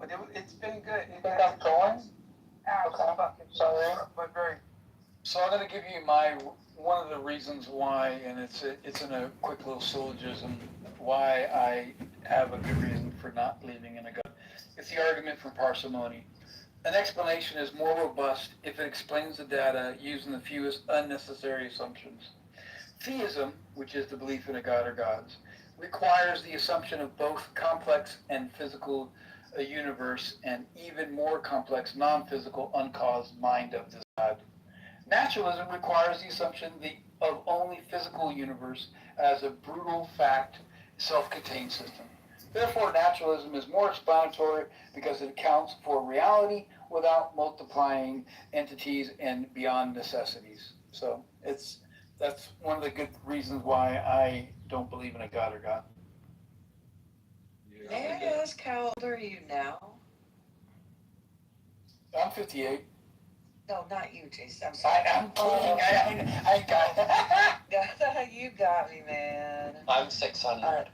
But it's been good. It got going? Absolutely. Sorry. But very. So I'm going to give you one of the reasons why, and it's in a quick little syllogism, why I have a good reason for not believing in a God. It's the argument from parsimony. An explanation is more robust if it explains the data using the fewest unnecessary assumptions. Theism, which is the belief in a God or gods, requires the assumption of both complex and physical universe and even more complex non-physical uncaused mind of this God. Naturalism requires the assumption of only physical universe as a brutal fact, self-contained system. Therefore, naturalism is more explanatory because it accounts for reality without multiplying entities and beyond necessities. So that's one of the good reasons why I don't believe in a God or God. May I ask how old are you now? I'm 58. No, not you, Jason. I'm sorry. I'm kidding. I got it. You got me, man. I'm 600.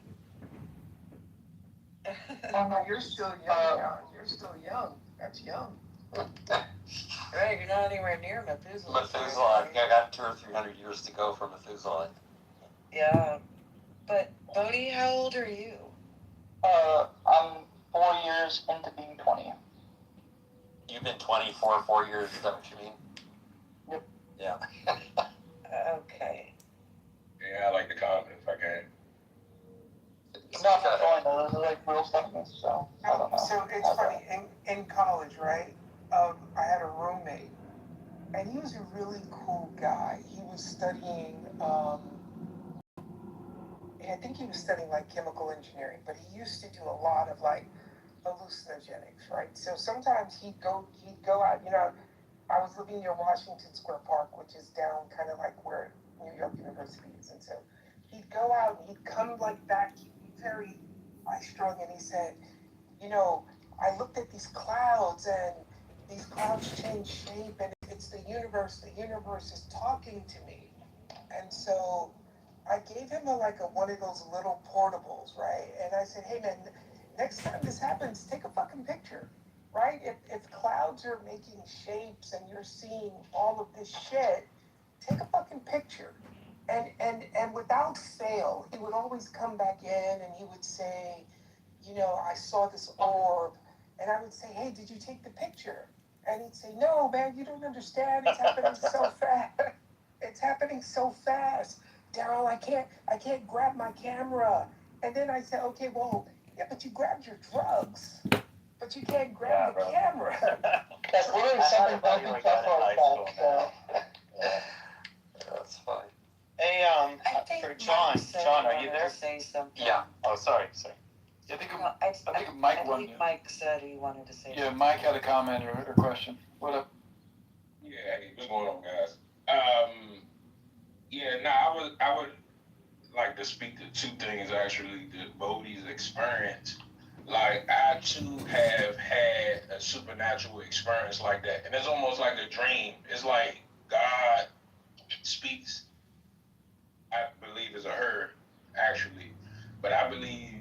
Oh no, you're still young. You're still young. That's young. Right, you're not anywhere near Methuselah. Methuselah. I got 200 or 300 years to go for Methuselah. Yeah. But, Bodhi, how old are you? I'm 4 years into being 20. You've been 20 for 4 years, is that what you mean? Yep. Yeah. Okay. Yeah, I like the comment if I can. It's not going though, those are like real statements, so I don't know. So it's funny, in college, right? I had a roommate, and he was a really cool guy. He was studying, I think he was studying like chemical engineering, but he used to do a lot of like hallucinogenics, right? So sometimes he'd go out, I was living near Washington Square Park, which is down kind of like where New York University is. And so he'd go out and he'd come like back very high-strung, and he said, I looked at these clouds and these clouds change shape, and it's the universe is talking to me. And so I gave him one of those little portables, right? And I said, hey man, next time this happens, take a fucking picture, right? If clouds are making shapes and you're seeing all of this shit, take a fucking picture. And without fail, he would always come back in and he would say, I saw this orb. And I would say, hey, did you take the picture? And he'd say, no, man, you don't understand. It's happening so fast. It's happening so fast. Daryl, I can't grab my camera. And then I said, okay, well, yeah, but you grabbed your drugs. But you can't grab the camera. That's literally something like that in high school. Yeah, that's fine. Hey, for John, are you there? Say something. Yeah. Oh, sorry. I think Mike wanted. Mike said he wanted to say. Yeah, Mike had a comment or question. What up? Yeah, hey, what's going on, guys? I would like to speak to two things actually. The Bodhi's experience. Like I too have had a supernatural experience like that, and it's almost like a dream. It's like God speaks. I believe it's a her, actually, but I believe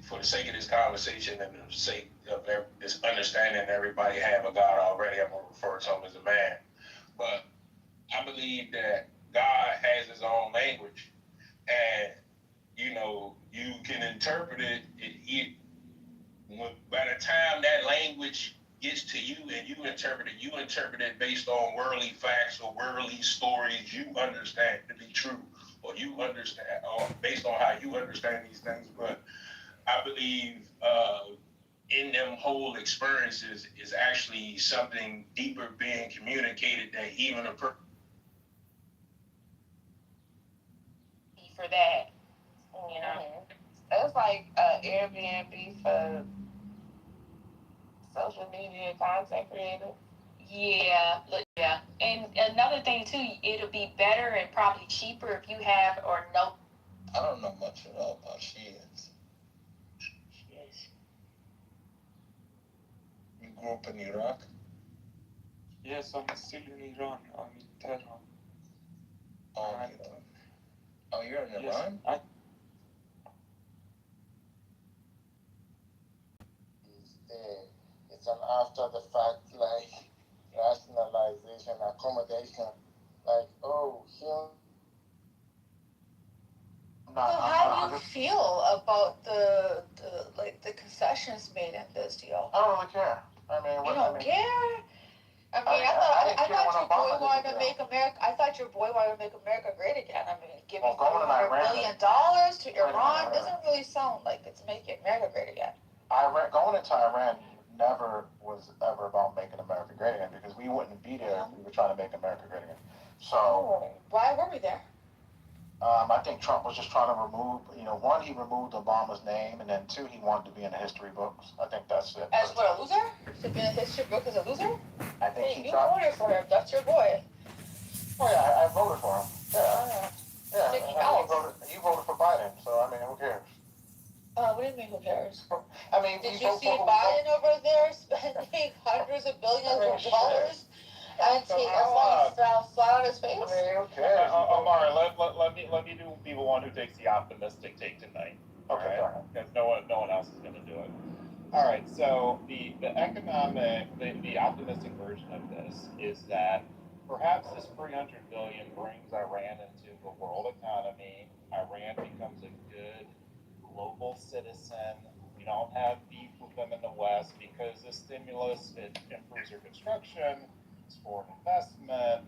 for the sake of this conversation and the sake of this understanding everybody have a God already, I'm gonna refer to him as a man. But I believe that God has his own language, and you can interpret it. By the time that language gets to you and you interpret it based on worldly facts or worldly stories you understand to be true, or you understand, or based on how you understand these things. But I believe in them whole experiences is actually something deeper being communicated that even a person for that, It's like Airbnb for social media content creators. Yeah. And another thing too, it'll be better and probably cheaper if you have or no. I don't know much at all about Shias. Yes. You grew up in Iraq? Yes, I'm still in Iran. I'm in Tehran. Oh, Iran. Oh, you're in Iran? Yes, Is there after the fact, like, rationalization, accommodation, like, oh, human. So how do you feel about the concessions made in this deal? I don't really care. I mean, You don't care? I mean, I thought your boy wanted to make America. I thought your boy wanted to make America great again. I mean, giving $400 billion to Iran doesn't really sound like it's making America great again. Iran, going into Iran never was ever about making America great again, because we wouldn't be there if we were trying to make America great again. So why were we there? I think Trump was just trying to remove, one, he removed Obama's name, and then two, he wanted to be in the history books. I think that's it. As what, a loser? To be in the history book as a loser? I think you voted for him. That's your boy. Oh yeah, I voted for him. Yeah. You voted for Biden, so I mean, who cares? What do you mean, who cares? I mean, did you see Biden over there spending hundreds of billions of dollars and take us flat on his face? I mean, who cares? Omar, let me be the one who takes the optimistic take tonight. Okay. Because no one else is going to do it. All right. So the optimistic version of this is that perhaps this 300 billion brings Iran into the world economy. Iran becomes a good global citizen. We don't have beef with them in the West because the stimulus, it improves their construction, it's foreign investment,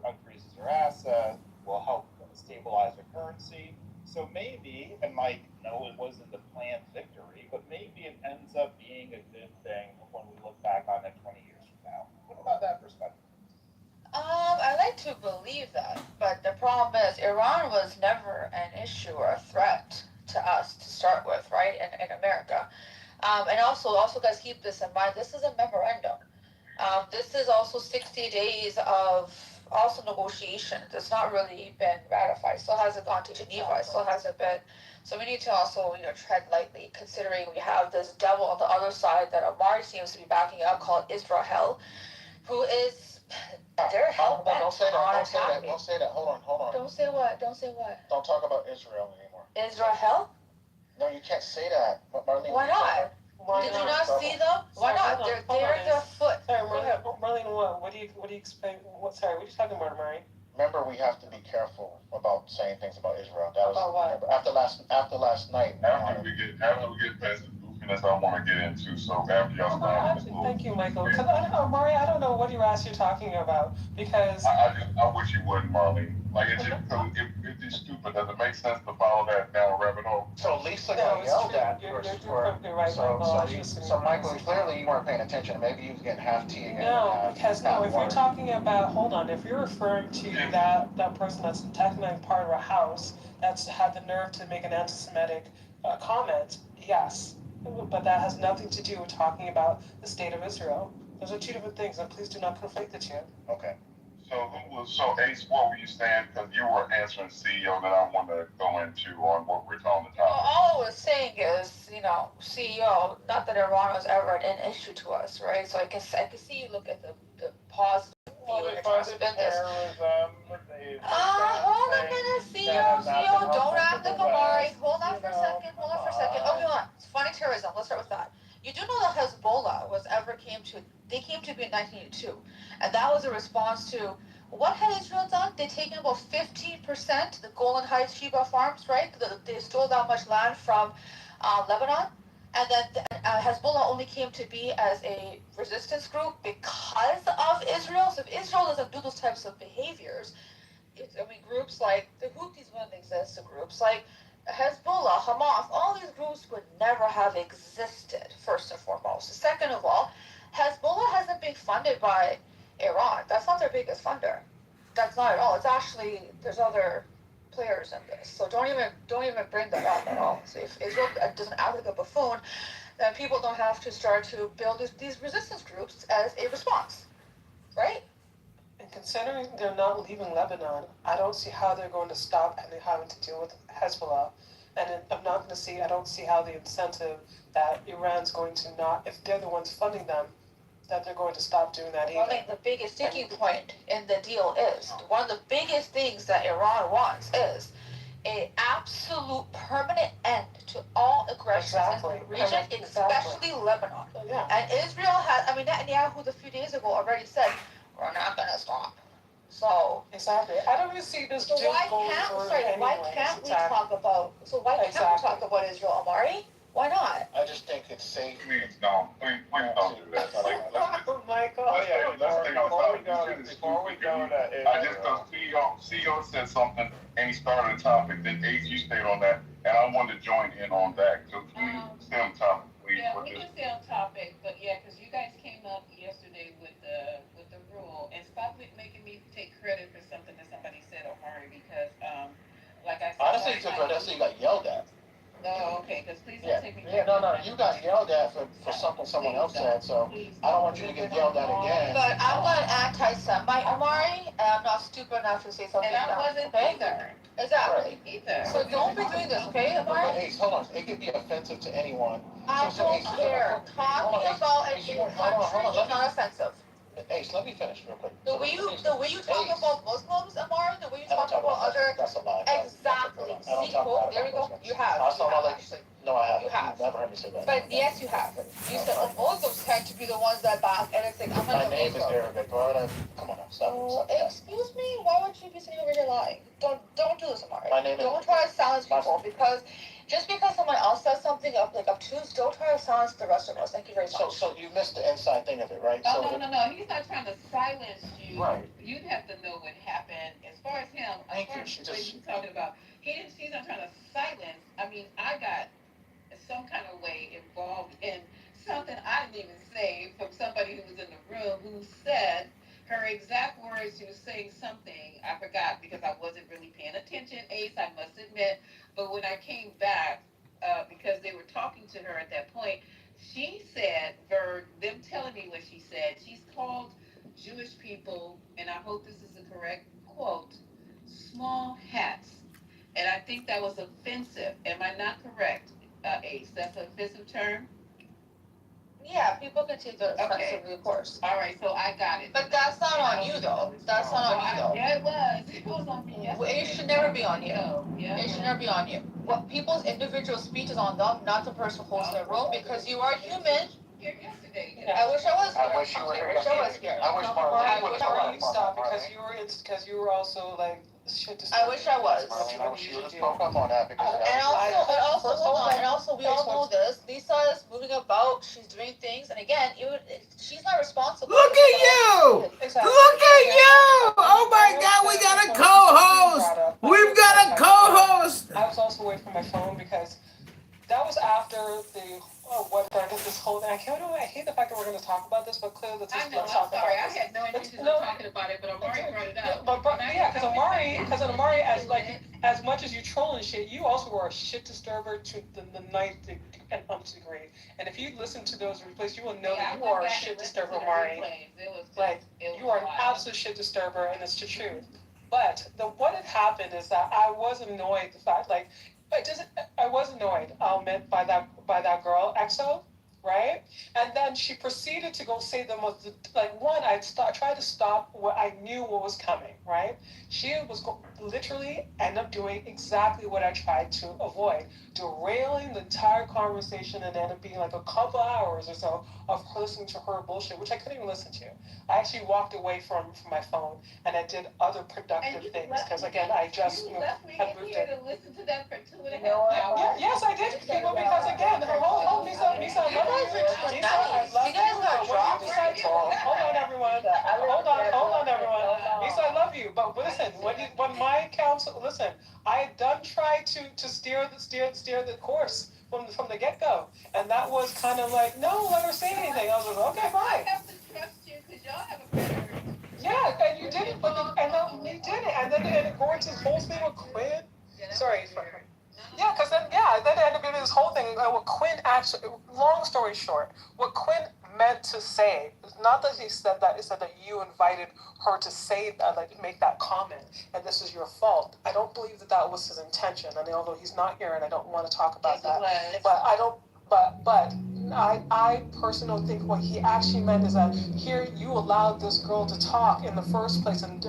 increases their assets, will help stabilize the currency. So maybe, and Mike, no, it wasn't the planned victory, but maybe it ends up being a good thing when we look back on it 20 years from now. What about that perspective? I like to believe that, but the problem is Iran was never an issue or a threat to us to start with, right, in America. And also guys, keep this in mind, this is a memorandum. This is also 60 days of also negotiations. It's not really been ratified. Still hasn't gone to Geneva. It still hasn't been. So we need to also, tread lightly, considering we have this devil on the other side that Amari seems to be backing up, called Israel, who is, they're hell-bent on attacking. Don't say that. Hold on. Don't say what? Don't talk about Israel anymore. Israel? No, you can't say that. Marlene, why not? Did you not see them? Why not? They're their foot. Sorry, Marlene, what do you expect? What are you talking about, Murray? Remember, we have to be careful about saying things about Israel. That was about what? After last night. After we get past the goofiness I want to get into, so after y'all start. Thank you, Michael. Because I don't know, Murray, I don't know what you asked you're talking about, because I wish you wouldn't, Marlene. Like, it's just stupid. Does it make sense to follow that down a rabbit hole? So Lisa got yelled at. You're perfectly right, Michael. So Michael, clearly you weren't paying attention. Maybe you was getting half tea again. No, because if you're talking about, hold on, if you're referring to that person that's technically part of a house that's had the nerve to make an anti-Semitic comment, yes. But that has nothing to do with talking about the state of Israel. Those are two different things, and please do not conflate the two. Okay. So Ace, what were you saying? Because you were answering CEO that I want to go into on what we're talking about. All I was saying is, CEO, not that Iran was ever an issue to us, right? So I can see you look at the positive view and trying to spin this. Hold on a minute, CEO, don't act like Amari. Hold on for a second. Okay, hold on. It's funny terrorism. Let's start with that. You do know that Hezbollah came to be in 1982, and that was a response to what had Israel done? They'd taken about 15%, the Golan Heights Sheba farms, right? They stole that much land from Lebanon, and then Hezbollah only came to be as a resistance group because of Israel. So if Israel doesn't do those types of behaviors, groups like the Houthis wouldn't exist, groups like Hezbollah, Hamas, all these groups would never have existed, first and foremost. Second of all, Hezbollah hasn't been funded by Iran. That's not their biggest funder. That's not at all. It's actually, there's other players in this. So don't even bring that up at all. So if Israel doesn't act like a buffoon, then people don't have to start to build these resistance groups as a response, right? And considering they're not leaving Lebanon, I don't see how they're going to stop having to deal with Hezbollah. And I don't see how the incentive that Iran's going to not, if they're the ones funding them, that they're going to stop doing that either. I think the biggest sticking point in the deal is, one of the biggest things that Iran wants is a absolute permanent end to all aggression in the region, especially Lebanon. Yeah. And Israel has, I mean, Netanyahu a few days ago already said, we're not gonna stop. So. Exactly. I don't really see this. So why can't we talk about Israel, Amari? Why not? I just think it's safe. Please don't do that. Oh my Oh, God. yeah, before we go to I just thought CEO said something and he started a topic, then Ace, you stayed on that, and I wanted to join in on that. So can you stay on topic, please? Yeah, we can stay on topic, but yeah, because you guys came up yesterday with the rule, and stop making me take credit for something that somebody said, Omari, because like I said, honestly, you took credit. That's you got yelled at. No, okay, because please Yeah, don't take me. no, you got yelled at for something someone else said, so I don't want you to get yelled at again. But I'm not anti-Semite, Omari, and I'm not stupid enough to say something. And I wasn't either. Exactly. Either. So don't be doing this, okay, Omari? Hey, hold on, it could be offensive to anyone. I don't care. Talking about a country is not offensive. Ace, let me finish real quick. The way you talk about Muslims, Amar, the way you talk about other. That's a lie. Exactly. I don't See, talk oh, about there we go. You have. I saw my legs. No, I haven't. You have. You've never heard me say that. But yes, you have. You said, oh, Muslims tend to be the ones that back, and it's like, I'm My not name is Arabic. Why would I? Come on now, stop. Excuse me, why would you be sitting over here lying? Don't do this, Amari. My name is. Don't try to silence people because just because someone else says something like obtuse, don't try to silence the rest of us. Thank you very much. So you missed the inside thing of it, right? Oh, no. He's not trying to silence you. Right. You'd have to know what happened. As far as him, Thank you. She's talking about, he's not trying to silence. I mean, I got some kind of way involved in something I didn't even say from somebody who was in the room who said her exact words. She was saying something I forgot because I wasn't really paying attention, Ace, I must admit. But when I came back, because they were talking to her at that point, she said, them telling me what she said, she's called Jewish people, and I hope this is the correct quote, small hats. And I think that was offensive. Am I not correct, Ace? That's an offensive term? Yeah, people can take it offensively, of course. All right, so I got it. But that's not on you, though. That's not on you, though. Yeah, it was. It was on me yesterday. It should never be on you. Yeah. It should never be on you. What people's individual speech is on them, not the person hosting the room, because you are human. Here yesterday. I wish I was here. I wish you were here. I wish I was here. Stop because you were also like shit to I wish I was. Marlene, I wish you would have spoke up on that because. And also, hold on. And also, we all know this. Lisa is moving about. She's doing things, and again, she's not responsible. Look at you! Exactly. Look at you! Oh my God, we got a co-host! We've got a co-host! I was also away from my phone because that was after the this whole thing. I hate the fact that we're going to talk about this, but clearly let's I just know, I'm talk sorry. about I this. had no intention of talking about it, but Amari brought it up. But because Amari, as much as you troll and shit, you also were a shit disturber to the ninth and umpth degree. And if you listen to those replays, you will know that you are a shit disturber, Amari. You are an absolute shit disturber, and it's the truth. But what had happened is that I was annoyed. The fact, I was annoyed. I'll admit by that girl, EXO. Right? And then she proceeded to go say the most, tried to stop what I knew what was coming, right? She was literally end up doing exactly what I tried to avoid, derailing the entire conversation and ended up being like a couple hours or so of her listening to her bullshit, which I couldn't even listen to. I actually walked away from my phone and I did other productive things because again, I just left me had in moved here in. to listen to that for 2.5 hours. Yes, I did, people, because again, her whole Lisa, I love you. Lisa, I love you. But what you decide to, hold on, everyone. Hold on, everyone. Lisa, I love you. But listen, when my counsel, listen, I had done try to steer the course from the get go, and that was kind of like, no, let her say anything. I was like, okay, fine. I have to trust you because y'all have a better. Yeah, and you did it, you did it, and then going to this whole thing with Quinn. Sorry. Yeah, because then it ended up being this whole thing. What Quinn actually, long story short, what Quinn meant to say, not that he said that, it said that you invited her to say that, make that comment, and this is your fault. I don't believe that was his intention, and although he's not here, and I don't want to talk about that, but I don't. But I personally don't think what he actually meant is that here you allowed this girl to talk in the first place, and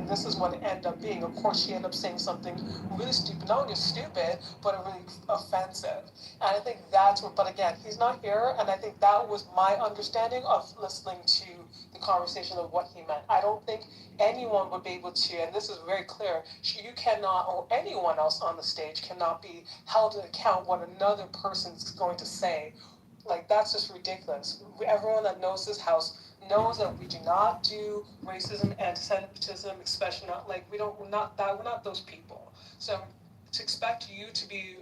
this is what it ended up being. Of course, she ended up saying something really stupid, not only stupid, but really offensive. And I think that's what, but again, he's not here, and I think that was my understanding of listening to the conversation of what he meant. I don't think anyone would be able to, and this is very clear, you cannot, or anyone else on the stage cannot be held to account what another person's going to say. Like, that's just ridiculous. Everyone that knows this house knows that we do not do racism, anti-Semitism, especially not, like, we're not those people. So to expect you to be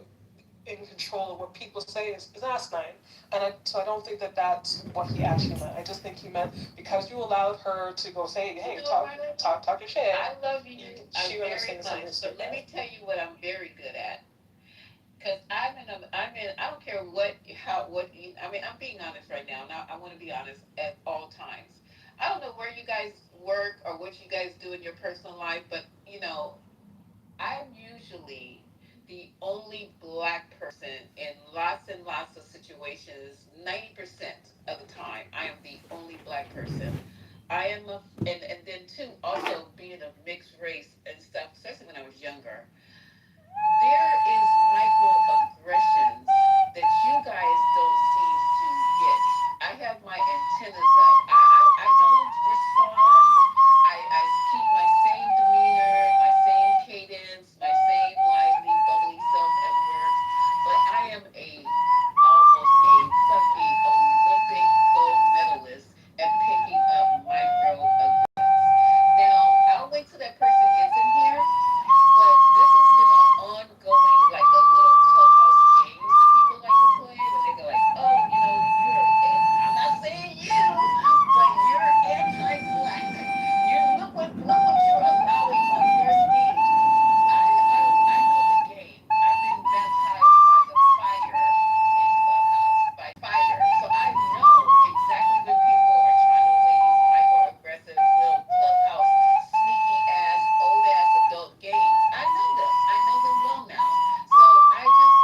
in control of what people say is asinine. And so I don't think that that's what he actually meant. I just think he meant because you allowed her to go say, hey, talk your shit. I love you very much, but let me tell you what I'm very good at. Because I don't care I'm being honest right now. Now, I want to be honest at all times. I don't know where you guys work or what you guys do in your personal life, but, I'm usually the only black person in lots and lots of situations. 90% of the time, I am the only black person. And then too, also being of mixed race and stuff, especially when I was younger, there is microaggressions that you guys don't seem to get. I have my antennas up. I don't respond. I keep my same demeanor, my same cadence, my same lively, bubbly self at work. But I am almost a fucking Olympic gold medalist at picking up microaggressions. Now, I'll wait till that person gets in here, but this has been an ongoing, like a little clubhouse games that people like to play, where they go like, oh, I'm not saying you, but you're anti-black. Look what you're allowing on your stage. I know the game. I've been baptized by the fire in Clubhouse, by fire. So I know exactly when people are trying to play these microaggressive little Clubhouse sneaky ass, old ass adult games. I know them. I know them well now. So I just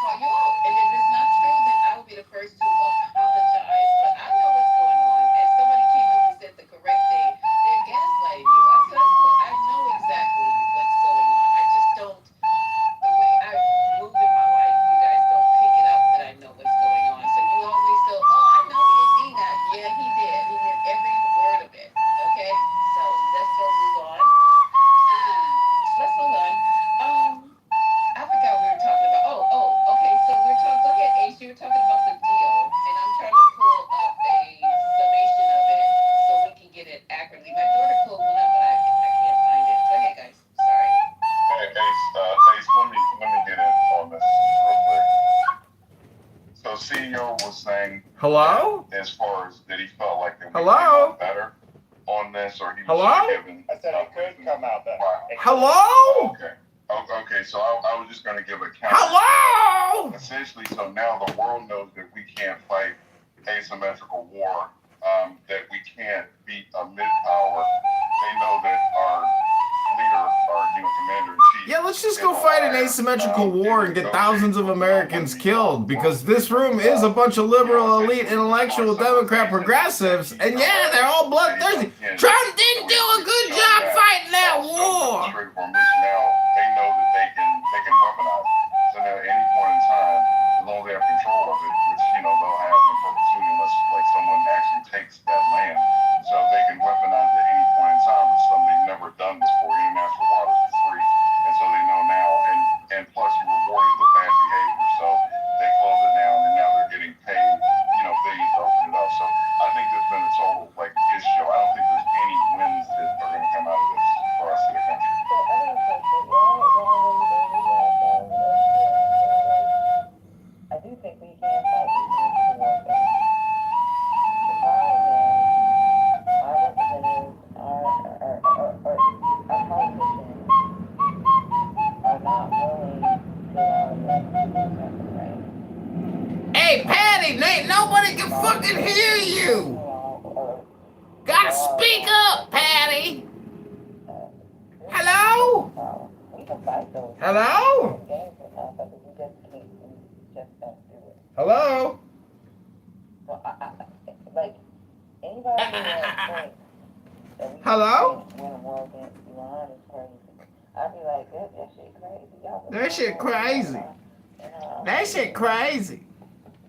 call you out. And if it's not true, then I will be the first to apologize. But I know what's going on. And somebody came up and said the correct thing. They're gaslighting you. I said, I know exactly what's going on. I just don't, the way I move in my life, you guys don't pick it up that I know what's going on. So you always go, oh, I know he didn't mean that. Yeah, he did. He meant every word of it. Okay? So let's go move on. Let's move on. I forgot what we were talking about. Okay. So go ahead, Ace. You were talking about the deal, and I'm trying to pull up a summation of it so we can get it accurately. My daughter pulled one up, but I can't find it. Go ahead, guys. Sorry. Hey, Ace, let me get in on this real quick. So CEO was saying, hello, as far as that he felt like that we hello, came out better on this, or he was hello, given. I said it could come out better. hello, Okay. Okay, so I was just going to give a count. hello. Essentially, so now the world knows that we can't fight asymmetrical war, that we can't beat a mid-power. They know that our leader, our commander-in-chief. Yeah, let's just go fight an asymmetrical war and get thousands of Americans killed, because this room is a bunch of liberal, elite, intellectual, Democrat progressives, and yeah, they're all bloodthirsty. Trump didn't do a good job fighting that war. Now they know that they can weaponize it. So now at any point in time, as long as they have control of it, which they'll have in perpetuity unless like someone actually takes that land, so they can weaponize it at any point in time, which is something they've never done before. International waters are free, and so they know now. And plus, you rewarded the bad behavior, so they close it down, and now they're getting paid, billions to open it up. So I think there's been a total issue. I don't think there's any wins that are going to come out of this for us in the country. So I got a question. Y'all really believe that though? I do think we can fight asymmetrical warfare. The problem is our representatives, our politicians are not willing to allow them to do something, right? Hey, Patty, nobody can fucking hear you. Gotta speak up, Patty. Hello? Hello? Hello? So like anybody that thinks that we Hello? can win a war against Iran is crazy. I'd be like, that shit crazy. Y'all That shit crazy. That shit crazy.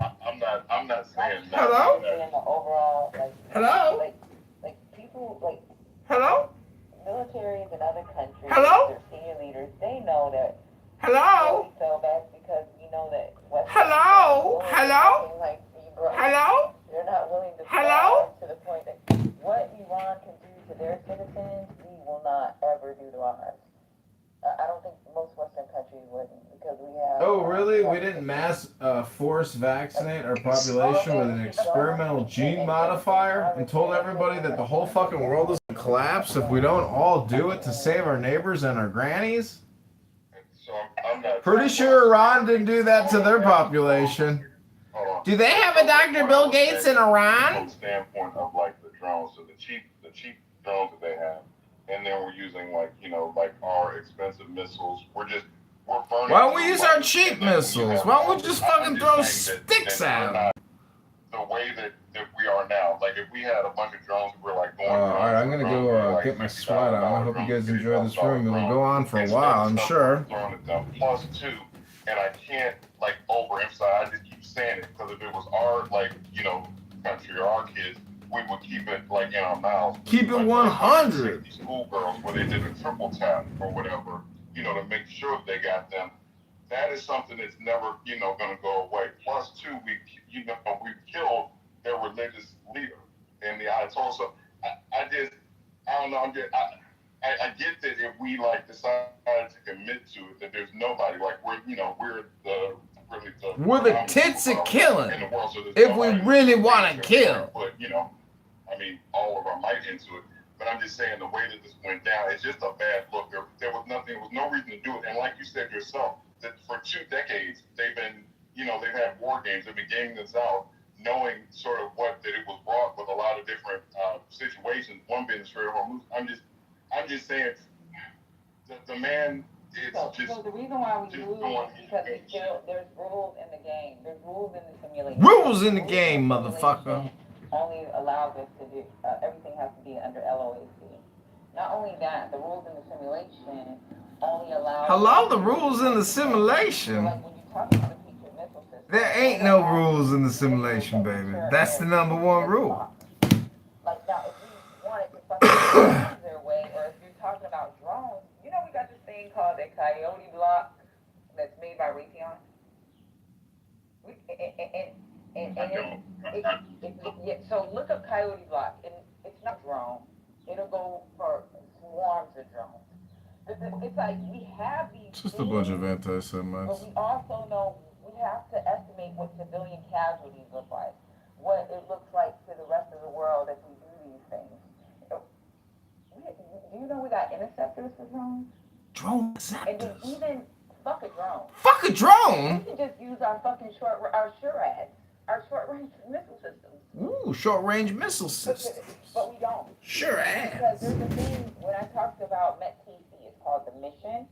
I'm not saying that. Hello? In the overall, Hello? like people, like Hello? militaries in other countries, Hello? their senior leaders, they know that Hello? we fell back because we know that Western Hello? people are Hello? acting like Iran. Hello? They're not willing to Hello? strive to the point that what Iran can do to their citizens, we will not ever do to ours. I don't think most Western countries wouldn't because we have. Oh, really? We didn't mass force vaccinate our population with an experimental gene modifier and told everybody that the whole fucking world is gonna collapse if we don't all do it to save our neighbors and our grannies? So I'm not. Pretty sure Iran didn't do that to their population. Do they have a Dr. Bill Gates in From Iran? the standpoint of like the drones, so the cheap drones that they have, and then we're using like like our expensive missiles. We're burning. Why don't we use our money, cheap and then when you missiles? have Why don't we all just this- fucking I'm throw saying sticks that at we're them? not the way that we are now. Like if we had a bunch of drones, we're like going. Alright, I'm gonna go get my sweat on. I hope you guys enjoy this room. It'll go on for a while, I'm sure. Throwing at them. Plus two, and I can't like overemphasize. I just keep saying it because if it was our country or our kids, we would keep it like in our mouths. Keep it But 100. these schoolgirls where they did a triple tap or whatever, to make sure they got them. That is something that's never, going to go away. Plus two, we killed their religious leader in the Ayatollah. So I don't know. I get that if we decided to commit to it, that there's nobody We're the tits of killing. in the world. So If we really want to kill. Put all of our might into it. But I'm just saying the way that this went down, it's just a bad look. There was nothing. There was no reason to do it. And like you said yourself, that for 2 decades they've been, they've had war games. They've been gaming this out, knowing sort of that it was wrought with a lot of different situations. One being the Strait of Hormuz. I'm just saying that the man is just. So the reason why we lose is because there's rules in the game. There's rules in the simulation. Rules in the game, motherfucker. Only allows us to do everything has to be under LOAC. Not only that, the rules in the simulation only allow. Hello, the rules in the simulation. Like when you talk about the future missile system, There ain't no rules in the simulation, baby. That's the #1 rule. Like now, if we wanted to fucking their way, or if you're talking about drones, we got this thing called a Coyote block that's made by Raytheon. So look up Coyote block, and it's not drone. It'll go for swarms of drones. It's like we have these. Just a bunch of but anti-Semites. we also know we have to estimate what civilian casualties look like, what it looks like to the rest of the world if we do these things. Do you know we got interceptors for drones? Drone And then interceptors. even fuck a drone. Fuck a drone? We can just use our fucking SHORADs, our short-range missile systems. Ooh, short-range missile systems. But we don't. Sure Because ass. there's a thing, when I talked about METTC, it's called the mission,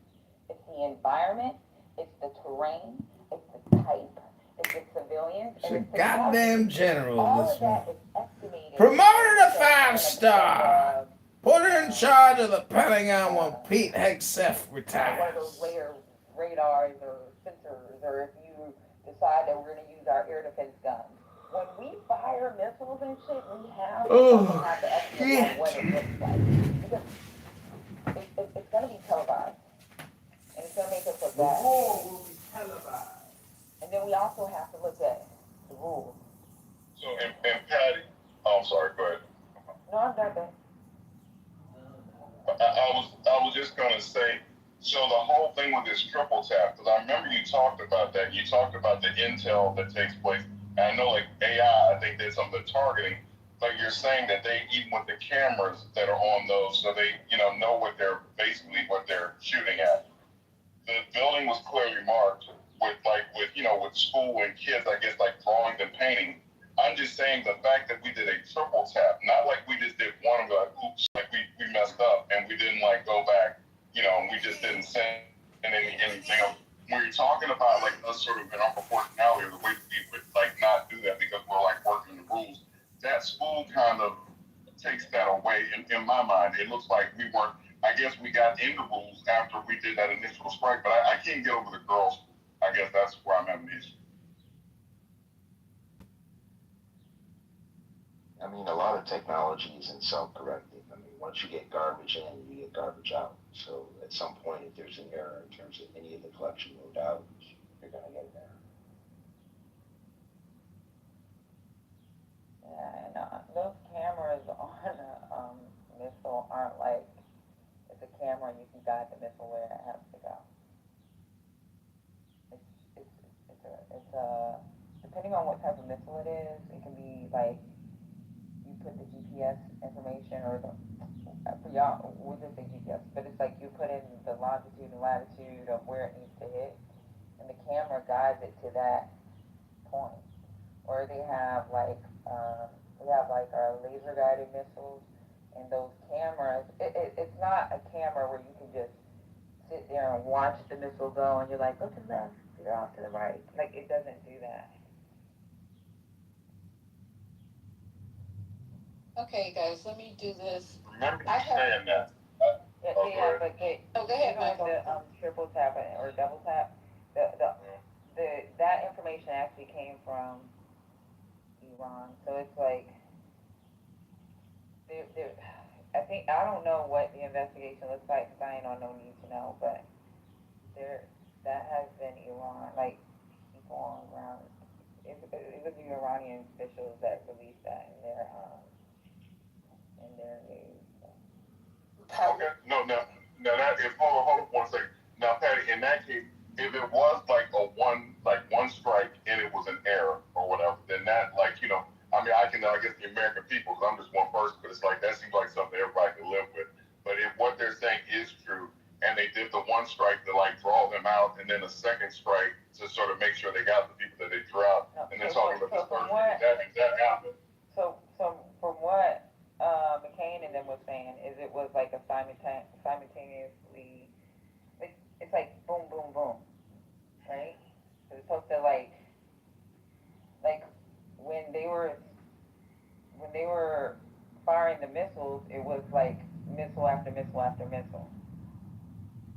it's the environment, it's the terrain, it's the type, it's the civilians, She's and a it's the goddamn casualties. general, All this of that one. is estimated. Promote her to 5-star. Put her in charge of the Pentagon when Pete Hegseth One of retires. those layer radars or sensors, or if you decide that we're going to use our air defense guns. When we fire missiles and shit, we have to estimate what it looks like. Because it's going to be televised. And it's going to make us look bad. The war will be televised. And then we also have to look at the rules. So and Patty, I'm sorry. Go ahead. No, I'm not done. I was just gonna say, so the whole thing with this triple tap, because I remember you talked about that. You talked about the intel that takes place. And I know like AI, I think there's some of the targeting, but you're saying that they, even with the cameras that are on those, so they, know what they're shooting at. The building was clearly marked with school and kids, I guess, like drawings and painting. I'm just saying the fact that we did a triple tap, not like we just did one and be like, oops, like we messed up and we didn't go back, and we just didn't send anything else. When you're talking about us sort of in our proportionality, or the way that we would not do that because we're working in the that school kind of takes that away. In my mind, it looks like we weren't. I guess we got in the rules after we did that initial strike, but I can't get over the girls. I guess that's where I'm having an issue. I mean, a lot of technology isn't self-correcting. I mean, once you get garbage in, you get garbage out. So at some point, if there's an error in terms of any of the collection modalities, you're going to get an error. Yeah, and those cameras on a missile aren't like, it's a camera and you can guide the missile where it has to go. It's a depending on what type of missile it is, it can be like, you put the GPS information or for y'all, we'll just say GPS, but it's like you put in the longitude and latitude of where it needs to hit, and the camera guides it to that point. Or they have like our laser guided missiles, and those cameras, it's not a camera where you can just sit there and watch the missile go and you're like, go to the left, you're off to the right. Like, it doesn't do that. Okay, guys, let me do this. Remember you saying that. Yeah, but go ahead, Michael. The triple tap or double tap, that information actually came from Iran. So it's like, I don't know what the investigation looks like because I ain't on no need to know, but that has been Iran, like people on around. It was the Iranian officials that released that in their news. Okay, no, that is, hold on 1 second. Now, Patty, in that case, if it was like one strike and it was an error or whatever, then that, like, you know, I mean, I guess the American people, because I'm just one person, but it's like, that seems like something everybody can live with. But if what they're saying is true, and they did the one strike to like draw them out, and then a second strike to sort of make sure they got the people that they drew out, and then talking about this person, that happened. So from what McCain and them was saying, is it was like a simultaneously, like, it's like boom, boom, boom, right? So it's supposed to like when they were firing the missiles, it was like missile after missile after missile,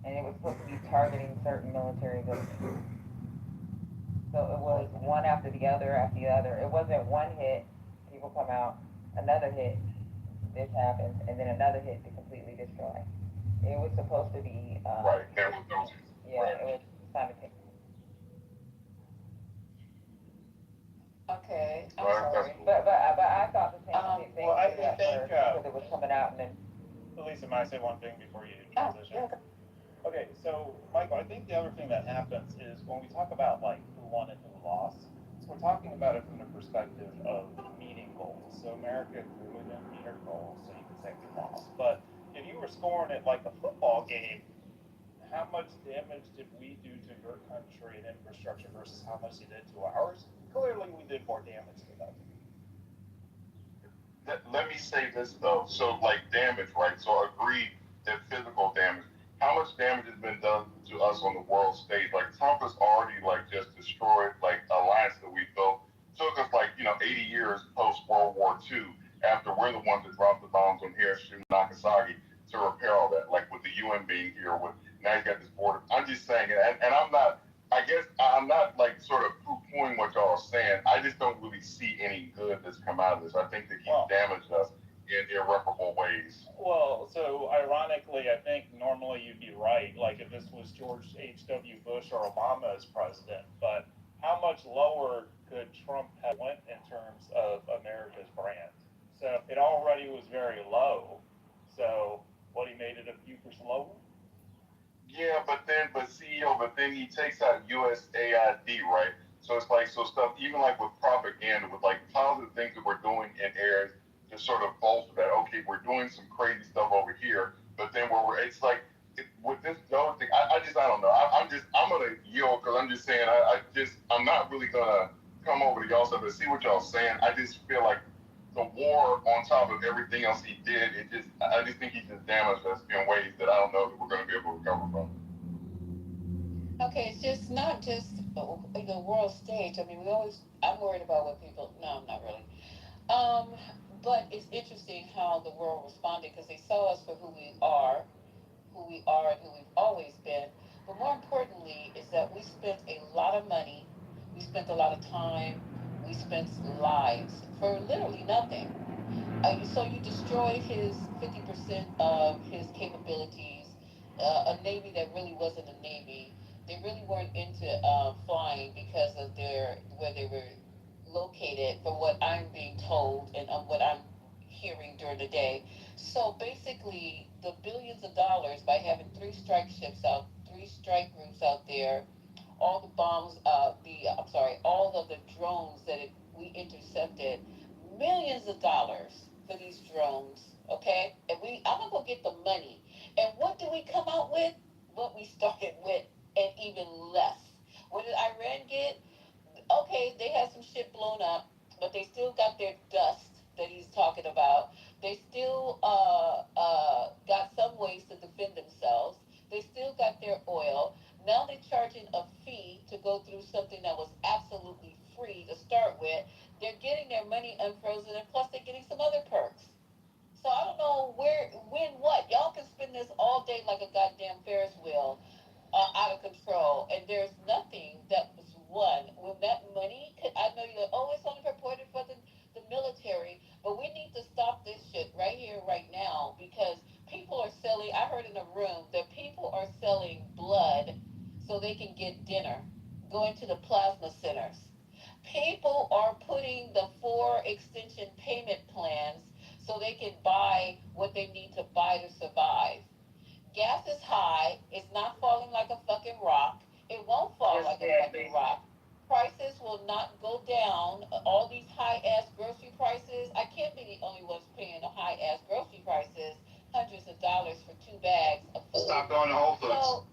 and it was supposed to be targeting certain military buildings. So it was one after the other after the other. It wasn't one hit, people come out, another hit, this happens, and then another hit to completely destroy. It was supposed to be right. There was no. Yeah, right. It was simultaneous. Okay, I'm sorry. But I thought the same thing. Well, I think because it was coming out and then. Lisa, might I say one thing before you transition? Okay, so Michael, I think the other thing that happens is when we talk about like who won and who lost, so we're talking about it from the perspective of meeting goals. So America didn't meet our goals, so you can say we lost. But if you were scoring it like a football game, how much damage did we do to your country and infrastructure versus how much they did to ours? Clearly, we did more damage to them. Let me say this though. So like damage, right? So I agree that physical damage. How much damage has been done to us on the world stage? Like Trump has already like just destroyed like alliance that we built. Took us like 80 years post World War II after we're the ones that dropped the bombs on Hiroshima and Nagasaki to repair all that. Like with the UN being here, with now you got this border. I'm just saying, and I'm not. I guess I'm not like sort of poo-pooing what y'all are saying. I just don't really see any good that's come out of this. I think that he's damaged us in irreparable ways. Well, so ironically, I think normally you'd be right, like if this was George H.W. Bush or Obama as president, but how much lower could Trump have went in terms of America's brand? So it already was very low, so what, he made it a few percent lower? Yeah, but then he takes out USAID, right? So it's like, so stuff, even like with propaganda, with like positive things that we're doing in areas to sort of bolster that, okay, we're doing some crazy stuff over here, but then it's like, with this Joe thing, I don't know. I'm going to yield because I'm just saying, I'm not really going to come over to y'all stuff and see what y'all saying. I just feel like the war on top of everything else he did, I just think he just damaged us in ways that I don't know that we're going to be able to recover from. Okay, it's just not just the world stage. I mean, I'm worried about what people, no, I'm not really. But it's interesting how the world responded because they saw us for who we are and who we've always been. But more importantly is that we spent a lot of money, we spent a lot of time, we spent lives for literally nothing. So you destroyed his 50% of his capabilities. A navy that really wasn't a navy. They really weren't into flying because of where they were located, from what I'm being told and what I'm hearing during the day. So basically, the billions of dollars by having three strike groups out there, all the bombs, all of the drones we intercepted, millions of dollars for these drones, okay? And I'm gonna go get the money. And what did we come out with? What we started with, and even less. What did Iran get? Okay, they had some shit blown up, but they still got their dust that he's talking about. They still got some ways to defend themselves. They still got their oil. Now they're charging a fee to go through something that was absolutely free to start with. They're getting their money unfrozen, and plus they're getting some other perks. So I don't know what. Y'all can spend this all day like a goddamn Ferris wheel, out of control, and there's nothing that was won with that money. I know you're like, oh, it's only purported for the military, but we need to stop this shit right here, right now, because people are selling. I heard in a room that people are selling blood so they can get dinner, going to the plasma centers. People are putting the 4 extension payment plans so they can buy what they need to buy to survive. Gas is high. It's not falling like a fucking rock. It won't fall like a fucking rock. Prices will not go down. All these high ass grocery prices. I can't be the only ones paying the high ass grocery prices. Hundreds of dollars for 2 bags of food. Stop going to Whole Foods. So,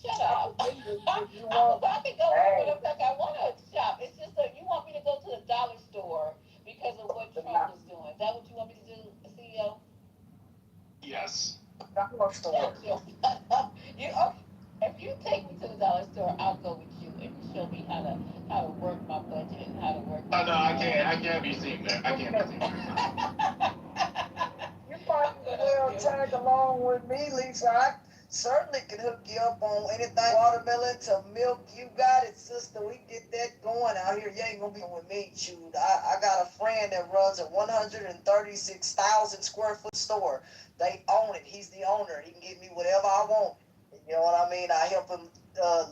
shut up. I can go wherever the fuck I want to shop. It's just that you want me to go to the dollar store because of what Trump is doing. Is that what you want me to do, CEO? Yes. Dollar store. If you take me to the dollar store, I'll go with you and show me how to work my budget and how to work. Oh no, I can't be seen there. I can't be seen there. You might as well tag along with me, Lisa. I certainly can hook you up on anything watermelon to milk. You got it, sister. We get that going out here. You ain't gonna be with me, shoot. I got a friend that runs a 136,000 square foot store. They own it. He's the owner. He can give me whatever I want. You know what I mean? I help him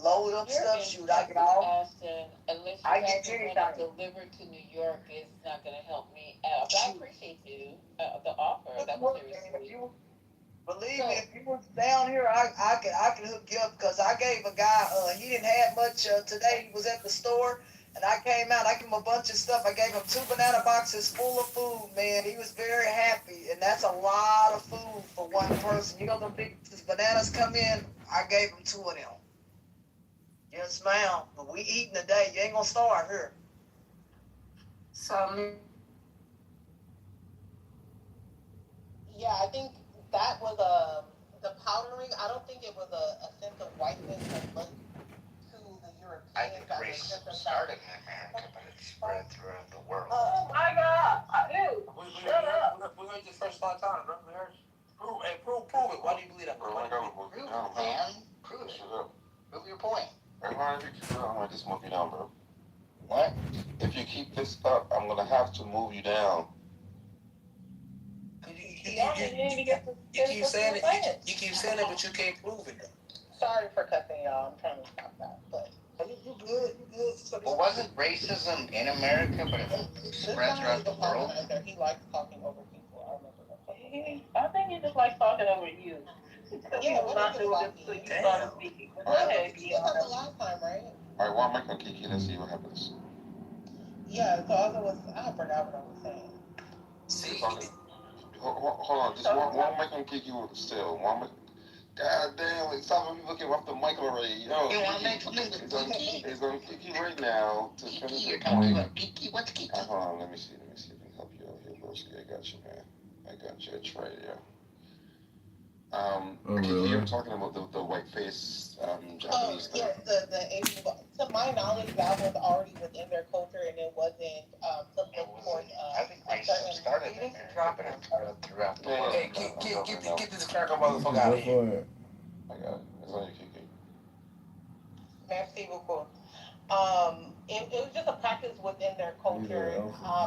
load up stuff. Shoot, I get all. Austin, unless you guys want to deliver to New York, it's not going to help me out. But I appreciate you, the offer. That was very sweet. Believe me, if you was down here, I can hook you up, because I gave a guy, he didn't have much today. He was at the store, and I came out. I gave him a bunch of stuff. I gave him 2 banana boxes full of food, man. He was very happy, and that's a lot of food for one person. You know, the big bananas come in. I gave him 2 of them. Yes, ma'am. But we eating today. You ain't gonna starve here. So, yeah, I think that was the powdering. I don't think it was a sense of whiteness that looked to the Europeans. I think racism started in America, but it spread throughout the world. Oh my God! I do. Shut up. We heard this first time, bro. We heard. Prove it. Why do you believe that? Prove it, man. Prove it. Prove your point. Everybody, if you I'm gonna just move you down, bro. What? If you keep this up, I'm gonna have to move you down. You keep saying it. You keep saying it, but you can't prove it. Sorry for cutting y'all. I'm trying to stop that, but you good. You good. Well, wasn't racism in America, but it spread throughout the world? He likes talking over people. I remember that. I think he just likes talking over you. Yeah, He's not doing this so you started speaking. Go ahead, the last time, right? Alright, one mic on Kiki, let's see what happens. Yeah, so I forgot what I was saying. See? Hold on, just one mic on Kiki still. One mic. God damn, like, stop people looking off the mic already. Yo, You want to make something with Kiki? It's on Kiki right now to finish Kiki, the you're talking point. about Kiki? What's Kiki? Hold on, let me see if I can help you out here, broski. I got you, man. I got you. It's right here. Really? You were talking about the white face Japanese thing. Yes, the Asian people. To my knowledge, that was already within their culture, and it wasn't to look towards I think racism started in America, but it spread throughout the world. Hey, get this cracker motherfucker out of here. I got it. It's on your Kiki. Merci beaucoup. It was just a practice within their culture,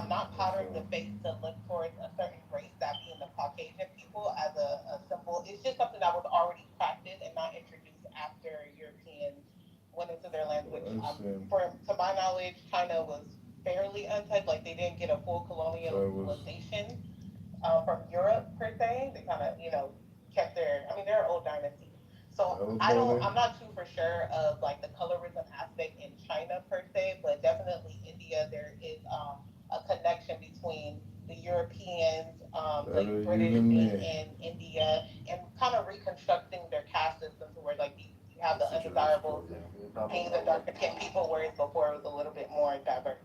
not powdering the face to look towards a certain race, that being the Caucasian people, as a symbol. It's just something that was already practiced and not introduced after Europeans went into their land, which, to my knowledge, China was fairly untouched. Like, they didn't get a full colonialization from Europe, per se. They kind of, kept they're an old dynasty. So I'm not too for sure of like the colorism aspect in China per se, but definitely India, there is a connection between the Europeans, the British being in India, and kind of reconstructing their caste system to where like you have the undesirables being the darker skinned people, whereas before it was a little bit more diverse.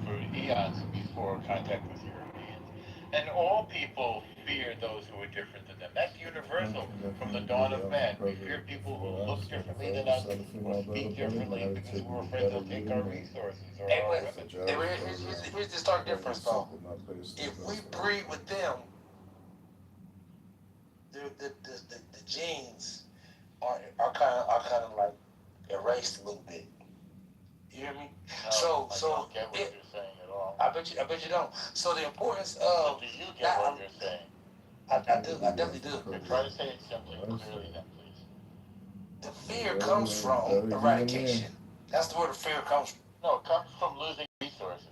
For eons before contact with Europeans. And all people fear those who are different than them. That's universal from the dawn of man. We fear people who look differently than us or speak differently because we're afraid they'll take our resources or our women. Here's the stark difference, though. If we breed with them, the genes are kind of like erased a little bit. You hear me? No, I don't get what you're saying at all. I bet you don't. So the importance of. Do you get what you're saying? I definitely do. Okay, try to say it simply and clearly then, please. The fear comes from eradication. That's the where the fear comes from. No, it comes from losing resources.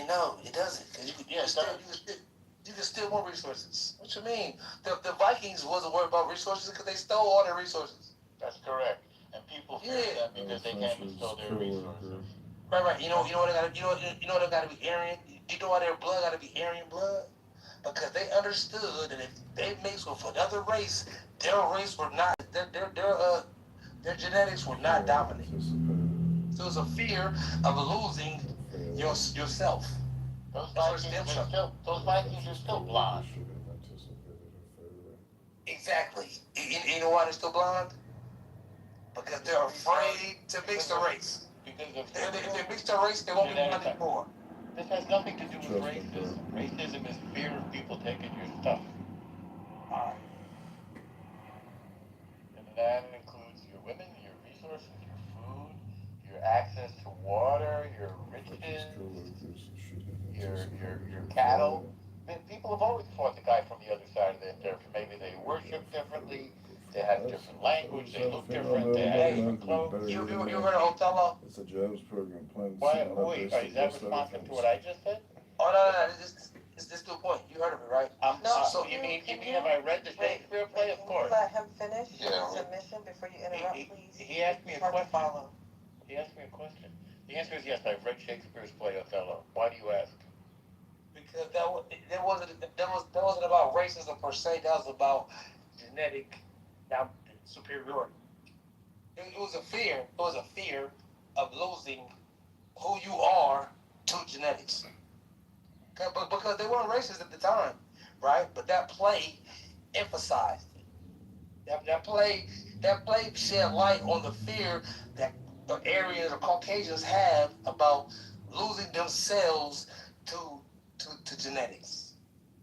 No, it doesn't. Because you can steal more resources. What you mean? The Vikings wasn't worried about resources because they stole all their resources. That's correct. And people fear them because they can't bestow their resources. Right. You know what they gotta. You know they gotta be Aryan. You know why their blood gotta be Aryan blood? Because they understood that if they mixed with another race, their race were not. Their genetics were not dominant. So it's a fear of losing yourself. Those Vikings are still blonde. Exactly. You know why they're still blonde? Because they're afraid to mix the race. If they mix the race, they won't be blonde anymore. This has nothing to do with racism. Racism is fear of people taking your stuff. And that includes your women, your resources, your food, your access to water, your riches, your cattle. People have always fought the guy from the other side of the turf. Maybe they worship differently, they have different language, they look different, they have different clothes. You heard of Othello? It's a jobs program. Wait, is that responsive to what I just said? Oh, no, this is the point. You heard of it, right? So you mean have I read the Shakespeare play? Of course. Let him finish his submission before you interrupt, please. He asked me a question. He asked me a question. The answer is yes, I've read Shakespeare's play Othello. Why do you ask? Because that wasn't about racism per se. That was about genetic superiority. It was a fear. It was a fear of losing who you are to genetics. But because they weren't racist at the time, right? But that play emphasized it. That play shed light on the fear that the Aryans or Caucasians have about losing themselves to genetics.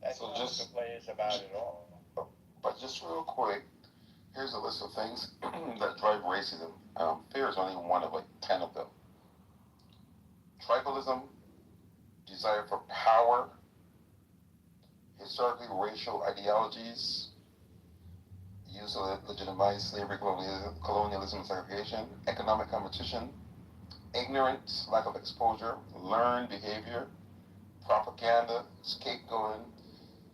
That's what the play is about at all. But just real quick, here's a list of things that drive racism. Fear is only one of like 10 of them. Tribalism, desire for power, historically racial ideologies, use to legitimize slavery, colonialism, and segregation, economic competition, ignorance, lack of exposure, learned behavior, propaganda, scapegoating,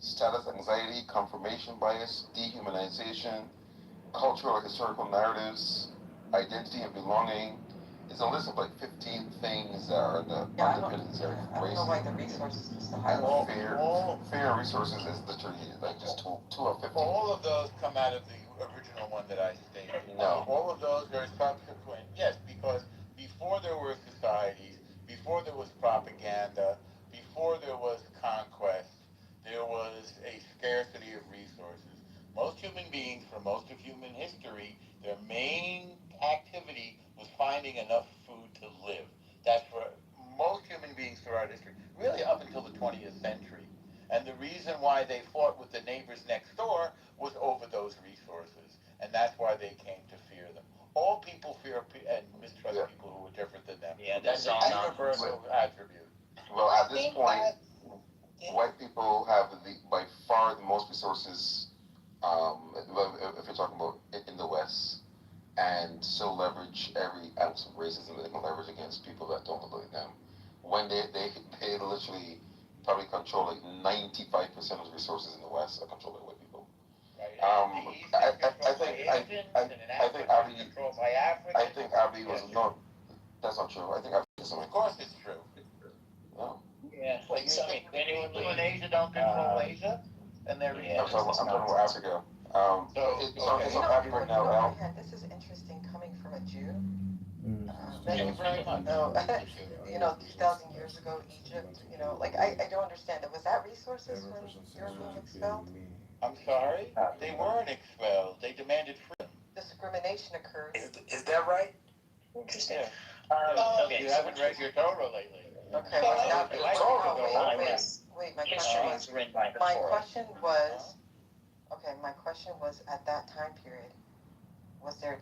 status anxiety, confirmation bias, dehumanization, cultural or historical narratives, identity and belonging. It's a list of like 15 things that are the underpinnings of racism. I don't know why the resources is so high. Fear and resources is literally like just two of 15. All of those come out of the original original one that I stated. No. All of those are subsequent, yes, because before there were societies, before there was propaganda, before there was conquest, there was a scarcity of resources. Most human beings, for most of human history, their main activity was finding enough food to live. That's for most human beings throughout history, really up until the 20th century. And the reason why they fought with the neighbors next door was over those resources. And that's why they came to fear them. All people fear and mistrust people who are different than them. Yeah, That's a universal attribute. Well, at this point, white people have by far the most resources, if you're talking about in the West, and so leverage every ounce of racism that they can leverage against people that don't look like them. When they literally probably control like 95% of the resources in the West are controlled by white people. I think Abby was no. That's not true. I think Abby is something. Of course, it's true. No. Yeah. Like people in Asia don't control Asia, and they're I'm talking about Africa. It's on Abby right now, Al. This is interesting coming from a Jew. Thank you very much. You know, 2,000 years ago, Egypt, you know, like, I don't understand it. Was that resources when you were being expelled? I'm sorry? They weren't expelled. They demanded freedom. Discrimination occurred. Is that right? Interesting. You haven't read your Torah lately. Okay, well, now, wait, my question was, my question was, at that time period, was there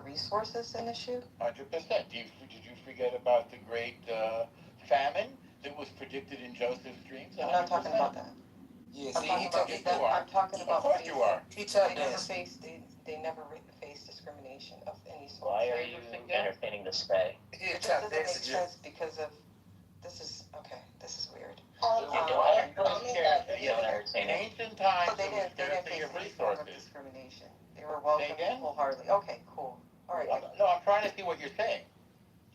resources in the shoe? 100%. Did you forget about the great famine that was predicted in Joseph's dreams? I'm not talking about that. Yeah, I'm talking about Of course you are. They never faced discrimination of any sort. Why are you entertaining this spay? It just doesn't make sense because of, this is weird. In ancient times, So they didn't face any form of discrimination. They were welcomed wholeheartedly. Okay, cool. All right. No, I'm trying to see what you're saying.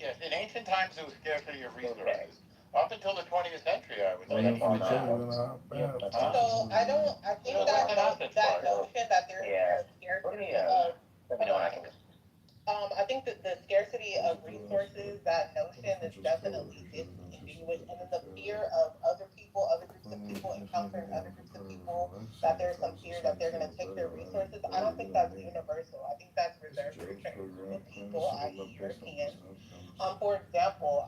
Yes, in ancient times, there was scarcity of resources. Up until the 20th century, I would say. So I think that notion that there's a scarcity of, I think that the scarcity of resources, that notion is definitely disingenuous, and then the fear of other people, other groups of people encountering other groups of people, that there's some fear that they're gonna take their resources. I don't think that's universal. I think that's reserved for certain group of people, i.e. Europeans. For example,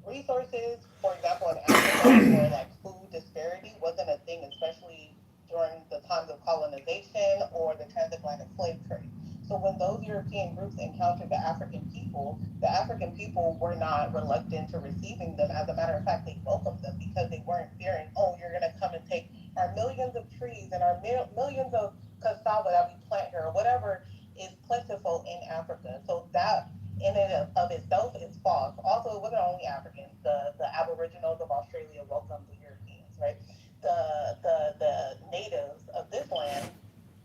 resources, for example, in Africa, where like food disparity wasn't a thing, especially during the times of colonization or the transatlantic slave trade. So when those European groups encountered the African people were not reluctant to receiving them. As a matter of fact, they welcomed them because they weren't fearing, oh, you're going to come and take our millions of trees and our millions of cassava that we plant here, or whatever is plentiful in Africa. So that in and of itself is false. Also, it wasn't only Africans. The Aboriginals of Australia welcomed the Europeans, right? The natives of this land,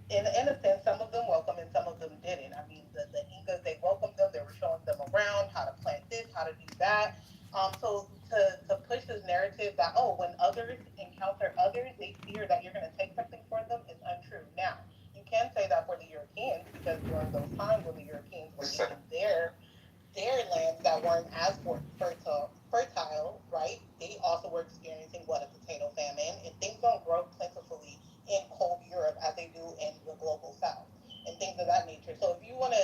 in a sense, some of them welcomed and some of them didn't. I mean, the Incas, they welcomed them. They were showing them around how to plant this, how to do that. So to push this narrative that, oh, when others encounter others, they fear that you're going to take something for them is untrue. Now, you can say that for the Europeans, because during those times when the Europeans were using their lands that weren't as fertile, right? They also were experiencing a potato famine, and things don't grow plentifully in cold Europe as they do in the global south, and things of that nature. So if you want to,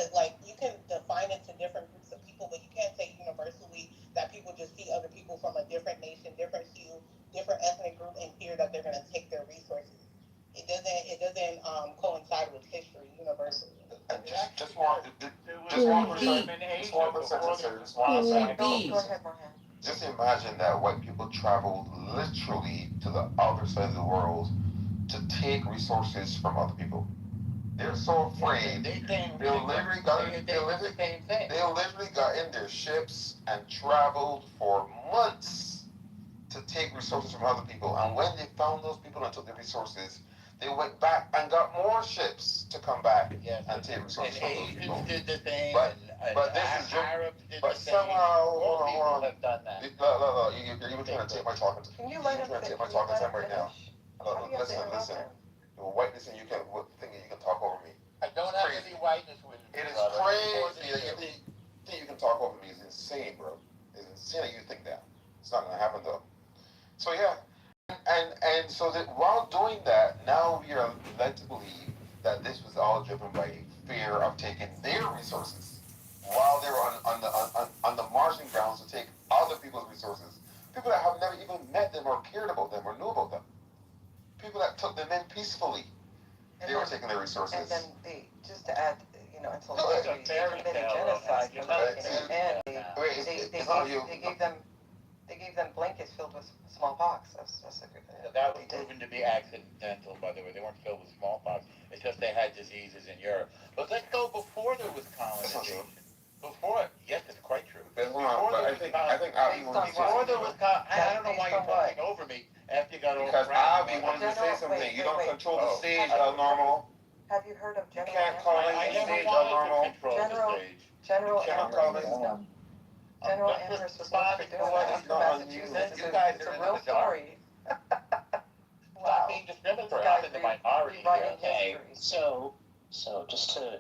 you can define it to different groups of people, but you can't say universally that people just see other people from a different nation, different hue, different ethnic group, and fear that they're going to take their resources. It doesn't coincide with history universally. Just one sentence. Just imagine that white people traveled literally to the other side of the world to take resources from other people. They're so afraid. They literally got in their ships and traveled for months to take resources from other people. And when they found those people and took the resources, they went back and got more ships to come back and take resources from those people. Did the same, but this is Arabs did but the same. somehow, hold on. Have done that. You're even trying to take my talking time. You're trying to take my talking time right now. Listen. White, listen, you can talk over whiteness with it. It is brother. crazy that you think you can talk over me. It's insane, bro. It's insane that you think that. It's not gonna happen though. So yeah, and so that while doing that, now we are led to believe that this was all driven by fear of taking their resources, while they were on the marching grounds to take other people's resources. People that have never even met them or cared about them or knew about them. People that took them in peacefully. They were taking their resources. And then just to add, until No, it's a they committed genocide, and they gave them blankets filled with smallpox. That's a good thing. That was proven to be accidental, by the way. They weren't filled with smallpox. It's just they had diseases in Europe. But let's go before there was colonization. Before, yes, it's quite true. I think Avi wanted to say before there something. was I don't know why you're talking over me after you got all Because Avi wanted to say something. You don't control the stage, normal. Have you heard of You General can't call Amherst? it the stage, normal. General You cannot call it. General Amherst was not for doing that after Massachusetts. It's a real story. Stop being discriminatory. I'm in the minority here. Okay, so just to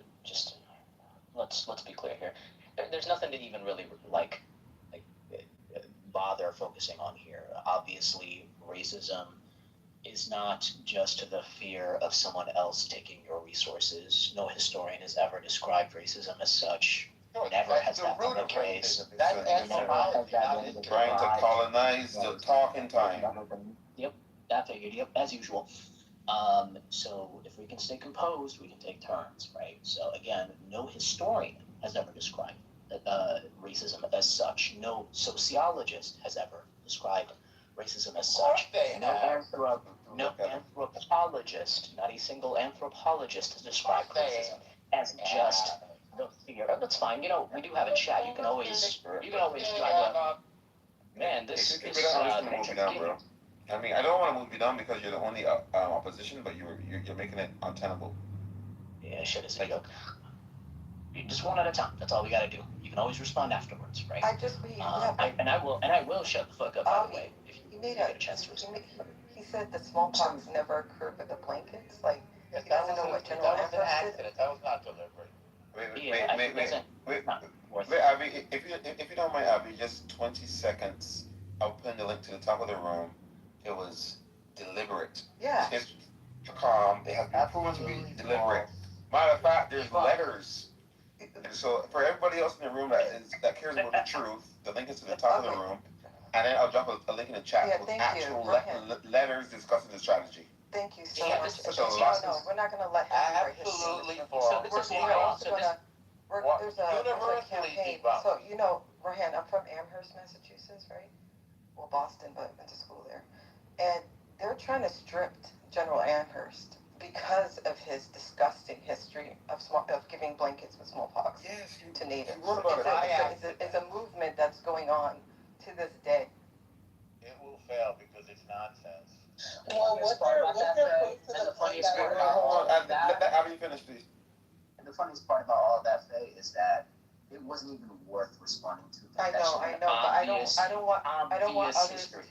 let's be clear here. There's nothing to even really bother focusing on here. Obviously, racism is not just the fear of someone else taking your resources. No historian has ever described racism as such. Never has that been the case. That's anthropology, not history. Trying to colonize the talking time. Yep, that figured. Yep, as usual. So if we can stay composed, we can take turns, right? So again, no historian has ever described racism as such. No sociologist has ever described racism as such. No anthropologist, not a single anthropologist has described racism as just the fear. That's fine. We do have a chat. You can always drive up. Man, this If you could move me down, bro. I mean, I don't want to move you down because you're the only opposition, but you're making it untenable. Yeah, shit is a joke. Just one at a time. That's all we gotta do. You can always respond afterwards, right? I will shut the fuck up. By the way, if you get a chance to respond. He said that smallpox never occurred with the blankets. Yes, he doesn't know what General that was an Amherst did. accident. That was not deliberate. Wait, Abby, if you don't mind, Abby, just 20 seconds. I'll pin the link to the top of the room. It was deliberate. Yeah. It's calm. It has been proven to be deliberate. Matter of fact, there's letters. So for everybody else in the room that cares about the truth, the link is to the top of the room. And then I'll drop a link in the chat with actual letters discussing the strategy. Thank you so much. Such a lot. No, we're not going to let him write his Absolutely. We're also going to. There's a campaign. So Rohan, I'm from Amherst, Massachusetts, right? Well, Boston, but went to school there. And they're trying to strip General Amherst because of his disgusting history of giving blankets with smallpox to natives. It's a movement that's going on to this day. It will fail because it's nonsense. Well, what's the funniest part about all of that? Let Abby finish, please. And the funniest part about all of that, Faye, is that it wasn't even worth responding to. I know, but I don't want others to.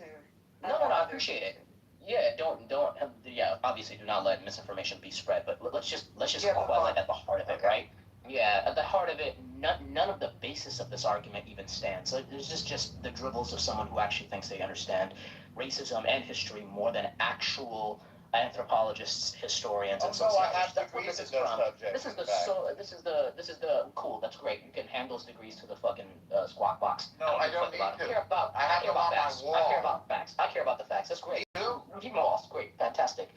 No, I appreciate it. Yeah, obviously do not let misinformation be spread, but let's just call it at the heart of it, right? Yeah, at the heart of it, none of the basis of this argument even stands. Like, there's just the dribbles of someone who actually thinks they understand racism and history more than actual anthropologists, historians, and sociologists. That's what this is from. This is the cool. That's great. You can hand those degrees to the fucking squawk box. No, I don't need to. I care about facts. I care about the facts. That's great. Keep them lost. Great, fantastic.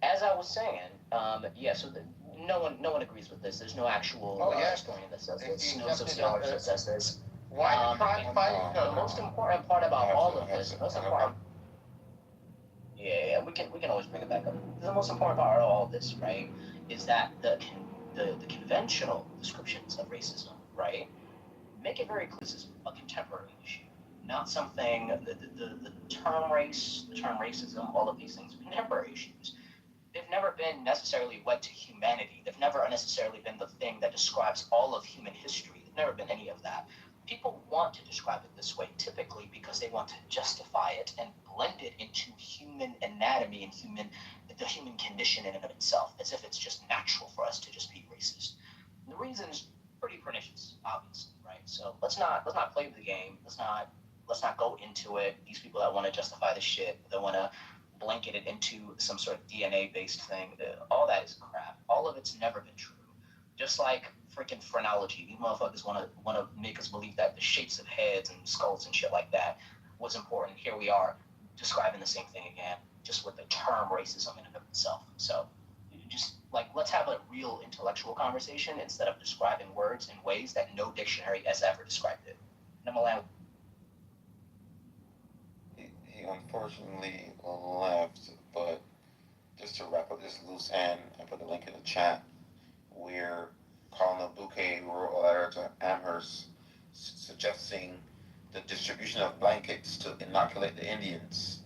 As I was saying, so no one agrees with this. There's no actual historian that says this. No sociologist that says this. Why are you trying to fight each other? The most important part about all of this, we can always bring it back up. The most important part of all of this, right, is that the conventional descriptions of racism, right, make it very clear this is a contemporary issue, not something. The term race, the term racism, all of these things are contemporary issues. They've never been necessarily wed to humanity. They've never necessarily been the thing that describes all of human history. They've never been any of that. People want to describe it this way typically because they want to justify it and blend it into human anatomy and the human condition in and of itself, as if it's just natural for us to just be racist. The reason's pretty pernicious, obviously, right? So let's not play the game. Let's not go into it. These people that want to justify the shit, that want to blanket it into some sort of DNA-based thing, all that is crap. All of it's never been true. Just like freaking phrenology, these motherfuckers want to make us believe that the shapes of heads and skulls and shit like that was important. Here we are describing the same thing again, just with the term racism in and of itself. So just like, let's have a real intellectual conversation instead of describing words in ways that no dictionary has ever described it. And I'm allowed. He unfortunately left, but just to wrap up this loose end, I put the link in the chat where Colin Bouquet wrote a letter to Amherst suggesting the distribution of blankets to inoculate the Indians.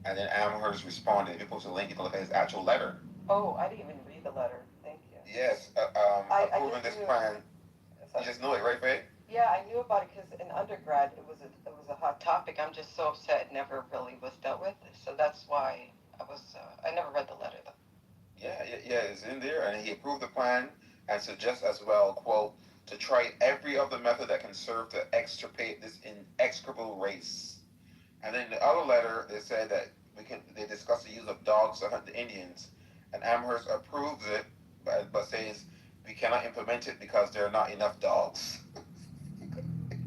And then Amherst responded. If you post a link, you can look at his actual letter. Oh, I didn't even read the letter. Thank you. Yes, approving this plan. You just knew it, right, Faye? Yeah, I knew about it because in undergrad it was a hot topic. I'm just so upset it never really was dealt with. So that's why I never read the letter though. Yeah, it's in there, and he approved the plan and suggests as well, quote, to try every other method that can serve to extirpate this inexorable race. And then the other letter, they said that they discussed the use of dogs to hunt the Indians, and Amherst approves it, but says we cannot implement it because there are not enough dogs.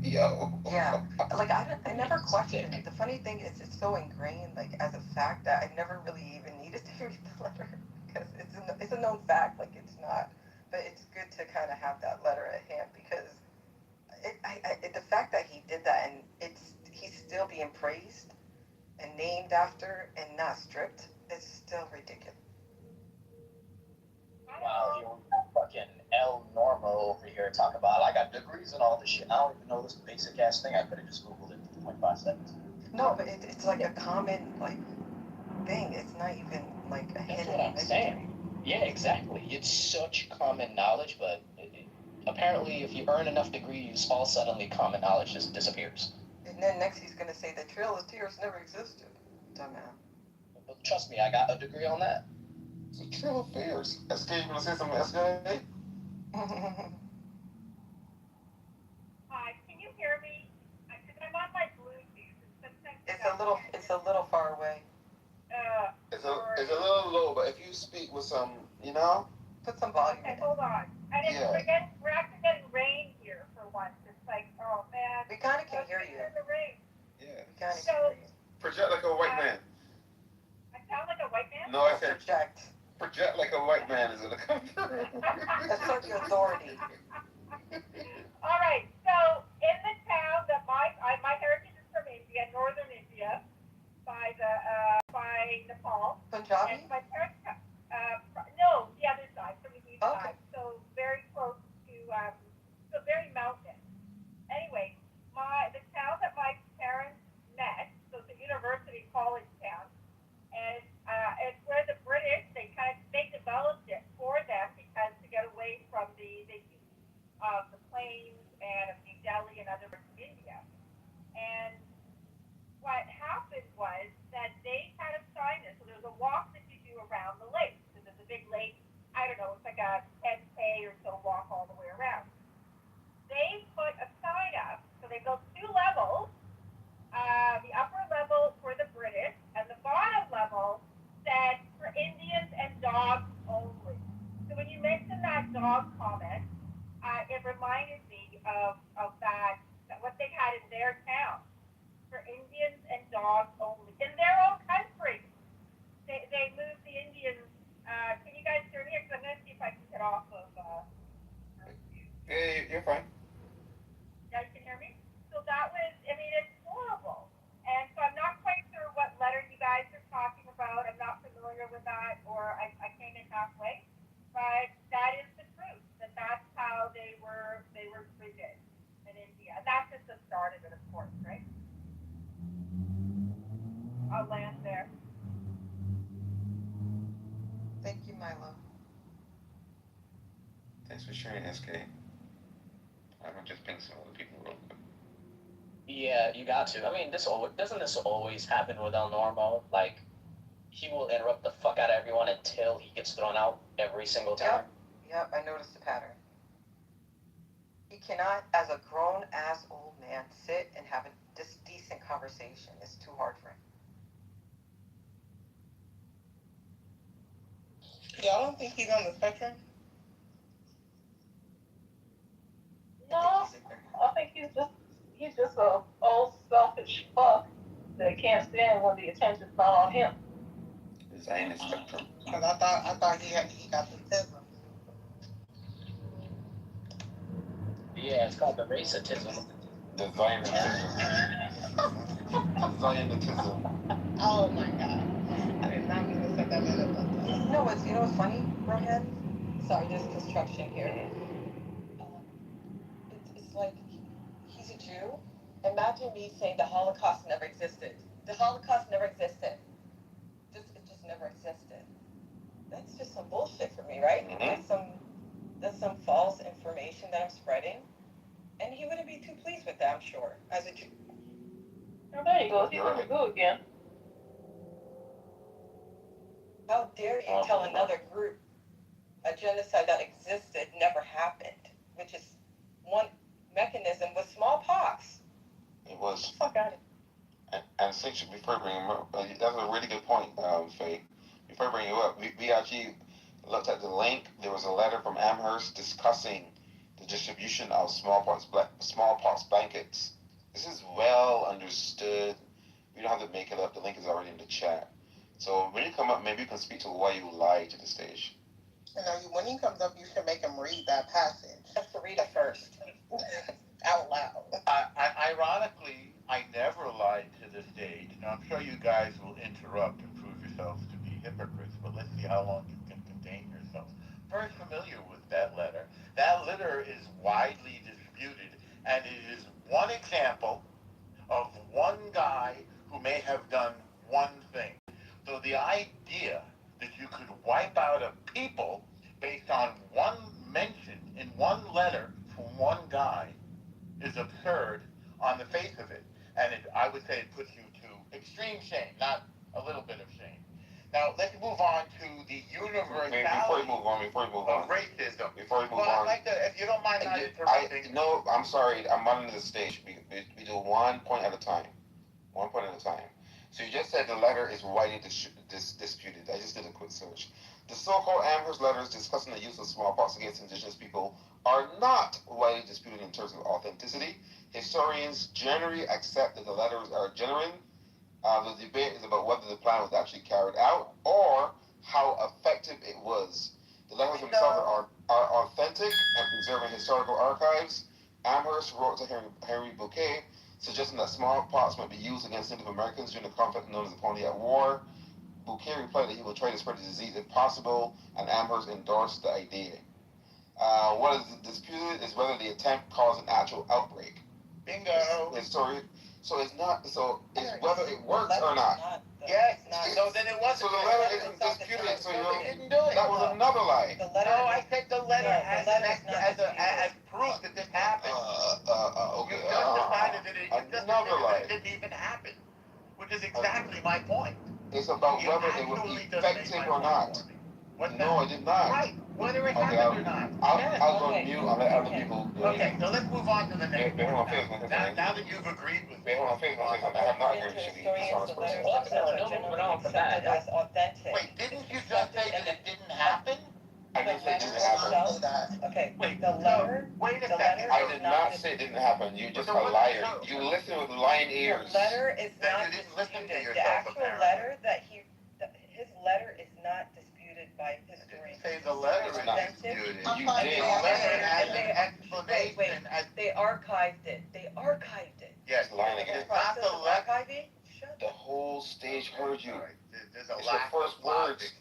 Yo. Yeah, like I never questioned it. The funny thing is, it's so ingrained, like as a fact, that I never really even needed to read the letter because it's a known fact. Like it's not, but it's good to kind of have that letter at hand because the fact that he did that and he's still being praised and named after and not stripped is still ridiculous. Wow, you're fucking El Normo over here talking about I got degrees and all this shit. I don't even know this basic ass thing. I could have just Googled it in 0.5 seconds. No, but it's like a common like thing. It's not even like a hidden. That's what I'm saying. Yeah, exactly. It's such common knowledge, but apparently if you earn enough degrees, all suddenly common knowledge just disappears. And then next he's gonna say the Trail of Tears never existed. Dumbass. But trust me, I got a degree on that. It's a Trail of Fears. SK, you wanna say something, SK? Hi, can you hear me? Because I'm on my Bluetooth. It's a little far away. It's a little low, but if you speak with some, put some volume. Okay, hold on. And we're actually getting rain here for once. It's like, oh man. We kind of can hear you. The rain. Yeah. We kind of can hear you. Project like a white man. I sound like a white man? No, I said project like a white man is gonna come through. Assert your authority. All right. So in the town that my heritage is from India, northern India, by Nepal. Punjabi? And my parents, no, the other side, from the east side. So very close to, so very mountain. Anyway, the town that my parents met, so it's a university college town, and it's where the British, they developed it for them because to get away from the heat of the plains and of New Delhi and other parts of India. And what happened was that they had a sign in, so there's a walk that you do around the lake. So there's a big lake, I don't know, it's like a 10K or so walk all the way around. They put a sign up, so they built 2 levels, the upper level for the British, and the bottom level said for Indians and dogs only. So when you mentioned that dog comment, it reminded me of that what they had in their town. For Indians and dogs only. In their own country, they moved the Indians. Can you guys hear me? Because I'm going to see if I can get off of. Yeah, you're fine. You guys can hear me? So that was, it's horrible. And so I'm not quite sure what letter you guys are talking about. I'm not familiar with that, or I came in halfway. But that is the truth, that's how they were treated in India. And that's just the start of it, of course, right? I'll land there. Thank you, Milo. Thanks for sharing, SK. I'm gonna just ping some other people real quick. Yeah, you got to. Doesn't this always happen with El Normo? Like, he will interrupt the fuck out of everyone until he gets thrown out every single time. Yep, I noticed the pattern. He cannot, as a grown-ass old man, sit and have a decent conversation. It's too hard for him. Y'all don't think he's on the spectrum? No, I think he's just a old selfish fuck that can't stand when the attention's not on him. Is I in the spectrum? Cause I thought he got the tism. Yeah, it's called the racism. The Zionism. Zionism. Oh my god. I did not mean to set that man up like that. You know what's funny, Rohan? Sorry, there's construction here. It's like he's a Jew. Imagine me saying the Holocaust never existed. The Holocaust never existed. It just never existed. That's just some bullshit for me, right? That's some false information that I'm spreading. And he wouldn't be too pleased with that, I'm sure, as a Jew. Oh, there you go. He's on the go again. How dare you tell another group a genocide that existed never happened, which is one mechanism with smallpox. It was. Get the fuck out of here. And since before I bring him up, that's a really good point, Faye. Before I bring you up, we actually looked at the link. There was a letter from Amherst discussing the distribution of smallpox blankets. This is well understood. We don't have to make it up. The link is already in the chat. So when you come up, maybe you can speak to why you lied to the stage. You know, when he comes up, you should make him read that passage. Have to read it first. Out loud. Ironically, I never lied to the stage. Now, I'm sure you guys will interrupt and prove yourselves to be hypocrites, but let's see how long you can contain yourselves. Very familiar with that letter. That letter is widely disputed, and it is one example of one guy who may have done one thing. So the idea that you could wipe out a people based on one mention in one letter from one guy is absurd on the face of it. And I would say it puts you to extreme shame, not a little bit of shame. Now, let's move on to the universality Before you move on, of racism. Before you move Well, on. I'd like to, if you don't mind not interrupting. No, I'm sorry. I'm running the stage. We do 1 point at a time. 1 point at a time. So you just said the letter is widely disputed. I just did a quick search. The so-called Amherst letters discussing the use of smallpox against indigenous people are not widely disputed in terms of authenticity. Historians generally accept that the letters are genuine. The debate is about whether the plan was actually carried out or how effective it was. The letters themselves are authentic and preserving historical archives. Amherst wrote to Henry Bouquet, suggesting that smallpox might be used against Native Americans during the conflict known as the Pontiac War. Bouquet replied that he would try to spread the disease if possible, and Amherst endorsed the idea. What is disputed is whether the attempt caused an actual outbreak. Bingo. So it's whether it works or not. Yes. So then it wasn't. So the letter isn't disputed. So they didn't do it. That was another lie. I said the letter as proof that this happened. Okay. You just decided that Another lie. It didn't even happen, which is exactly my point. It's about whether it was effective or not. No, I did not. Right. Whether it happened or not. I'll go mute. I'll let other people go. Okay, so let's move on to the next one. Now that you've agreed with me. I have not agreed with you. Dishonest person. as authentic. Wait, didn't you just say that it didn't happen? I didn't say it didn't happen. Okay, Wait, the letter. Wait a second. I did not say it didn't happen. You just a liar. You listen with lying ears. The letter is not You didn't listen to disputed. yourself, The actual apparently. letter that his letter is not disputed by historians. Say the letter is not Authentic. disputed. You The did. letter has an explanation. Wait. They archived it. Yes, lying again. it's not the letter. Archiving? Shut The whole stage heard you. There's a It's your lack first of words. logic.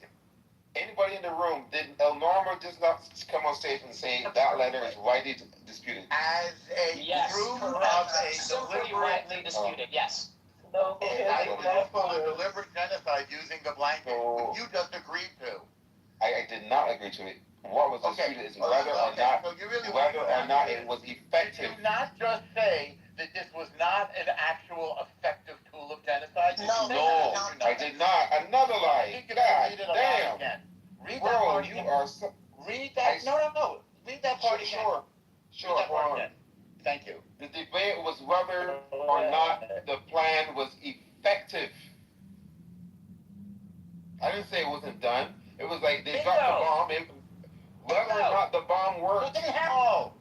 Anybody in the room, Norma does not come on stage and say that letter is widely disputed. As a Yes, proof correct. of a Simply deliberate widely disputed, yes. No, a deliberate genocide using the blanket, So- you just agreed to. I did not agree to it. What was disputed is whether or not So you really it was effective. Did you not just say that this was not an actual effective tool of genocide? No, I did not. Another I lie. think you God can read it aloud damn. again. Read that Bro, part you again. are so... Read that. No. Read that part again. Sure, hold on. Thank you. The debate was whether or not the plan was effective. I didn't say it wasn't done. It was like they dropped the bomb. Whether or not the bomb worked. But they have all.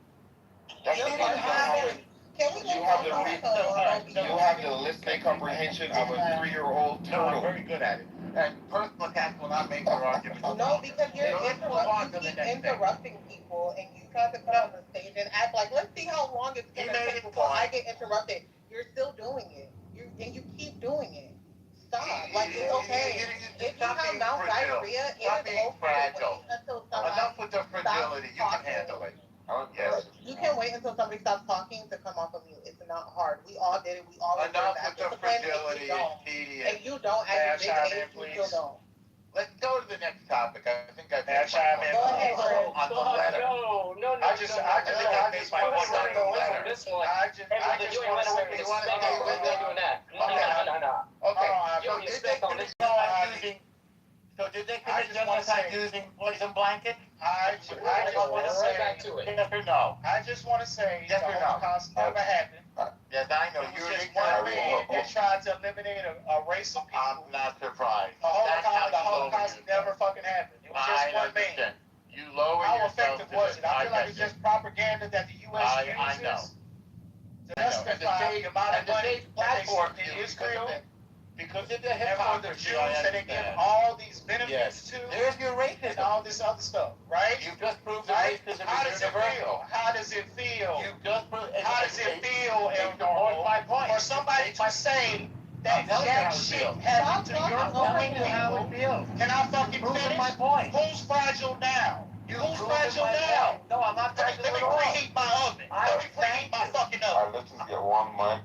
That's You the didn't have it. You have the listening comprehension of a 3-year-old No, I'm turtle. very good at it. And personal attacks will not make your argument. No, because you're interrupting people, and you try to come on the stage and act like, let's see how long it's gonna take before I get interrupted. You're still doing it. You keep doing it. Stop. Like, it's okay. If you have mouth diarrhea, it is okay to wait until somebody Enough with the fragility. You can handle it. Yes. You can wait until somebody stops talking to come off of mute. It's not hard. We all did it. We all learned Enough that. with the fragility and tedious. And you don't, at your big age, you still don't. Let's go to the next topic. I think I've May I chime in? Go ahead, Fred. on the letter. No. I just want to say, So did they commit genocide using poison blankets? yes or no? I just want to say, Yes the or no? Holocaust never happened. Yes, I know. It was You're just one man that tried to eliminate a race of people. I'm not surprised. The Holocaust never fucking happened. It was just one man. You lower How yourself effective to was the- it? I feel like it's just propaganda that the U.S. I uses know. to justify the amount of money that they platform spend in Israel because of the and for the hypocrisy, Jews I that they give understand. all these benefits Yes. to There's your and racism. all this other stuff, right? You just proved that Right? racism How is does it universal. feel? How does it feel? You just proved. How does it feel, It El supports my Normo, point. for somebody to say that I'm telling you jack how it shit feels. happened to your I'm telling fucking you how it people? feels. Can I fucking Proving finish? my point. Who's fragile now? You Who's proved fragile my now? point. No, I'm not fragile Let me at all. preheat my oven. Let me preheat my fucking All oven. right, let's just get one mic,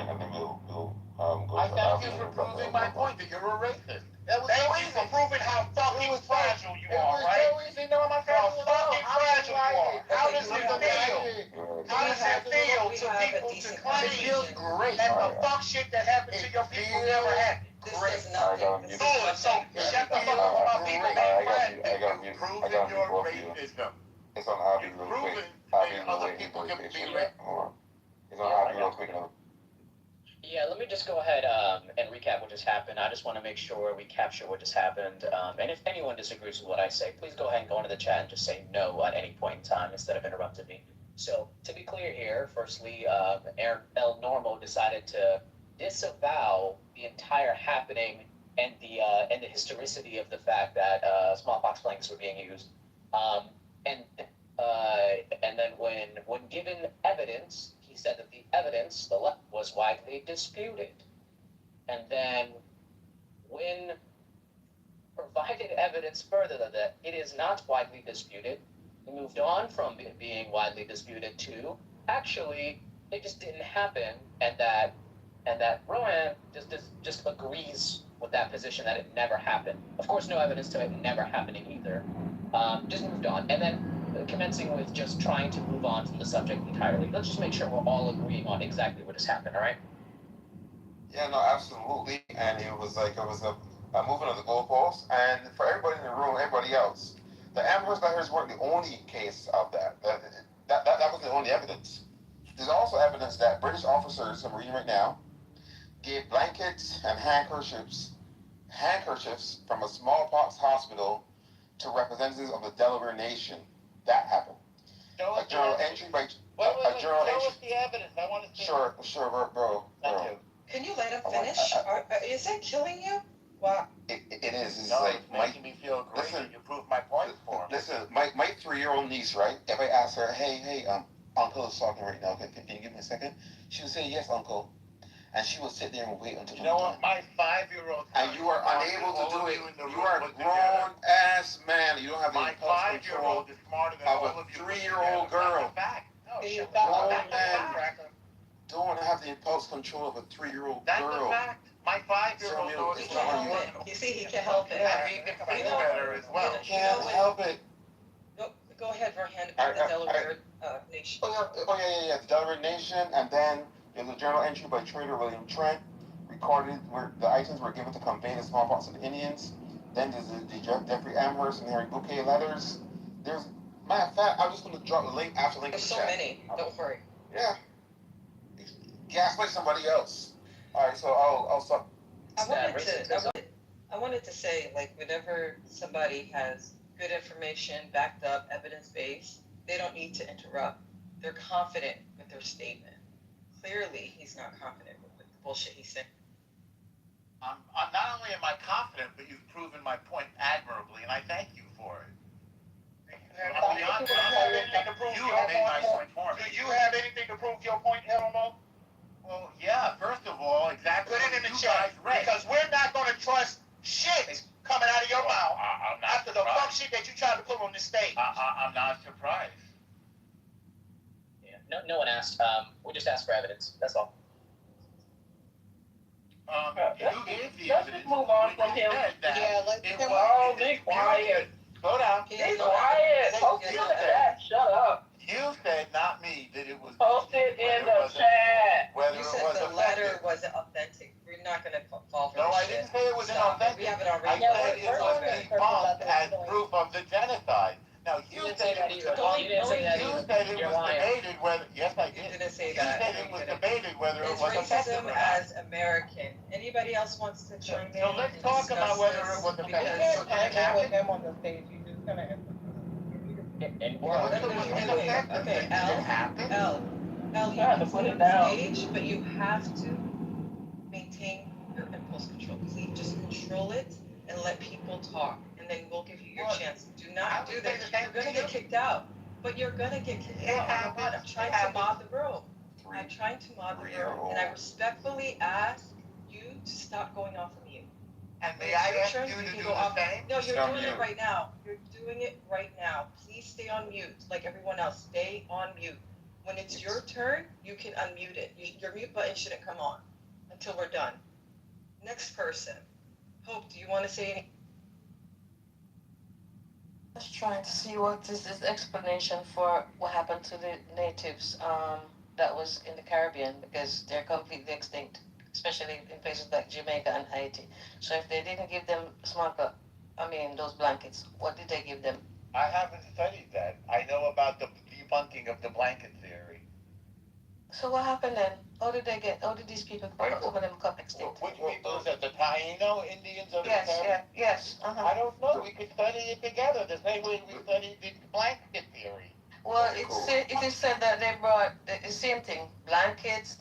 and then we'll go I to thank you Abby for and then proving we'll my go. point that you're a racist. That was Thank so you for easy. proving how fucking fragile you It are, was right? so easy. No, I'm not How fragile at all. fucking fragile you are. How does it feel? Good. How does it feel to people to It claim feels great. that the fuck shit that happened to your people never happened? Great. I gotta mute. Good, so shut the fuck up about people being I fragile. gotta mute. I gotta mute both of you. Racism. It's on Abby You've real proven quick. that Abby's other waiting people for can the be patient. racist. Hold on. It's on Abby real quick. Yeah, let me just go ahead and recap what just happened. I just want to make sure we capture what just happened. And if anyone disagrees with what I say, please go ahead and go into the chat and just say no at any point in time instead of interrupting me. So, to be clear here, firstly, El Normo decided to disavow the entire happening and the historicity of the fact that smallpox blankets were being used. And then when given evidence, he said that the evidence was widely disputed. And then when provided evidence further that it is not widely disputed, he moved on from it being widely disputed to actually it just didn't happen, and that Rowan just agrees with that position that it never happened. Of course, no evidence to it never happening either. Just moved on, and then commencing with just trying to move on from the subject entirely. Let's just make sure we're all agreeing on exactly what has happened, all right? Yeah, no, absolutely. And it was a movement of the goalposts. And for everybody in the room, everybody else, the Amherst letters weren't the only case of that. That was the only evidence. There's also evidence that British officers, I'm reading right now, gave blankets and handkerchiefs from a smallpox hospital to representatives of the Delaware Nation. That happened. A journal entry by a journal Show entry. us the evidence. I want to see. Sure, bro. Thank you. Can you let him finish? Is that killing you? Wow. It is. It's No, like it's making me feel great. listen, You proved my point for him. Listen, my 3-year-old niece, right? If I ask her, hey, Uncle is talking right now. Can you give me a second? She would say, yes, Uncle. And she would sit there and wait until You know what? My 5-year-old. And you are unable to do it. You are a grown-ass man. You don't have the My impulse 5-year-old is smarter than all of a of you. 3-year-old girl. No, You Grown got man don't have the impulse control of a 3-year-old That's girl. a fact. My 5-year-old So, knows it's it's not not on you. you. You see, he can't help it. And he can feel better as well. Can't help it. Go ahead, Verhan, I- about the I- Delaware Nation. Oh yeah. The Delaware Nation, and then there's a journal entry by Trader William Trent, recorded where the items were given to convey the smallpox to the Indians. Then there's the Jeffrey Amherst and Harry Bouquet letters. There's Matter of fact, I'm just gonna drop the link after link. There's so many. Don't worry. Yeah. Gaslight somebody else. All right, so I'll stop. I wanted to say, like, whenever somebody has good information, backed up, evidence-based, they don't need to interrupt. They're confident with their statement. Clearly, he's not confident with the bullshit he's saying. I'm not only am I confident, but you've proven my point admirably, and I thank you for it. I'll be honest, Do you have anything to prove you your have made my point? point for me. Do you have anything to prove your point, Elmo? Well, yeah, first of all, exactly Put it what in the you chat, guys read. because we're not going to trust shit coming out of your mouth I'm not after the surprised. fuck shit that you tried to put on this stage. I'm not surprised. Yeah. No one asked. We just asked for evidence. That's all. You gave the Let's evidence. just move on from him. Yeah, let's It Oh, was- be quiet. Slow down. Be quiet. Post it in the chat. Shut up. You said, not me, that it was. Post it in whether it the was a- chat. Whether You it said was the letter effective. wasn't authentic. We're not gonna fall for No, this I shit. didn't say it was Stop it. inauthentic. We have it I already. said it was debunked as proof of the genocide. Now, you didn't said say that it was either. debunked. You didn't say that You either. said it You're was lying. debated whether, yes, I You did. didn't say You that. said it was debated whether it It's was effective racism or not. as American. Anybody else wants to chime in? So let's and talk about discuss whether this? it was Because- effective. With him on the stage, you just gonna answer. And Well, Wait, it was wait, effective. okay, Did it happen? You You have can to put sit it on down. stage, but you have to maintain your impulse control. Please just control it and let people talk, and then we'll give you your chance. Do not do that. You're gonna get kicked out. But you're gonna get kicked out. Oh my God, I'm trying to mod the room. I'm trying to mod the room, and I respectfully ask you to stop going off of mute. And When may it's I your ask turn, you to can do go the off. same? No, you're Stop doing it mute. right now. You're doing it right now. Please stay on mute, like everyone else. Stay on mute. When it's your turn, you can unmute it. Your mute button shouldn't come on until we're done. Next person. Hope, do you want to say anything? Just trying to see what is this explanation for what happened to the natives that was in the Caribbean, because they're completely extinct, especially in places like Jamaica and Haiti. So if they didn't give them those blankets, what did they give them? I haven't studied that. I know about the debunking of the blanket theory. So what happened then? How did these people, some of them got extinct? Which people is that? The Taino Indians of the Yes, Caribbean? yes. I don't know. We could study it together the same way we studied the blanket theory. Well, it is said that they brought the same thing, blankets,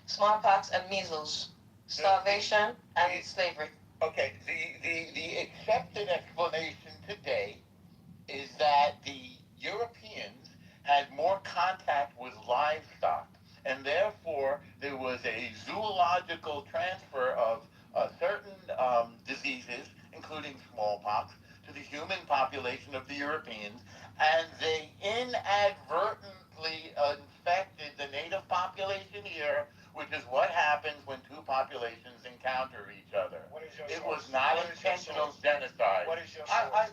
smallpox and measles, starvation and slavery. Okay, the accepted explanation today is that the Europeans had more contact with livestock, and therefore there was a zoological transfer of certain diseases, including smallpox, to the human population of the Europeans, and they inadvertently infected the native population here, which is what happens when two populations encounter each other. What is your It source? was not What is your intentional source? genocide. What is your source?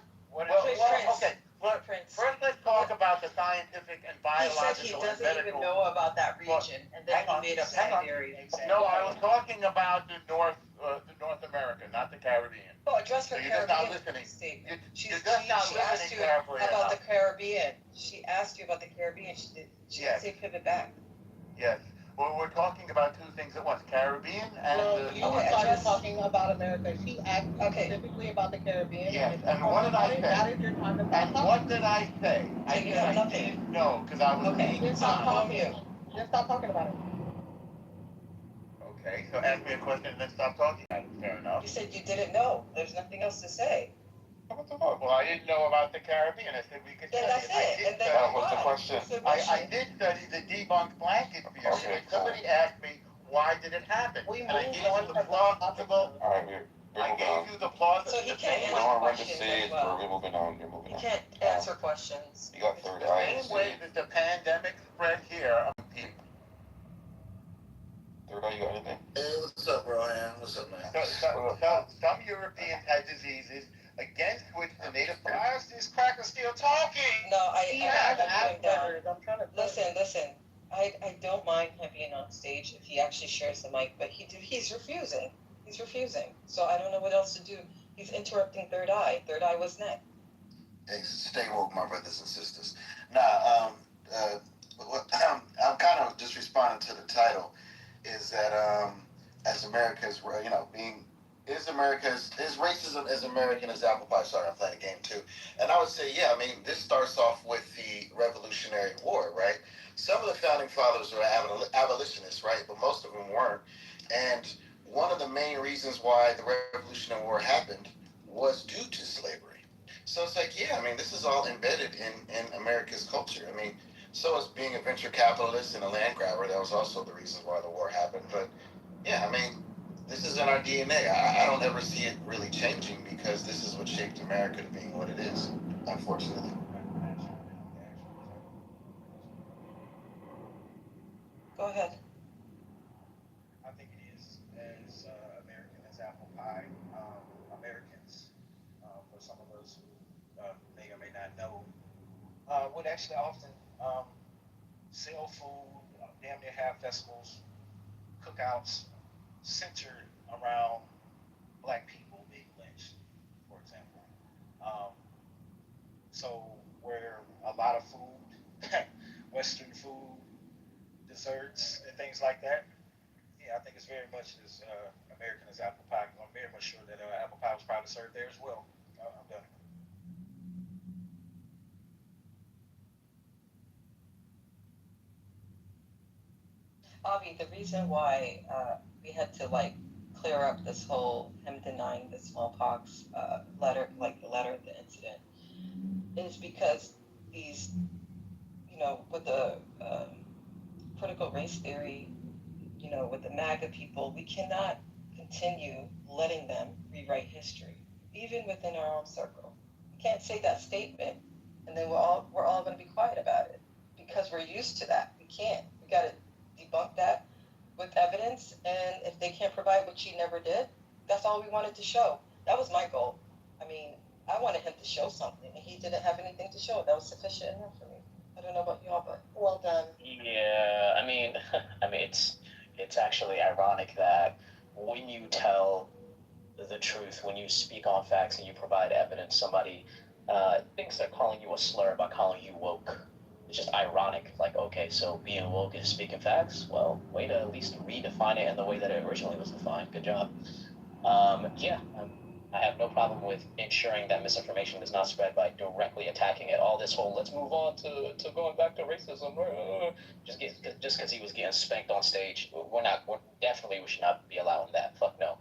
First let's talk about the scientific and He said biological he and doesn't medical. even know about that region, and then he made up that theory. No, I was talking about the North America, not the Caribbean. Oh, address her So you're just not Caribbean listening. statement. You're just not She asked listening you carefully about enough. the Caribbean. She asked you about the Caribbean. She didn't say pivot back. Yes. Well, we're talking about two things at once: Caribbean and. Well, you started talking about America. She asked specifically about the Caribbean. Yes, and what did I say? That is your time to stop And talking. what did I say? So I you said have I nothing. didn't know because I was being Then stop honest. talking. Then stop talking about it. Okay, so ask me a question and then stop talking about it. Fair enough. You said you didn't know. There's nothing else to say. Well, I didn't know about the Caribbean. I said we could Then study that's I it. did And then study- That was the question. I did study the debunked blanket theory. Okay, And somebody asked me, why did it happen? We And I moved gave on you the from the plausible. All right, we're I moving gave on. you the plausible. So he can't We answer don't want to run the questions stage, as well. but we're moving on. You're moving You on. can't answer questions. You got third The eye. same way that the pandemic spread here, people. Third eye, you got anything? Hey, what's up, Brian? What's up, man? Some Europeans had diseases against which the native. Why is this cracker still talking? No, I have put him down. Asperger's. I'm trying to. Listen. I don't mind him being on stage if he actually shares the mic, but he's refusing. He's refusing. So I don't know what else to do. He's interrupting Third Eye. Third Eye was next. Stay woke, my brothers and sisters. Nah, I'm kind of just responding to the title. Is that as America's, being is racism as American as apple pie? Sorry, I'm playing a game too. And I would say, yeah. I mean, this starts off with the Revolutionary War, right? Some of the founding fathers were abolitionists, right? But most of them weren't. And one of the main reasons why the Revolutionary War happened was due to slavery. So it's like, yeah, I mean, this is all embedded in America's culture. I mean, so as being a venture capitalist and a land grabber, that was also the reason why the war happened. But yeah, I mean, this is in our DNA. I don't ever see it really changing because this is what shaped America to being what it is, unfortunately. Go ahead. I think it is as American as apple pie. Americans, for some of us who may or may not know, would actually often sell food, damn near have festivals, cookouts centered around black people being lynched, for example. Um, so where a lot of food, Western food, desserts, and things like that. Yeah, I think it's very much as American as apple pie. I'm very much sure that apple pie was probably served there as well. I'm done. Avi, the reason why we had to like clear up this whole him denying the smallpox letter, like the letter of the incident, is because these, with the critical race theory, with the MAGA people, we cannot continue letting them rewrite history, even within our own circle. We can't say that statement, and then we're all going to be quiet about it because we're used to that. We can't. We got to debunk that with evidence, and if they can't provide what she never did, that's all we wanted to show. That was my goal. I mean, I wanted him to show something, and he didn't have anything to show. That was sufficient enough for me. I don't know about y'all, but well done. Yeah, I mean, it's actually ironic that when you tell the truth, when you speak on facts and you provide evidence, somebody thinks they're calling you a slur by calling you woke. It's just ironic. Like, okay, so being woke is speaking facts? Well, way to at least redefine it in the way that it originally was defined. Good job. Yeah, I have no problem with ensuring that misinformation is not spread by directly attacking it. All this whole let's move on to going back to racism. Just because he was getting spanked on stage, we should not be allowing that. Fuck no.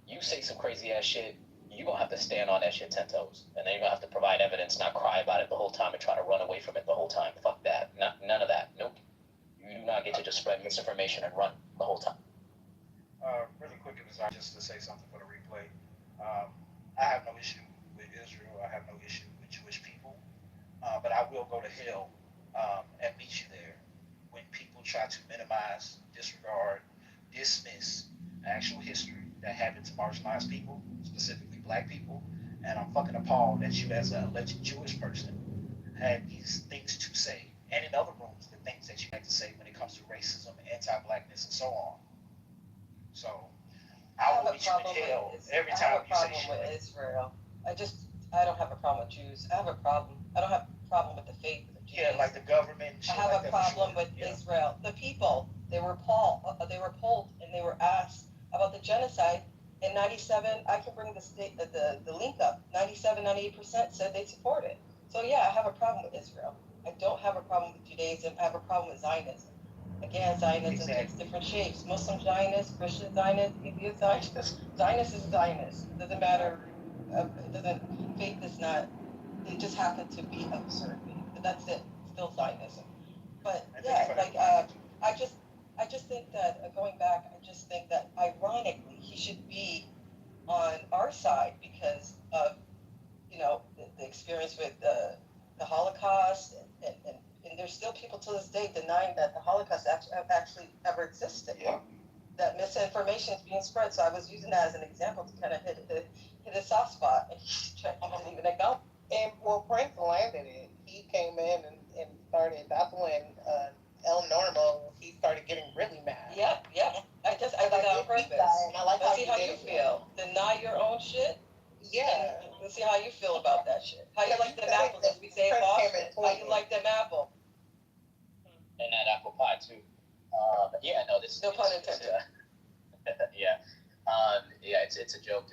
You say some crazy ass shit, you're gonna have to stand on that shit 10 toes. And then you're gonna have to provide evidence, not cry about it the whole time and try to run away from it the whole time. Fuck that. None of that. Nope. You do not get to just spread misinformation and run the whole time. Really quick, just to say something for the replay. I have no issue with Israel. I have no issue with Jewish people. But I will go to hell and meet you there when people try to minimize, disregard, dismiss actual history that happened to marginalized people, specifically black people. And I'm fucking appalled that you, as an alleged Jewish person, had these things to say, and in other rooms, the things that you had to say when it comes to racism, anti-blackness, and so on. So I will meet you in hell every time you say shit. I have a problem with Israel. I don't have a problem with Jews. I don't have a problem with the faith of the Jews. Yeah, like the government. I have a problem with Israel. The people, they were polled, and they were asked about the genocide. In 97, I can bring the link up. 97, 98% said they support it. So yeah, I have a problem with Israel. I don't have a problem with Judaism. I have a problem with Zionism. Again, Zionism takes different shapes. Muslim Zionist, Christian Zionist, atheist Zionist. Zionist is Zionist. It doesn't matter. Faith is not, they just happen to be of a certain faith. But that's it. Still Zionism. But yeah, like, I just think that, going back, I just think that ironically, he should be on our side because of, the experience with the Holocaust and there's still people to this day denying that the Holocaust actually ever existed. Yeah. That misinformation is being spread. So I was using that as an example to kind of hit a soft spot, and he didn't even acknowledge. And well, Prince landed it. He came in and started. That's when El Normo, he started getting really mad. Yep. I did that on purpose. And I like Let's see how you feel. Deny your own shit. Yeah. Let's see how you feel about that shit. How you like them apples, as we say in Boston? How you like them apples? And that apple pie too. Yeah, no, this No pun intended. Yeah. Yeah, it's a joke.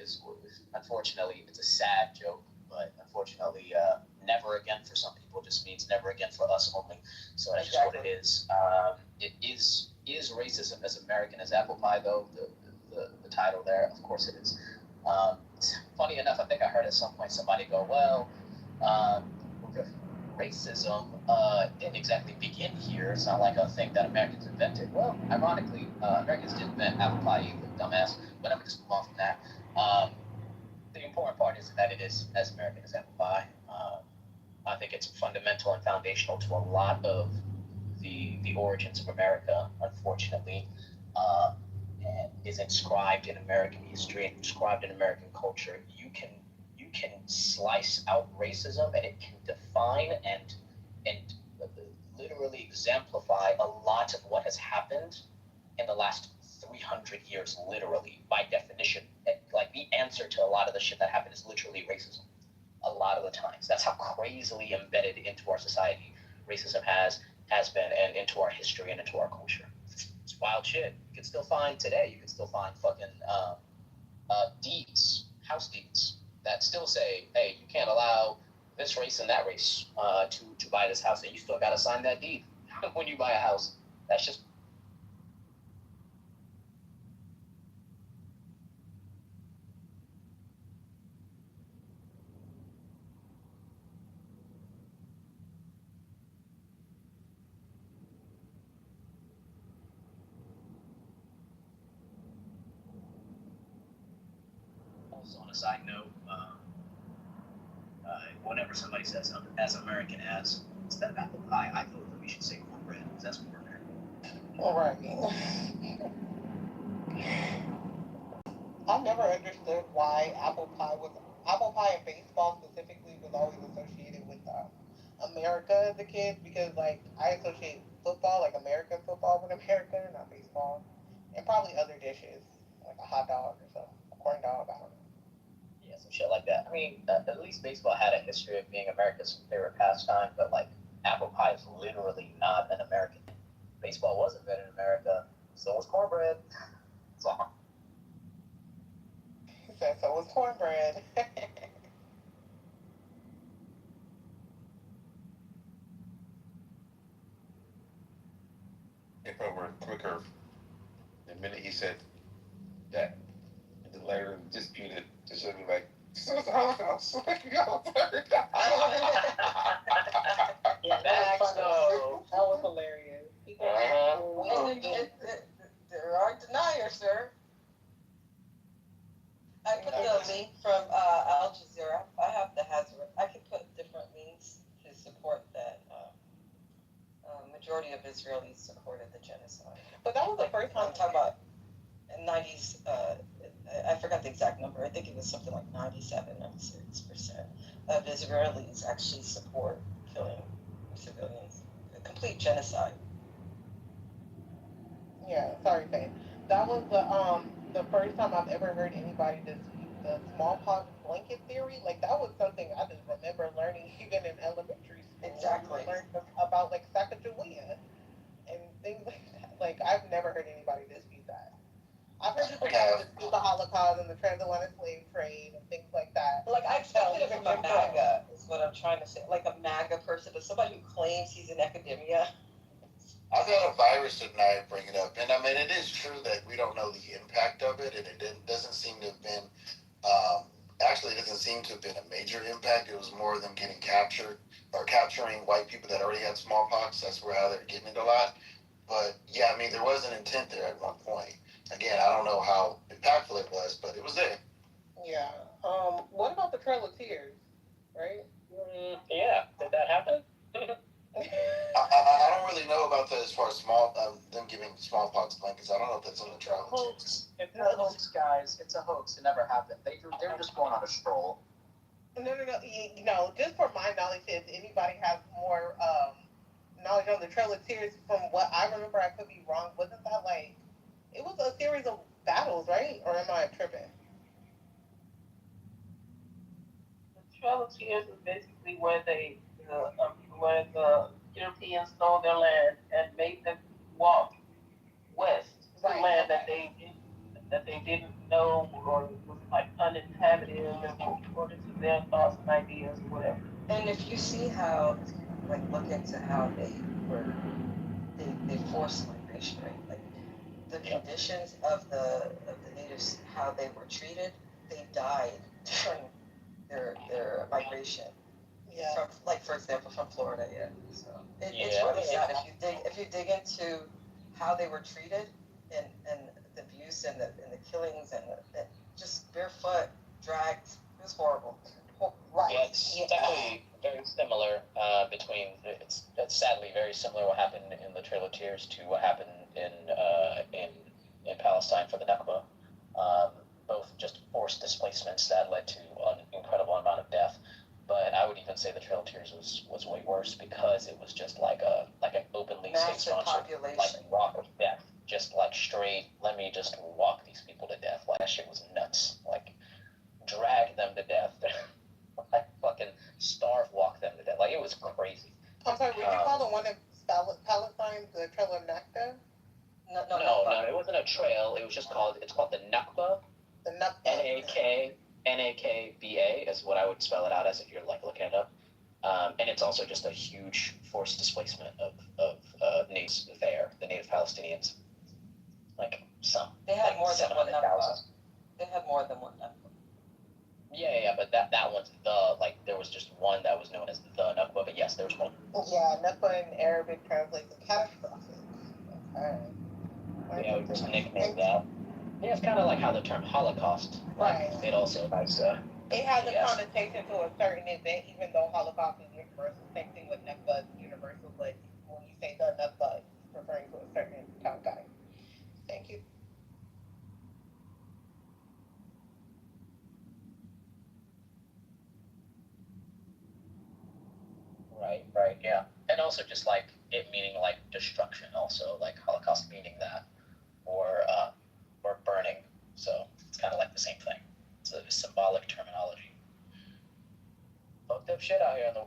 Unfortunately, it's a sad joke, but unfortunately, never again for some people just means never again for us only. So that's just what it is. It is racism as American as apple pie, though, the title there? Of course it is. Funny enough, I think I heard at some point somebody go, well, racism didn't exactly begin here. It's not like a thing that Americans invented. Well, ironically, Americans didn't invent apple pie either, dumbass. But I'm just move on from that. The important part is that it is as American as apple pie. I think it's fundamental and foundational to a lot of the origins of America, unfortunately, and is inscribed in American history and inscribed in American culture. You can slice out racism, and it can define and literally exemplify a lot of what has happened in the last 300 years, literally, by definition. Like, the answer to a lot of the shit that happened is literally racism. A lot of the times. That's how crazily embedded into our society racism has been, and into our history and into our culture. It's wild shit. You can still find today, you can still find fucking deeds, house deeds, that still say, hey, you can't allow this race and that race to buy this house, and you still gotta sign that deed when you buy a house. That's just also on a side note. Whenever somebody says as American as, instead of apple pie, I feel that we should say cornbread, because that's more American. All right. I never understood why apple pie and baseball specifically was always associated with America as a kid, because like I associate football, like American football, with America, not baseball, and probably other dishes like a hot dog or something, a corn dog. I don't know. Yeah, some shit like that. I mean, at least baseball had a history of being America's favorite pastime, but like apple pie is literally not an American. Baseball was invented in America, so was cornbread. So He said so was cornbread. If I were quicker, the minute he said that, the letter disputed, just should be like, so it's the Holocaust. You got a third. Yeah, that was hilarious. There are deniers, sir. I put the link from Al Jazeera. I have the hazard. I can put different links to support that majority of Israelis supported the genocide. But that was the first time. I'm talking about 90s. I forgot the exact number. I think it was something like 96% of Israelis actually support killing civilians. A complete genocide. Yeah, sorry, Faye. That was the first time I've ever heard anybody dispute the smallpox blanket theory. Like that was something I just remember learning even in elementary school. Exactly. We learned about like Sacagawea and things like that. Like I've never heard anybody dispute that. I've heard people dispute the Holocaust and the transatlantic slave trade and things like that. Like I expected it from a MAGA, is what I'm trying to say. Like a MAGA person, but somebody who claims he's in academia. I've got a virus tonight bring it up, and I mean it is true that we don't know the impact of it, and it doesn't seem to have been. Actually, it doesn't seem to have been a major impact. It was more of them getting captured or capturing white people that already had smallpox. That's how they're getting it a lot. But yeah, I mean there was an intent there at one point. Again, I don't know how impactful it was, but it was there. Yeah. What about the Trail of Tears? Right? yeah, did that happen? I don't really know about that as far as them giving smallpox blankets. I don't know if that's on the travel. Hoax. It's a hoax, guys. It's a hoax. It never happened. They were just going on a stroll. No. Just for my knowledge, if anybody has more knowledge on the Trail of Tears, from what I remember, I could be wrong. Wasn't that like it was a series of battles, right? Or am I tripping? The Trail of Tears is basically where the Europeans stole their land and made them walk west to Right, land okay. that they didn't know or was like uninhabited according to their thoughts and ideas or whatever. And if you see how, if you like look into how they forced migration, right? Like the conditions of the natives, how they were treated, they died during their migration. Yeah. From, like, for example, from Florida, yeah. So it's Yeah. really sad if you dig into how they were treated and the abuse and the killings and just barefoot, dragged. It was horrible. Right. Yeah, it's definitely very similar it's sadly very similar what happened in the Trail of Tears to what happened in Palestine for the Nakba. Both just forced displacements that led to an incredible amount of death. But I would even say the Trail of Tears was way worse because it was just like an openly state-sponsored like walk of death, just like straight. Let me just walk these people to death. Like that shit was nuts. Like drag them to death. Like fucking starve walk them to death. Like it was crazy. I'm sorry, would you call the one in Palestine the Trail of Nakba? No, it wasn't a trail. It was just it's called the Nakba. The Nakba. Nakba is what I would spell it out as if you're like looking it up. And it's also just a huge forced displacement of natives there, the native Palestinians. Like some. They had like more than one 700,000. Nakba. They had more than one Nakba. Yeah, but that one's there was just one that was known as the Nakba, but yes, there's one. Yeah, Nakba in Arabic translates to catastrophic. Yeah, we just nicknamed that. Yeah, it's kind of like how the term Holocaust. Right. It also has. It has a connotation to a certain event, even though Holocaust is universal. Same thing with Nakba is universal, but when you say the Nakba, it's referring to a certain time guy. Thank you. Right, yeah. And also just like it meaning like destruction also, like Holocaust meaning that. Or burning. So it's kinda like the same thing. It's a symbolic terminology. Fucked up shit out here in the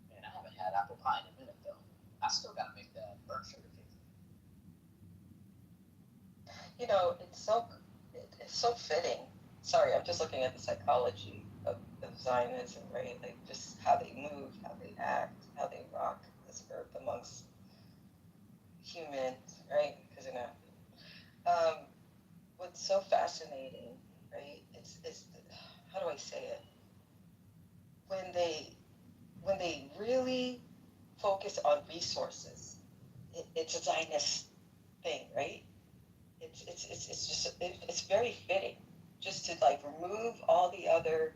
Man, I haven't had apple pie in a minute though. I still gotta make that burnt sugar cake. You know, it's so fitting. Sorry, I'm just looking at the psychology of Zionism, right? Like just how they move, how they act, how they rock this earth amongst humans, right? Because what's so fascinating, right? It's how do I say it? When they really focus on resources, it's a Zionist thing, right? It's very fitting just to like remove all the other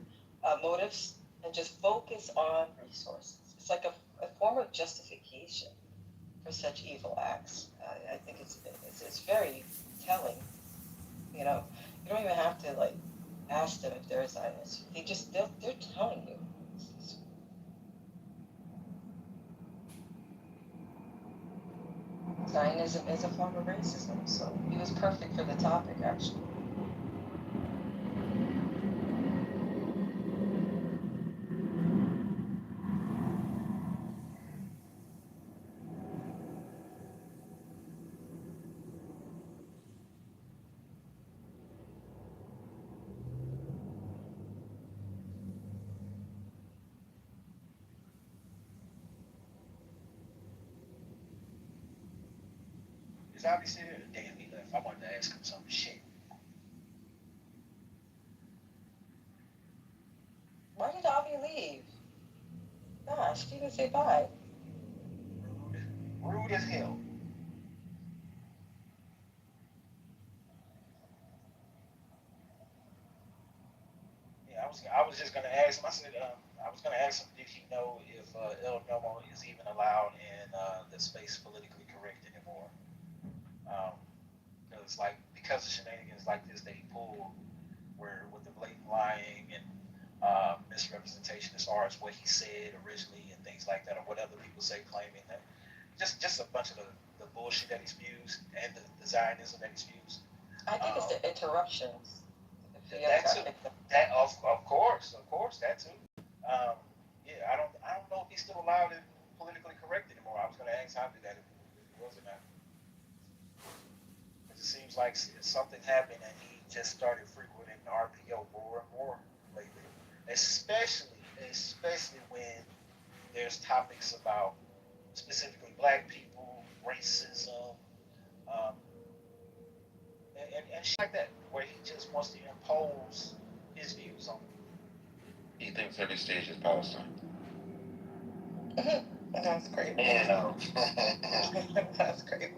motives and just focus on resources. It's like a form of justification for such evil acts. I think it's very telling. You know, you don't even have to like ask them if they're a Zionist. They're telling you. Zionism is a form of racism, so he was perfect for the topic, actually. Is obviously there? Damn, he left. I wanted to ask him some shit. Why did Avi leave? Gosh, he didn't say bye. Rude as hell. Yeah, I was just gonna ask him. I was gonna ask him, did he know if El Nomo is even allowed in the space politically correct anymore? Because of shenanigans like this that he pulled, where with the blatant lying and misrepresentation as far as what he said originally and things like that, or what other people say, claiming that just a bunch of the bullshit that he spews and the Zionism that he spews. I think it's the interruptions. That too. That of course, that too. Yeah, I don't know if he's still allowed and politically correct anymore. I was gonna ask how did that if he wasn't now. It seems like something happened and he just started frequenting the RPO more and more lately, especially when there's topics about specifically black people, racism, um, and shit like that, where he just wants to impose his views on. He thinks every stage is Palestine. That's crazy. Yeah. That's crazy.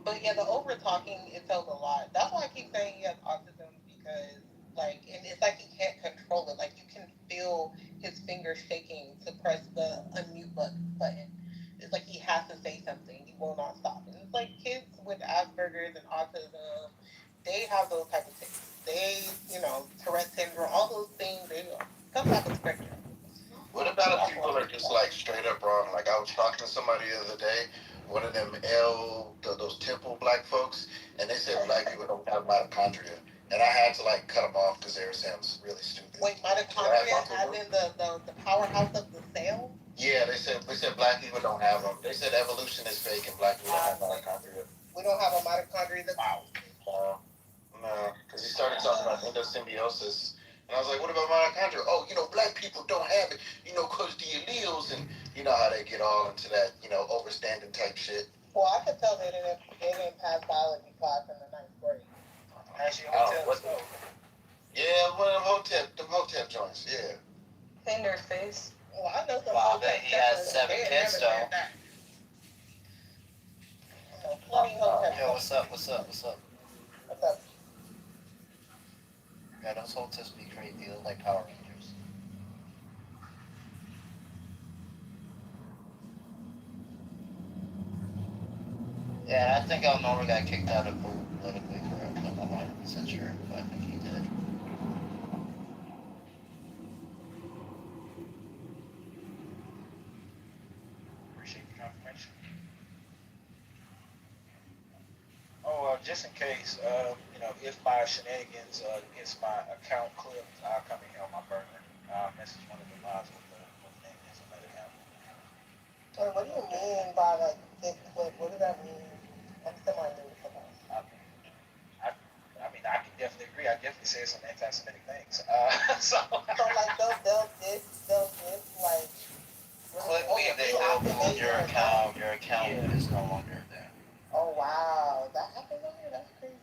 But yeah, the over talking, it tells a lot. That's why I keep saying he has autism because, like, and it's like he can't control it. Like, you can feel his fingers shaking to press the unmute button. It's like he has to say something. He will not stop. And it's like kids with Asperger's and autism, they have those type of things. They, Tourette syndrome, all those things, they come out of the spectrum. What about if people are just like straight up wrong? Like I was talking to somebody the other day, one of them those temple black folks, and they said black people don't have mitochondria. And I had to like cut them off because they were saying it was really stupid. Wait, mitochondria as in the powerhouse of the cell? Yeah, they said black people don't have them. They said evolution is fake and black people don't have mitochondria. We don't have a mitochondria that's No, because he started talking about endosymbiosis. And I was like, what about mitochondria? Oh, black people don't have it, because the alleles, and you know how they get all into that, overstanding type shit. Well, I could tell they didn't pass biology class in the 9th grade. Actually, yeah, one of them Hotep joints, yeah. In their face. Well, I know some Wow, that he has 7 kids though. Yo, what's up? What's up? Yeah, those hoteps be crazy. They look like Power Rangers. Yeah, I think Elnora got kicked out of politically correct. I'm not 100% sure, but I think he did. Appreciate the confirmation. Oh, just in case, if my shenanigans gets my account clipped, I'll come in here on my burner. I'll message one of the mods with the name is and let it happen. Wait, what do you mean by like thick clip? What does that mean? I'm semi-new to that. I mean, I can definitely agree. I definitely said some anti-Semitic things. So like they'll diss like. Click me, they will move your account. Your account is no longer there. Oh wow, that happened on here. That's crazy.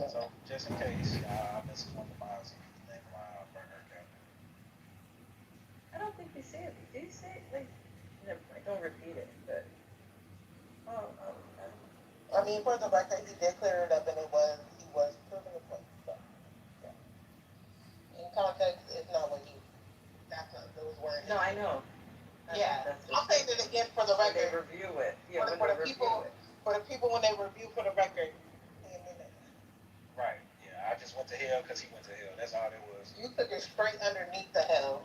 So just in case, I'll message one of the mods and the name of my burner account. I don't think they say it. Do you say it? Like, never mind, don't repeat it, but. I mean, for the record, he did clear it up, and he was proven the point. So, yeah. In context, it's not what those weren't. No, I know. Yeah, I'm saying it again for the record. They review it. Yeah, for the people when they review for the record. Right. Yeah, I just went to hell because he went to hell. That's all it was. You took it straight underneath the hell.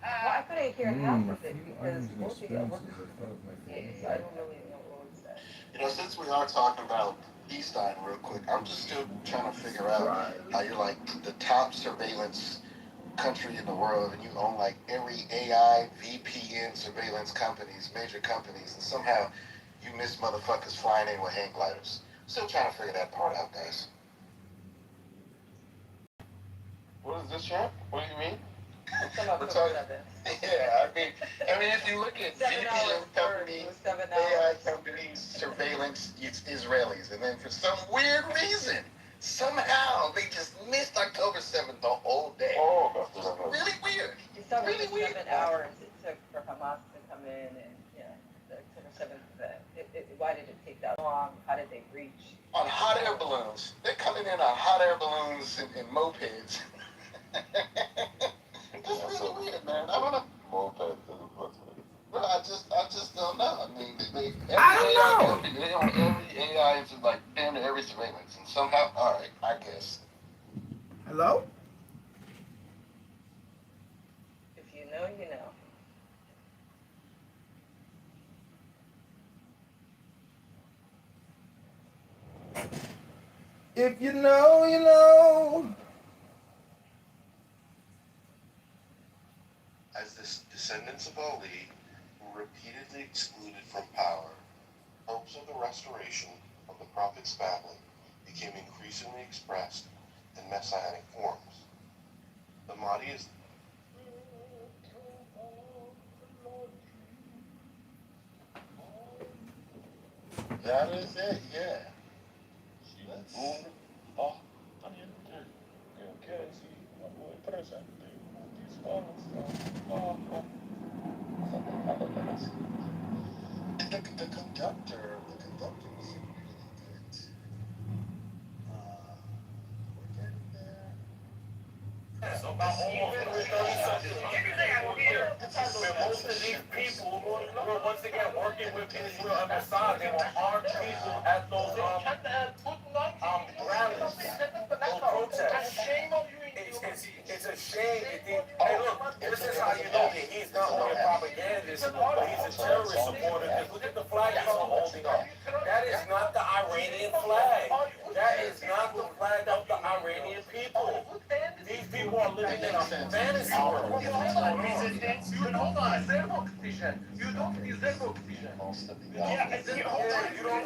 Well, I couldn't hear half of it because most of you are working. So I don't really know what was that. Since we are talking about Eastline real quick, I'm just still trying to figure out how you're like the top surveillance country in the world and you own like every AI, VPN surveillance companies, major companies, and somehow you miss motherfuckers flying in with hang gliders. Still trying to figure that part out, guys. What is this, champ? What do you mean? We're talking, yeah, I mean, if you look at VPN companies, AI companies, surveillance, it's Israelis, and then for some weird reason, somehow they just missed October 7th the whole day. Oh, it's really weird. It's really weird. 7 hours it took for Hamas to come in, and the October 7th. Why did it take that long? How did they reach? On hot air balloons. They're coming in on hot air balloons and mopeds. It's really weird, man. I don't know. Well, I just don't know. I mean, I don't know. They own every AI, like damn near every surveillance, and somehow, all right, I guess. Hello? If you know, you know. If you know, you know. As the descendants of Ali were repeatedly excluded from power, hopes of the restoration of the Prophet's family became increasingly expressed in messianic forms. The Mahdi is That is it, yeah. Oh, también creo que sí, muy presente. The conductor was really good. We're getting there. So about almost 30-something here. Where most of these people were once again working with Israel and Mossad. They were armed people at those rallies, those protests. It's a shame that they, hey look, this is how you know that he's not only a propagandist, but he's a terrorist supporter. Because look at the flag he's holding up. That is not the Iranian flag. That is not the flag of the Iranian people. These people are living in a fantasy world. Resistance? You don't deserve oxygen. You don't deserve oxygen. You don't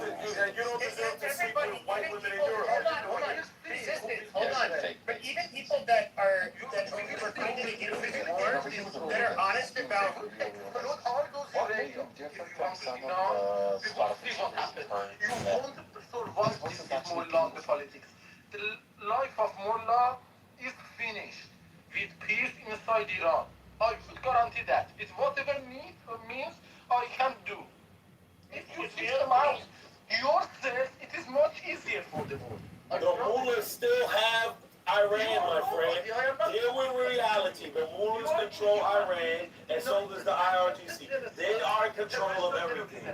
deserve to sleep with white women in Europe. Hold on. Resistance. Hold on. But even people that we were fighting against this war, that are honest about all those uranium. If you want to know, we want to see what happens. You want to survive this mullah, the politics. The life of mullah is finished with peace inside Iran. I would guarantee that. It's whatever means I can do. If you teach them out yourself, it is much easier for the world. The mullahs still have Iran, my friend. Deal with reality. The mullahs control Iran, and so does the IRGC. They are in control of everything.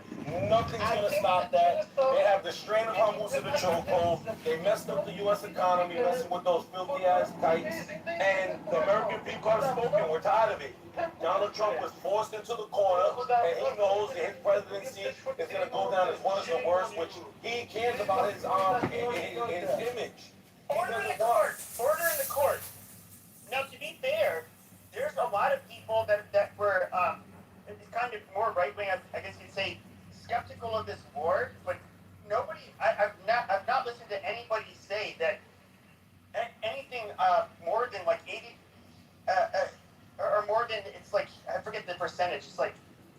Nothing's going to stop that. They have the strain of Hormuz in the chokehold. They messed up the U.S. economy, messing with those filthy-ass kites. And the American people have spoken. We're tired of it. Donald Trump was forced into the corner, and he knows that his presidency is going to go down as one of the worst, which he cares about his image. Order in the court. Order in the court. Now, to be fair, there's a lot of people that were kind of more right-wing, I guess you'd say, skeptical of this war, but nobody, I've not listened to anybody say that anything more than like 80, or more than, it's like, I forget the percentage, it's like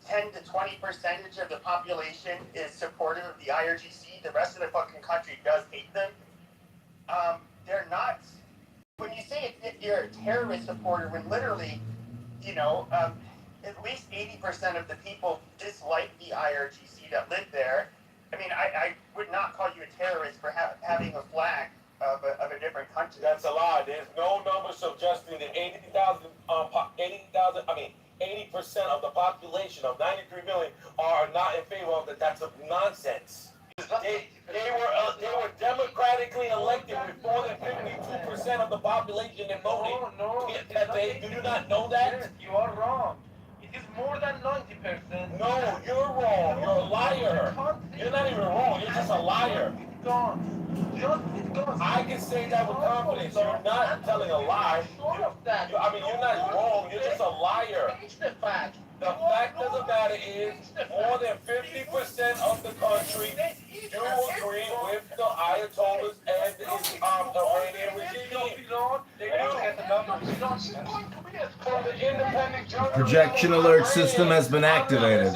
10 to 20% of the population is supportive of the IRGC. The rest of the fucking country does hate them. They're not, when you say you're a terrorist supporter, when literally, at least 80% of the people dislike the IRGC that live there. I mean, I would not call you a terrorist for having a flag of a different country. That's a lie. There's no number suggesting that 80% of the population of 93 million are not in favor of that. That's nonsense. They were democratically elected with more than 52% of the population that voted. No. Do you not know that? Yes, you are wrong. It is more than 90%. No, you're wrong. You're a liar. You're not even wrong. You're just a liar. I can say that with confidence. You're not telling a lie. You're not wrong. You're just a liar. The fact of the matter is, more than 50% of the country do agree with the Ayatollahs and the Iranian regime. They do. Projection alert system has been activated.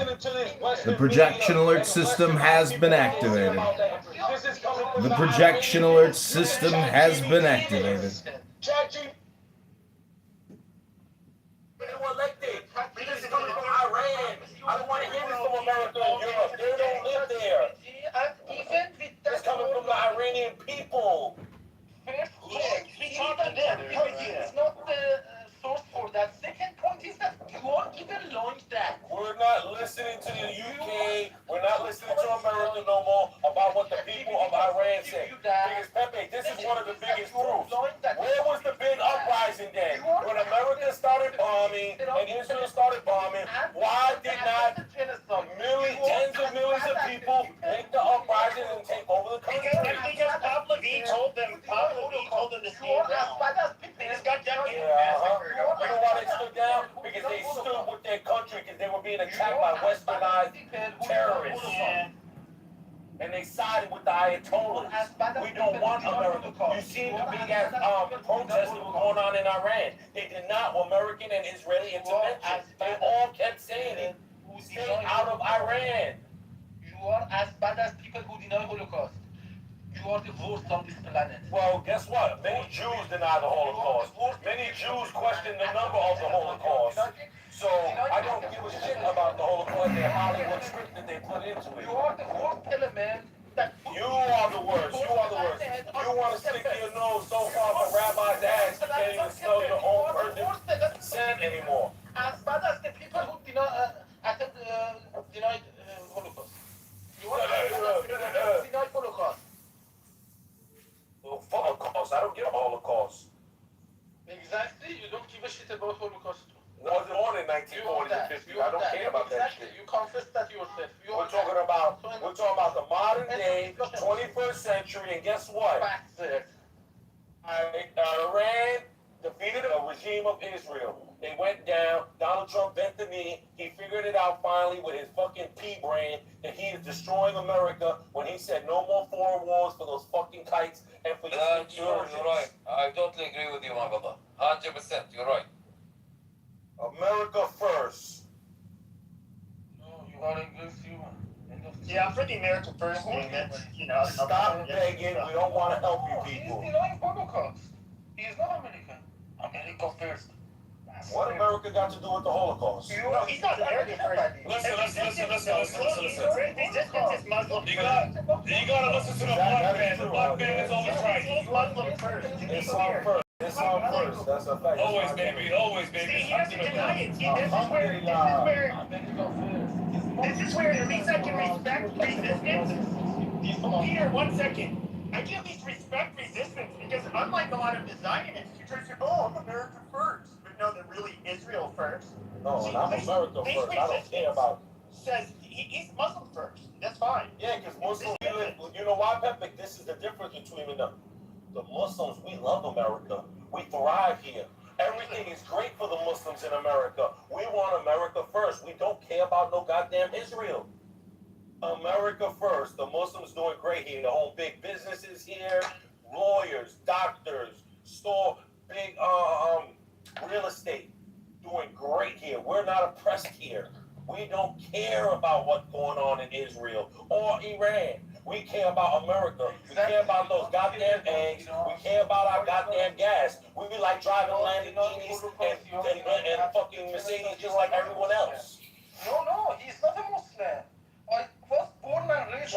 The projection alert system has been activated. The projection alert system has been activated. This is coming from Iran. I don't want to hear this from America and Europe. They don't live there. It's coming from the Iranian people. It's not the source for that. Second point is that you won't even launch that. We're not listening to the UK. We're not listening to America no more about what the people of Iran say. Because Pepe, this is one of the biggest proofs. Where was the big uprising then? When America started bombing and Israel started bombing, why did not tens of millions of people make the uprising and take over the country? Because Levine told them being attacked by westernized terrorists. And they sided with the Ayatollahs. We don't want America. You seen the big ass protests that were going on in Iran. They did not want American and Israeli intervention. They all kept saying it. Stay out of Iran. You are as bad as people who deny Holocaust. You are the worst on this planet. Well, guess what? Many Jews deny the Holocaust. Many Jews question the number of the Holocaust. So I don't give a shit about the Holocaust and Hollywood script that they put into it. You are the worst element. You are the worst. You are the worst. You want to stick your nose so far up a rabbi's ass you can't even smell your own person's scent anymore. As bad as the people who deny Holocaust. You want to deny Holocaust. Holocaust. I don't give a Holocaust. Exactly. You don't give a shit about Holocaust. Wasn't on in 1940 and 50. I don't care about that shit. You confess that yourself. We're talking about the modern day, 21st century, and guess what? Iran defeated a regime of Israel. They went down. Donald Trump bent the knee. He figured it out finally with his fucking pea brain that he is destroying America when he said no more foreign wars for those fucking kites and for your You're right. I totally agree with you, my brother. 100%. You're right. America first. No, you are a good human. Yeah, for the America First thing, that's, Stop begging. We don't want to help you people. He's denying Holocaust. He is not American. America first. What America got to do with the Holocaust? No, he's not American First. Listen. Resistance is Muslim You gotta listen to the black man. The black man is always right. He's Muslim first. Islam first. Islam first. That's a fact. Always, baby. Always, baby. See, he doesn't deny it. See, this is where at least I can respect resistance. Peter, 1 second. I can at least respect resistance because unlike a lot of the Zionists, you try to say, oh, I'm America first. But no, they're really Israel first. No, See, I'm America first. I don't care about. Says he's Muslim first. That's fine. Yeah, because Muslims, you know why, Pepe? This is the difference between them. The Muslims, we love America. We thrive here. Everything is great for the Muslims in America. We want America first. We don't care about no goddamn Israel. America first. The Muslims doing great here. They own big businesses here, lawyers, doctors, big real estate. Doing great here. We're not oppressed here. We don't care about what's going on in Israel or Iran. We care about America. We care about those goddamn eggs. We care about our goddamn gas. We be like driving Lamborghinis and fucking Mercedes just like everyone else. No, he's not a Muslim. I was born and raised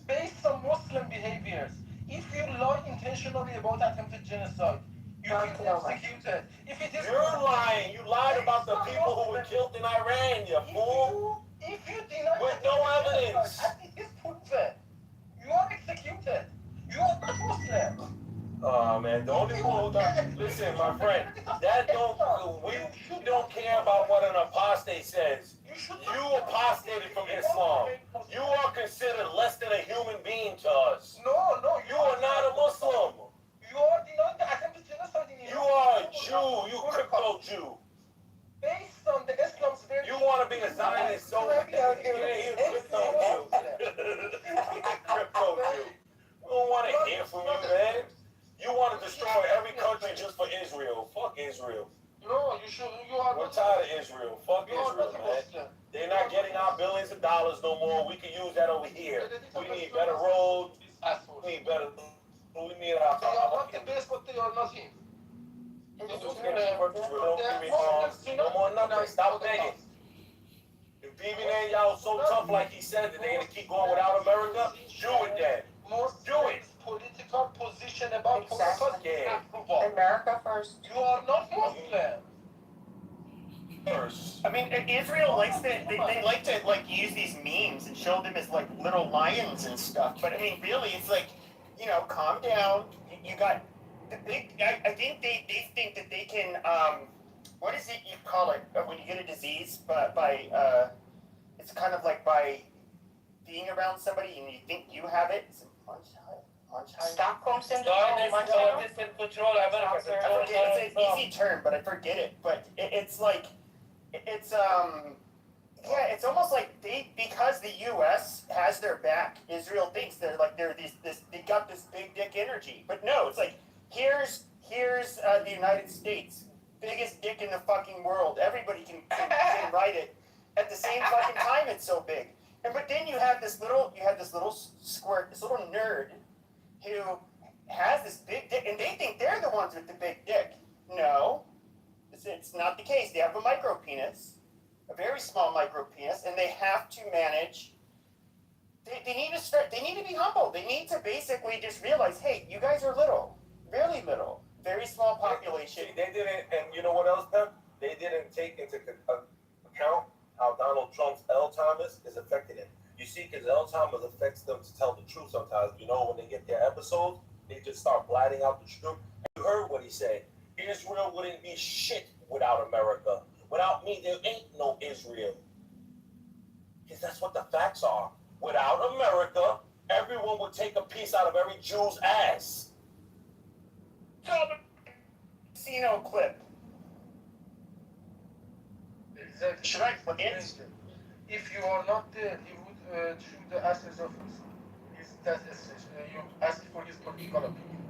based on Muslim behaviors. If you lie intentionally about attempted genocide, you will be executed. If it is You're lying. You lied about the people who were killed in Iran, you fool. If you deny with no evidence, it is proven. You are executed. You are not Muslim. Oh man, the only people who don't listen, my friend, we don't care about what an apostate says. You apostated from Islam. You are considered less than a human being to us. No, you are not a Muslim. You are denying the attempted genocide in You are a Jew. You crypto Jew. Based on the Islam's very. You want to be a Zionist so bad. Yeah, crypto Jew. Crypto Jew. We don't want to hear from you, man. You want to destroy every country just for Israel. Fuck Israel. No, you should. You are. We're tired of Israel. Fuck Israel, man. They're not getting our billions of dollars no more. We can use that over here. We need better roads. We need better. We need our. They are not the best, but they are nothing. No more nothing. Stop begging. If Bibi Netanyahu so tough like he said that they're gonna keep going without America, do it then. Do it. Political position about Holocaust. Yeah. America first. You are not Muslim. First. I mean, Israel likes to, they like to, like, use these memes and show them as, like, little lions and stuff. But, I mean, really, it's like, calm down. You got, I think they think that they can, what is it you call it when you get a disease? It's kind of like by being around somebody and you think you have it. Stockholm syndrome. It's an easy term, but I forget it. But it's like, it's yeah, it's almost like because the U.S. has their back, Israel thinks they got this big dick energy, but no, it's like here's the United States, biggest dick in the fucking world. Everybody can write it at the same fucking time. It's so big, but then you have this little squirt, this little nerd, who has this big dick, and they think they're the ones with the big dick. No, it's not the case. They have a micro penis. A very small micro penis, and they have to manage. They need to start. They need to be humble. They need to basically just realize, hey, you guys are little, really little, very small population. They didn't, and you know what else, Pep? They didn't take into account how Donald Trump's Alzheimer's is affecting him. You see, because Alzheimer's affects them to tell the truth sometimes. You know, when they get their episodes, they just start blatting out the truth. You heard what he said. Israel wouldn't be shit without America. Without me, there ain't no Israel. Because that's what the facts are. Without America, everyone would take a piece out of every Jew's ass. Casino clip. Exactly. Should I flip it? If you are not dead, he would shoot the ashes of his death. You ask for his political opinion.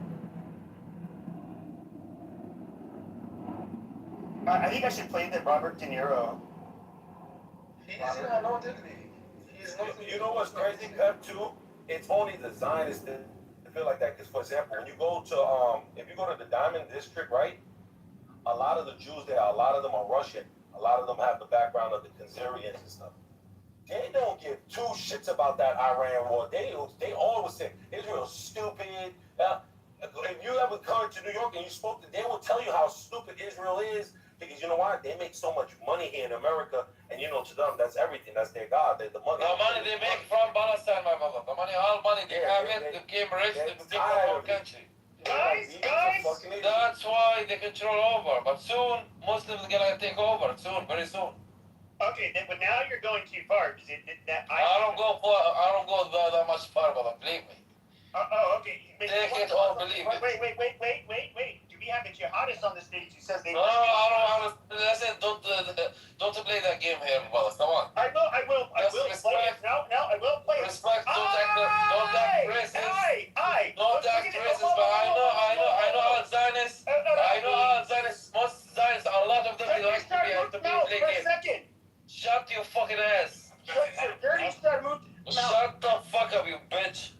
I think I should play the Robert De Niro. He is undoubtedly. You know what's crazy, Pep, too? It's only the Zionists that feel like that. Because, for example, when you go to, if you go to the Diamond District, right? A lot of the Jews there, a lot of them are Russian. A lot of them have the background of the Khazarians and stuff. They don't give two shits about that Iran war. They always say, Israel's stupid. If you ever come to New York and you spoke to, they will tell you how stupid Israel is. Because you know why? They make so much money here in America, and you know, to them, that's everything. That's their God. They're the money. The money they make from Palestine, my brother. The money, all money they have it, they came rich, they take the whole country. Guys, that's why they control over. But soon, Muslims are gonna take over. Soon, very soon. Okay, but now you're going too far. I don't go that much far, brother. Believe me. Okay. Take it or believe it. Wait. Do we have a jihadist on the stage who says they? No, I don't. Listen, don't play that game here, brother. Come on. I will play it. No, I will play it. Respect. Don't act racist. Don't act racist. But I know all Zionists. I know all Zionists. Most Zionists, a lot of them they like to play games. Shut your fucking ass. Shut the fuck up, you bitch.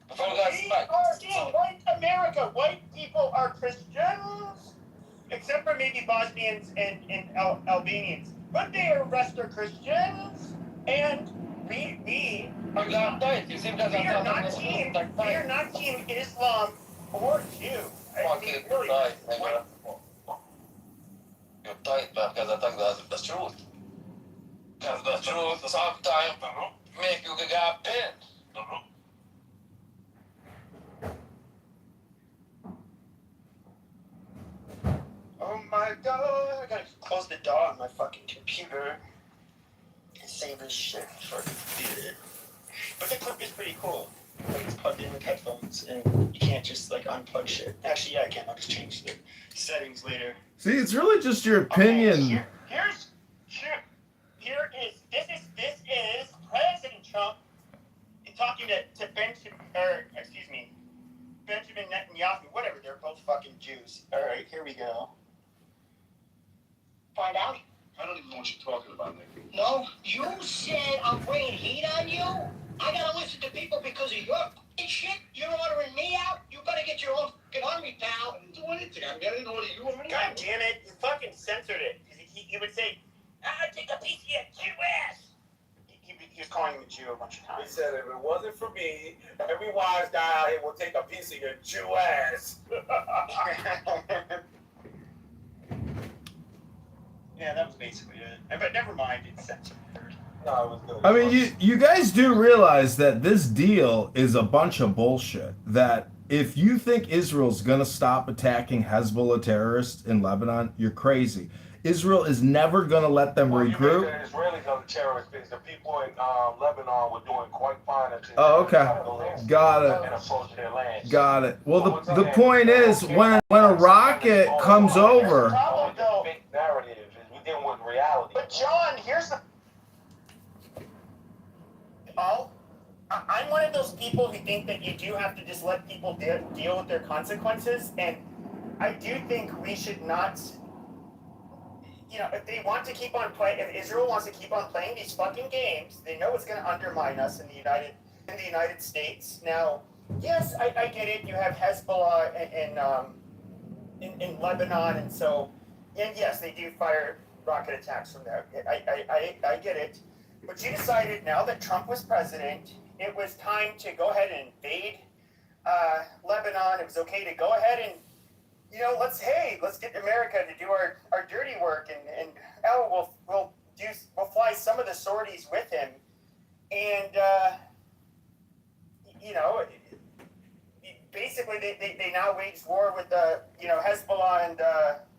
Before we got smacked. We are in white America. White people are Christians, except for maybe Bosnians and Albanians. But they are rest are Christians, and we are not team Islam or Jew. Fucking tight, nigga. You're tight, man, because I think that's the truth. Because the truth sometimes make you get pinned. Oh my god, I gotta close the door on my fucking computer and save this shit for the But the clip is pretty cool. Like it's plugged in with headphones and you can't just like unplug shit. Actually, yeah, I can. I'll just change the settings later. See, it's really just your opinion. This is President Trump talking to Benjamin Netanyahu, whatever, they're both fucking Jews. Alright, here we go. Find out? I don't even know what you're talking about, Nick. No, you said I'm bringing heat on you? I gotta listen to people because of your shit? You're ordering me out? You better get your own fucking army, pal. I didn't do anything. I didn't order you. God damn it, you fucking censored it. He would say, I'll take a piece of your Jew ass. He was calling him a Jew a bunch of times. He said, if it wasn't for me, every wise guy out here will take a piece of your Jew ass. Yeah, that was basically it. But never mind, it's censored. No, it was good. I mean, you guys do realize that this deal is a bunch of bullshit. That if you think Israel's going to stop attacking Hezbollah terrorists in Lebanon, you're crazy. Israel is never going to let them regroup. You mean the Israelis are the terrorists because the people in Lebanon were doing quite fine until Got it. and approach their land. Got it. Well, the point is, when a rocket comes over. The fake narrative is we dealing with reality. But I'm one of those people who think that you do have to just let people deal with their consequences, and I do think we should not, you know, if they want to keep on playing, if Israel wants to keep on playing these fucking games, they know it's going to undermine us in the United States. Now, yes, I get it. You have Hezbollah in Lebanon, and so, and yes, they do fire rocket attacks from there. I get it. But you decided now that Trump was president, it was time to go ahead and invade Lebanon. It was okay to go ahead and, you know, let's get America to do our dirty work, and we'll fly some of the sorties with him, and you know, basically they now wage war with you know, Hezbollah, and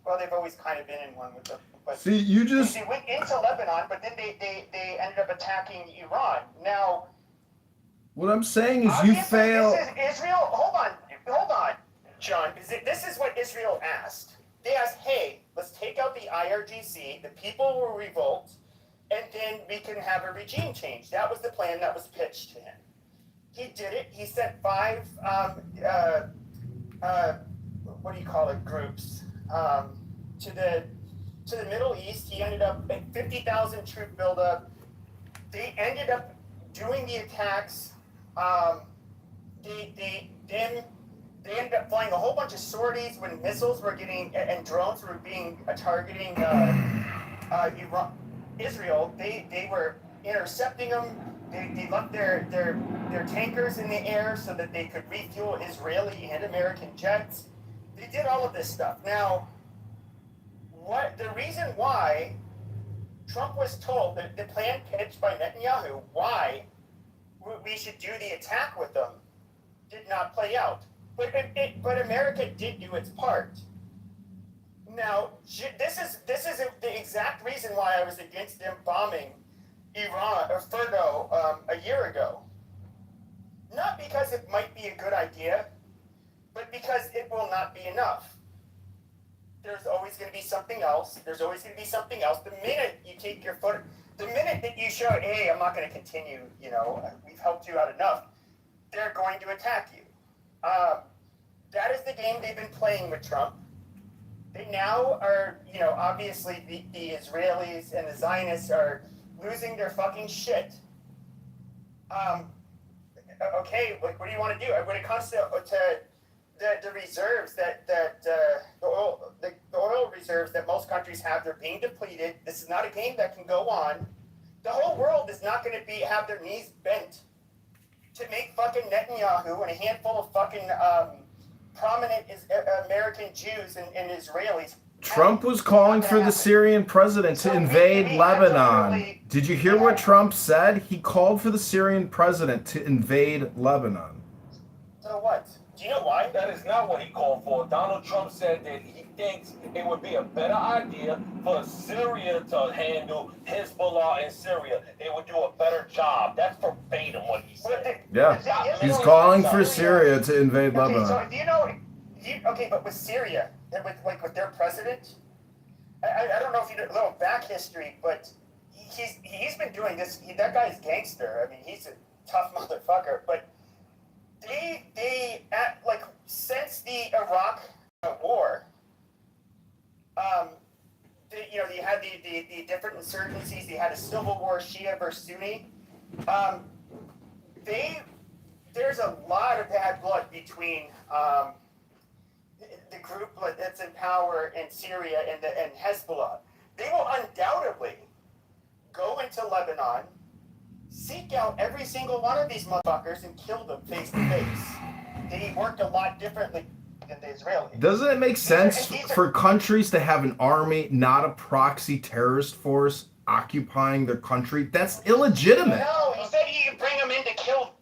well, they've always kind of been in one with them. But See, you just... They went into Lebanon, but then they ended up attacking Iran. Now, what I'm saying is you fail... This is Israel. Hold on, John. This is what Israel asked. They asked, hey, let's take out the IRGC, the people will revolt, and then we can have a regime change. That was the plan that was pitched to him. He did it. He sent 5, what do you call it, groups, to the Middle East. He ended up at 50,000 troop buildup. They ended up doing the attacks. They ended up flying a whole bunch of sorties when missiles were getting, and drones were being targeting Israel. They were intercepting them. They left their tankers in the air so that they could refuel Israeli and American jets. They did all of this stuff. Now, the reason why Trump was told that the plan pitched by Netanyahu, why we should do the attack with them, did not play out. But America did do its part. Now, this is the exact reason why I was against them bombing Iran or Fordo a year ago. Not because it might be a good idea, but because it will not be enough. There's always going to be something else. There's always going to be something else. The minute you take your foot, the minute that you show, hey, I'm not going to continue, you know, we've helped you out enough, they're going to attack you. That is the game they've been playing with Trump. They now are, you know, obviously the Israelis and the Zionists are losing their fucking shit. Okay, like, what do you want to do? When it comes to the reserves the oil reserves that most countries have, they're being depleted. This is not a game that can go on. The whole world is not going to have their knees bent to make fucking Netanyahu and a handful of fucking prominent American Jews and Israelis. Trump was calling for the Syrian president to invade Lebanon. Did you hear what Trump said? He called for the Syrian president to invade Lebanon. So what? Do you know why? That is not what he called for. Donald Trump said that he thinks it would be a better idea for Syria to handle Hezbollah in Syria. They would do a better job. That's verbatim what he said. Yeah, he's calling for Syria to invade Lebanon. Okay, so do you know? Okay, but with Syria, with their president, I don't know if you know a little back history, but he's been doing this. That guy's gangster. I mean, he's a tough motherfucker. But they since the Iraq war, you know, you had the different insurgencies. You had a civil war, Shia versus Sunni. There's a lot of bad blood between the group that's in power in Syria and Hezbollah. They will undoubtedly go into Lebanon, seek out every single one of these motherfuckers and kill them face to face. They worked a lot differently than the Israelis. Doesn't it make sense for countries to have an army, not a proxy terrorist force occupying their country? That's illegitimate. No, he said he could bring them in to kill.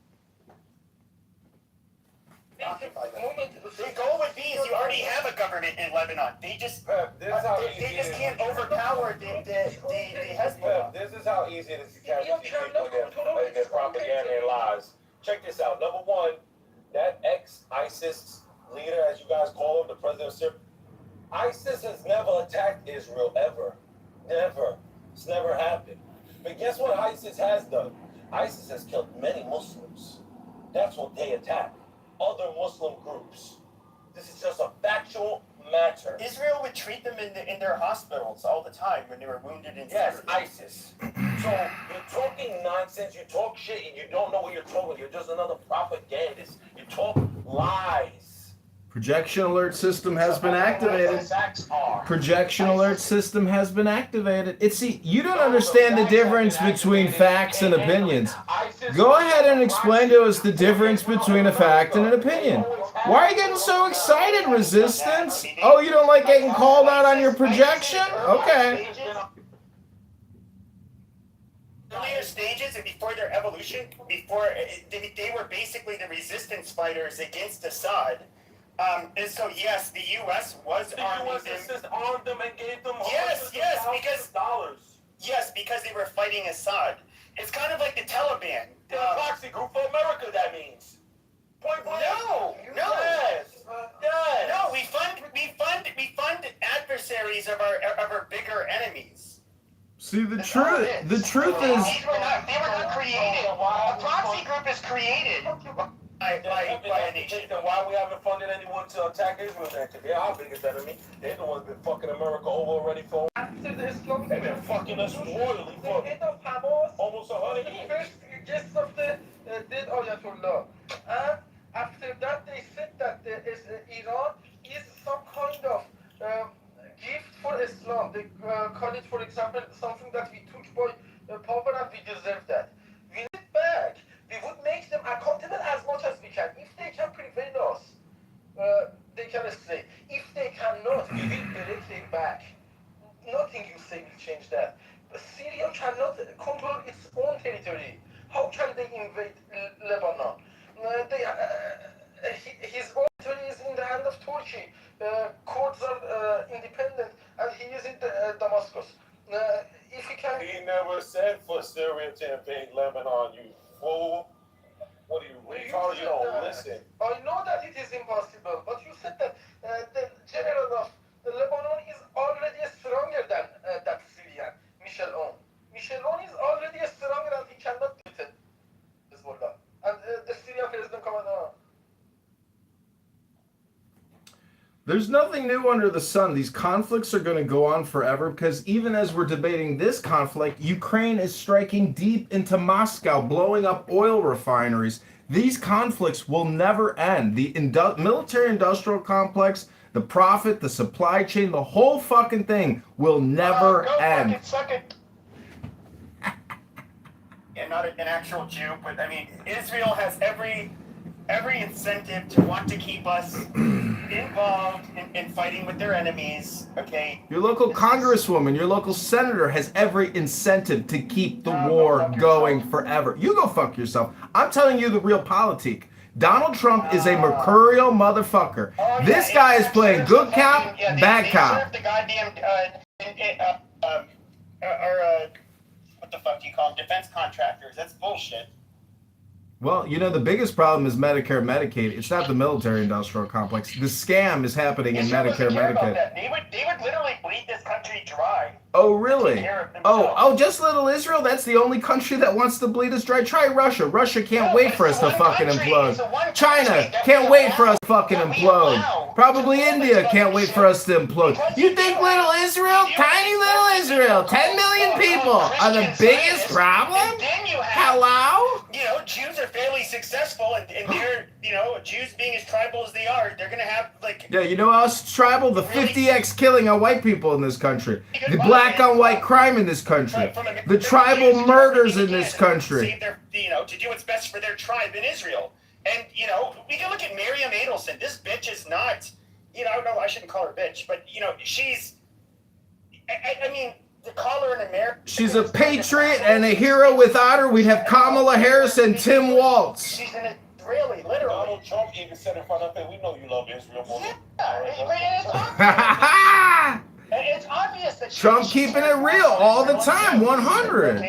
The goal would be is you already have a government in Lebanon. They just can't overpower the Hezbollah. This is how easy it is to catch these people and their propaganda and lies. Check this out. Number one, that ex-ISIS leader, as you guys call him, the president of Syria, ISIS has never attacked Israel, ever. Never. It's never happened. But guess what ISIS has done? ISIS has killed many Muslims. That's what they attack. Other Muslim groups. This is just a factual matter. Israel would treat them in their hospitals all the time when they were wounded in Yes, Syria. ISIS. So you're talking nonsense, you talk shit, and you don't know what you're talking. You're just another propagandist. You talk lies. Projection alert system has been activated. Projection alert system has been activated. See, you don't understand the difference between facts and opinions. Go ahead and explain to us the difference between a fact and an opinion. Why are you getting so excited, Resistance? Oh, you don't like getting called out on your projection? Okay. Earlier stages and before their evolution, before they were basically the resistance fighters against Assad. And so yes, the U.S. was arming them. Armed them and gave them dollars. Yes, because they were fighting Assad. It's kind of like the Taliban. They're a proxy group for America. That means. Point blank. No. Yes. No, we fund adversaries of our bigger enemies. See, the truth is, They were not created. A proxy group is created by a nation. Then why we haven't funded anyone to attack Israel then? Because they're our biggest enemy. They're the ones that been fucking America over already for. They've been fucking us royally for almost 100 years. First guest of the dead Ayatollah. And after that, they said that Iran is some kind of gift for Islam. They call it, for example, something that we took by power and we deserve that. We need it back. We would make them accountable as much as we can. If they can prevail us, they can stay. If they cannot, we will direct them back. Nothing you say will change that. But Syria cannot control its own territory. How can they invade Lebanon? His own territory is in the hand of Turkey. Kurds are independent, and he is in Damascus. If he can... He never said for Syria to invade Lebanon, you fool. What are you retarded? You don't listen. I know that it is impossible, but you said that the general of Lebanon is already stronger than that Syrian, Michel Aoun. Michel Aoun is already stronger and he cannot beat it. Hezbollah. And the Syrian president coming on. There's nothing new under the sun. These conflicts are going to go on forever because even as we're debating this conflict, Ukraine is striking deep into Moscow, blowing up oil refineries. These conflicts will never end. The military-industrial complex, the profit, the supply chain, the whole fucking thing will never end. Yeah, not an actual Jew, but I mean, Israel has every incentive to want to keep us involved in fighting with their enemies, okay? Your local congresswoman, your local senator has every incentive to keep the war going forever. You go fuck yourself. I'm telling you the real politique. Donald Trump is a mercurial motherfucker. This guy is playing good cop, bad cop. The goddamn, what the fuck do you call them? Defense contractors. That's bullshit. Well, you know, the biggest problem is Medicare, Medicaid. It's not the military-industrial complex. The scam is happening in Medicare, Medicaid. They would literally bleed this country dry. Oh, really? Oh, just little Israel? That's the only country that wants to bleed us dry? Try Russia. Russia can't wait for us to fucking implode. China can't wait for us to fucking implode. Probably India can't wait for us to implode. You think little Israel, tiny little Israel, 10 million people are the biggest problem? Hello? You know, Jews are fairly successful, and they're, you know, Jews being as tribal as they are, they're gonna have, like... Yeah, you know how else tribal? The 50x killing of white people in this country. The black on white crime in this country. The tribal murders in this country. You know, to do what's best for their tribe in Israel. And, you know, we can look at Miriam Adelson. This bitch is not, you know, no, I shouldn't call her bitch, but, you know, she's, I mean... To call her an American. She's a patriot and a hero. Without her, we'd have Kamala Harris and Tim Waltz. She's an Israeli, literally. Donald Trump even said in front of it, we know you love Israel more. Yeah, it's obvious that Trump keeping it real all the time, 100.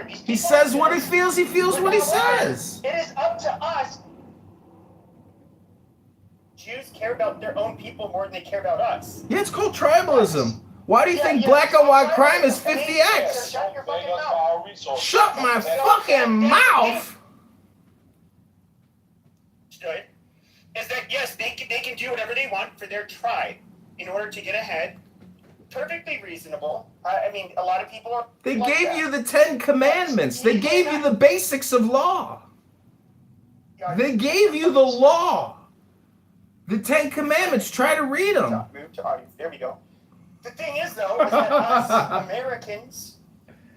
He says what he feels what he says. It is up to us. Jews care about their own people more than they care about us. Yeah, it's called tribalism. Why do you think black on white crime is 50x? Shut my fucking mouth. is that yes, they can do whatever they want for their tribe in order to get ahead. Perfectly reasonable. I mean, a lot of people are. They like gave that. you the 10 Commandments. They gave you the basics of law. They gave you the law. The 10 Commandments. Try to read them. Move to audience. There we go. The thing is, though, is that us Americans,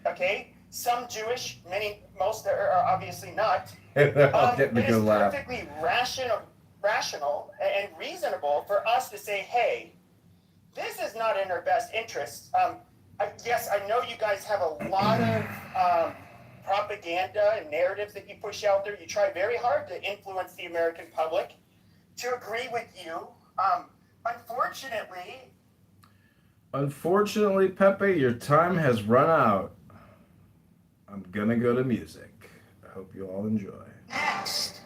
okay, some Jewish, most are obviously not. They're all getting a it is good laugh. perfectly rational and reasonable for us to say, hey, this is not in our best interest. Yes, I know you guys have a lot of propaganda and narratives that you push out there. You try very hard to influence the American public to agree with you. Unfortunately, Pepe, your time has run out. I'm gonna go to music. I hope you all enjoy. Next,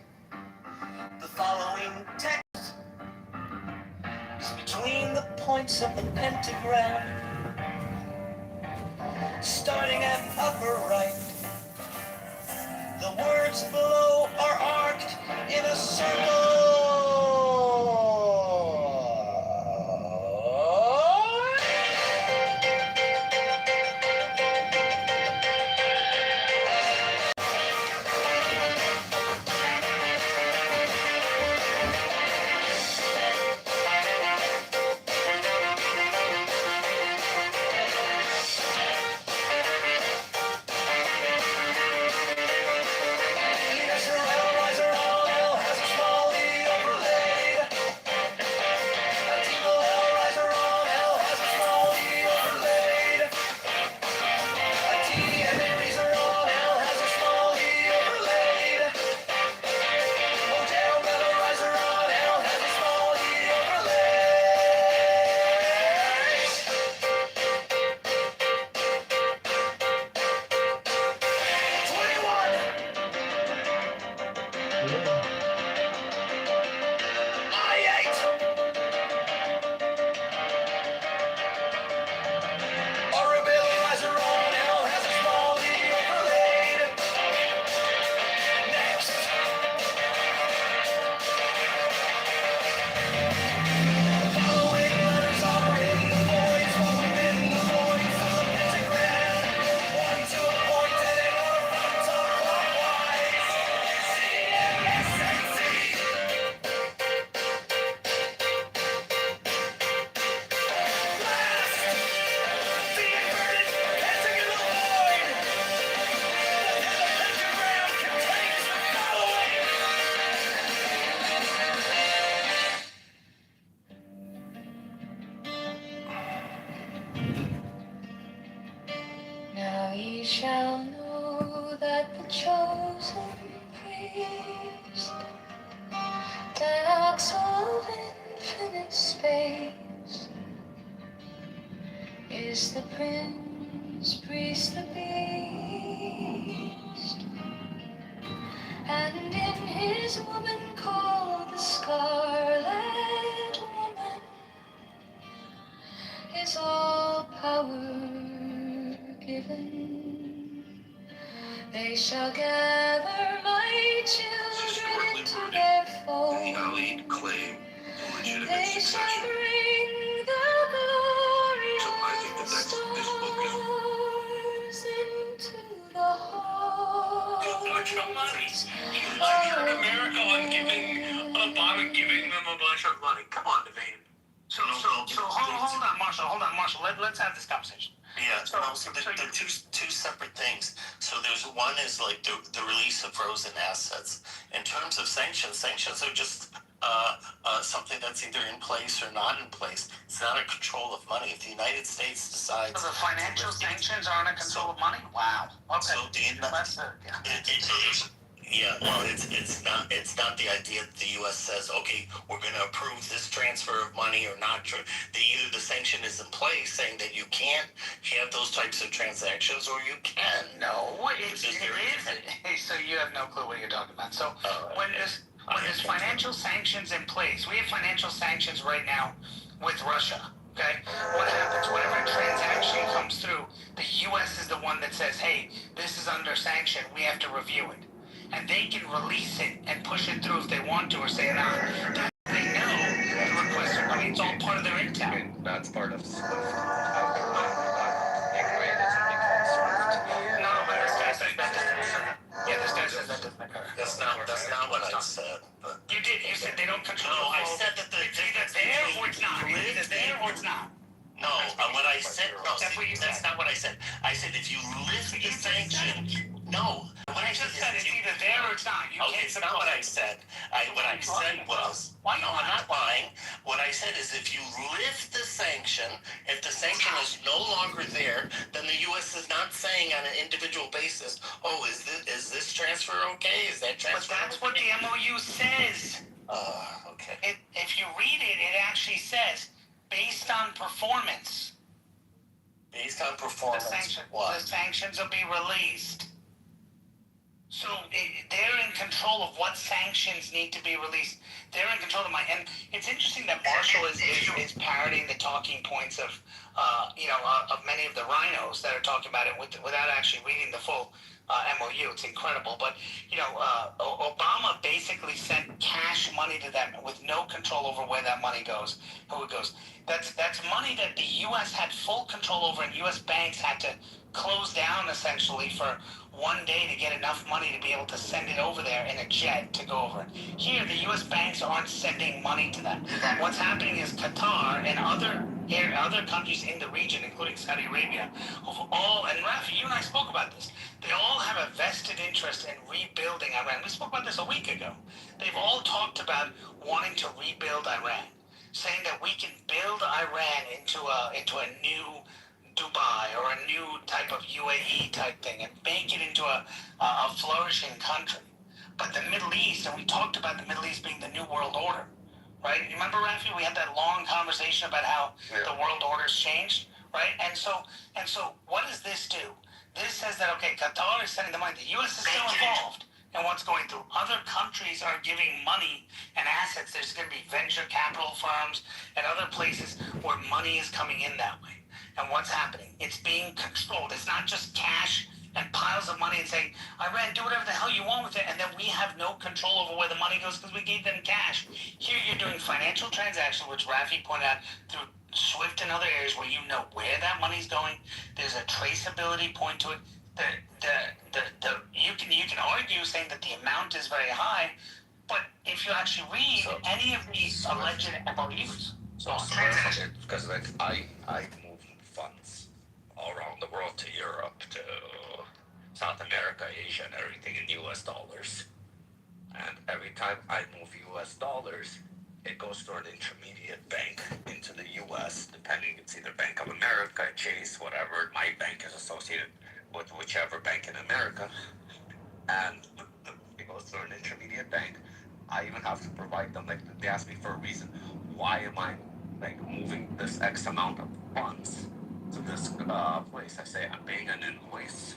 the following text is between the points of the pentagram, starting at upper right. The words below are arced in a circle. Now ye shall know that the chosen priest, that of infinite space, is the prince, priest, the beast, and in his woman called the Scarlet Woman is all power given. They shall gather my children into their fold. They shall bring the glory of the stars into the halls. I heard America on giving Obama giving them a bunch of money. Come on, Devane. So hold on, Marshall. Let's have this conversation. Yeah, so they're two separate things. So there's one is like the release of frozen assets. In terms of sanctions are just something that's either in place or not in place. It's not a control of money. If the United States decides... So the financial sanctions aren't a control of money? Wow. Okay. So yeah, well, it's not the idea that the U.S. says, okay, we're going to approve this transfer of money or not. Either the sanction is in place saying that you can't have those types of transactions, or you can. No, it is. So you have no clue what you're talking about. So when there's financial sanctions in place, we have financial sanctions right now with Russia. Okay, what happens whenever a transaction comes through? The U.S. is the one that says, hey, this is under sanction. We have to review it. And they can release it and push it through if they want to, or say, nah, way it's all part of their intel. That's part of SWIFT. After 9/11, they created something called SWIFT. No, but this guy says that doesn't occur. Yeah, this guy says that doesn't occur. That's not what I said. But You did. You said they don't control. no, the I flow. said that the It's either difference there between or it's not. It's either there or it's not. no, what I said. No, That's what you that's said. not what I said. I said if you lift the sanction. No, what I You just said said is it's you. either there or it's not. You Okay, can't it's not what I said. What I said was, Why no, I'm not lying. What I said is if you lift the sanction, if the sanction is no longer there, then the U.S. is not saying on an individual basis, oh, is this transfer okay? Is that But transfer that's what the MOU says. okay. If you read it, it actually says, based on performance, Based on performance, the sanctions will be released. So they're in control of what sanctions need to be released. They're in control of and it's interesting that Marshall is parroting the talking points of, of many of the rhinos that are talking about it without actually reading the full MOU. It's incredible. But, Obama basically sent cash money to them with no control over where that money goes, who it goes. That's money that the U.S. had full control over, and U.S. banks had to close down essentially for one day to get enough money to be able to send it over there in a jet to go over it. Here, the U.S. banks aren't sending money to them. What's happening is Qatar and other countries in the region, including Saudi Arabia, and Rafi, you and I spoke about this. They all have a vested interest in rebuilding Iran. We spoke about this a week ago. They've all talked about wanting to rebuild Iran, saying that we can build Iran into a new Dubai or a new type of UAE type thing and make it into a flourishing country. But the Middle East, and we talked about the Middle East being the new world order, right? You remember, Rafi, we had that long conversation about how the world order's changed, right? And so what does this do? This says that, okay, Qatar is sending the money. The U.S. is still involved in what's going through. Other countries are giving money and assets. There's going to be venture capital firms and other places where money is coming in that way. And what's happening? It's being controlled. It's not just cash and piles of money and saying, Iran, do whatever the hell you want with it, and then we have no control over where the money goes because we gave them cash. Here you're doing financial transactions, which Rafi pointed out, through SWIFT and other areas where you know where that money's going. There's a traceability point to it. You can argue saying that the amount is very high, but if you actually read any of these alleged MOUs, because like I move funds all around the world, to Europe, to South America, Asia, and everything in U.S. dollars. And every time I move U.S. dollars, it goes through an intermediate bank into the U.S. Depending, it's either Bank of America, Chase, whatever. My bank is associated with whichever bank in America, and it goes through an intermediate bank. I even have to provide them, like, they ask me for a reason. Why am I moving this X amount of funds to this place? I say I'm paying an invoice.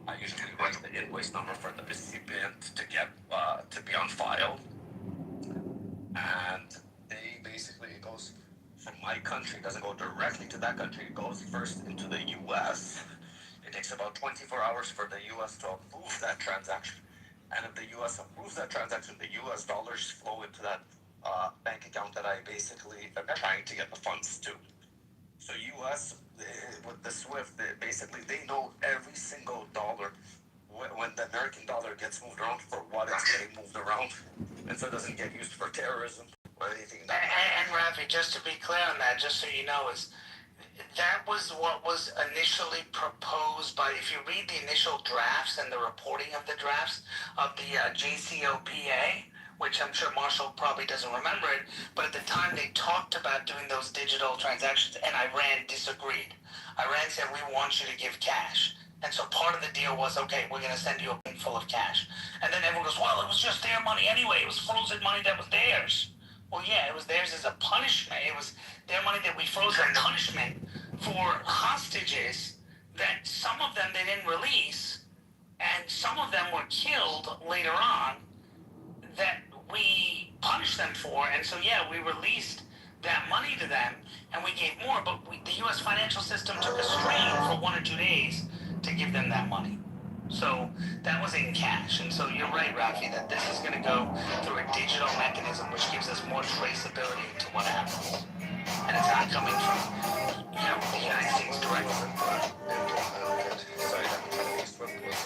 I usually write the invoice number for the recipient to get to be on file, and it goes from my country. It doesn't go directly to that country. It goes first into the U.S. It takes about 24 hours for the U.S. to approve that transaction, and if the U.S. approves that transaction, the U.S. dollars flow into that bank account that I basically am trying to get the funds to. So U.S. With the SWIFT, they know every single dollar when the American dollar gets moved around for what it's getting moved around, and so it doesn't get used for terrorism or anything. And Rafi, just to be clear on that, just so you know, is that was what was initially proposed by, if you read the initial drafts and the reporting of the drafts of the JCPOA, which I'm sure Marshall probably doesn't remember it, but at the time they talked about doing those digital transactions, and Iran disagreed. Iran said, we want you to give cash. And so part of the deal was, okay, we're going to send you a bin full of cash. And then everyone goes, well, it was just their money anyway. It was frozen money that was theirs. Well, yeah, it was theirs as a punishment. It was their money that we froze as punishment for hostages that some of them they didn't release, and some of them were killed later on that we punished them for. And so, yeah, we released that money to them, and we gave more, but the U.S. financial system took a strain for 1 or 2 days to give them that money. So that was in cash. And so you're right, Rafi, that this is going to go through a digital mechanism which gives us more traceability into what happens. and it's not coming from, the United States directly.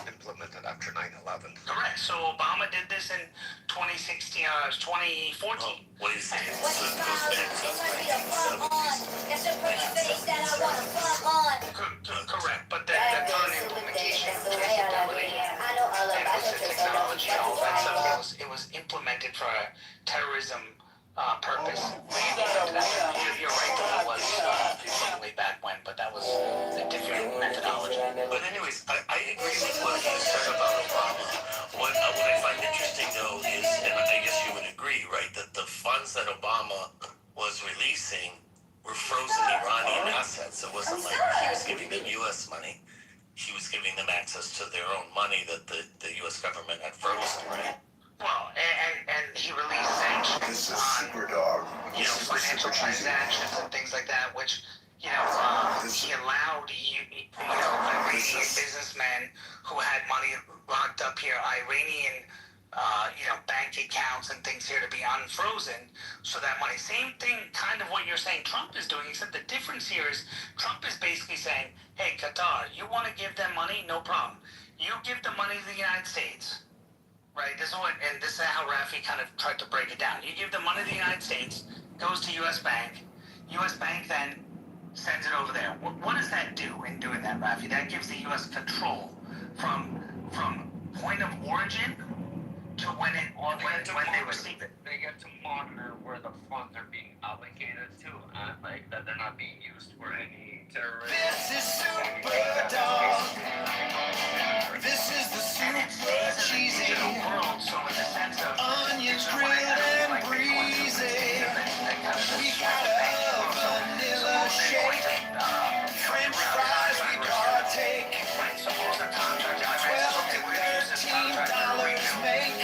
Implemented after 9/11. Correct. So Obama did this in 2016, 2014. What do you say? So it goes back to the 1970s. Correct, but the current implementation, traceability, and with the technology, all that stuff, it was implemented for a terrorism purpose. You're right, though, it was way back when, but that was a different methodology. But anyways, I agree with what you said about Obama. What I find interesting, though, is, and I guess you would agree, right, that the funds that Obama was releasing were frozen Iranian assets. It wasn't like he was giving them U.S. money. He was giving them access to their own money that the U.S. government had frozen, right? Well, and he released sanctions on, financial transactions and things like that, which, he allowed, Iranian businessmen who had money locked up here, Iranian, bank accounts and things here to be unfrozen, so that money, same thing, kind of what you're saying Trump is doing, except the difference here is Trump is basically saying, hey, Qatar, you want to give them money? No problem. You give the money to the United States. Right, this is how Rafi kind of tried to break it down. You give the money to the United States, goes to U.S. Bank. U.S. Bank then sends it over there. What does that do in doing that, Rafi? That gives the U.S. control from point of origin to when they receive it. They get to monitor where the funds are being allocated to, and that they're not being used for any terrorism. This is super dog. This is the super cheesy. Onions grilled and breezy. We got a vanilla shake. French fries we partake. $12 to $13 make.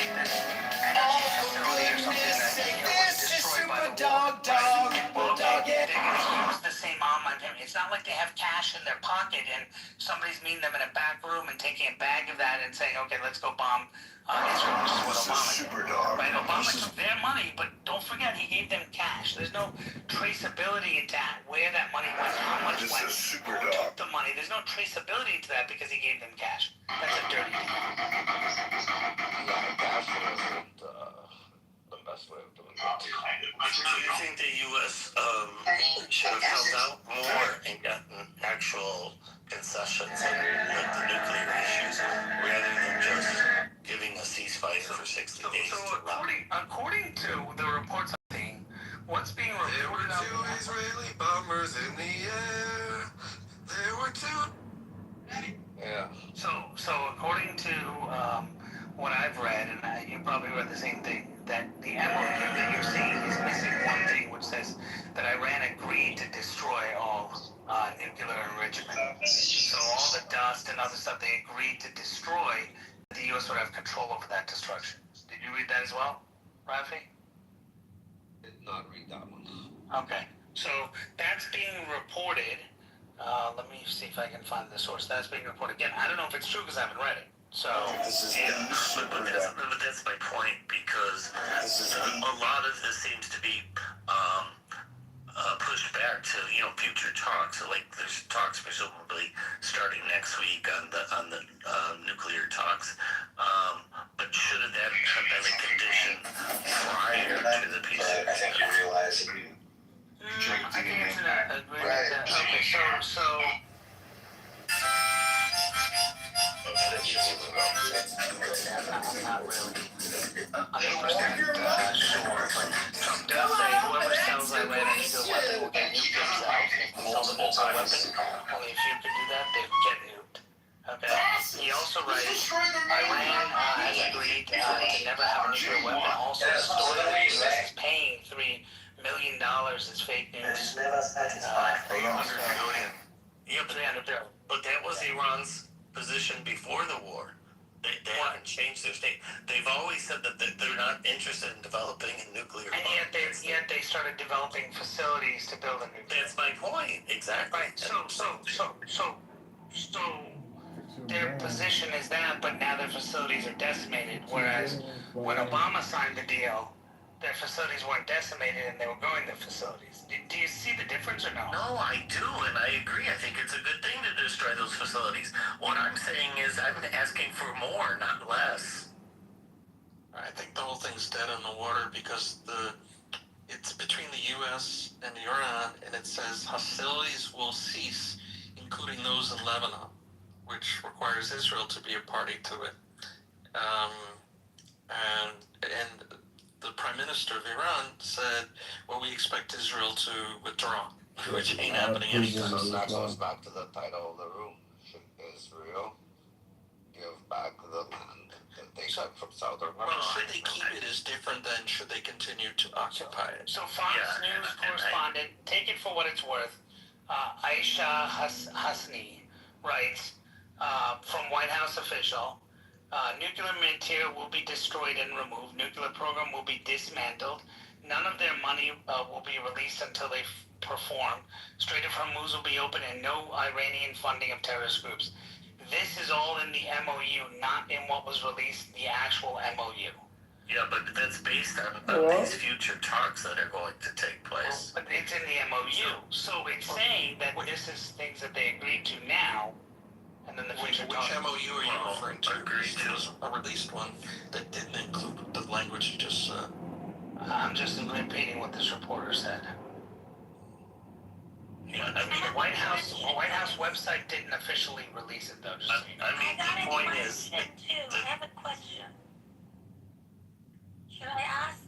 All for goodness sake. This is super dog. They're going to use the same arm on him. It's not like they have cash in their pocket and somebody's meeting them in a back room and taking a bag of that and saying, okay, let's go bomb Israel, which is what Obama did. Right? Obama took their money, but don't forget he gave them cash. There's no traceability into where that money went, how much went, who took the money. There's no traceability to that because he gave them cash. That's a dirty deal. Cash wasn't the best way of doing it. Do you think the U.S. should have held out more and gotten actual concessions on the nuclear issues rather than just giving a ceasefire for 60 days? So according to the reports I've seen, what's being reported There were two Israeli bombers in the air. There were two. Yeah. So according to what I've read, and you probably read the same thing, that the MOU that you're seeing is missing one thing, which says that Iran agreed to destroy all nuclear enrichment. So all the dust and other stuff they agreed to destroy, the U.S. would have control over that destruction. Did you read that as well, Rafi? Did not read that one. Okay. So that's being reported. Let me see if I can find the source. That's being reported. Again, I don't know if it's true because I haven't read it. So but that's my point, because a lot of this seems to be pushed back to future talks. So like there's talks presumably starting next week on the nuclear talks. But should that have been a condition prior to the peace? I think you realize. I think it's an agreement. Okay, so. I'm not really 100% sure, but Trump does say whoever sells Iran a nuclear weapon will get nuked themselves. Sell the nuclear weapon. Only if you can do that, they will get nuked. Okay. He also writes, Iran has agreed to never have a nuclear weapon. Also, the story that the U.S. is paying $3 million is fake news. 300 billion. Yeah, but that was Iran's position before the war. They haven't changed their state. They've always said that they're not interested in developing a nuclear bomb. And yet they started developing facilities to build a nuclear. That's my point. Exactly. Right. So their position is that, but now their facilities are decimated. Whereas when Obama signed the deal, their facilities weren't decimated and they were growing their facilities. Do you see the difference or no? No, I do, and I agree. I think it's a good thing to destroy those facilities. What I'm saying is I'm asking for more, not less. I think the whole thing's dead in the water because it's between the U.S. and Iran, and it says hostilities will cease, including those in Lebanon, which requires Israel to be a party to it. And the Prime Minister of Iran said, well, we expect Israel to withdraw, which ain't happening anytime So soon. that goes back to the title of the room. Should Israel give back the land that they took from Southern Lebanon? Well, should they keep it is different than should they continue to occupy it. So Fox News correspondent, take it for what it's worth, Aisha Hasni writes, from White House official, nuclear material will be destroyed and removed. Nuclear program will be dismantled. None of their money will be released until they perform. Strait of Hormuz will be open and no Iranian funding of terrorist groups. This is all in the MOU, not in what was released, the actual MOU. Yeah, but that's based on these future talks that are going to take place. But it's in the MOU, so it's saying that this is things that they agreed to now, and then the future Which talks. MOU are you referring to? There was a released one that didn't include the language you just said. I'm just repeating what this reporter said. Yeah, I mean, the White House website didn't officially release it though. Just so you know. I mean, the point is, I have a question. Should I ask?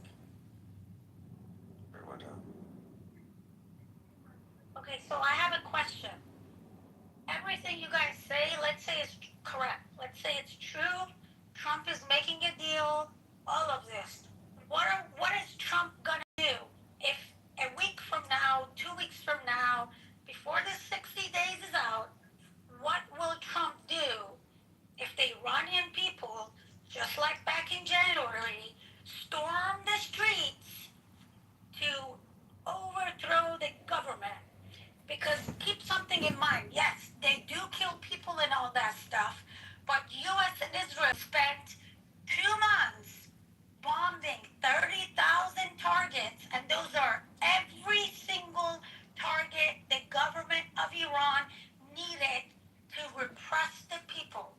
Okay, so I have a question. Everything you guys say, let's say it's correct. Let's say it's true. Trump is making a deal. All of this. What is Trump gonna do if a week from now, 2 weeks from now, before the 60 days is out? What will Trump do if the Iranian people, just like back in January, storm the streets to overthrow the government? Because keep something in mind, yes, they do kill people and all that stuff, but U.S. and Israel spent 2 months bombing 30,000 targets, and those are every single target the government of Iran needed to repress the people.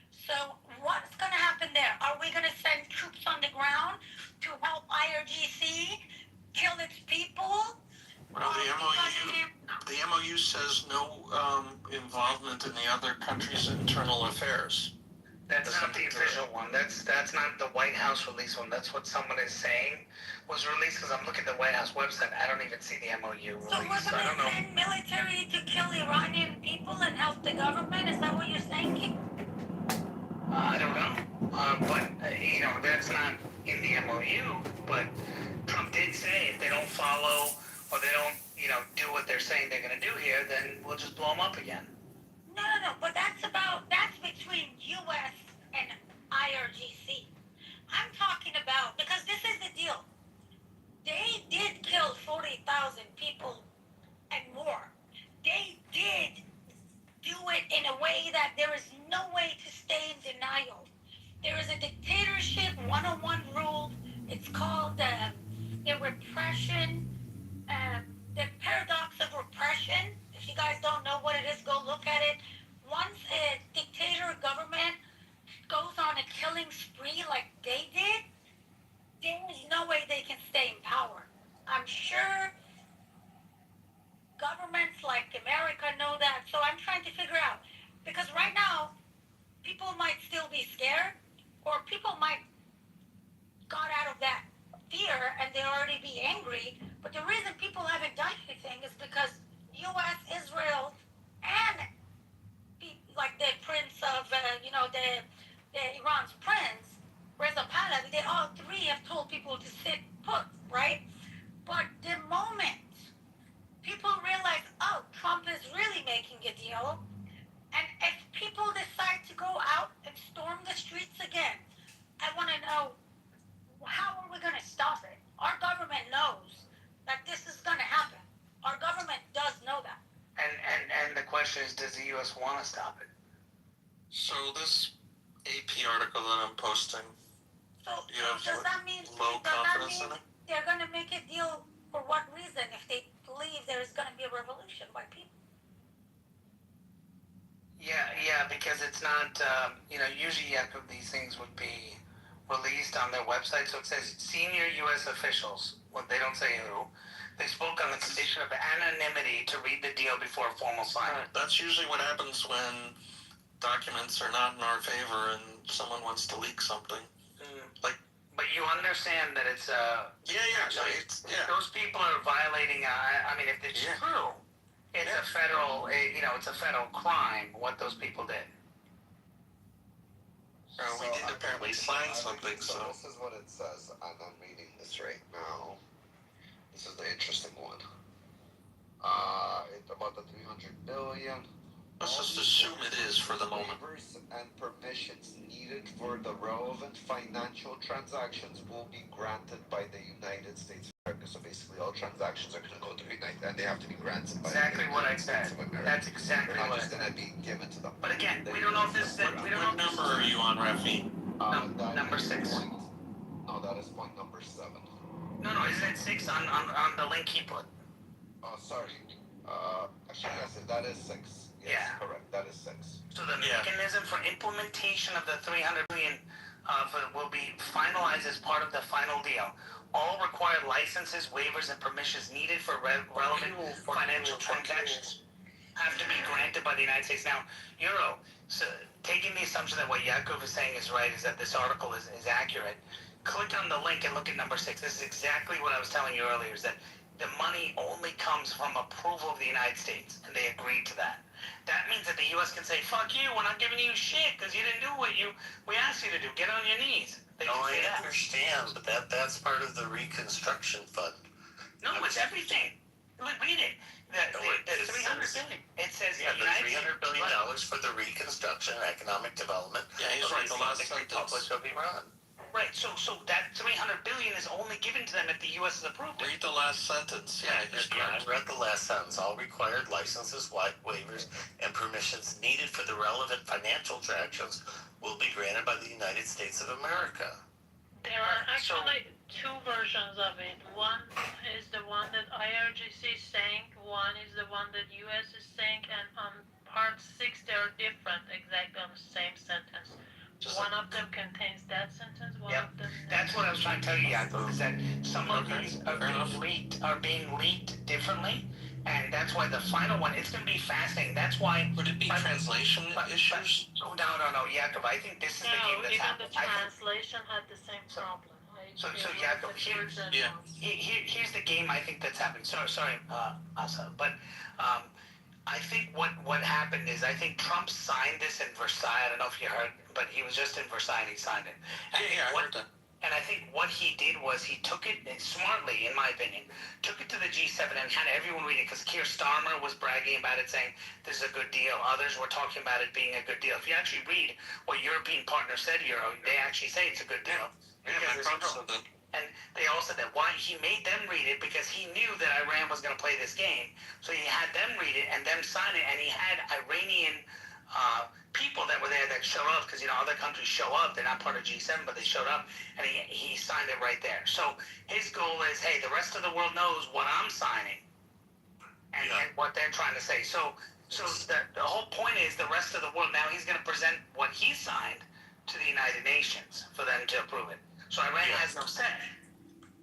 So what's going to happen there? Are we going to send troops on the ground to help IRGC kill its people? Well, the MOU says no involvement in the other country's internal affairs. That's not the official one. That's not the White House release one. That's what someone is saying was released. Because I'm looking at the White House website. I don't even see the MOU release. So we're going to send military to kill Iranian people and help the government? Is that what you're saying? I don't know. But, that's not in the MOU. But Trump did say if they don't follow or they don't, do what they're saying they're going to do here, then we'll just blow them up again. No, but that's between U.S. and IRGC. I'm talking about, because this is the deal. They did kill 40,000 people and more. They did do it in a way that there is no way to stay in denial. There is a dictatorship 101 rule. It's called the repression, the paradox of repression. If you guys don't know what it is, go look at it. Once a dictator government goes on a killing spree like they did, there is no way they can stay in power. I'm sure governments like America know that. So I'm trying to figure out, because right now, people might still be scared, or people might got out of that fear and they already be angry. But the reason people haven't done anything is because U.S., Israel, and like the prince of, the Iran's prince, Reza Pahlavi, they all three have told people to sit put, right? But the moment people realize, oh, Trump is really making a deal, and if people decide to go out and storm the streets again, I want to know, how are we going to stop it? Our government knows that this is going to happen. Our government does know that. And the question is, does the U.S. want to stop it? So this AP article that I'm posting, So does that mean low confidence in it? they're gonna make a deal for what reason if they believe there's gonna be a revolution by people? Yeah, because it's not, usually these things would be released on their website. So it says senior U.S. officials. Well, they don't say who. They spoke on the condition of anonymity to read the deal before a formal signing. That's usually what happens when documents are not in our favor and someone wants to leak something. But you understand that it's Yeah. those people are violating. I mean, if it's true, it's a federal. It's a federal crime what those people did. We did apparently sign something. So this is what it says, and I'm reading this right now. This is the interesting one. It's about the 300 billion. let's just assume it is for the moment. Waivers and permissions needed for the relevant financial transactions will be granted by the United States of America. So basically, all transactions are going to go through United, and they have to be granted by Exactly the what I United said. States of America. That's exactly They're not what. just going to be given to them. But again, we don't know if this. We don't What know. number are you on, Rafi? Number 6. No, that is point number 7. No, isn't it 6 on the link he put? Oh, sorry. Actually, yes, that is 6. Yes, Yeah. correct. That is 6. So the mechanism for implementation of the 300 billion will be finalized as part of the final deal. All required licenses, waivers, and permissions needed for relevant financial transactions have to be granted by the United States. Now, Euro, so taking the assumption that what Yakov is saying is right, is that this article is accurate, click on the link and look at number 6. This is exactly what I was telling you earlier, is that the money only comes from approval of the United States, and they agreed to that. That means that the U.S. can say, fuck you, we're not giving you shit because you didn't do what we asked you to do. Get on your knees. They No, can I say that. understand, but that's part of the Reconstruction Fund. No, it's everything. Read it. The 300 billion. It says Yeah, the the United $300 billion for the reconstruction and economic development Yeah, he's of right. the The last Islamic sentence. Republic of Iran. Right, so that 300 billion is only given to them if the U.S. has approved it. Read the last sentence. Yeah, he's Yeah, I correct. read the last sentence. All required licenses, waivers, and permissions needed for the relevant financial transactions will be granted by the United States of America. There are actually 2 versions of it. One is the one that IRGC is saying, one is the one that US is saying, and on part 6 they are different, exactly on the same sentence. One of them contains that sentence, one of them... That's what I was trying to tell you, Yakov, is that some of these are being leaked differently, and that's why the final one, it's going to be fascinating. That's why... Would it be translation issues? No, Yakov, I think this is the game that's even happening. the translation had the same problem. So Yakov, here's the game I think that's happening. Sorry, Asa, but I think what happened is I think Trump signed this in Versailles. I don't know if you heard, but he was just in Versailles and he signed it. I heard that. And I think what he did was he took it smartly, in my opinion, took it to the G7 and had everyone read it, because Keir Starmer was bragging about it, saying this is a good deal. Others were talking about it being a good deal. If you actually read what European partners said, they actually say it's a good deal. And they all said that. Why? He made them read it because he knew that Iran was going to play this game. So he had them read it and them sign it, and he had Iranian people that were there that showed up, because other countries show up. They're not part of G7, but they showed up, and he signed it right there. So his goal is, hey, the rest of the world knows what I'm signing and what they're trying to say. So the whole point is the rest of the world, now he's going to present what he signed to the United Nations for them to approve it. So Iran has no say.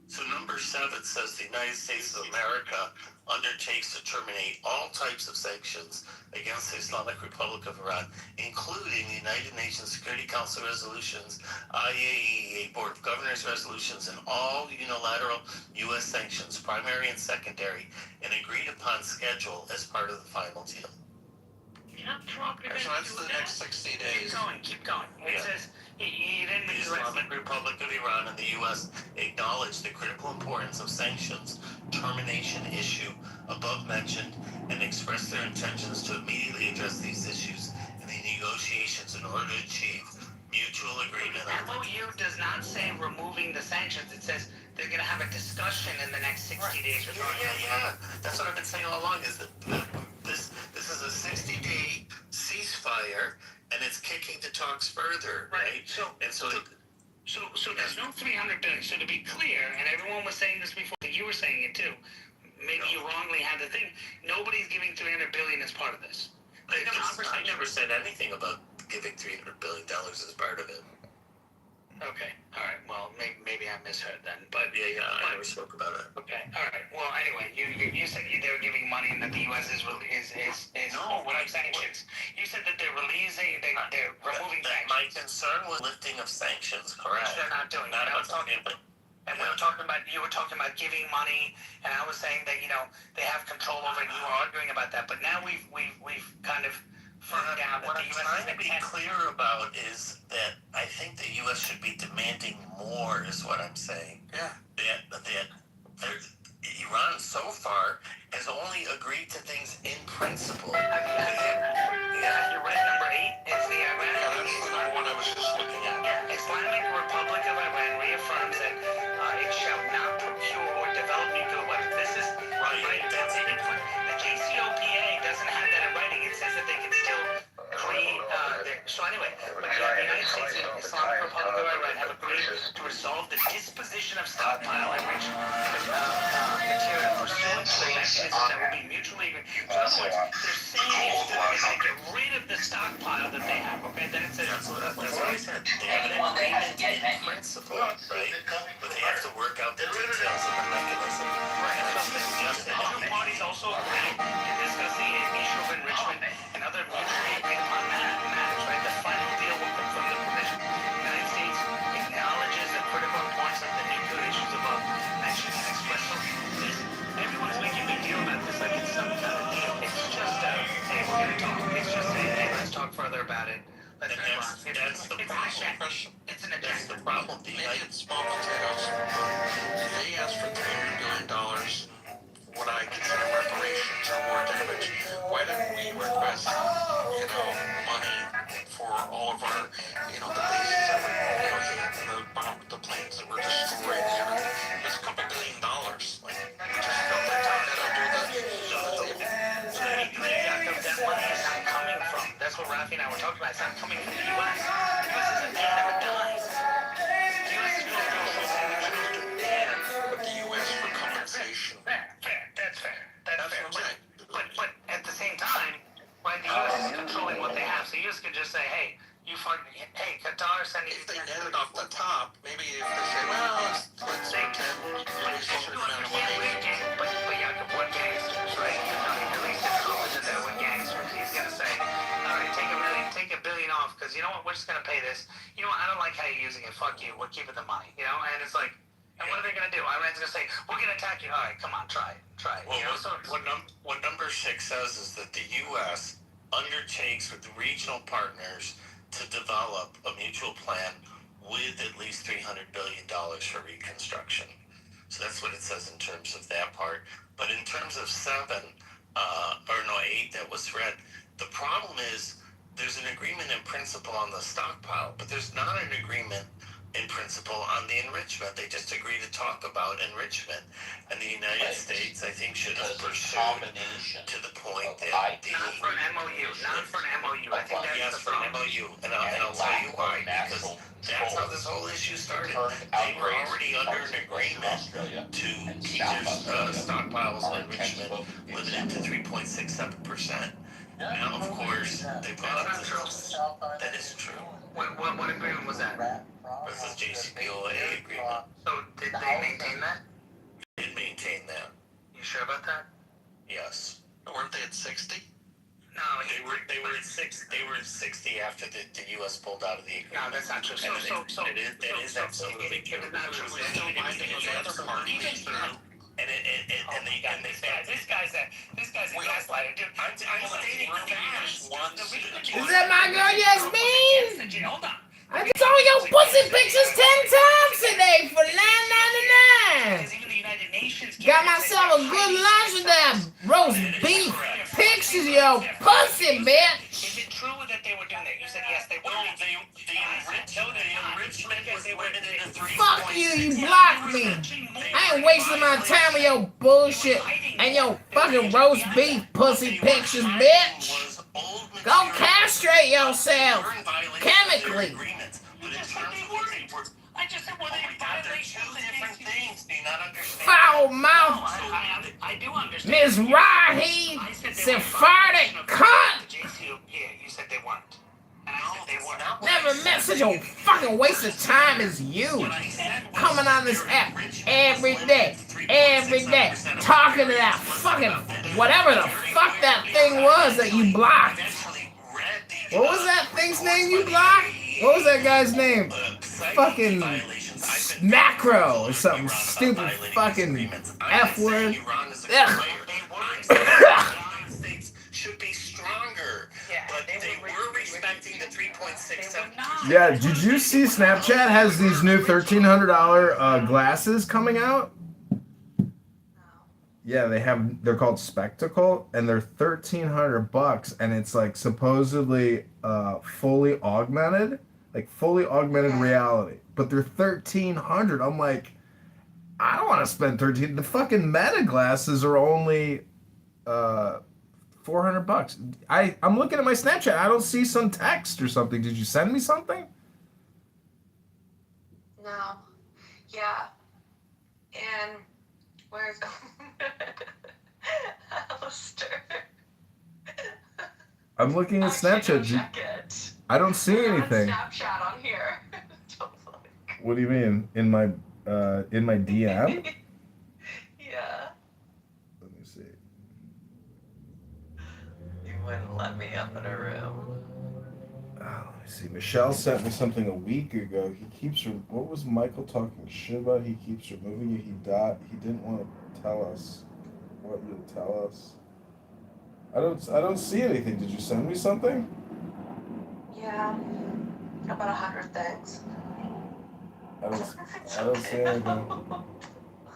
So number 7 says the United States of America undertakes to terminate all types of sanctions against the Islamic Republic of Iran, including the United Nations Security Council resolutions, IAEA Board of Governors resolutions, and all unilateral U.S. sanctions, primary and secondary, and agreed upon schedule as part of the final deal. So that's the next 60 days. Keep going. It says the Islamic Republic of Iran and the U.S. acknowledge the critical importance of sanctions termination issue above mentioned and express their intentions to immediately address these issues in the negotiations in order to achieve mutual agreement. MOU does not say removing the sanctions. It says they're going to have a discussion in the next 60 days. Yeah. That's what I've been saying all along, is that this is a 60-day ceasefire, and it's kicking the talks further, right? So there's no $300 billion. So to be clear, and everyone was saying this before, you were saying it too. Maybe you wrongly had the thing. Nobody's giving $300 billion as part of this. I never said anything about giving $300 billion as part of it. Okay, all right. Well, maybe I misheard then, but yeah, I never spoke about it. Okay, all right. Well, anyway, you said they were giving money and that the U.S. is No, what I'm saying is, you said that they're releasing, they're removing sanctions. My concern was lifting of sanctions, correct? Which they're not doing. Not And I was about talking, and we were talking about, you were talking about giving money, and I was saying that they have control over it. And you were arguing about that, but now we've kind of firmed down that What the I'm U.S. trying is to be clear about is that I think the U.S. should be demanding more, is what I'm saying. Yeah. Iran so far has only agreed to things in principle. Have you read number 8? It's the Iran. Yeah, that's the one I was just looking at. Yeah, Islamic Republic of Iran reaffirms that it shall not procure or develop nuclear weapons. This is right. That's it. The JCPOA doesn't have that in writing. It says that they can still create. So anyway, but the United States and Islamic Republic of Iran have agreed to resolve the disposition of stockpile enriched material pursuant to the mechanism that will be mutually agreed. So in other words, they're saying it's going to get rid of the stockpile that they have. Okay, then it says that's what I said. They have an agreement in principle, right? But they have to work out the details of the mechanism. Right. So the two parties also agreed to discuss the issue of enrichment and other mutually agreed upon matters. Right. The final deal will confirm the provision. The United States acknowledges the critical importance of the nuclear issues above mentioned and expressed. So everyone's making a big deal about this like it's some kind of deal. It's just hey, we're gonna talk. It's just hey, let's talk further about it. Let's That's the problem. It's an That's agenda. the problem. Maybe it's small potatoes. They asked for $300 billion, what I consider reparations or war damage. Why didn't we request, money for all of our, the bases that were, the planes that were destroyed and everything? It's a couple $1 billion. Like, we just don't let that do the That money is not coming from. That's what Rafi and I were talking about. It's not coming from the U.S. The U.S. isn't paying them a dime. The U.S. is supposed to But the U.S. for compensation. fair. That's fair. That's fair. But at the same time, right, the U.S. is controlling what they have. So the U.S. could just say, hey, Qatar sending. If they net it off the top, maybe if they say, well, let's pretend we release a certain amount of money. But yeah, what gangsters, right? At least if Trump is in there with gangsters, he's gonna say, all right, take $1 billion off, because you know what, we're just gonna pay this. You know what, I don't like how you're using it. Fuck you. We're keeping the money. And it's like, and what are they gonna do? Iran's gonna say, we're gonna attack you. All right, come on, try it. Well, what number 6 says is that the U.S. undertakes with the regional partners to develop a mutual plan with at least $300 billion for reconstruction. So that's what it says in terms of that part. But in terms of 8 that was read, the problem is there's an agreement in principle on the stockpile, but there's not an agreement in principle on the enrichment. They just agree to talk about enrichment. And the United States, I think, should have pursued to the point that not for an MOU. I think that's yes, for an MOU. And I'll tell you why. Because that's how this whole issue started. They were already under an agreement to keep their stockpiles of enrichment limited to 3.67%. Now, of course, they brought up this. That is true. What agreement was that? That's the JCPOA agreement. So did they maintain that? They did maintain that. You sure about that? Yes. Weren't they at 60? No, they were at 6. They were at 60 after the U.S. pulled out of the agreement. No, that's not true. That is absolutely true. It's not true. We're still binding on the other parties. This guy's a gaslighter, dude. I'm stating facts. Is that my girl Yasmin? Hold on. I just saw your pussy pictures 10 times today for $9.99. Got myself a good lunch with that roast beef. Pictures of your pussy, bitch. Is it true that they were doing that? You said yes, they were. The enrichment was limited to 3.67%. Fuck you, you blocked me. I ain't wasting my time with your bullshit and your fucking roast beef pussy pictures, bitch. Go castrate yourself chemically. I just said, were they foul mouth. I do understand. Ms. Raheem Sephardic cunt. You said they weren't. And I said they weren't. Never met such a fucking waste of time as you. Coming on this app every day, talking to that fucking whatever the fuck that thing was that you blocked. What was that thing's name you blocked? What was that guy's name? Fucking macro or something stupid fucking F word. Ugh. Should be stronger, but they were respecting the 3.67. Yeah, did you see Snapchat has these new $1,300 glasses coming out? Yeah, they're called Spectacle, and they're $1,300, and it's like supposedly fully augmented reality. But they're $1,300. I'm like, I don't want to spend 13. The fucking Meta glasses are only $400. I'm looking at my Snapchat. I don't see some text or something. Did you send me something? No. Yeah. And where's Alistair? I'm looking at Snapchat. I don't see anything. Snapchat on here. What do you mean? In my DM? Yeah. Let me see. You wouldn't let me up in a room. Let me see. Michelle sent me something a week ago. What was Michael talking shit about? He keeps removing you. He didn't want to tell us. Want you to tell us? I don't see anything. Did you send me something? Yeah. About 100 things. I don't see anything.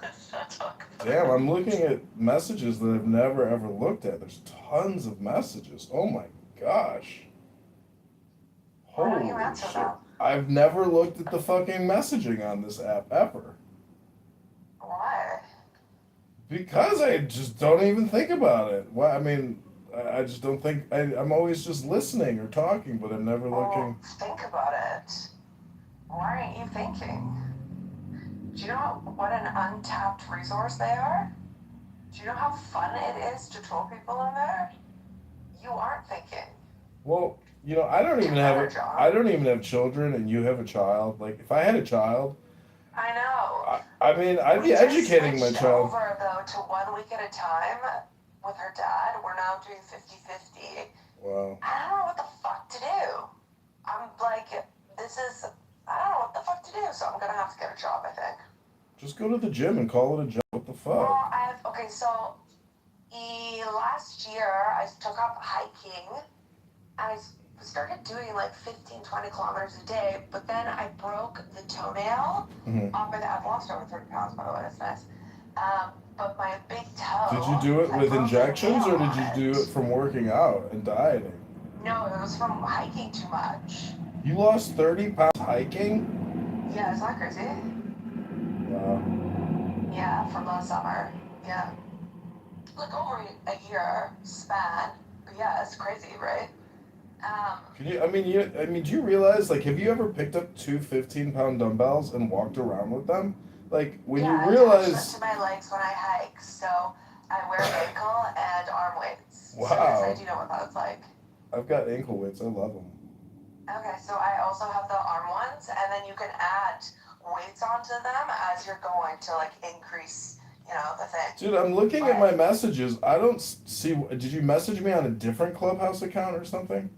Let's not talk about Damn, I'm looking at messages that I've never ever looked at. There's tons of messages. Oh my gosh. Why don't you Holy answer shit. them? I've never looked at the fucking messaging on this app ever. Why? Because I just don't even think about it. Why? I mean, I just don't think. I'm always just listening or talking, but I'm never looking. Think about it. Why aren't you thinking? Do you know what an untapped resource they are? Do you know how fun it is to troll people in there? You aren't thinking. Well, I don't even have children, and you have a child. Like, if I had a child, I know. I mean, I'd be educating my child. Over though to 1 week at a time with her dad. We're now doing 50-50. Wow. I don't know what the fuck to do. I'm like, I don't know what the fuck to do, so I'm gonna have to get a job, I think. Just go to the gym and call it a job. What the fuck? Well, so last year I took up hiking, and I started doing like 15-20 kilometers a day, but then I broke the toenail off my I've lost over 30 pounds, by the way, that's nice. But my big toe. Did you do it with injections, or did you do it from working out and dieting? No, it was from hiking too much. You lost 30 pounds hiking? Yeah, is that crazy? Wow. Yeah, from last summer. Yeah. Like over a year span. But yeah, it's crazy, right? Do you realize, like, have you ever picked up two 15-pound dumbbells and walked around with them? Like, when you realize... I attach them to my legs when I hike, so I wear ankle and arm weights. Wow. So yes, I do know what that's like. I've got ankle weights. I love them. Okay, so I also have the arm ones, and then you can add weights onto them as you're going to, like, increase, the thing. Dude, I'm looking at my messages. I don't see... Did you message me on a different Clubhouse account or something?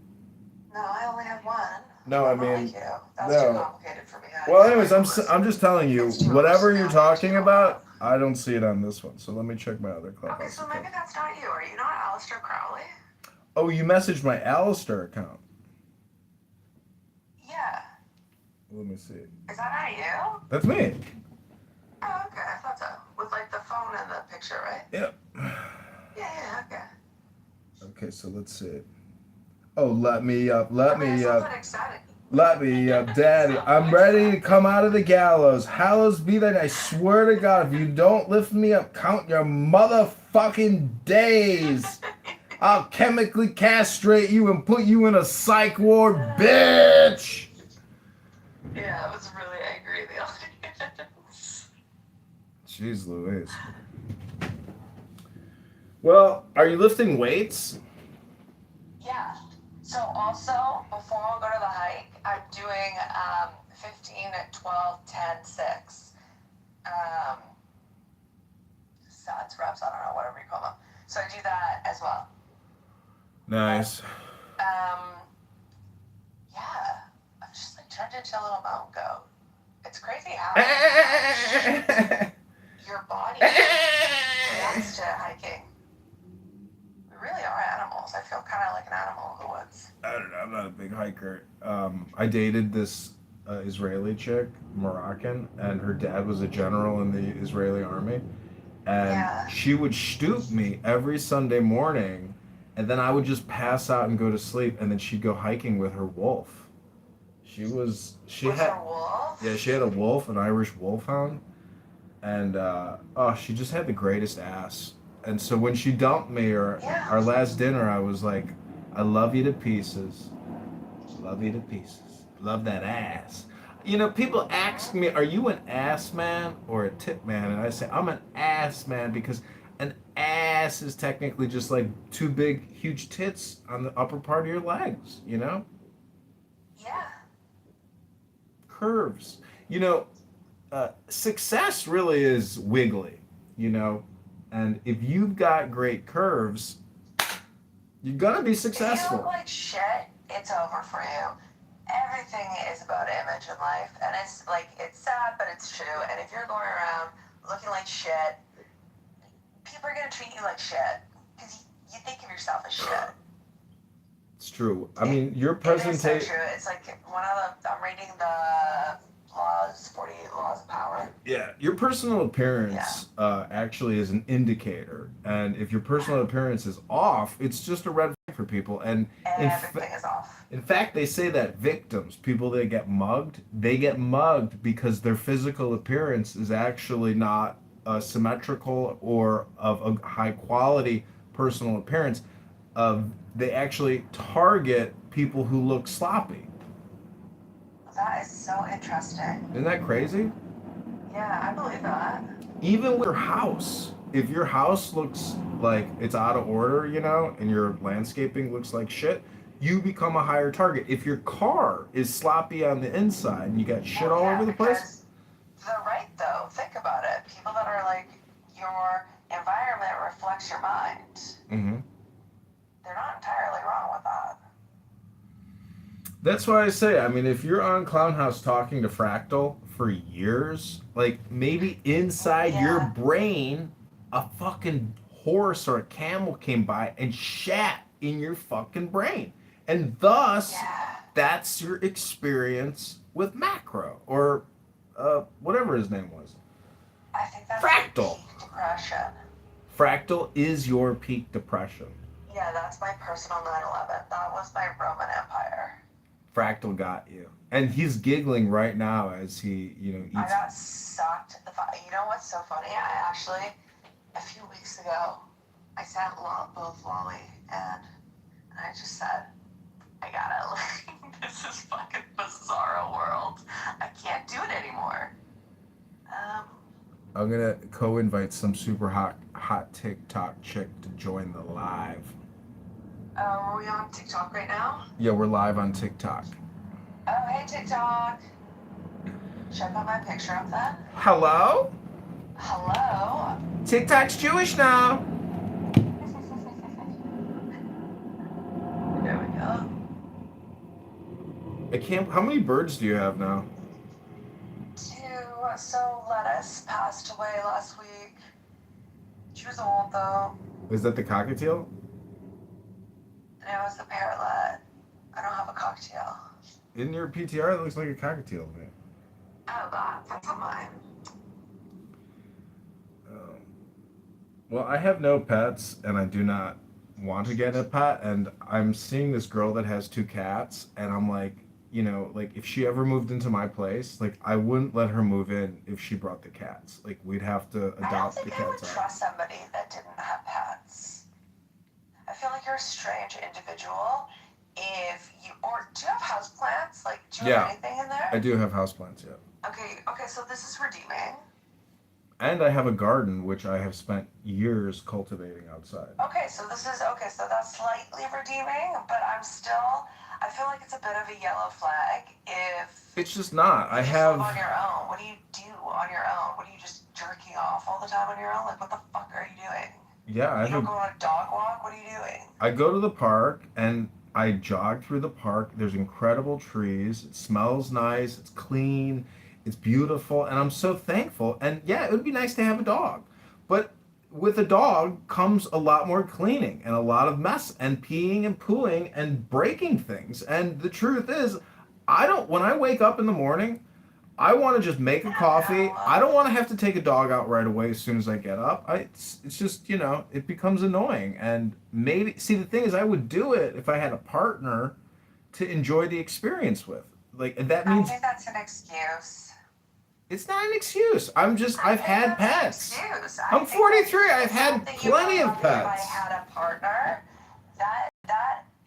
No, I only have one. No, I mean... That's too complicated for me. Well, anyways, I'm just telling you, whatever you're talking about, I don't see it on this one. So let me check my other Clubhouse Okay, so account. maybe that's not you. Are you not Alistair Crowley? Oh, you messaged my Alistair account. Yeah. Let me see. Is that not you? That's me. Oh, okay. I thought so. With, like, the phone and the picture, right? Yep. Yeah, okay. Okay, so let's see. Oh, let me up, Daddy. I'm ready to come out of the gallows. Hallows be thy name. I swear to God, if you don't lift me up, count your motherfucking days. I'll chemically castrate you and put you in a psych ward, bitch. Yeah, I was really angry the audience. Jeez Louise. Well, are you lifting weights? Yeah. So also, before I go to the hike, I'm doing 15, 12, 10, 6. Sets, reps, I don't know, whatever you call them. So I do that as well. Nice. Yeah. I'm just like turned into a little mountain goat. It's crazy how your body reacts to hiking. We really are animals. I feel kind of like an animal in the woods. I don't know. I'm not a big hiker. I dated this Israeli chick, Moroccan, and her dad was a general in the Israeli army. And she would stoop me every Sunday morning, and then I would just pass out and go to sleep, and then she'd go hiking with her wolf. She had her wolf? Yeah, she had a wolf, an Irish wolfhound, and she just had the greatest ass. And so when she dumped me, or our last dinner, I was like, I love you to pieces. Love you to pieces. Love that ass. You know, people ask me, are you an ass man or a tit man? And I say, I'm an ass man because an ass is technically just like two big, huge tits on the upper part of your legs, you know? Yeah. Curves. You know, success really is wiggly, you know? And if you've got great curves, you're gonna be successful. If you look like shit, it's over for you. Everything is about image in life, and it's like, it's sad, but it's true. And if you're going around looking like shit, people are gonna treat you like shit because you think of yourself as shit. It's true. I mean, your It is so presentation. true. It's like I'm reading the 48 laws of power. Yeah, your personal appearance actually is an indicator, and if your personal appearance is off, it's just a red flag for people. And everything is off. In fact, they say that victims, people that get mugged, they get mugged because their physical appearance is actually not symmetrical or of a high quality personal appearance. They actually target people who look sloppy. That is so interesting. Isn't that crazy? Yeah, I believe that. Even with your house, if your house looks like it's out of order, you know, and your landscaping looks like shit, you become a higher target. If your car is sloppy on the inside and you got shit all over the place. They're right, though. Think about it. People that are like, your environment reflects your mind. Mm-hmm. They're not entirely wrong with that. That's why I say, I mean, if you're on Clownhouse talking to Fractal for years, like maybe inside your brain, a fucking horse or a camel came by and shat in your fucking brain. And thus, that's your experience with Macro or whatever his name was. I think that's Fractal. Peak depression. Fractal is your peak depression. Yeah, that's my personal 9/11. That was my Roman Empire. Fractal got you. And he's giggling right now as he, you know, eats. I got sucked. You know what's so funny? I actually, a few weeks ago, I sent both Lolly and I just said, I gotta leave. This is fucking bizarro world. I can't do it anymore. I'm gonna co-invite some super hot TikTok chick to join the live. Are we on TikTok right now? Yeah, we're live on TikTok. Oh, hey, TikTok. Should I put my picture up then? Hello? Hello? TikTok's Jewish now. There we go. I can't. How many birds do you have now? 2. So Lettuce passed away last week. She was old though. Is that the cockatiel? And it was the parrotlet. I don't have a cocktail. In your PTR, it looks like a cockatiel to me. Oh God, that's not mine. Well, I have no pets, and I do not want to get a pet. And I'm seeing this girl that has 2 cats, and I'm like, you know, like if she ever moved into my place, like I wouldn't let her move in if she brought the cats. Like we'd have to adopt the cats. I would trust somebody that didn't have pets. I feel like you're a strange individual. If you do you have houseplants? Like, do you have anything in there? I do have houseplants. Yeah. Okay. So this is redeeming. And I have a garden, which I have spent years cultivating outside. Okay, so that's slightly redeeming, but I feel like it's a bit of a yellow flag if It's just not. you I just have. live on your own. What do you do on your own? What are you just jerking off all the time on your own? Like, what the fuck are you doing? Yeah, I You don't have. go on a dog walk? What are you doing? I go to the park and I jog through the park. There's incredible trees. It smells nice. It's clean. It's beautiful. And I'm so thankful. And yeah, it would be nice to have a dog. But with a dog comes a lot more cleaning and a lot of mess and peeing and pooing and breaking things. And the truth is, when I wake up in the morning, I want to just make a coffee. I don't want to have to take a dog out right away as soon as I get up. It's just, it becomes annoying. And maybe, see, the thing is, I would do it if I had a partner to enjoy the experience with. Like, that I means think that's an excuse. it's not an excuse. I've had pets. Excuse. I'm 43. I've had Something plenty of If I pets. had a partner, that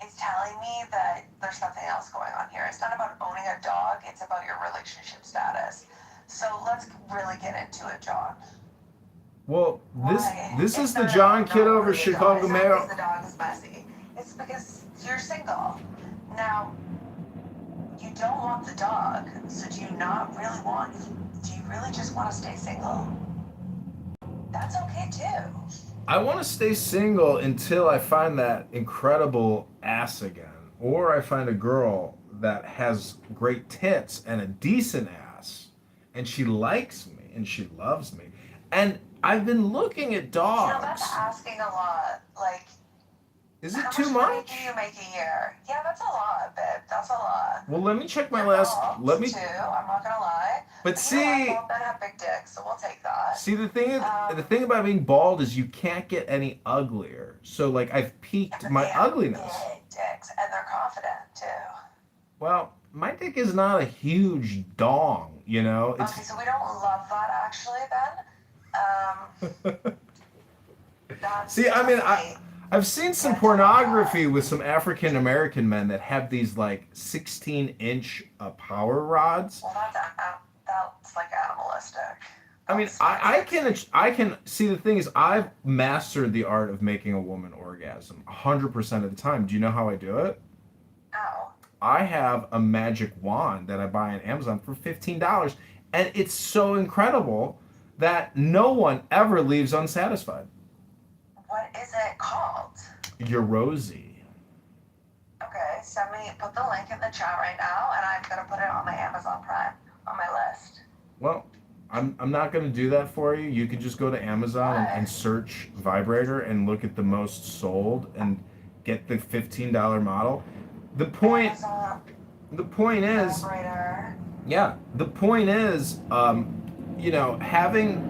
is telling me that there's something else going on here. It's not about owning a dog. It's about your relationship status. So let's really get into it, John. Well, Why? this is the It's John not Kitover really a dog. Chicago It's not Mail. because the dog is messy. It's because you're single. Now, you don't want the dog, so do you really just want to stay single? That's okay too. I want to stay single until I find that incredible ass again. Or I find a girl that has great tits and a decent ass. And she likes me and she loves me. And I've been looking at dogs. That's asking a lot. Like, is it how too much money much? do you make a year? Yeah, that's a lot, babe. That's a lot. Well, let me check my Your last. dogs, Let me. too. I'm not gonna lie. But you know what? see. Bald men have big dicks, so we'll take that. See, the thing about being bald is you can't get any uglier. So like I've peaked my ugliness. Big dicks, and they're confident too. Well, my dick is not a huge dong, It's Okay, so we don't love that actually then. See, I mean, I've seen some pornography with some African American men that have these like 16-inch power rods. Well, that's like animalistic. I mean, I can see, the thing is, I've mastered the art of making a woman orgasm 100% of the time. Do you know how I do it? How? I have a magic wand that I buy on Amazon for $15, and it's so incredible that no one ever leaves unsatisfied. What is it called? You're Rosie. Okay, put the link in the chat right now, and I'm gonna put it on my Amazon Prime on my list. Well, I'm not gonna do that for you. You can just go to Amazon and search vibrator and look at the most sold and get the $15 model. The point is, Vibrator. yeah, the point is, having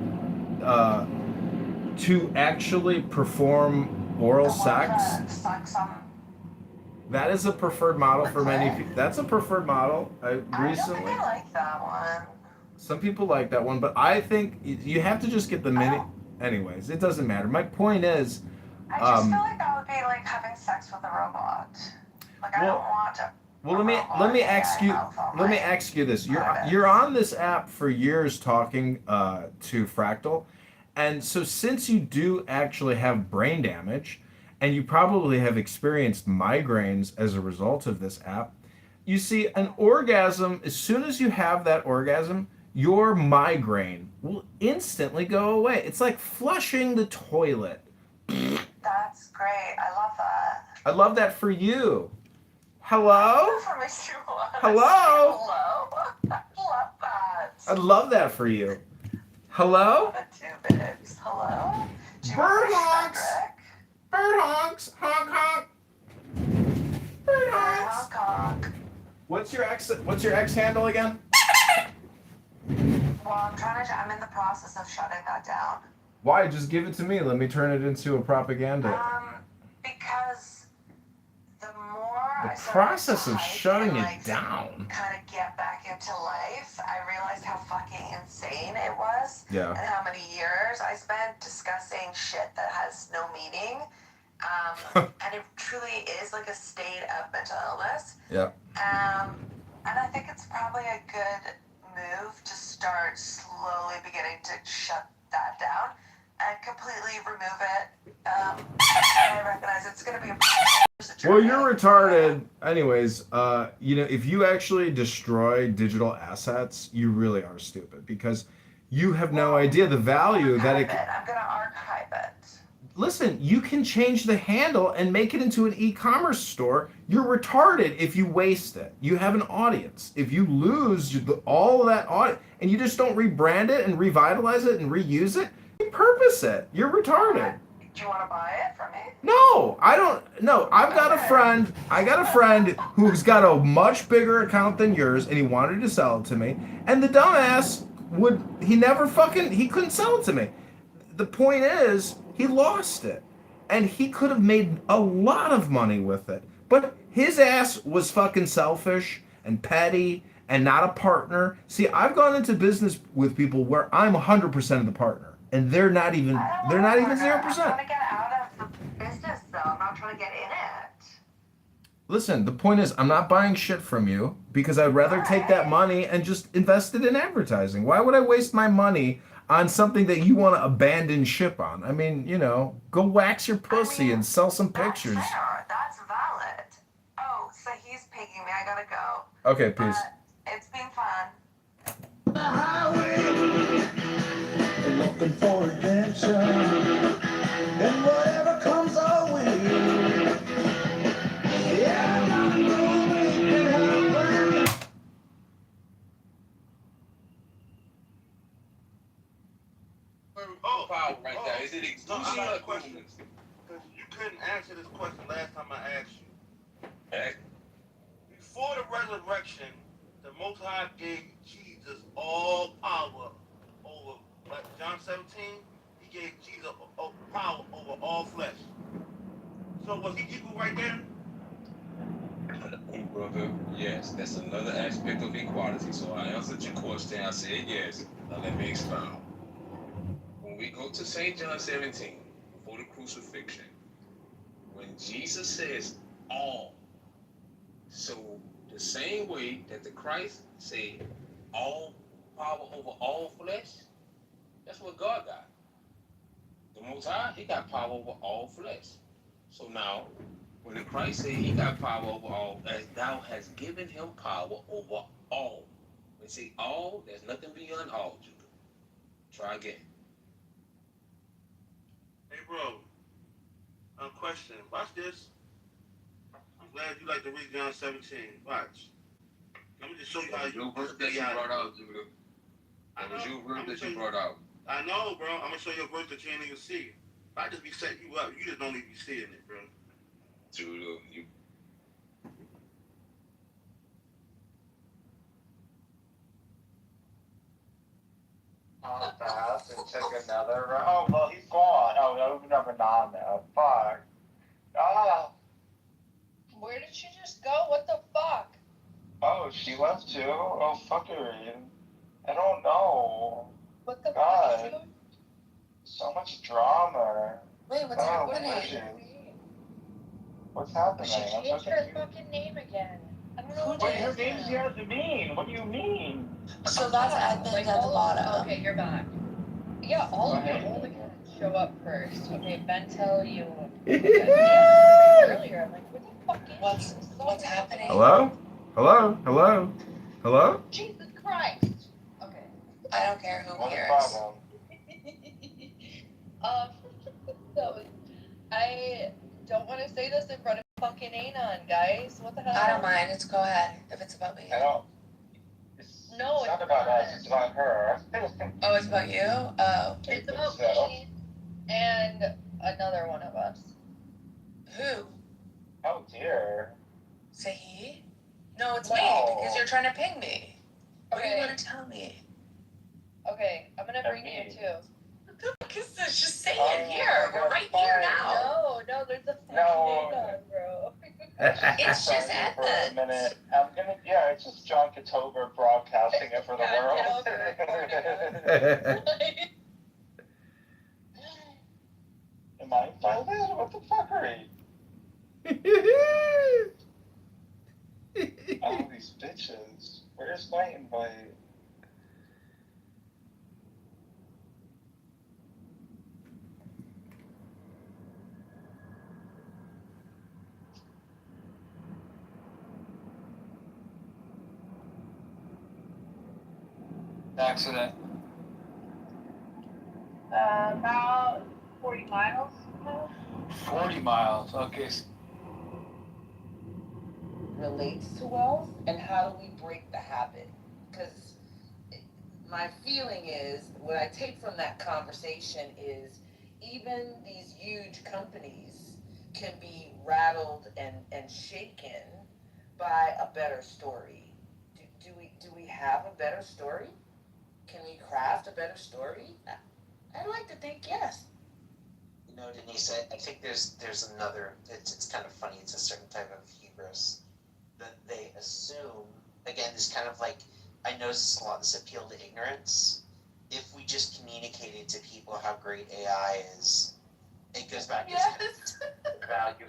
to actually perform oral sex. That is a preferred model for many people. That's a preferred model. I don't think I like that one. Some people like that one, but I think you have to just get the mini. Anyways, it doesn't matter. My point is, I just feel like that would be like having sex with a robot. Like I don't want to. Well, let me ask you this. You're on this app for years talking to Fractal, and so since you do actually have brain damage, and you probably have experienced migraines as a result of this app, you see, an orgasm, as soon as you have that orgasm, your migraine will instantly go away. It's like flushing the toilet. That's great. I love that. I love that for you. Hello? For me too. Hello? Hello? I love that. I love that for you. Hello? Two babes. Hello? Bird honks. Bird honks. Honk honk. Bird honks. Honk. What's your ex handle again? Well, I'm in the process of shutting that down. Why? Just give it to me. Let me turn it into a propaganda. Because the more the process of shutting it down. Kind of get back into life, I realized how fucking insane it was. Yeah. And how many years I spent discussing shit that has no meaning. And it truly is like a state of mental illness. Yeah. And I think it's probably a good move to start slowly beginning to shut that down and completely remove it. And I recognize it's going to be a Well, you're retarded. Anyways, if you actually destroy digital assets, you really are stupid because you have no idea the value that it. I'm going to archive it. Listen, you can change the handle and make it into an e-commerce store. You're retarded if you waste it. You have an audience. If you lose all of that audience and you just don't rebrand it and revitalize it and reuse it, repurpose it. You're retarded. Do you want to buy it from me? No, I don't. No, I've got a friend. I got a friend who's got a much bigger account than yours, and he wanted to sell it to me. And the dumbass he couldn't sell it to me. The point is, he lost it. And he could have made a lot of money with it. But his ass was fucking selfish and petty and not a partner. See, I've gone into business with people where I'm 100% of the partner. And they're not even 0%. I'm trying to get out of the business, though. I'm not trying to get in it. Listen, the point is, I'm not buying shit from you because I'd rather take that money and just invest it in advertising. Why would I waste my money on something that you want to abandon ship on? I mean, go wax your pussy and sell some pictures. Fair. That's valid. Oh, so he's pinging me. I gotta go. Okay, peace. It's been fun. The highway, looking for adventure, and whatever comes our way. Yeah, I'm gonna make it happen. Right there. Is it exclusive or question? Because you couldn't answer this question last time I asked you. Before the resurrection, the Most High gave Jesus all power over, like John 17, he gave Jesus power over all flesh. So was he equal right there? Brother, yes, that's another aspect of equality. So I answered your question. I said yes. Now let me expound. When we go to St. John 17, before the crucifixion, when Jesus says all, so the same way that the Christ said all power over all flesh, that's what God got. The Most High, he got power over all flesh. So now, when the Christ said he got power over all, as thou hast given him power over all. When you say all, there's nothing beyond all, Judah. Try again. Hey, bro. Question. Watch this. I'm glad you like to read John 17. Watch. Let me just show you how you verse that you brought out, Judah. That was your verse that you brought out. I know, bro. I'm gonna show you a verse that you ain't even see. I just be setting you up. You just don't even be seeing it, bro. Judah, you. Oh, pass and take another round. Oh, well, he's gone. Oh, no, number 9 now. Fuck. Ah. Where did she just go? What the fuck? Oh, she left too? Oh, fuckery. I don't know. What the God. fuck is she doing? So much drama. Wait, what's happening? What's happening? She I'm changed so her confused. fucking name again. I don't know Wait, her name's Yasmin. What do you mean? So that's admin at the bottom. Okay, you're back. Yeah, all of your old accounts show up first. Okay, Bentel, you. Earlier, I'm like, what the fuck is What's happening? Hello? Hello? Hello? Hello? Jesus Christ! Okay. I don't care who What's the cares. problem? So, I don't want to say this in front of fucking Anon, guys. What the hell? I don't mind. It's go ahead if it's about me. I don't. It's not about us. It's about her. Oh, it's about you? Oh. It's about me and another one of us. Who? Oh dear. Say he? No, it's No. me because you're trying to ping me. What do you Okay. want to tell me? Okay, I'm gonna bring you too. What the fuck is this? Just say it here. We're right here now. No, there's a fucking No. Anon, bro. It's just for a minute. It's just John Kitover broadcasting it for the world. Am I invited? What the fuckery? All these bitches. Where's my invite? accident? About 40 miles. 40 miles. Okay. Relates to wealth, and how do we break the habit? Because my feeling is, what I take from that conversation is, even these huge companies can be rattled and shaken by a better story. Do we have a better story? Can we craft a better story? I'd like to think yes. You know, Denise, I think there's another. It's kind of funny. It's a certain type of hubris that they assume. Again, this kind of like, I notice a lot this appeal to ignorance. If we just communicated to people how great AI is, it goes back to this value.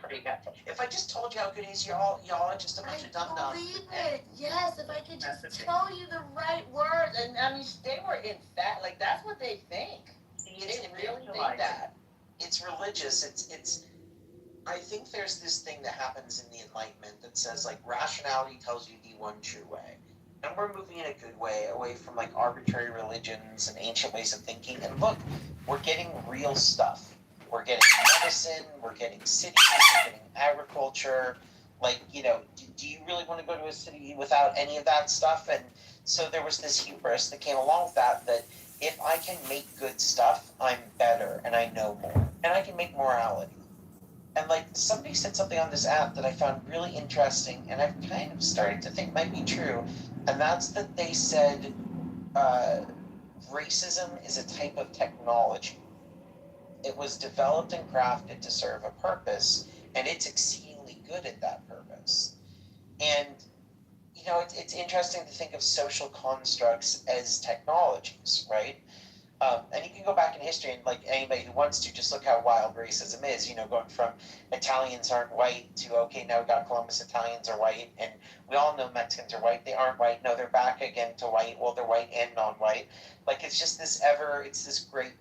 If I just told you how good it is, y'all are just a bunch of dum dums. Believe it. Yes, if I could just tell you the right words. And I mean, they were in fact, like, that's what they think. They really think that. It's religious. It's. I think there's this thing that happens in the Enlightenment that says, like, rationality tells you the one true way. And we're moving in a good way, away from, like, arbitrary religions and ancient ways of thinking. And look, we're getting real stuff. We're getting medicine, we're getting cities, we're getting agriculture. Like, you know, do you really want to go to a city without any of that stuff? And so there was this hubris that came along with that if I can make good stuff, I'm better and I know more. And I can make morality. And like, somebody said something on this app that I found really interesting, and I've kind of started to think might be true, and that's that they said racism is a type of technology. It was developed and crafted to serve a purpose, and it's exceedingly good at that purpose. And, you know, it's interesting to think of social constructs as technologies, right? And you can go back in history, and like anybody who wants to, just look how wild racism is, you know, going from Italians aren't white to, okay, now we got Columbus, Italians are white, and we all know Mexicans are white, they aren't white, no, they're back again to white, well, they're white and non-white. Like, it's just it's this great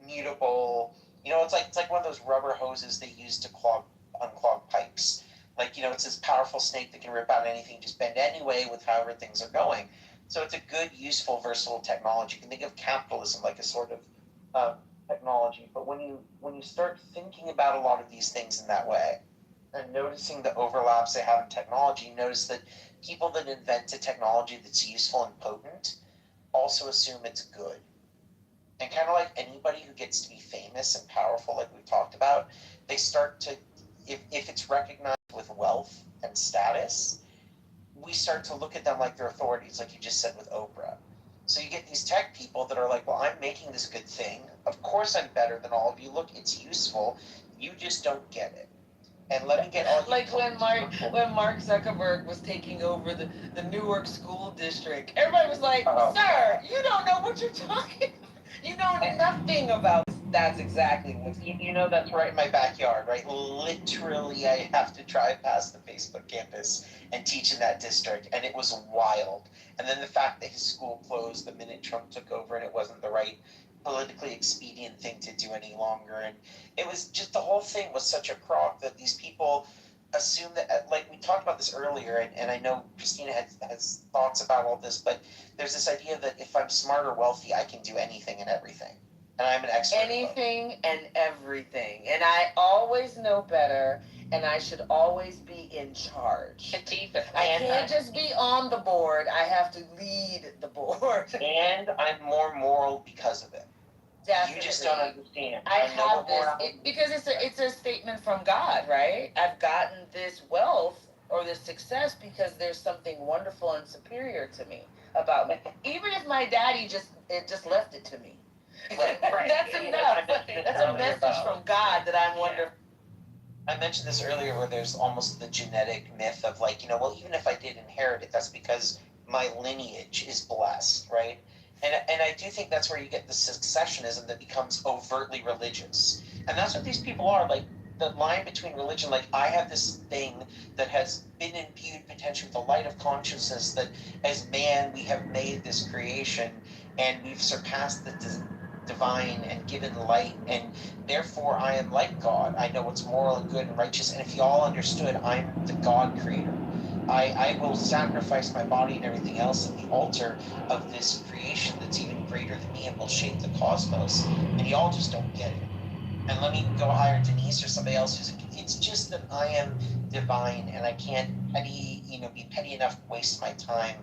mutable, you know, it's like one of those rubber hoses they use to unclog pipes. Like, you know, it's this powerful snake that can rip out anything, just bend anyway with however things are going. So it's a good, useful, versatile technology. You can think of capitalism like a sort of technology. But when you start thinking about a lot of these things in that way, and noticing the overlaps they have in technology, notice that people that invent a technology that's useful and potent also assume it's good. And kind of like anybody who gets to be famous and powerful, like we talked about, they start to, if it's recognized with wealth and status, we start to look at them like they're authorities, like you just said with Oprah. So you get these tech people that are like, well, I'm making this good thing. Of course I'm better than all of you. Look, it's useful. You just don't get it. And let me get all you. Like when Mark Zuckerberg was taking over the Newark school district, everybody was like, sir, you don't know what you're talking about. You know nothing about this. That's exactly what you know. That's right in my backyard, right? Literally, I have to drive past the Facebook campus and teach in that district, and it was wild. And then the fact that his school closed the minute Trump took over, and it wasn't the right politically expedient thing to do any longer, and it was just, the whole thing was such a crock that these people assume that, like we talked about this earlier, and I know Christina has thoughts about all this, but there's this idea that if I'm smart or wealthy, I can do anything and everything. And I'm an expert. Anything and everything. And I always know better, and I should always be in charge. I can't just be on the board. I have to lead the board. And I'm more moral because of it. Definitely. You just don't understand. I have this, because it's a statement from God, right? I've gotten this wealth or this success because there's something wonderful and superior to me about me. Even if my daddy just left it to me. Right. That's enough. That's a message from God that I'm wondering. I mentioned this earlier, where there's almost the genetic myth of like, you know, well, even if I did inherit it, that's because my lineage is blessed, right? And I do think that's where you get the successionism that becomes overtly religious. And that's what these people are. Like, the line between religion, like, I have this thing that has been imbued potentially with the light of consciousness, that as man we have made this creation and we've surpassed the divine and given light, and therefore I am like God. I know what's moral and good and righteous, and if you all understood, I'm the God creator. I will sacrifice my body and everything else at the altar of this creation that's even greater than me and will shape the cosmos. And y'all just don't get it. And let me go hire Denise or somebody else who's. It's just that I am divine, and I can't be petty enough to waste my time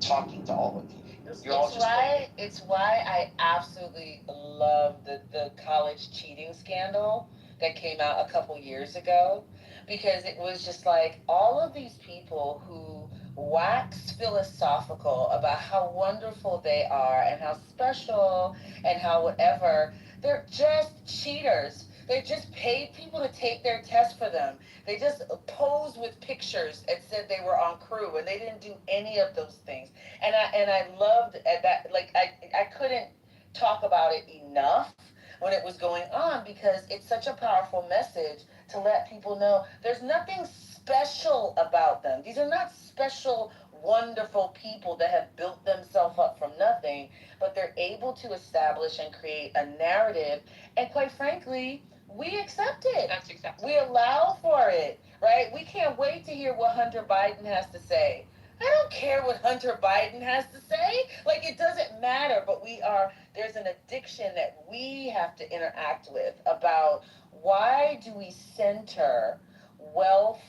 talking to all of you. You're all just like, It's why I absolutely love the college cheating scandal that came out a couple years ago, because it was just like all of these people who wax philosophical about how wonderful they are and how special and how whatever, they're just cheaters. They just paid people to take their test for them. They just posed with pictures and said they were on crew, and they didn't do any of those things. And I loved at that, like I couldn't talk about it enough when it was going on, because it's such a powerful message to let people know there's nothing special about them. These are not special, wonderful people that have built themselves up from nothing, but they're able to establish and create a narrative, and quite frankly, we accept it. That's exactly. We allow for it, right? We can't wait to hear what Hunter Biden has to say. I don't care what Hunter Biden has to say. Like, it doesn't matter, but there's an addiction that we have to interact with about why do we center wealth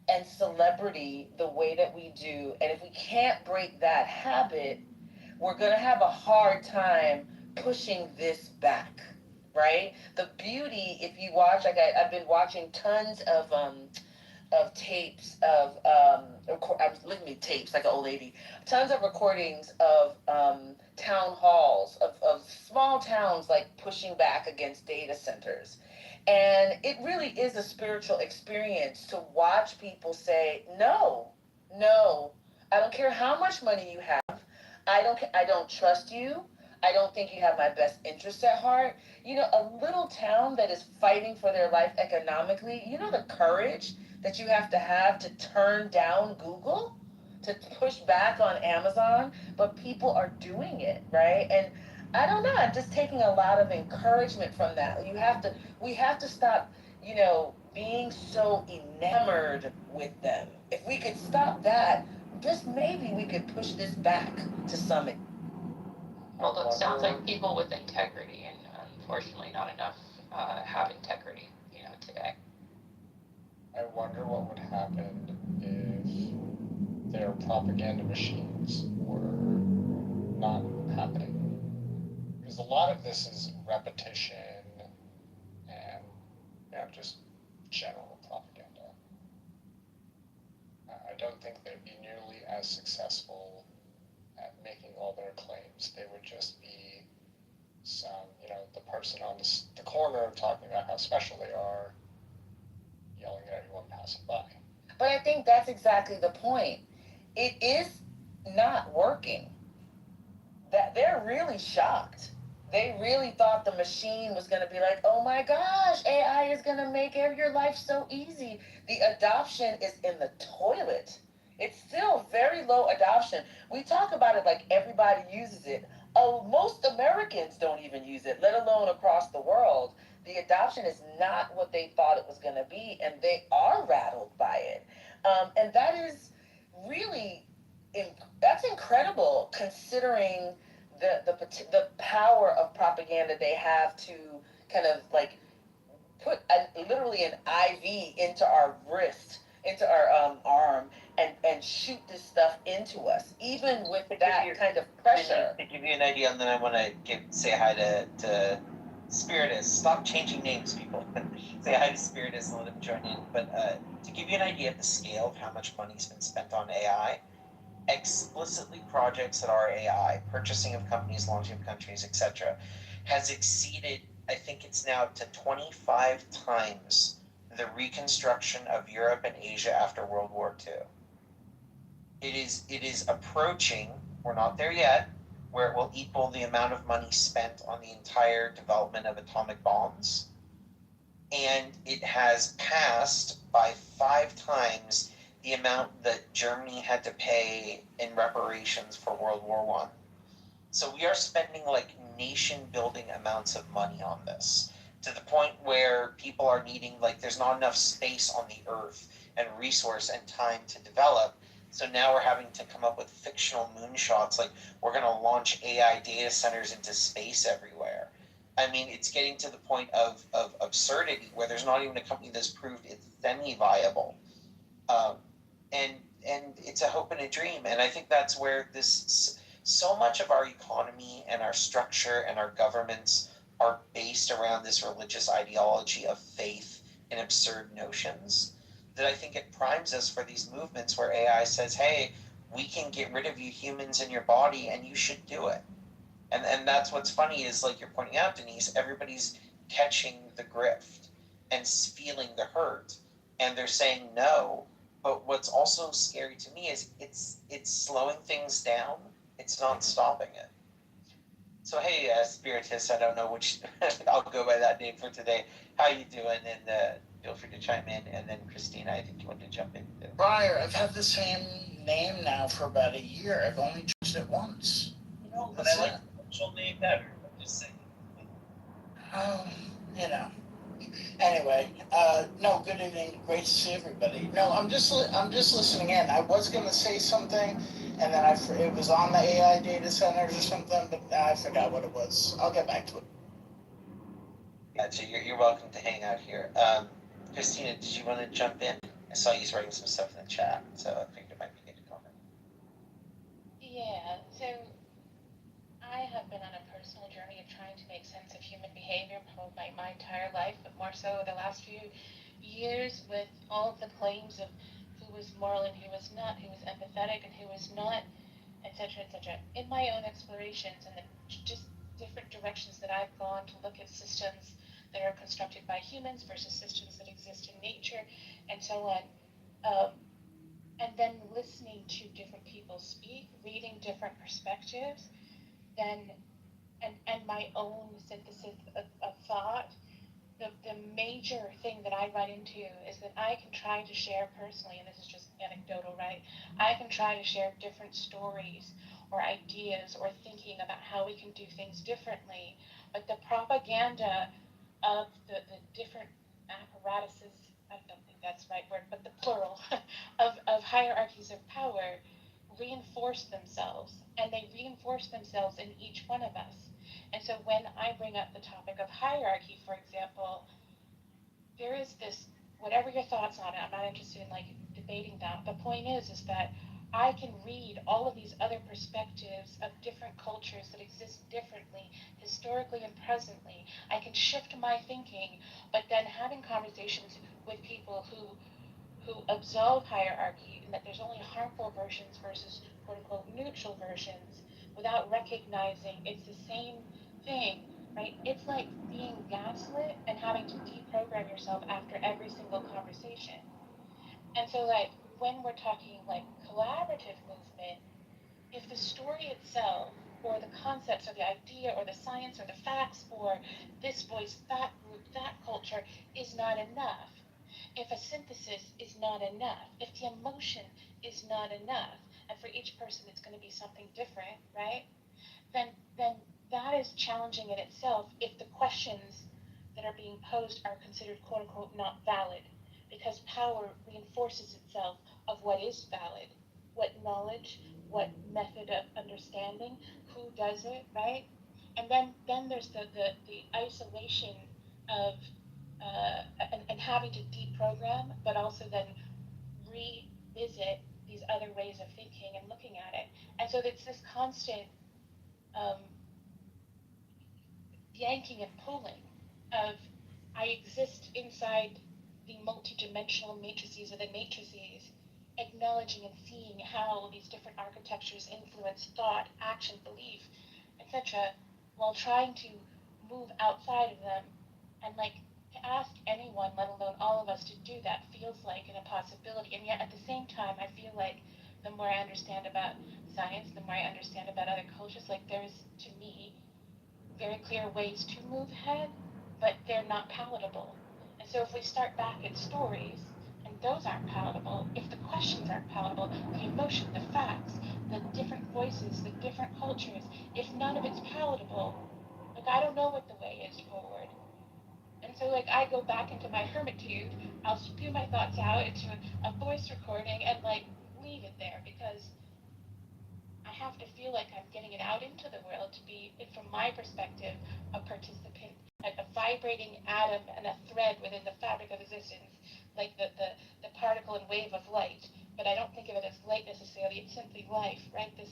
and celebrity the way that we do. And if we can't break that habit, we're going to have a hard time pushing this back, right? The beauty, if you watch, like I've been watching tons of tapes of I'm looking at tapes like an old lady, tons of recordings of town halls of small towns like pushing back against data centers. And it really is a spiritual experience to watch people say, no, I don't care how much money you have. I don't trust you. I don't think you have my best interests at heart. A little town that is fighting for their life economically, the courage that you have to turn down Google, to push back on Amazon, but people are doing it, right? And I don't know, I'm just taking a lot of encouragement from that. We have to stop, being so enamored with them. If we could stop that, just maybe we could push this back to some. Well, it sounds like people with integrity, and unfortunately, not enough have integrity, today. I wonder what would happen if their propaganda machines were not happening. Because a lot of this is repetition and just general propaganda. I don't think they'd be nearly as successful at making all their claims. They would just be some, the person on the corner talking about how special they are, yelling at everyone passing by. But I think that's exactly the point. It is not working. That they're really shocked. They really thought the machine was going to be like, oh my gosh, AI is going to make your life so easy. The adoption is in the toilet. It's still very low adoption. We talk about it like everybody uses it. Oh, most Americans don't even use it, let alone across the world. The adoption is not what they thought it was going to be, and they are rattled by it. And that is really, that's incredible, considering the power of propaganda they have to kind of like put literally an IV into our wrist, into our arm, and shoot this stuff into us, even with that kind of pressure. To give you an idea, and then I want to say hi to Spiritus. Stop changing names, people. Say hi to Spiritus and let him join in. But to give you an idea of the scale of how much money's been spent on AI, explicitly projects that are AI, purchasing of companies, launching of countries, etc., has exceeded, I think it's now to 25 times the reconstruction of Europe and Asia after World War II. It is approaching, we're not there yet, where it will equal the amount of money spent on the entire development of atomic bombs. And it has passed by 5 times the amount that Germany had to pay in reparations for World War I. So we are spending like nation-building amounts of money on this. to the point where people are needing, like, there's not enough space on the earth and resource and time to develop. So now we're having to come up with fictional moonshots, like we're going to launch AI data centers into space everywhere. I mean, it's getting to the point of absurdity where there's not even a company that's proved it's semi-viable. And it's a hope and a dream. And I think that's where this, so much of our economy and our structure and our governments are based around this religious ideology of faith and absurd notions, that I think it primes us for these movements where AI says, hey, we can get rid of you humans in your body and you should do it. And that's what's funny is, like you're pointing out, Denise, everybody's catching the grift and feeling the hurt, and they're saying no. But what's also scary to me is it's slowing things down. It's not stopping it. So hey, Spiritus, I don't know which I'll go by that name for today. How you doing? And feel free to chime in. And then Christina, I think you want to jump in too. Briar, I've had the same name now for about a year. I've only changed it once. No, but I like the actual name better. I'm just saying. You know. Anyway, no, good evening. Great to see everybody. No, I'm just listening in. I was going to say something, and then it was on the AI data centers or something, but I forgot what it was. I'll get back to it. Gotcha. You're welcome to hang out here. Christina, did you want to jump in? I saw you writing some stuff in the chat, so I figured it might be good to comment. Yeah, so I have been on a personal journey of trying to make sense of human behavior probably my entire life, but more so the last few years with all of the claims of who was moral and who was not, who was empathetic and who was not, etc., etc. In my own explorations and the just different directions that I've gone to look at systems that are constructed by humans versus systems that exist in nature, and so on. And then listening to different people speak, reading different perspectives, then and my own synthesis of thought, the major thing that I run into is that I can try to share personally, and this is just anecdotal, right? I can try to share different stories or ideas or thinking about how we can do things differently, but the propaganda of the different apparatuses, I don't think that's the right word, but the plural of hierarchies of power reinforce themselves, and they reinforce themselves in each one of us. And so when I bring up the topic of hierarchy, for example, there is this, whatever your thoughts on it, I'm not interested in like debating that. The point is that I can read all of these other perspectives of different cultures that exist differently, historically and presently. I can shift my thinking, but then having conversations with people who absolve hierarchy and that there's only harmful versions versus quote unquote neutral versions without recognizing it's the same thing, right? It's like being gaslit and having to deprogram yourself after every single conversation. And so like when we're talking like collaborative movement, if the story itself or the concepts or the idea or the science or the facts or this voice, that group, that culture is not enough, if a synthesis is not enough, if the emotion is not enough, and for each person it's going to be something different, right? Then that is challenging in itself if the questions that are being posed are considered quote unquote not valid, because power reinforces itself of what is valid, what knowledge, what method of understanding, who does it, right? And then there's the isolation of and having to deprogram, but also then revisit these other ways of thinking and looking at it. And so it's this constant yanking and pulling of I exist inside the multidimensional matrices of the matrices, acknowledging and seeing how these different architectures influence thought, action, belief, etc., while trying to move outside of them. And like to ask anyone, let alone all of us, to do that feels like an impossibility. And yet at the same time, I feel like the more I understand about science, the more I understand about other cultures, like there's, to me, very clear ways to move ahead, but they're not palatable. And so if we start back at stories, and those aren't palatable, if the questions aren't palatable, the emotion, the facts, the different voices, the different cultures, if none of it's palatable, like I don't know what the way is forward. so like I go back into my hermitude, I'll spew my thoughts out into a voice recording and like leave it there because I have to feel like I'm getting it out into the world to be, from my perspective, a participant, a vibrating atom and a thread within the fabric of existence, like the particle and wave of light. But I don't think of it as light necessarily, it's simply life, right? This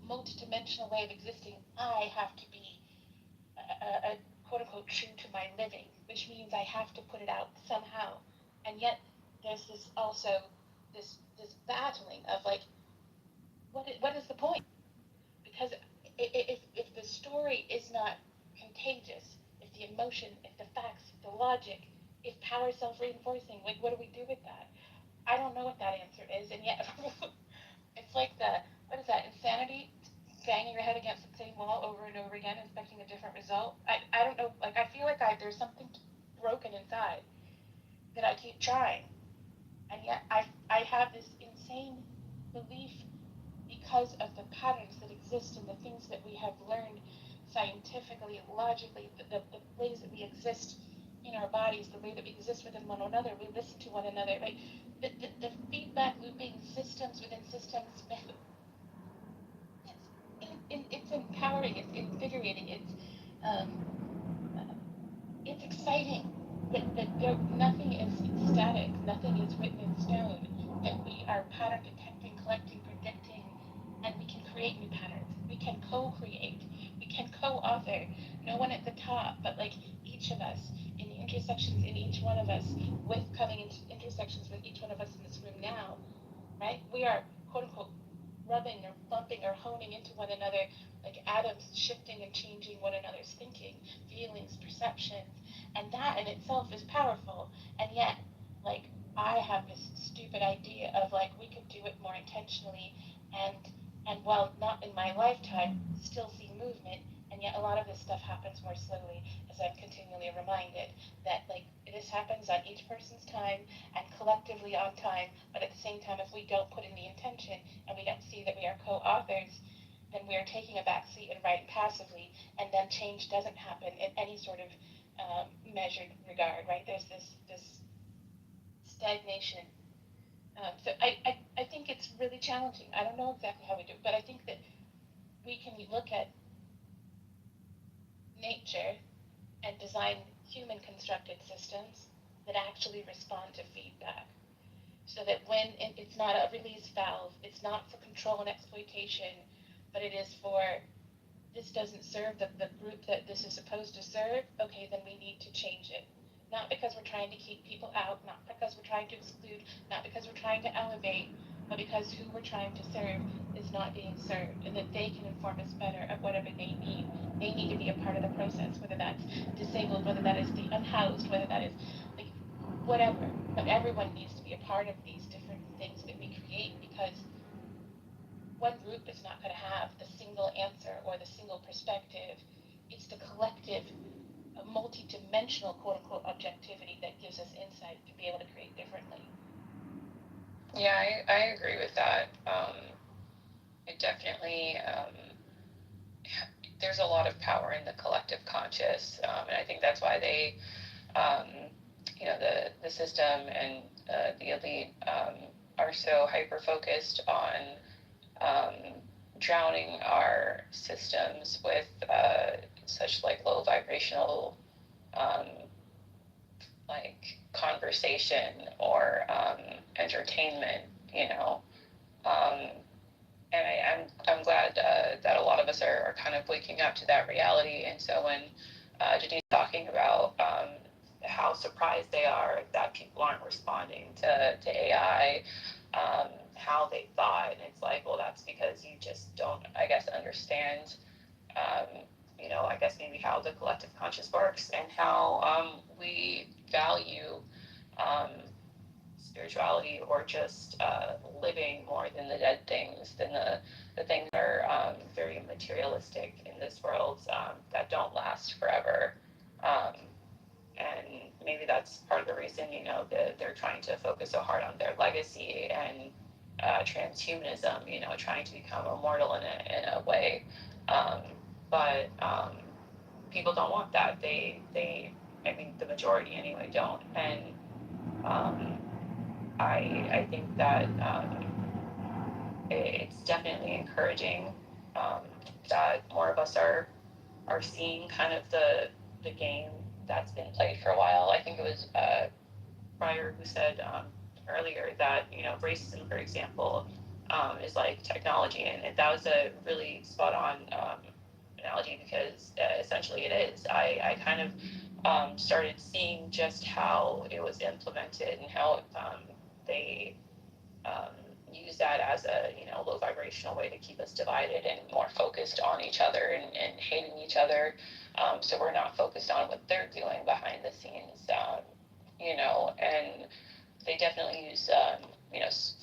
multidimensional way of existing. I have to be a quote unquote true to my living, which means I have to put it out somehow. And yet there's this also this battling of like, what is the point? Because if the story is not contagious, if the emotion, if the facts, if the logic, if power self-reinforcing, like what do we do with that? I don't know what that answer is, and yet it's like what is that, insanity? Banging your head against the same wall over and over again, expecting a different result. I don't know, like I feel like there's something broken inside that I keep trying, and yet I have this insane belief because of the patterns that exist and the things that we have learned scientifically, logically, the ways that we exist in our bodies, the way that we exist within one another, we listen to one another, like the feedback looping systems within systems, it's empowering, it's invigorating, it's exciting. Nothing is static, nothing is written in stone, that we are pattern detecting, collecting, predicting, and we can create new patterns. We can co-create. We can co-author. No one at the top, but like each of us in the intersections in each one of us, with coming into intersections with each one of us in this room now, right? We are quote unquote rubbing or bumping or honing into one another like atoms, shifting and changing one another's thinking, feelings, perceptions, and that in itself is powerful. And yet, like, I have this stupid idea of like we could do it more intentionally, and while not in my lifetime, still see movement. And yet, a lot of this stuff happens more slowly, as I'm continually reminded that like this happens on each person's time and collectively on time. But at the same time, if we don't put in the intention and we don't see that we are co-authors, then we are taking a back seat and writing passively, and then change doesn't happen in any sort of measured regard, right? There's this stagnation. So I think it's really challenging. I don't know exactly how we do it, but I think that we can look at nature and design human constructed systems that actually respond to feedback. So that when it's not a release valve, it's not for control and exploitation, but it is for this doesn't serve the group that this is supposed to serve, okay, then we need to change it. Not because we're trying to keep people out, not because we're trying to exclude, not because we're trying to elevate, but because who we're trying to serve is not being served, and that they can inform us better of whatever they need. They need to be a part of the process, whether that's disabled, whether that is the unhoused, whether that is like whatever. But everyone needs to be a part of these different things that we create, because one group is not going to have the single answer or the single perspective. It's the collective, multi-dimensional, quote-unquote, objectivity that gives us insight to be able to create differently. Yeah, I agree with that. It definitely, there's a lot of power in the collective conscious, and I think that's why they, the system and the elite are so hyper-focused on drowning our systems with such like low vibrational like conversation or entertainment, and I'm glad that a lot of us are kind of waking up to that reality. And so when Janine's talking about how surprised they are that people aren't responding to AI, how they thought, and it's like, well, that's because you just don't, I guess, understand, I guess maybe how the collective conscious works and how we value spirituality or just living more than the dead things, than the things that are very materialistic in this world, that don't last forever. And maybe that's part of the reason, they're trying to focus so hard on their legacy and transhumanism, trying to become immortal in a way. But people don't want that. They I mean, the majority anyway don't. And I think that it's definitely encouraging that more of us are seeing kind of the game that's been played for a while. I think it was Pryor who said earlier that racism, for example, is like technology, and that was a really spot on analogy because essentially it is. I kind of started seeing just how it was implemented and how they um, use that as a low vibrational way to keep us divided and more focused on each other and hating each other. So we're not focused on what they're doing behind the scenes, and they definitely use,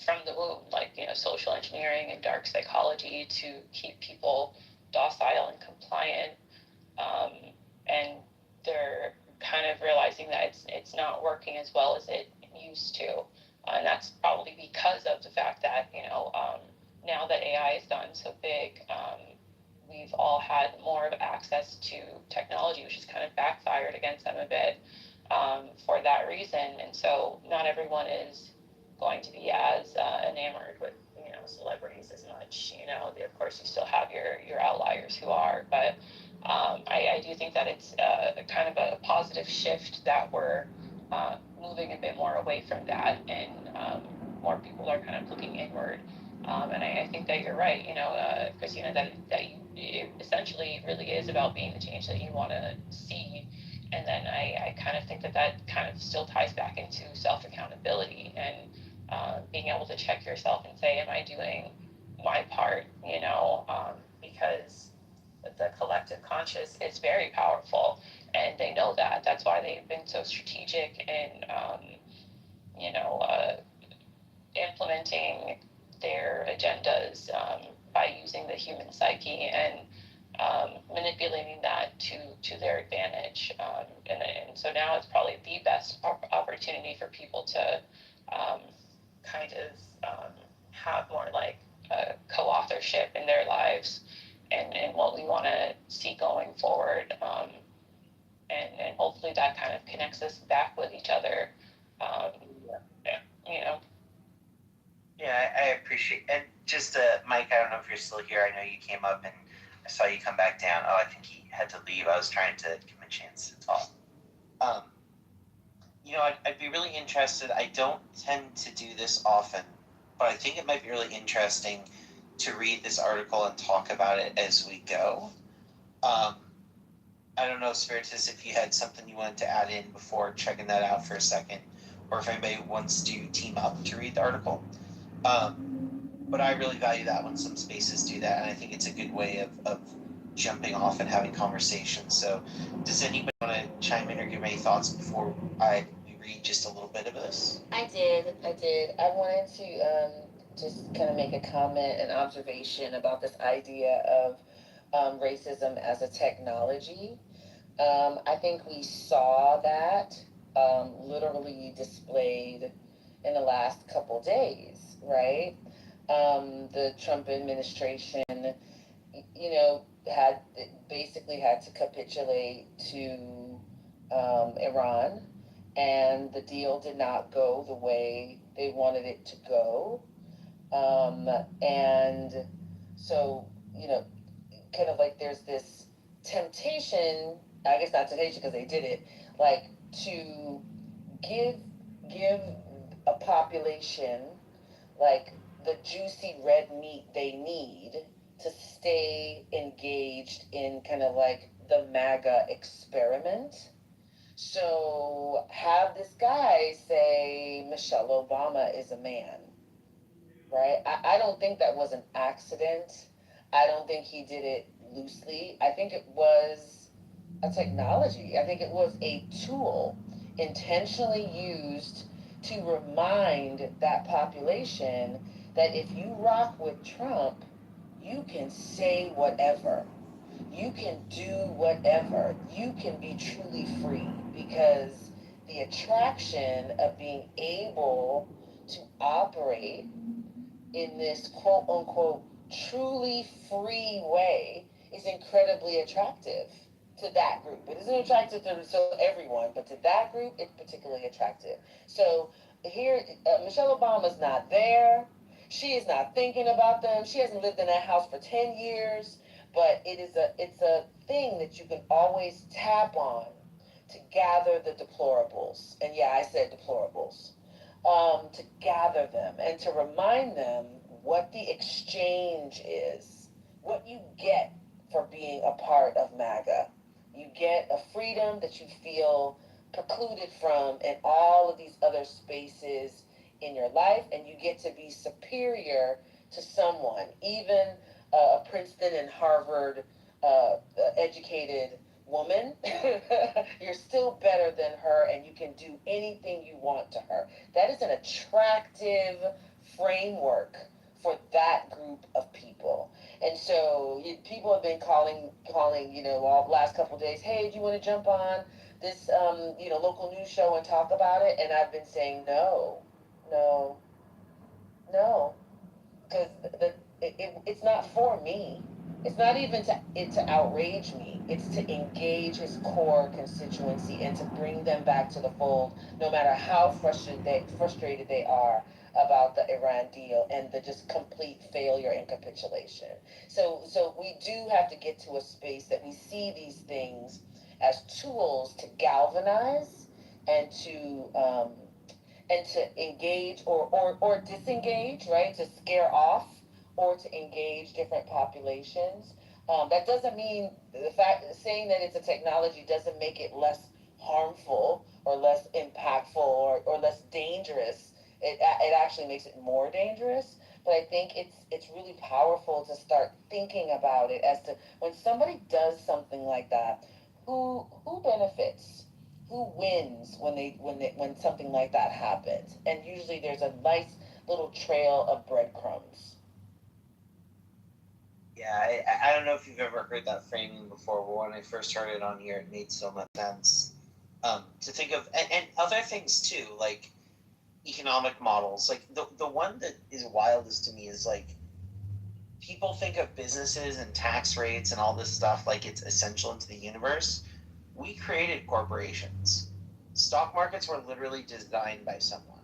from the womb, like, social engineering and dark psychology to keep people docile and compliant. Um, and they're kind of realizing that it's not working as well as it used to. And that's probably because of the fact that, now that AI has gotten so big, we've all had more of access to technology, which has kind of backfired against them a bit for that reason. And so not everyone is going to be as enamored with, celebrities as much. Of course, you still have your outliers who are, but I do think that it's kind of a positive shift that we're moving a bit more away from that, and more people are kind of looking inward. And I think that you're right, Christina, that it essentially really is about being the change that you want to see. And then I kind of think that kind of still ties back into self-accountability and being able to check yourself and say, am I doing my part, because the collective conscious is very powerful, and they know that. That's why they've been so strategic in, implementing their agendas by using the human psyche and manipulating that to their advantage. And so now it's probably the best opportunity for people to kind of have more like co-authorship in their lives and what we want to see going forward. And hopefully that kind of connects us back with each other. You know. Yeah, I appreciate and just Mike, I don't know if you're still here. I know you came up and I saw you come back down. Oh, I think he had to leave. I was trying to give him a chance to talk. I'd be really interested. I don't tend to do this often, but I think it might be really interesting to read this article and talk about it as we go. I don't know, Spiritus, if you had something you wanted to add in before checking that out for a second, or if anybody wants to team up to read the article. But I really value that when some spaces do that, and I think it's a good way of jumping off and having conversations. So does anybody want to chime in or give any thoughts before I read just a little bit of this? I did. I wanted to just kind of make a comment and observation about this idea of racism as a technology. I think we saw that literally displayed in the last couple days, right? The Trump administration, basically had to capitulate to Iran, and the deal did not go the way they wanted it to go. And so, kind of like there's this temptation, I guess not temptation because they did it, like to give a population like the juicy red meat they need to stay engaged in kind of like the MAGA experiment. So have this guy say Michelle Obama is a man, right? I don't think that was an accident. I don't think he did it loosely. I think it was a technology. I think it was a tool intentionally used to remind that population that if you rock with Trump, you can say whatever. You can do whatever. You can be truly free because the attraction of being able to operate in this quote unquote truly free way is incredibly attractive. to that group. It isn't attractive to everyone, but to that group, it's particularly attractive. So here, Michelle Obama's not there. She is not thinking about them. She hasn't lived in that house for 10 years, but it's a thing that you can always tap on to gather the deplorables. And yeah, I said deplorables. To gather them and to remind them what the exchange is, what you get for being a part of MAGA. You get a freedom that you feel precluded from in all of these other spaces in your life, and you get to be superior to someone, even a Princeton and Harvard educated woman. You're still better than her, and you can do anything you want to her. That is an attractive framework for that group of people. And so people have been calling, all the last couple of days, hey, do you want to jump on this, local news show and talk about it? And I've been saying no, no, no, because it's not for me. It's not even to outrage me. It's to engage his core constituency and to bring them back to the fold, no matter how frustrated they are about the Iran deal and the just complete failure and capitulation. So we do have to get to a space that we see these things as tools to galvanize and to engage or disengage, right? To scare off or to engage different populations. That doesn't mean saying that it's a technology doesn't make it less harmful or less impactful or less dangerous. It actually makes it more dangerous. But I think it's really powerful to start thinking about it as to when somebody does something like that, who benefits? Who wins when something like that happens? And usually there's a nice little trail of breadcrumbs. Yeah, I don't know if you've ever heard that framing before, but when I first heard it on here, it made so much sense. To think of, and other things too, like economic models. Like the one that is wildest to me is like people think of businesses and tax rates and all this stuff like it's essential into the universe. We created corporations. Stock markets were literally designed by someone.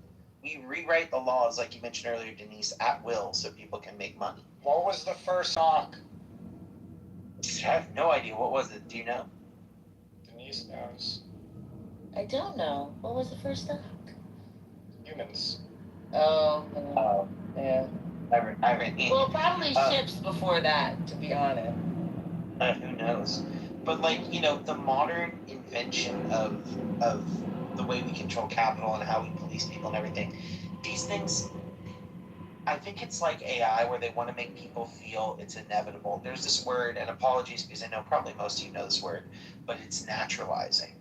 We rewrite the laws, like you mentioned earlier, Denise, at will so people can make money. What was the first stock? I have no idea. What was it? Do you know? Denise knows. I don't know. What was the first stock? Humans. Oh, yeah. Well, probably ships before that, to be honest. Who knows? But the modern invention of the way we control capital and how we police people and everything, these things, I think it's like AI where they want to make people feel it's inevitable. There's this word, and apologies because I know probably most of you know this word, but it's naturalizing.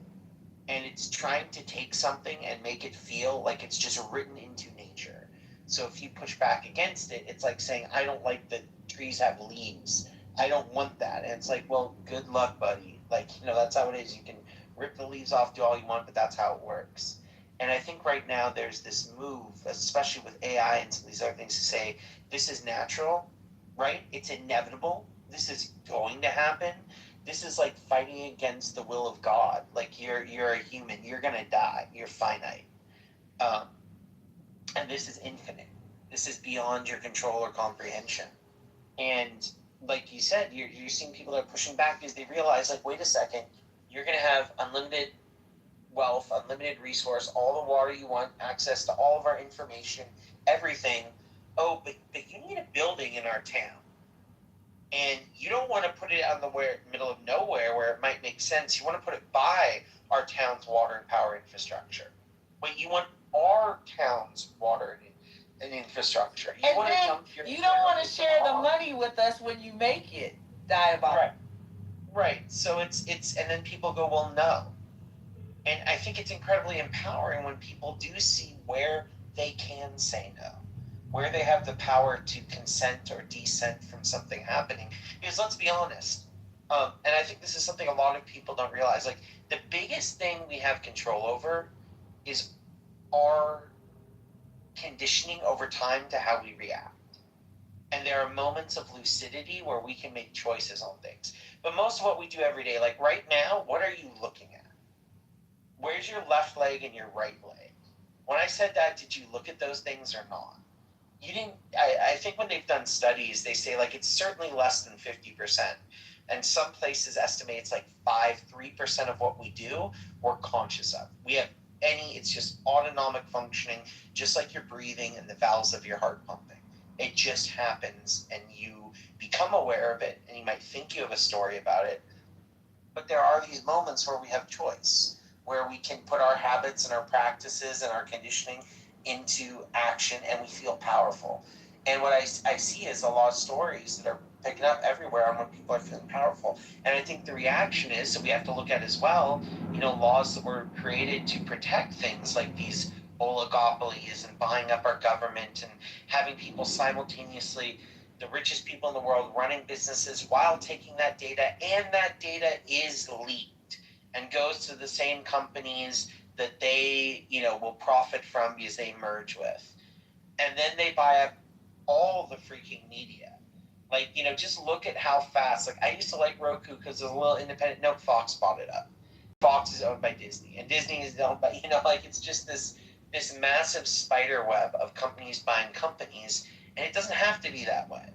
And it's trying to take something and make it feel like it's just written into nature. So if you push back against it, it's like saying, I don't like that trees have leaves. I don't want that. And it's like, well, good luck, buddy. That's how it is. You can rip the leaves off, do all you want, but that's how it works. And I think right now there's this move, especially with AI and some of these other things, to say this is natural, right? It's inevitable. This is going to happen. This is like fighting against the will of God. Like you're a human. You're gonna die. You're finite. And this is infinite. This is beyond your control or comprehension. And like you said, you're seeing people that are pushing back because they realize, like, wait a second, you're gonna have unlimited wealth, unlimited resource, all the water you want, access to all of our information, everything. Oh, but you need a building in our town. And you don't want to put it on the middle of nowhere where it might make sense. You want to put it by our town's water and power infrastructure. Wait, you want our town's water and infrastructure. You don't want to share the money with us when you make it. Diabolical. Right. So it's and then people go, well, no. And I think it's incredibly empowering when people do see where they can say no, where they have the power to consent or dissent from something happening. Because let's be honest, and I think this is something a lot of people don't realize, like the biggest thing we have control over is our conditioning over time to how we react. And there are moments of lucidity where we can make choices on things. But most of what we do every day, like right now, what are you looking at? Where's your left leg and your right leg? When I said that, did you look at those things or not? You didn't. I think when they've done studies, they say like it's certainly less than 50%. And some places estimate it's like 3% of what we do, we're conscious of. We have it's just autonomic functioning, just like your breathing and the valves of your heart pumping. It just happens and you become aware of it and you might think you have a story about it. But there are these moments where we have choice, where we can put our habits and our practices and our conditioning into action and we feel powerful. And what I see is a lot of stories that are picking up everywhere on when people are feeling powerful. And I think the reaction is, so we have to look at as well, laws that were created to protect things like these oligopolies and buying up our government and having people simultaneously, the richest people in the world, running businesses while taking that data, and that data is leaked and goes to the same companies that they, will profit from because they merge with. And then they buy up all the freaking media. Like, just look at how fast, like I used to like Roku because it was a little independent. No, Fox bought it up. Fox is owned by Disney and Disney is owned by, like it's just this massive spider web of companies buying companies. And it doesn't have to be that way.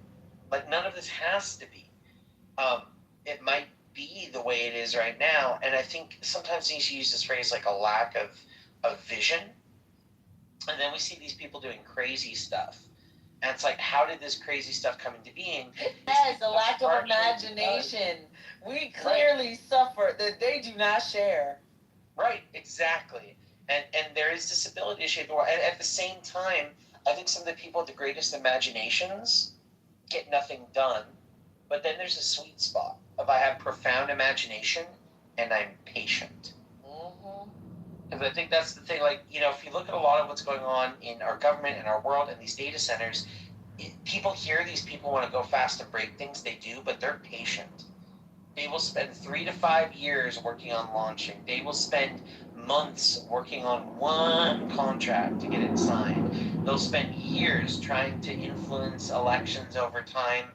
Like none of this has to be. It might be the way it is right now. And I think sometimes we need to use this phrase like a lack of vision. And then we see these people doing crazy stuff. And it's like, how did this crazy stuff come into being? Yes, a lack of imagination. We clearly suffer that they do not share. Right, exactly. And there is this ability to shape the world. And at the same time, I think some of the people with the greatest imaginations get nothing done. But then there's a sweet spot of I have profound imagination and I'm patient. Because I think that's the thing, like, if you look at a lot of what's going on in our government and our world and these data centers, people hear these people want to go fast and break things, they do, but they're patient. They will spend 3 to 5 years working on launching. They will spend months working on one contract to get it signed. They'll spend years trying to influence elections over time.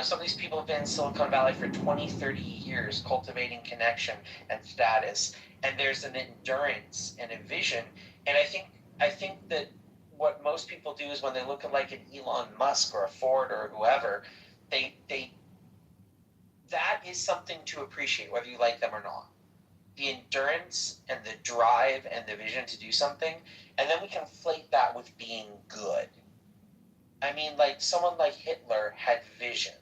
Some of these people have been in Silicon Valley for 20, 30 years, cultivating connection and status. And there's an endurance and a vision. And I think that what most people do is when they look at like an Elon Musk or a Ford or whoever, they that is something to appreciate, whether you like them or not. The endurance and the drive and the vision to do something, and then we conflate that with being good. I mean, like someone like Hitler had vision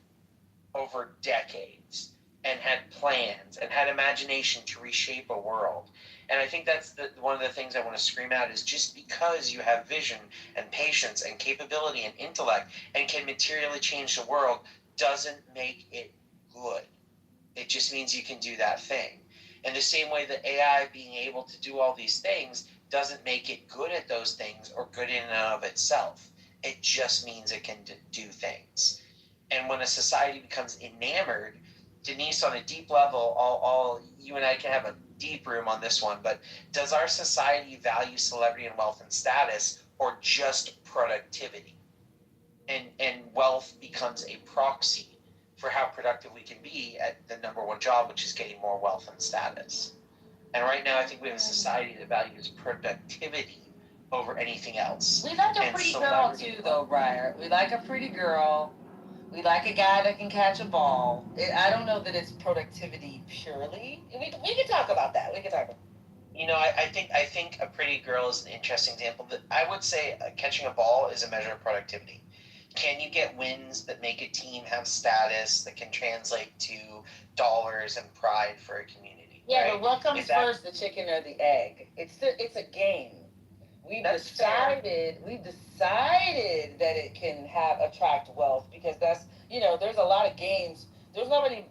over decades and had plans and had imagination to reshape a world. And I think that's one of the things I want to scream out is just because you have vision and patience and capability and intellect and can materially change the world doesn't make it good. It just means you can do that thing. In the same way that AI being able to do all these things doesn't make it good at those things or good in and of itself. It just means it can do things. And when a society becomes enamored, Denise, on a deep level, all you and I can have a deep room on this one, but does our society value celebrity and wealth and status or just productivity? And wealth becomes a proxy for how productive we can be at the number one job, which is getting more wealth and status. And right now, I think we have a society that values productivity over anything else. We like a pretty girl too, though, Briar. We like a pretty girl. We like a guy that can catch a ball. I don't know that it's productivity purely. We can talk about that. We can talk about. I think a pretty girl is an interesting example. That I would say catching a ball is a measure of productivity. Can you get wins that make a team have status that can translate to dollars and pride for a community? Yeah, right? But what comes first, the chicken or the egg? It's a game. We decided that it can attract wealth because that's there's a lot of games. There's nobody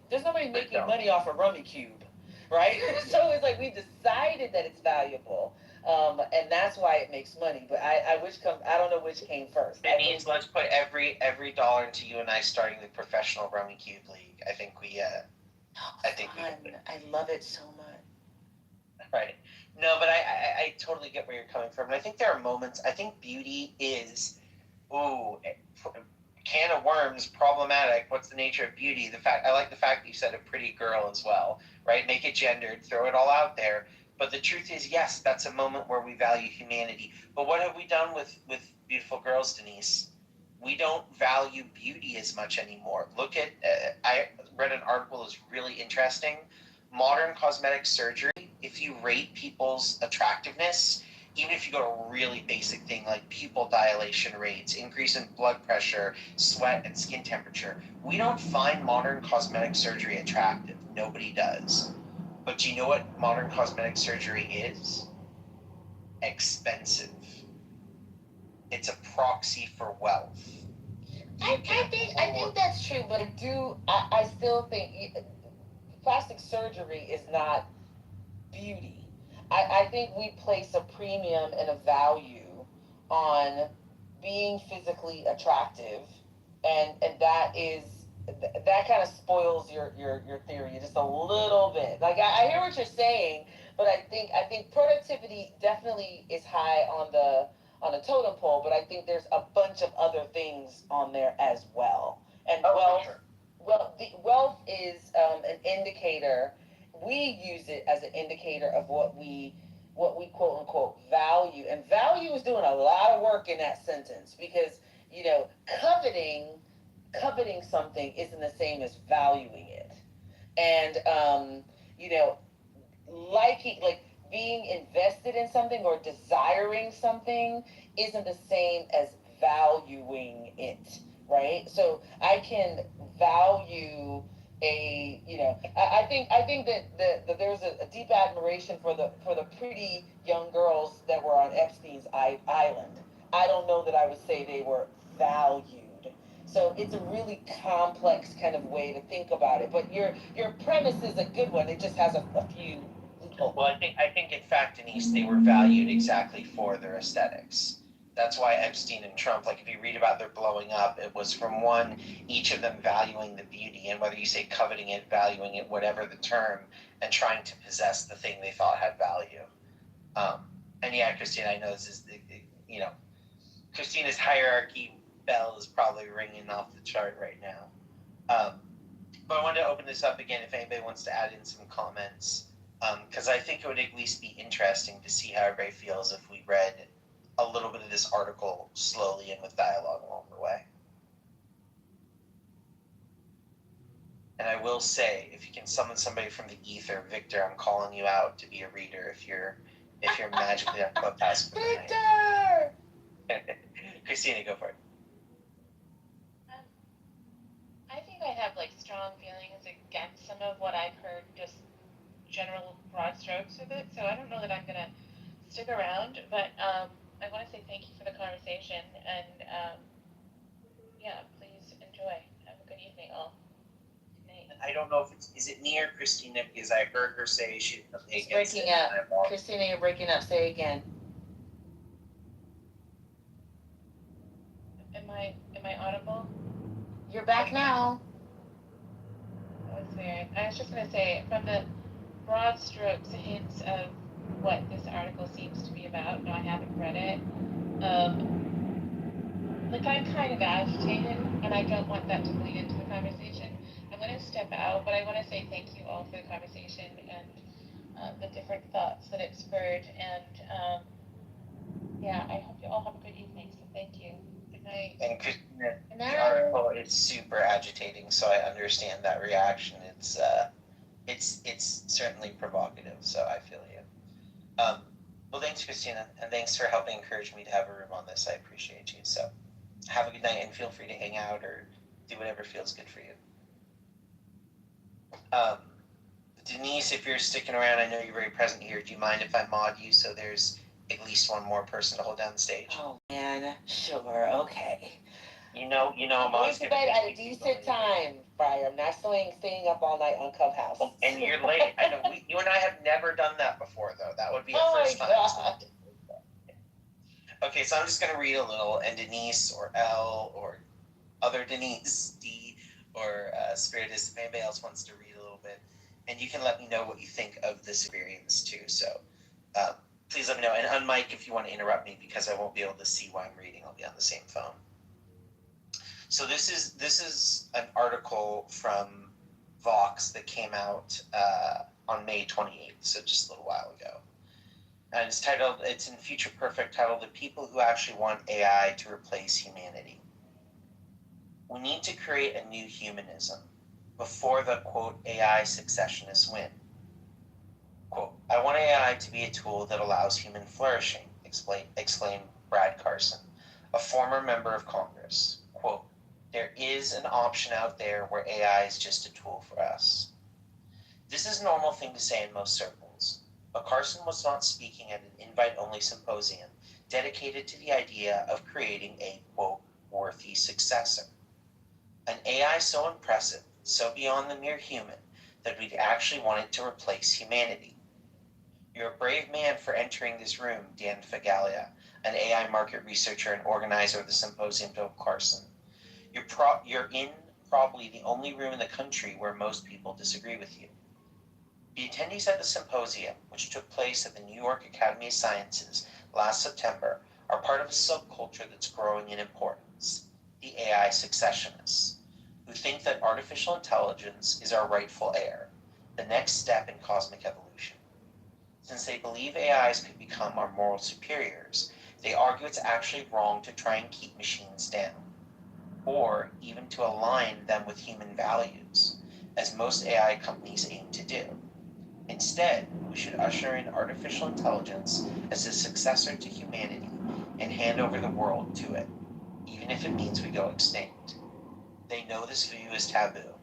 making money off a rummy cube, right? So it's like we decided that it's valuable. And that's why it makes money. But I don't know which came first. It means let's put every dollar into you and I starting the professional Rummy Cube League. I think we I love it so much. Right. No, but I totally get where you're coming from. And I think there are moments, I think beauty is can of worms, problematic. What's the nature of beauty? I like the fact that you said a pretty girl as well, right? Make it gendered, throw it all out there. But the truth is, yes, that's a moment where we value humanity. But what have we done with beautiful girls, Denise? We don't value beauty as much anymore. Look at, I read an article that's really interesting. Modern cosmetic surgery, if you rate people's attractiveness, even if you go to a really basic thing like pupil dilation rates, increase in blood pressure, sweat, and skin temperature, we don't find modern cosmetic surgery attractive. Nobody does. But do you know what modern cosmetic surgery is? Expensive. It's a proxy for wealth. I think that's true, but I still think plastic surgery is not beauty. I think we place a premium and a value on being physically attractive, and that kind of spoils your theory just a little bit. Like I hear what you're saying, but I think productivity definitely is high on the totem pole, but I think there's a bunch of other things on there as well. And wealth is an indicator. We use it as an indicator of what we quote unquote value, and value is doing a lot of work in that sentence, because coveting something isn't the same as valuing it. And like being invested in something or desiring something isn't the same as valuing it, right? So I can value I think that there's a deep admiration for the pretty young girls that were on Epstein's island. I don't know that I would say they were valued. So it's a really complex kind of way to think about it. But your premise is a good one. It just has a few loopholes. Well, I think in fact, Denise, they were valued exactly for their aesthetics. That's why Epstein and Trump, like if you read about their blowing up, it was from one, each of them valuing the beauty, and whether you say coveting it, valuing it, whatever the term, and trying to possess the thing they thought had value. And yeah, Christina, I know this is, Christina's hierarchy bell is probably ringing off the chart right now. But I wanted to open this up again if anybody wants to add in some comments, because I think it would at least be interesting to see how everybody feels if we read a little bit of this article slowly and with dialogue along the way. And I will say, if you can summon somebody from the ether, Victor, I'm calling you out to be a reader if you're magically on Clubhouse for the night. Victor! Christina, go for it. I think I have strong feelings against some of what I've heard, just general broad strokes of it. So I don't know that I'm gonna stick around, but I want to say thank you for the conversation, and please enjoy. Have a good evening, all. Good night. I don't know if is it me or Christina, because I heard her say she's breaking up. Christina, you're breaking up. Say again. Am I audible? You're back now. That's weird. I was just gonna say, from the broad strokes, hints of what this article seems to be about. No, I haven't read it. I'm kind of agitated, and I don't want that to bleed into the conversation. I'm going to step out, but I want to say thank you all for the conversation and the different thoughts that it spurred. And I hope you all have a good evening. So thank you. Good night. And Christina, the article is super agitating, so I understand that reaction. It's certainly provocative, so I feel you. Well, thanks, Christina, and thanks for helping encourage me to have a room on this. I appreciate you. So have a good night, and feel free to hang out or do whatever feels good for you. Denise, if you're sticking around, I know you're very present here. Do you mind if I mod you so there's at least one more person to hold down the stage? Oh man, sure, okay. I'm always going to bed at a decent time, Briar. I'm not staying up all night on Clubhouse. And you're late. I know. You and I have never done that before, though. That would be a first time. God. Okay, so I'm just going to read a little, and Denise or L or other Denise, D or Spiritus, if anybody else wants to read a little bit, and you can let me know what you think of this experience too. So please let me know. And unmic if you want to interrupt me, because I won't be able to see why I'm reading. I'll be on the same phone. So this is an article from Vox that came out on May 28th, so just a little while ago. And it's in Future Perfect, titled The People Who Actually Want AI to Replace Humanity. We need to create a new humanism before the, quote, AI successionists win. Quote, I want AI to be a tool that allows human flourishing, exclaimed Brad Carson, a former member of Congress. Quote, there is an option out there where AI is just a tool for us. This is a normal thing to say in most circles, but Carson was not speaking at an invite-only symposium dedicated to the idea of creating a, quote, worthy successor. An AI so impressive, so beyond the mere human, that we'd actually want it to replace humanity. You're a brave man for entering this room, Dan Fagalia, an AI market researcher and organizer of the symposium, told Carson. You're in probably the only room in the country where most people disagree with you. The attendees at the symposium, which took place at the New York Academy of Sciences last September, are part of a subculture that's growing in importance, the AI successionists, who think that artificial intelligence is our rightful heir, the next step in cosmic evolution. Since they believe AIs could become our moral superiors, they argue it's actually wrong to try and keep machines down, or even to align them with human values, as most AI companies aim to do. Instead, we should usher in artificial intelligence as a successor to humanity and hand over the world to it, even if it means we go extinct. They know this view is taboo,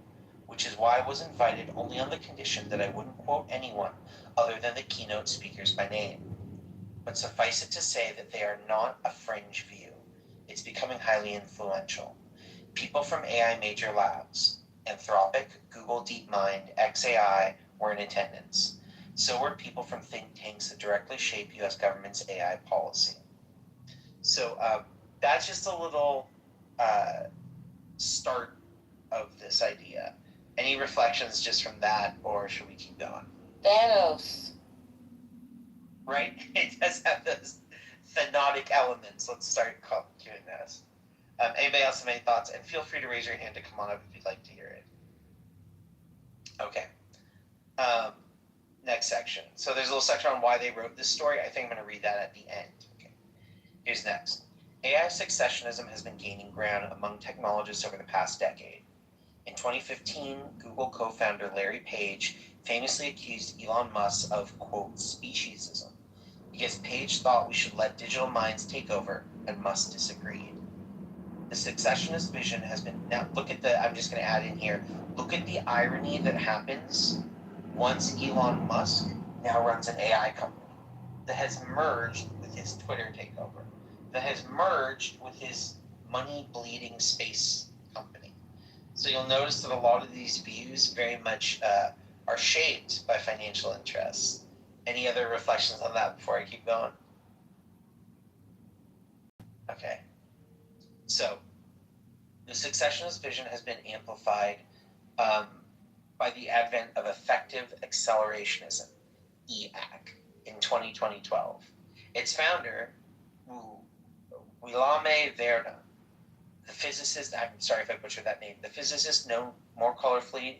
which is why I was invited only on the condition that I wouldn't quote anyone other than the keynote speakers by name. But suffice it to say that they are not a fringe view. It's becoming highly influential. People from AI major labs, Anthropic, Google DeepMind, xAI, were in attendance. So were people from think tanks that directly shape U.S. government's AI policy. So that's just a little start of this idea. Any reflections just from that, or should we keep going? Thanos. Right? It does have those thenotic elements. Let's start doing this. Anybody else have any thoughts? And feel free to raise your hand to come on up if you'd like to hear it. Okay. Next section. So there's a little section on why they wrote this story. I think I'm going to read that at the end. Okay. Here's next. AI successionism has been gaining ground among technologists over the past decade. In 2015, Google co-founder Larry Page famously accused Elon Musk of, quote, speciesism, because Page thought we should let digital minds take over, and Musk disagreed. The successionist vision has been, now look at I'm just going to add in here, look at the irony that happens once Elon Musk now runs an AI company that has merged with his Twitter takeover, that has merged with his money-bleeding space company. So you'll notice that a lot of these views very much are shaped by financial interests. Any other reflections on that before I keep going? Okay. So, the successionist vision has been amplified by the advent of effective accelerationism, EAC, in 2012. Its founder, Guillaume Verna, the physicist, I'm sorry if I butchered that name, the physicist known more colorfully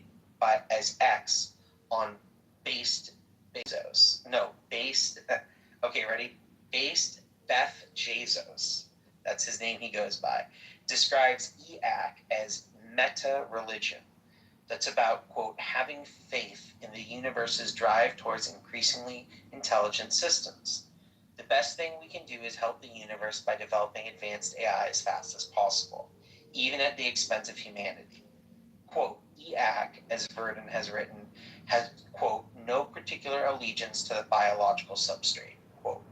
as X on Based Beth Bezos, that's his name he goes by, describes EAC as meta-religion that's about, quote, having faith in the universe's drive towards increasingly intelligent systems. The best thing we can do is help the universe by developing advanced AI as fast as possible, even at the expense of humanity. Quote, EAC, as Verdon has written, has, quote, no particular allegiance to the biological substrate, quote.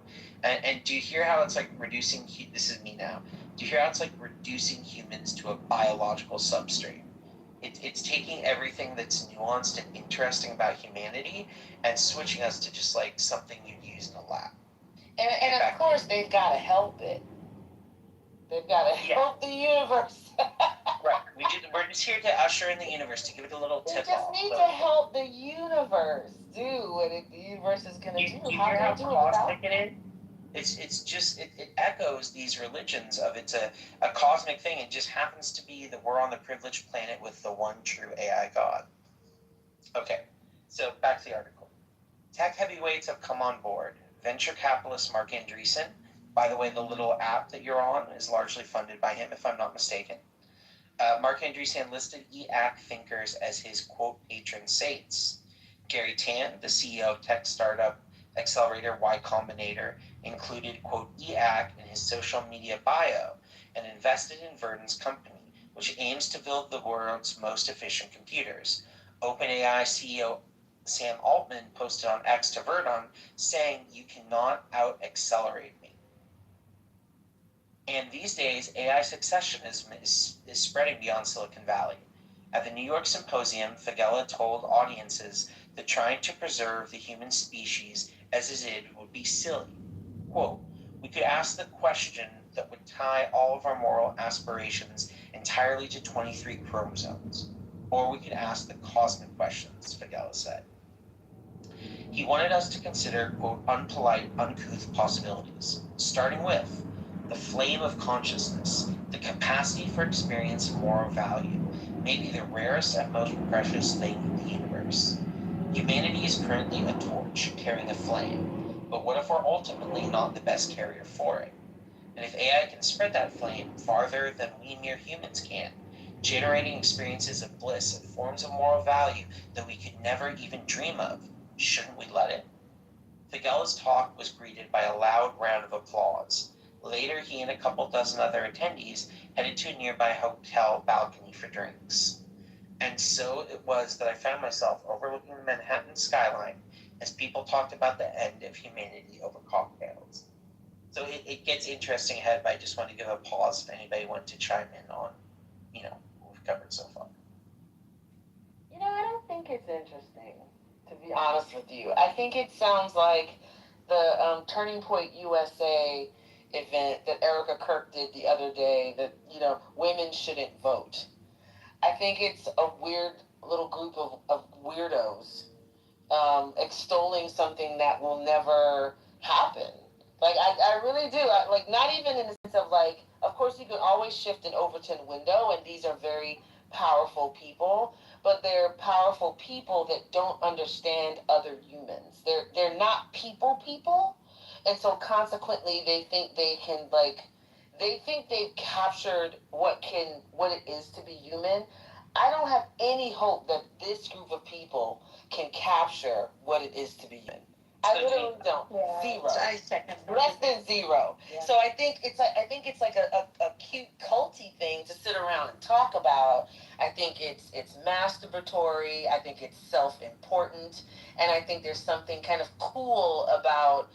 And do you hear how it's like reducing, this is me now, do you hear how it's like reducing humans to a biological substrate? It's taking everything that's nuanced and interesting about humanity and switching us to just like something you'd use in a lab. And of course, they've got to help it. They've got to help the universe. Right. We're just here to usher in the universe, to give it a little tip off. We just need to help the universe do what the universe is going to do. You hear how caustic it is? It echoes these religions of it's a cosmic thing. It just happens to be that we're on the privileged planet with the one true AI God. Okay, so back to the article. Tech heavyweights have come on board. Venture capitalist Mark Andreessen, by the way, the little app that you're on is largely funded by him, if I'm not mistaken. Mark Andreessen listed e-act thinkers as his, quote, patron saints. Gary Tan, the CEO of tech startup accelerator Y Combinator, included, quote, e-act in his social media bio and invested in Verdon's company, which aims to build the world's most efficient computers. OpenAI CEO Sam Altman posted on X to Verdon saying, "You cannot out-accelerate me." And these days, AI successionism is spreading beyond Silicon Valley. At the New York Symposium, Fagella told audiences that trying to preserve the human species as is it would be silly. Quote, "We could ask the question that would tie all of our moral aspirations entirely to 23 chromosomes. Or we could ask the cosmic questions," Fagella said. He wanted us to consider, quote, unpolite, uncouth possibilities, starting with the flame of consciousness, the capacity for experience of moral value, maybe the rarest and most precious thing in the universe. Humanity is currently a torch carrying a flame, but what if we're ultimately not the best carrier for it? And if AI can spread that flame farther than we mere humans can, generating experiences of bliss and forms of moral value that we could never even dream of, shouldn't we let it? Fagella's talk was greeted by a loud round of applause. Later, he and a couple dozen other attendees headed to a nearby hotel balcony for drinks. And so it was that I found myself overlooking the Manhattan skyline as people talked about the end of humanity over cocktails. So it gets interesting ahead, but I just want to give a pause if anybody wanted to chime in on, what we've covered so far. I don't think it's interesting, to be honest with you. I think it sounds like the Turning Point USA event that Erica Kirk did the other day, that, women shouldn't vote. I think it's a weird little group of weirdos extolling something that will never happen. I really do. Not even in the sense of of course you can always shift an Overton window, and these are very powerful people, but they're powerful people that don't understand other humans. They're not people, and so consequently they think they can they think they've captured what it is to be human. I don't have any hope that this group of people can capture what it is to be human. I literally don't. Yeah. Zero. I second. Less than zero. Yeah. So I think it's like a cute culty thing to sit around and talk about. I think it's masturbatory. I think it's self-important, and I think there's something kind of cool about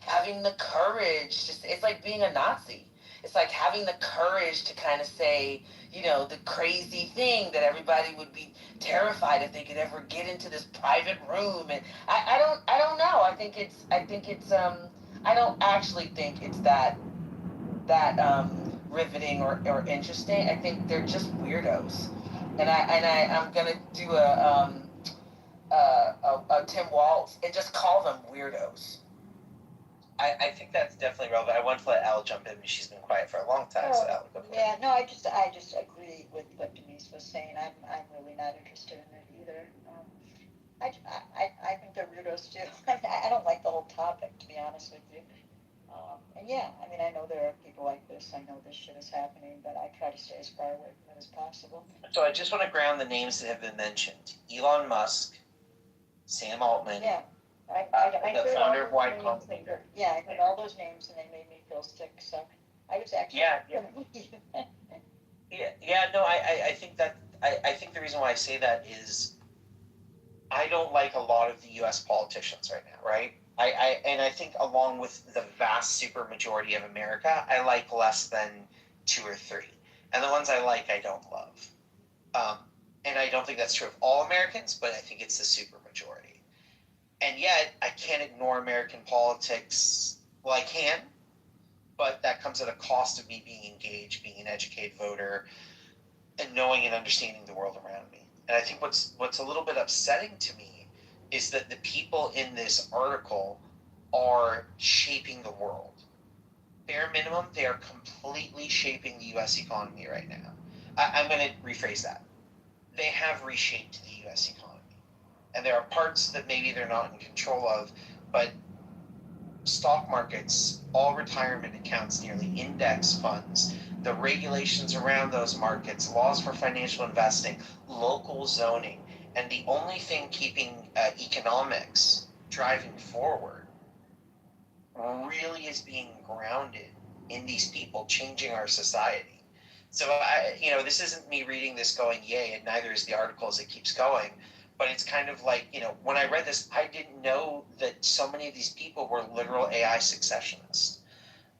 having the courage. It's like being a Nazi. It's like having the courage to kind of say, the crazy thing that everybody would be terrified if they could ever get into this private room. And I don't know. I don't actually think it's that riveting or interesting. I think they're just weirdos. And I'm gonna do a Tim Waltz and just call them weirdos. I think that's definitely relevant. I want to let Elle jump in, but she's been quiet for a long time. So Elle, go for it. Yeah, no, I just agree with what Denise was saying. I'm really not interested in it either. I think they're weirdos too. I don't like the whole topic, to be honest with you. And yeah, I know there are people like this. I know this shit is happening, but I try to stay as far away from it as possible. So I just want to ground the names that have been mentioned: Elon Musk, Sam Altman. Yeah. I the founder of Y Combinator. Yeah, I heard all those names and they made me feel sick. So I was actually. I think that I think the reason why I say that is I don't like a lot of the U.S. politicians right now, right? I think along with the vast super majority of America, I like less than 2 or 3, and the ones I like I don't love. And I don't think that's true of all Americans, but I think it's the super majority. And yet, I can't ignore American politics. Well, I can, but that comes at a cost of me being engaged, being an educated voter, and knowing and understanding the world around me. And I think what's a little bit upsetting to me is that the people in this article are shaping the world. Bare minimum, they are completely shaping the U.S. economy right now. I'm going to rephrase that. They have reshaped the U.S. economy. And there are parts that maybe they're not in control of, but stock markets, all retirement accounts, nearly index funds, the regulations around those markets, laws for financial investing, local zoning, and the only thing keeping economics driving forward really is being grounded in these people changing our society. So this isn't me reading this going yay, and neither is the article as it keeps going. But it's kind of like, when I read this, I didn't know that so many of these people were literal AI successionists.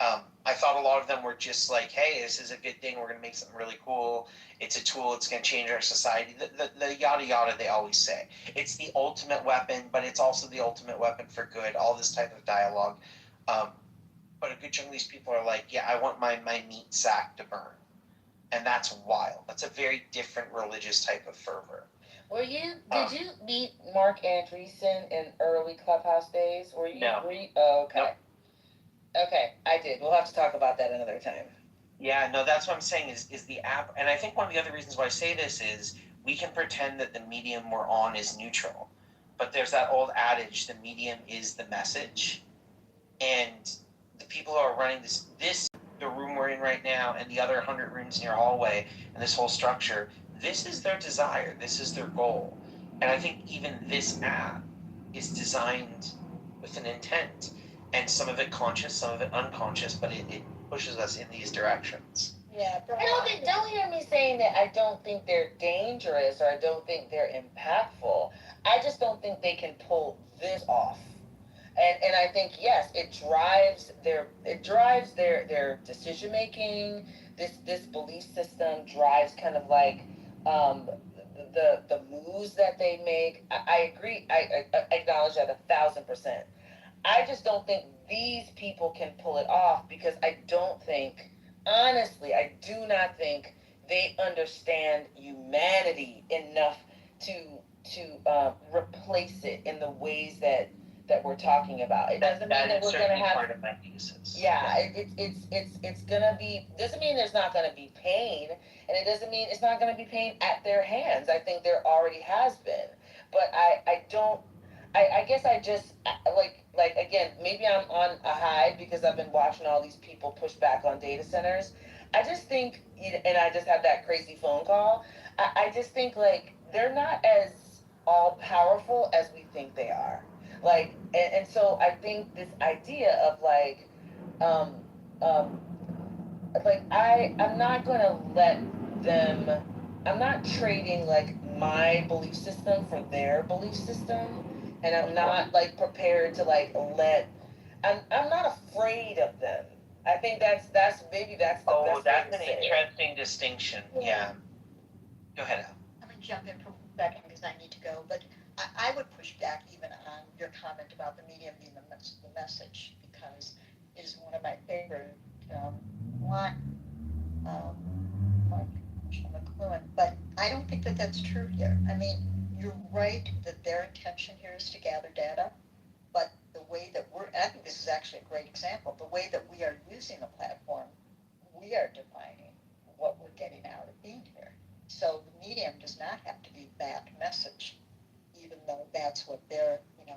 I thought a lot of them were just like, hey, this is a good thing. We're going to make something really cool. It's a tool. It's going to change our society. The yada yada they always say. It's the ultimate weapon, but it's also the ultimate weapon for good. All this type of dialogue. But a good chunk of these people are like, yeah, I want my meat sack to burn. And that's wild. That's a very different religious type of fervor. Did you meet Mark Andreessen in early Clubhouse days? Were you? No. Oh, okay. Nope. Okay, I did. We'll have to talk about that another time. Yeah, no, that's what I'm saying is the app. And I think one of the other reasons why I say this is we can pretend that the medium we're on is neutral. But there's that old adage, the medium is the message. And the people who are running the room we're in right now, and the other 100 rooms in your hallway, and this whole structure, this is their desire. This is their goal. And I think even this app is designed with an intent. And some of it conscious, some of it unconscious, but it pushes us in these directions. Yeah, don't hear me saying that I don't think they're dangerous or I don't think they're impactful. I just don't think they can pull this off. And I think yes, it drives their decision making. This belief system drives kind of like the moves that they make. I agree. I acknowledge that 1,000%. I just don't think these people can pull it off because I don't think, honestly, I do not think they understand humanity enough to replace it in the ways that we're talking about. It doesn't mean that we're going to have part of my thesis. yeah, it's gonna be, doesn't mean there's not gonna be pain, and it doesn't mean it's not gonna be pain at their hands. I think there already has been, but I guess I just like again, maybe I'm on a high because I've been watching all these people push back on data centers. I just think, and I just had that crazy phone call. I just think like they're not as all powerful as we think they are. And so I think this idea of um, um, I'm not gonna let them. I'm not trading like my belief system for their belief system, and I'm not like prepared to like let. I'm not afraid of them. I think that's the best way That's to an say it. interesting distinction. Yeah. Go ahead, Al. I'm gonna jump in for a second because I need to go, but I would push back even on your comment about the medium being the message, because it is one of my favorite line, like McLuhan, but I don't think that that's true here. I mean, you're right that their intention here is to gather data, but the way that I think this is actually a great example, the way that we are using the platform, we are defining what we're getting out of being here. So the medium does not have to be that message, even though that's what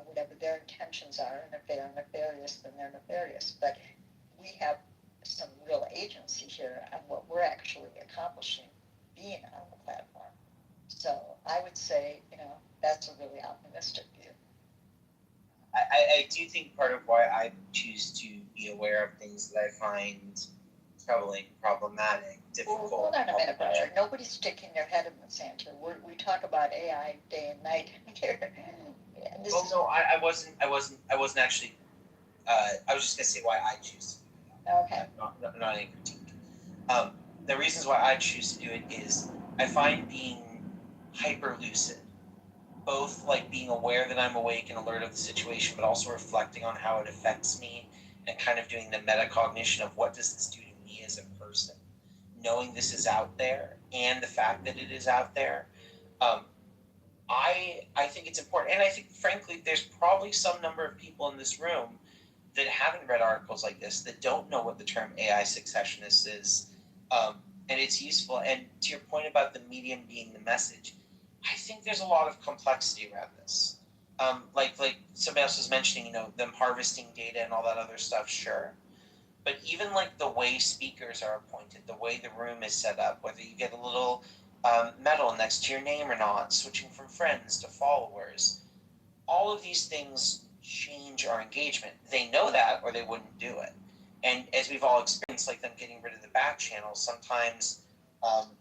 whatever their intentions are, and if they are nefarious, then they're nefarious. But we have some real agency here on what we're actually accomplishing being on the platform. So I would say, that's a really optimistic view. I do think part of why I choose to be aware of things that I find troubling, problematic, difficult. Well, hold on a minute, Roger. Nobody's sticking their head in the sand here. We talk about AI day and night here. I wasn't actually. I was just gonna say why I choose to do it. Okay. Not any critique. The reasons why I choose to do it is I find being hyper lucid, both like being aware that I'm awake and alert of the situation, but also reflecting on how it affects me and kind of doing the metacognition of what does this do to me as a person. Knowing this is out there and the fact that it is out there, I think it's important. And I think, frankly, there's probably some number of people in this room that haven't read articles like this, that don't know what the term AI successionist is, and it's useful. And to your point about the medium being the message, I think there's a lot of complexity around this. Like somebody else was mentioning, them harvesting data and all that other stuff, sure. But even like the way speakers are appointed, the way the room is set up, whether you get a little medal next to your name or not, switching from friends to followers, all of these things change our engagement. They know that or they wouldn't do it. And as we've all experienced, like them getting rid of the back channel, sometimes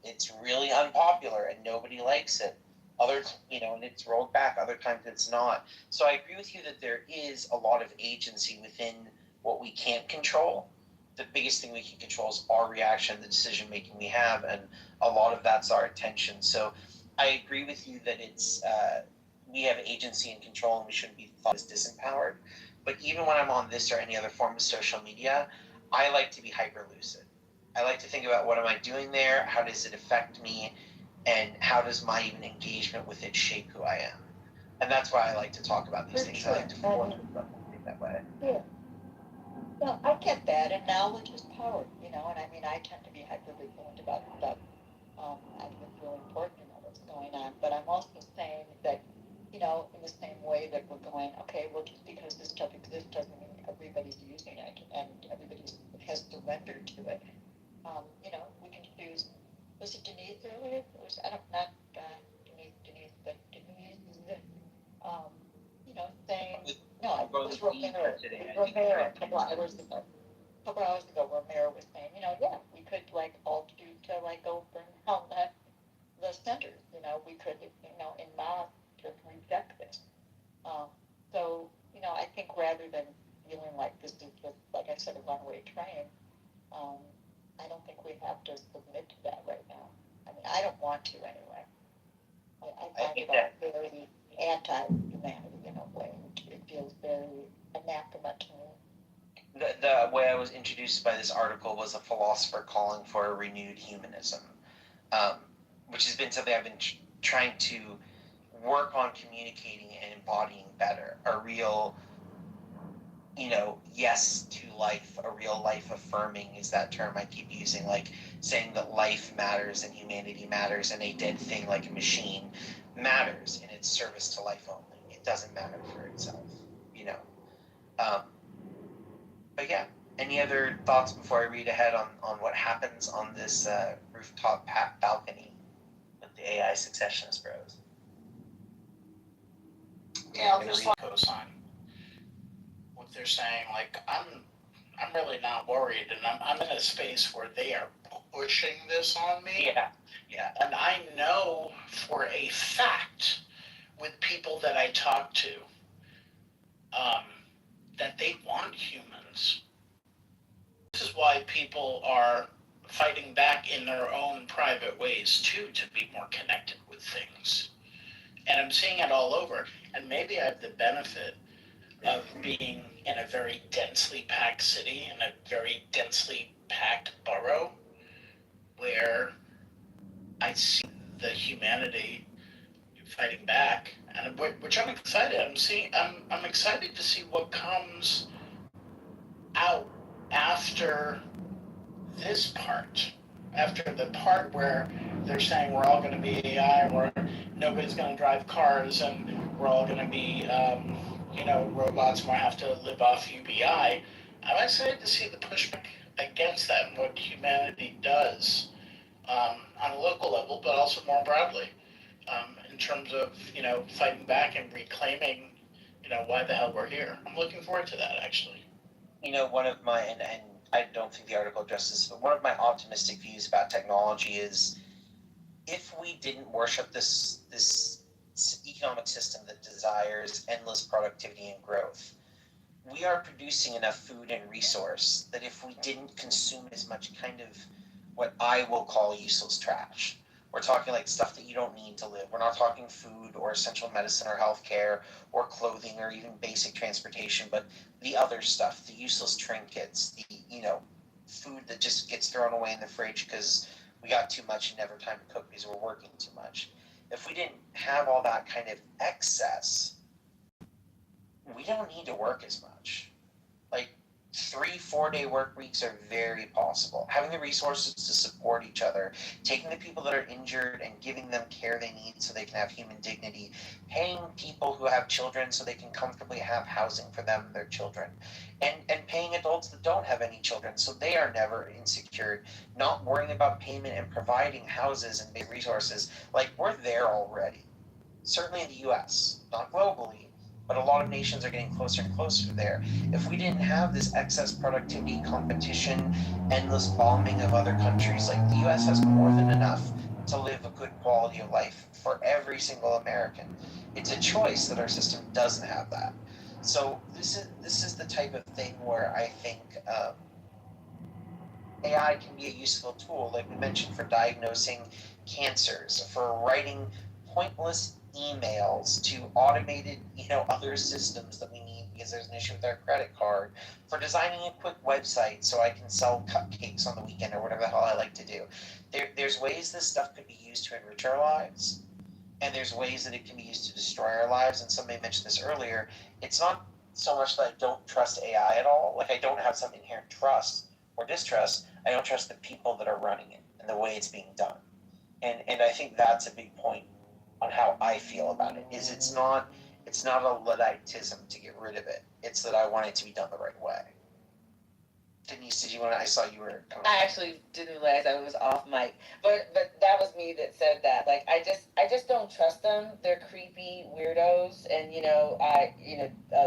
it's really unpopular and nobody likes it. Others, and it's rolled back. Other times it's not. So I agree with you that there is a lot of agency within what we can't control. The biggest thing we can control is our reaction, the decision making we have, and a lot of that's our attention. So I agree with you that it's we have agency and control, and we shouldn't be thought as disempowered. But even when I'm on this or any other form of social media, I like to be hyper lucid. I like to think about what am I doing there, how does it affect me, and how does my even engagement with it shape who I am. And that's why I like to talk about these things. I like to force myself to think that way. Yeah. No, I get that, and knowledge is power, and I mean, I tend to be hyper-vigilant about stuff. I think it's really important to know what's going on, but I'm also saying that, in the same way that we're going, okay, well, just because this stuff exists doesn't mean everybody's using it, and everybody has surrendered to it. We can choose, was it Denise earlier? Not Denise, but Denise, saying, no, it was Romero. Romero, a couple hours ago, Romero was saying, yeah, we could all do to go burn down the centers. We could, in mass just reject this. So, I think rather than feeling like this is just, like I said, a runaway train, I don't think we have to submit to that right now. I mean, I don't want to anyway. I find it all very anti-humanity in a way. It feels very anathema to me. The way I was introduced by this article was a philosopher calling for a renewed humanism, which has been something I've been trying to work on communicating and embodying better. A real, yes to life, a real life affirming is that term I keep using, like saying that life matters and humanity matters, and a dead thing like a machine matters in its service to life only. It doesn't matter for itself, But yeah, any other thoughts before I read ahead on what happens on this rooftop balcony with the AI successionist bros? Yeah, I'll just co-sign what they're saying. I'm really not worried, and I'm in a space where they are pushing this on me. Yeah. And I know for a fact, with people that I talk to, that they want humans. This is why people are fighting back in their own private ways too, to be more connected with things. And I'm seeing it all over. And maybe I have the benefit of being in a very densely packed city, in a very densely packed borough, where I see the humanity fighting back, and which I'm excited. I'm excited to see what comes out after this part, after the part where they're saying we're all going to be AI, or nobody's going to drive cars, and we're all going to be, robots, and we'll have to live off UBI. I'm excited to see the pushback against that and what humanity does on a local level, but also more broadly in terms of, fighting back and reclaiming, why the hell we're here. I'm looking forward to that, actually. One of my, and I don't think the article addresses this, but one of my optimistic views about technology is if we didn't worship this economic system that desires endless productivity and growth, we are producing enough food and resource that if we didn't consume as much kind of what I will call useless trash, we're talking like stuff that you don't need to live. We're not talking food or essential medicine or healthcare or clothing or even basic transportation, but the other stuff, the useless trinkets, the, food that just gets thrown away in the fridge because we got too much and never time to cook because we're working too much. If we didn't have all that kind of excess, we don't need to work as much. Like, 3-4 day work weeks are very possible. Having the resources to support each other, taking the people that are injured and giving them care they need so they can have human dignity, paying people who have children so they can comfortably have housing for them and their children, and paying adults that don't have any children so they are never insecure, not worrying about payment and providing houses and basic resources. Like, we're there already. Certainly in the US, not globally, but a lot of nations are getting closer and closer there. If we didn't have this excess productivity, competition, endless bombing of other countries, like, the US has more than enough to live a good quality of life for every single American. It's a choice that our system doesn't have that. So this is the type of thing where I think AI can be a useful tool, like we mentioned, for diagnosing cancers, for writing pointless emails to automated, other systems that we need because there's an issue with our credit card, for designing a quick website so I can sell cupcakes on the weekend or whatever the hell I like to do. There's ways this stuff could be used to enrich our lives, and there's ways that it can be used to destroy our lives. And somebody mentioned this earlier. It's not so much that I don't trust AI at all. Like, I don't have some inherent trust or distrust. I don't trust the people that are running it and the way it's being done. And I think that's a big point on how I feel about it. Is it's not a Ludditism to get rid of it. It's that I want it to be done the right way. Denise, did you want to? I saw you were. I actually didn't realize I was off mic, but that was me that said that. Like, I just don't trust them. They're creepy weirdos, and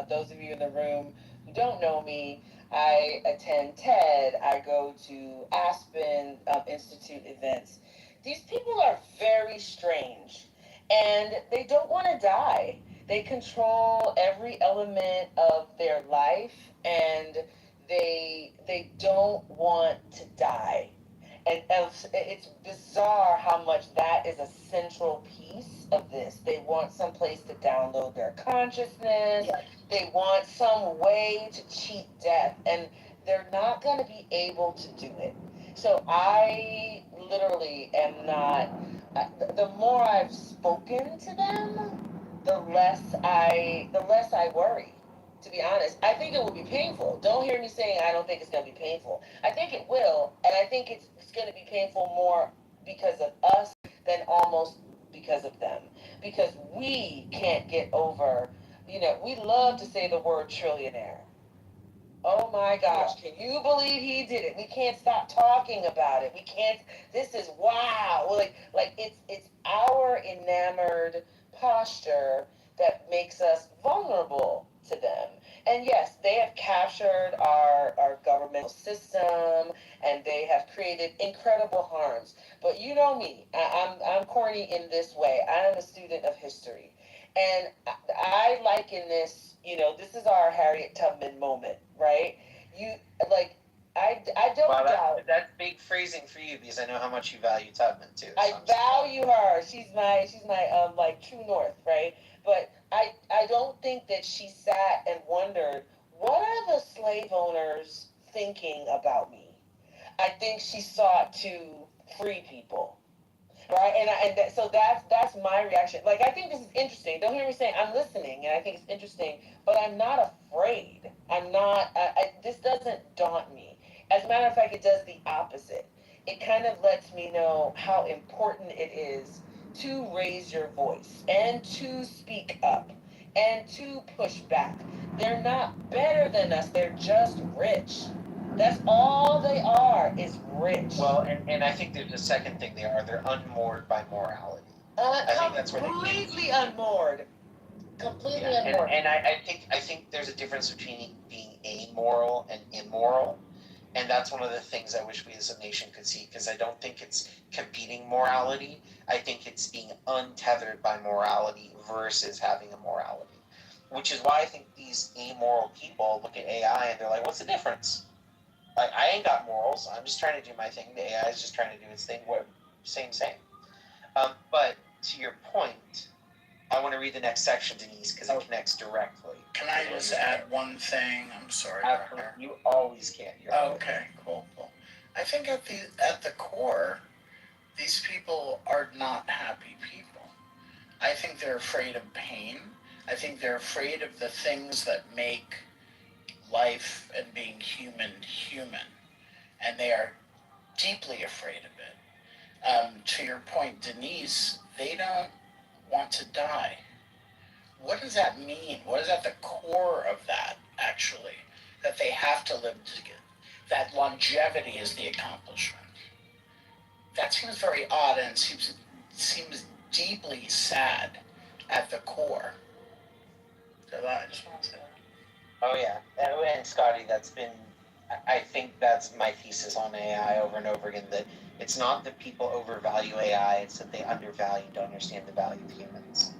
those of you in the room who don't know me, I attend TED. I go to Aspen Institute events. These people are very strange, and they don't want to die. They control every element of their life, and they don't want to die. And it's bizarre how much that is a central piece of this. They want some place to download their consciousness. Yeah. They want some way to cheat death, and they're not going to be able to do it. So I literally am not. The more I've spoken to them, the less I worry. To be honest, I think it will be painful. Don't hear me saying I don't think it's going to be painful. I think it will, and I think it's going to be painful more because of us than almost because of them. Because we can't get over, we love to say the word trillionaire. Oh my gosh, can you believe he did it? We can't stop talking about it. We can't, this is wow. Like it's our enamored posture that makes us vulnerable to them. And yes, they have captured our governmental system, and they have created incredible harms. But you know me, I'm corny in this way. I am a student of history. And I liken this, this is our Harriet Tubman moment, right? I don't doubt. That's big phrasing for you because I know how much you value Tubman too. I value her. She's my like true north, right? But I don't think that she sat and wondered, what are the slave owners thinking about me? I think she sought to free people. Right, so that's my reaction. Like, I think this is interesting. Don't hear me saying I'm listening, and I think it's interesting, but I'm not afraid. I'm not. This doesn't daunt me. As a matter of fact, it does the opposite. It kind of lets me know how important it is to raise your voice and to speak up and to push back. They're not better than us. They're just rich. That's all they are, is rich. Well, and I think there's a second thing they're unmoored by morality. I think that's where they completely unmoored. Completely unmoored. And I think there's a difference between being amoral and immoral. And that's one of the things I wish we as a nation could see, because I don't think it's competing morality. I think it's being untethered by morality versus having a morality. Which is why I think these amoral people look at AI and they're like, what's the difference? Like, I ain't got morals. I'm just trying to do my thing. The AI is just trying to do its thing. Same. But to your point, I want to read the next section, Denise, because it connects directly. Can I just add one thing? I'm sorry. You always can. Okay, cool. I think at the core, these people are not happy people. I think they're afraid of pain. I think they're afraid of the things that make life and being human, and they are deeply afraid of it. To your point, Denise, they don't want to die. What does that mean? What is at the core of that, actually? That they have to live together. That longevity is the accomplishment. That seems very odd and seems deeply sad at the core. So I just want to say that. Oh yeah, and Scotty, I think that's my thesis on AI over and over again, that it's not that people overvalue AI, it's that they undervalue, don't understand the value of humans.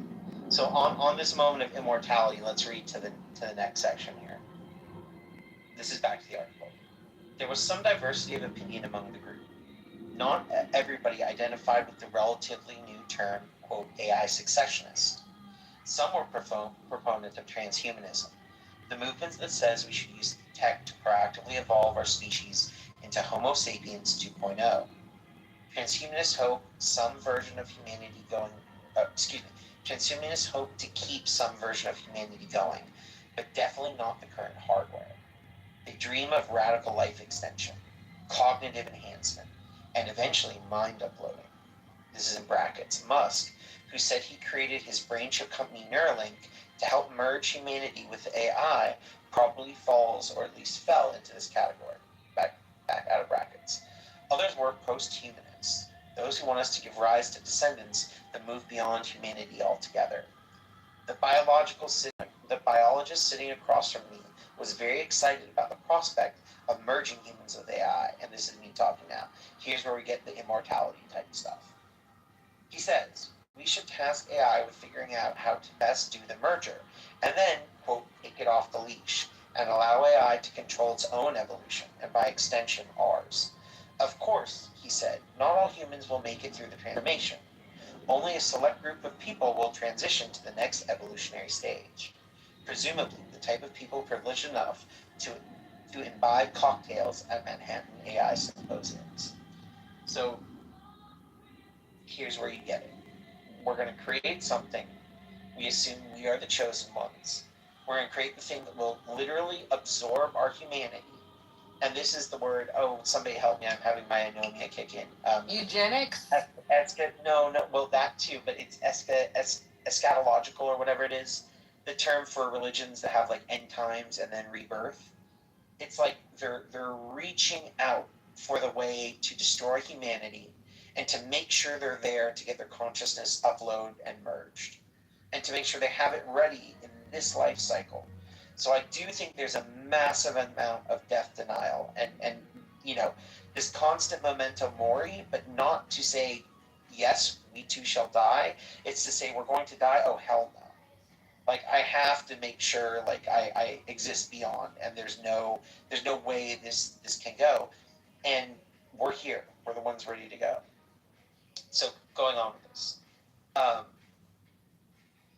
So on this moment of immortality, let's read to the next section here. This is back to the article. There was some diversity of opinion among the group. Not everybody identified with the relatively new term, quote, AI successionist. Some were proponents of transhumanism, the movement that says we should use tech to proactively evolve our species into Homo sapiens 2.0. Transhumanists hope some version of humanity going, transhumanists hope to keep some version of humanity going, but definitely not the current hardware. They dream of radical life extension, cognitive enhancement, and eventually mind uploading. This is in brackets. Musk, who said he created his brain chip company Neuralink to help merge humanity with AI, probably falls, or at least fell, into this category. Back out of brackets. Others were post-humanists, those who want us to give rise to descendants that move beyond humanity altogether. The biologist sitting across from me was very excited about the prospect of merging humans with AI, and this is me talking now. Here's where we get the immortality type stuff. He says, we should task AI with figuring out how to best do the merger, and then, quote, take it off the leash, and allow AI to control its own evolution, and by extension, ours. Of course, he said, not all humans will make it through the transformation. Only a select group of people will transition to the next evolutionary stage. Presumably, the type of people privileged enough to imbibe cocktails at Manhattan AI symposiums. So, here's where you get it. We're going to create something. We assume we are the chosen ones. We're going to create the thing that will literally absorb our humanity. And this is the word, oh, somebody help me, I'm having my anomia kick in. Eugenics? No, well, that too, but it's eschatological or whatever it is. The term for religions that have like end times and then rebirth. It's like they're reaching out for the way to destroy humanity and to make sure they're there to get their consciousness uploaded and merged, and to make sure they have it ready in this life cycle. So I do think there's a massive amount of death denial and this constant memento mori, but not to say, yes, we too shall die. It's to say we're going to die, oh hell no. Like I have to make sure like I exist beyond, and there's no way this can go. And we're here. We're the ones ready to go. So going on with this.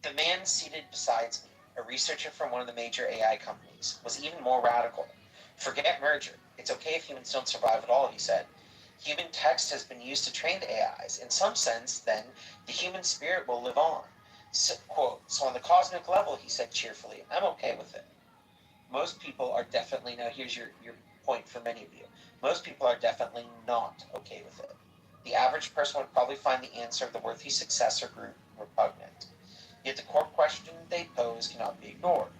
The man seated beside me, a researcher from one of the major AI companies, was even more radical. Forget merger. It's okay if humans don't survive at all, he said. Human text has been used to train the AIs. In some sense, then, the human spirit will live on. So, quote, so on the cosmic level, he said cheerfully, I'm okay with it. Most people are definitely, now here's your point for many of you, most people are definitely not okay with it. The average person would probably find the answer of the worthy successor group repugnant. Yet the core question they pose cannot be ignored.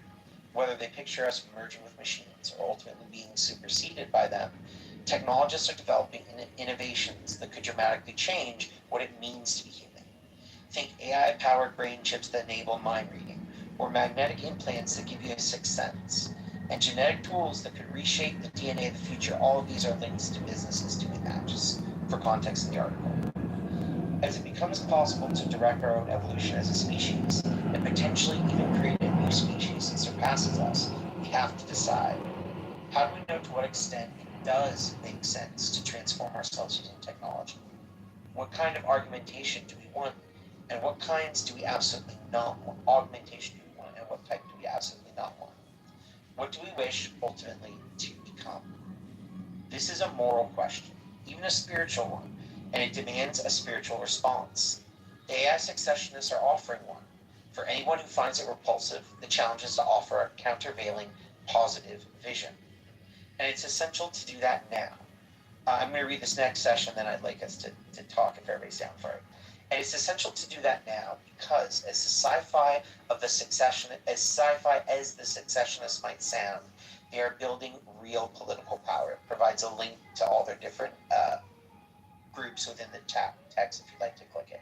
Whether they picture us merging with machines or ultimately being superseded by them, technologists are developing innovations that could dramatically change what it means to be human. Think AI-powered brain chips that enable mind reading, or magnetic implants that give you a sixth sense, and genetic tools that could reshape the DNA of the future. All of these are links to businesses doing that, just for context in the article. As it becomes possible to direct our own evolution as a species, and potentially even create a new species that surpasses us, we have to decide, how do we know to what extent it does make sense to transform ourselves using technology? What kind of argumentation do we want? And what kinds do we absolutely not want? Augmentation do we want, and what type do we absolutely not want? What do we wish, ultimately, to become? This is a moral question, even a spiritual one, and it demands a spiritual response. The AI successionists are offering one. For anyone who finds it repulsive, the challenge is to offer a countervailing positive vision. And it's essential to do that now. I'm going to read this next session, then I'd like us to talk if everybody's down for it. And it's essential to do that now because as sci-fi as the secessionists might sound, they are building real political power. It provides a link to all their different groups within the text if you'd like to click it.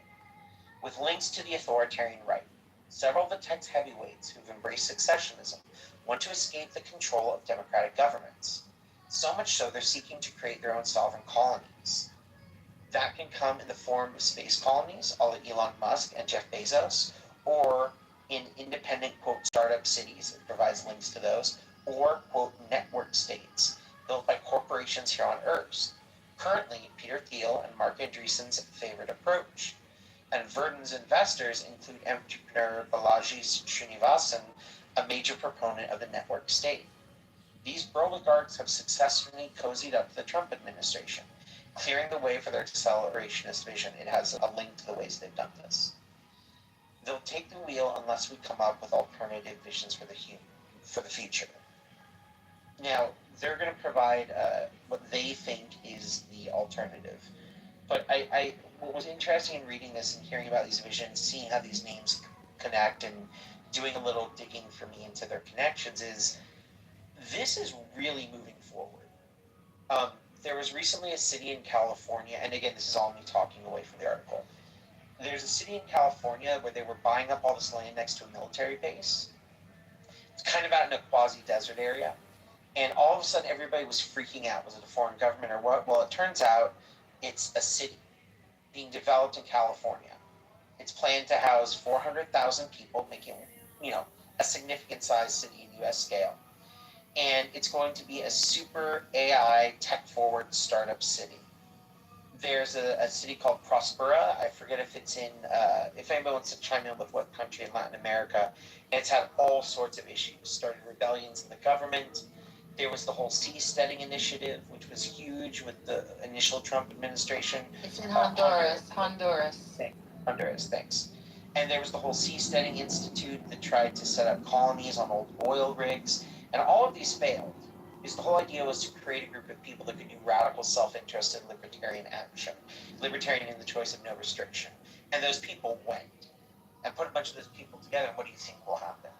With links to the authoritarian right. Several of the text heavyweights who've embraced secessionism want to escape the control of democratic governments. So much so they're seeking to create their own sovereign colonies. That can come in the form of space colonies, all of Elon Musk and Jeff Bezos, or in independent, quote, startup cities. It provides links to those, or, quote, network states built by corporations here on Earth. Currently, Peter Thiel and Mark Andreessen's favorite approach. And Verdon's investors include entrepreneur Balaji Srinivasan, a major proponent of the network state. These oligarchs have successfully cozied up to the Trump administration, clearing the way for their accelerationist vision. It has a link to the ways they've done this. They'll take the wheel unless we come up with alternative visions for the future. Now, they're going to provide what they think is the alternative. But what was interesting in reading this and hearing about these visions, seeing how these names connect and doing a little digging for me into their connections is this is really moving forward. There was recently a city in California, and again, this is all me talking away from the article. There's a city in California where they were buying up all this land next to a military base. It's kind of out in a quasi-desert area. And all of a sudden, everybody was freaking out. Was it a foreign government or what? Well, it turns out it's a city being developed in California. It's planned to house 400,000 people, making, a significant sized city in U.S. scale. And it's going to be a super AI tech-forward startup city. There's a city called Prospera. I forget if it's in, if anybody wants to chime in with what country in Latin America. And it's had all sorts of issues. Started rebellions in the government. There was the whole seasteading initiative, which was huge with the initial Trump administration. It's in Honduras. Honduras, thanks. And there was the whole Seasteading Institute that tried to set up colonies on old oil rigs. And all of these failed. Because the whole idea was to create a group of people that could do radical self-interested libertarian action. Libertarian in the choice of no restriction. And those people went. And put a bunch of those people together, and what do you think will happen?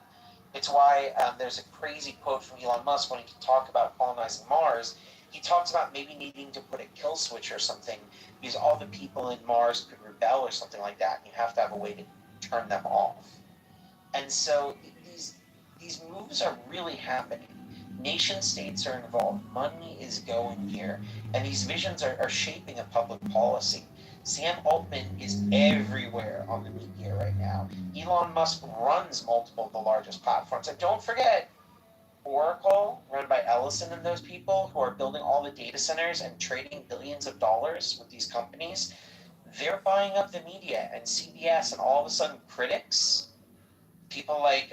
It's why there's a crazy quote from Elon Musk when he talked about colonizing Mars. He talks about maybe needing to put a kill switch or something because all the people in Mars could rebel or something like that. And you have to have a way to turn them off. And so these moves are really happening. Nation states are involved. Money is going here. And these visions are shaping a public policy. Sam Altman is everywhere on the media right now. Elon Musk runs multiple of the largest platforms. And don't forget, Oracle, run by Ellison and those people who are building all the data centers and trading billions of dollars with these companies, they're buying up the media and CBS, and all of a sudden critics, people like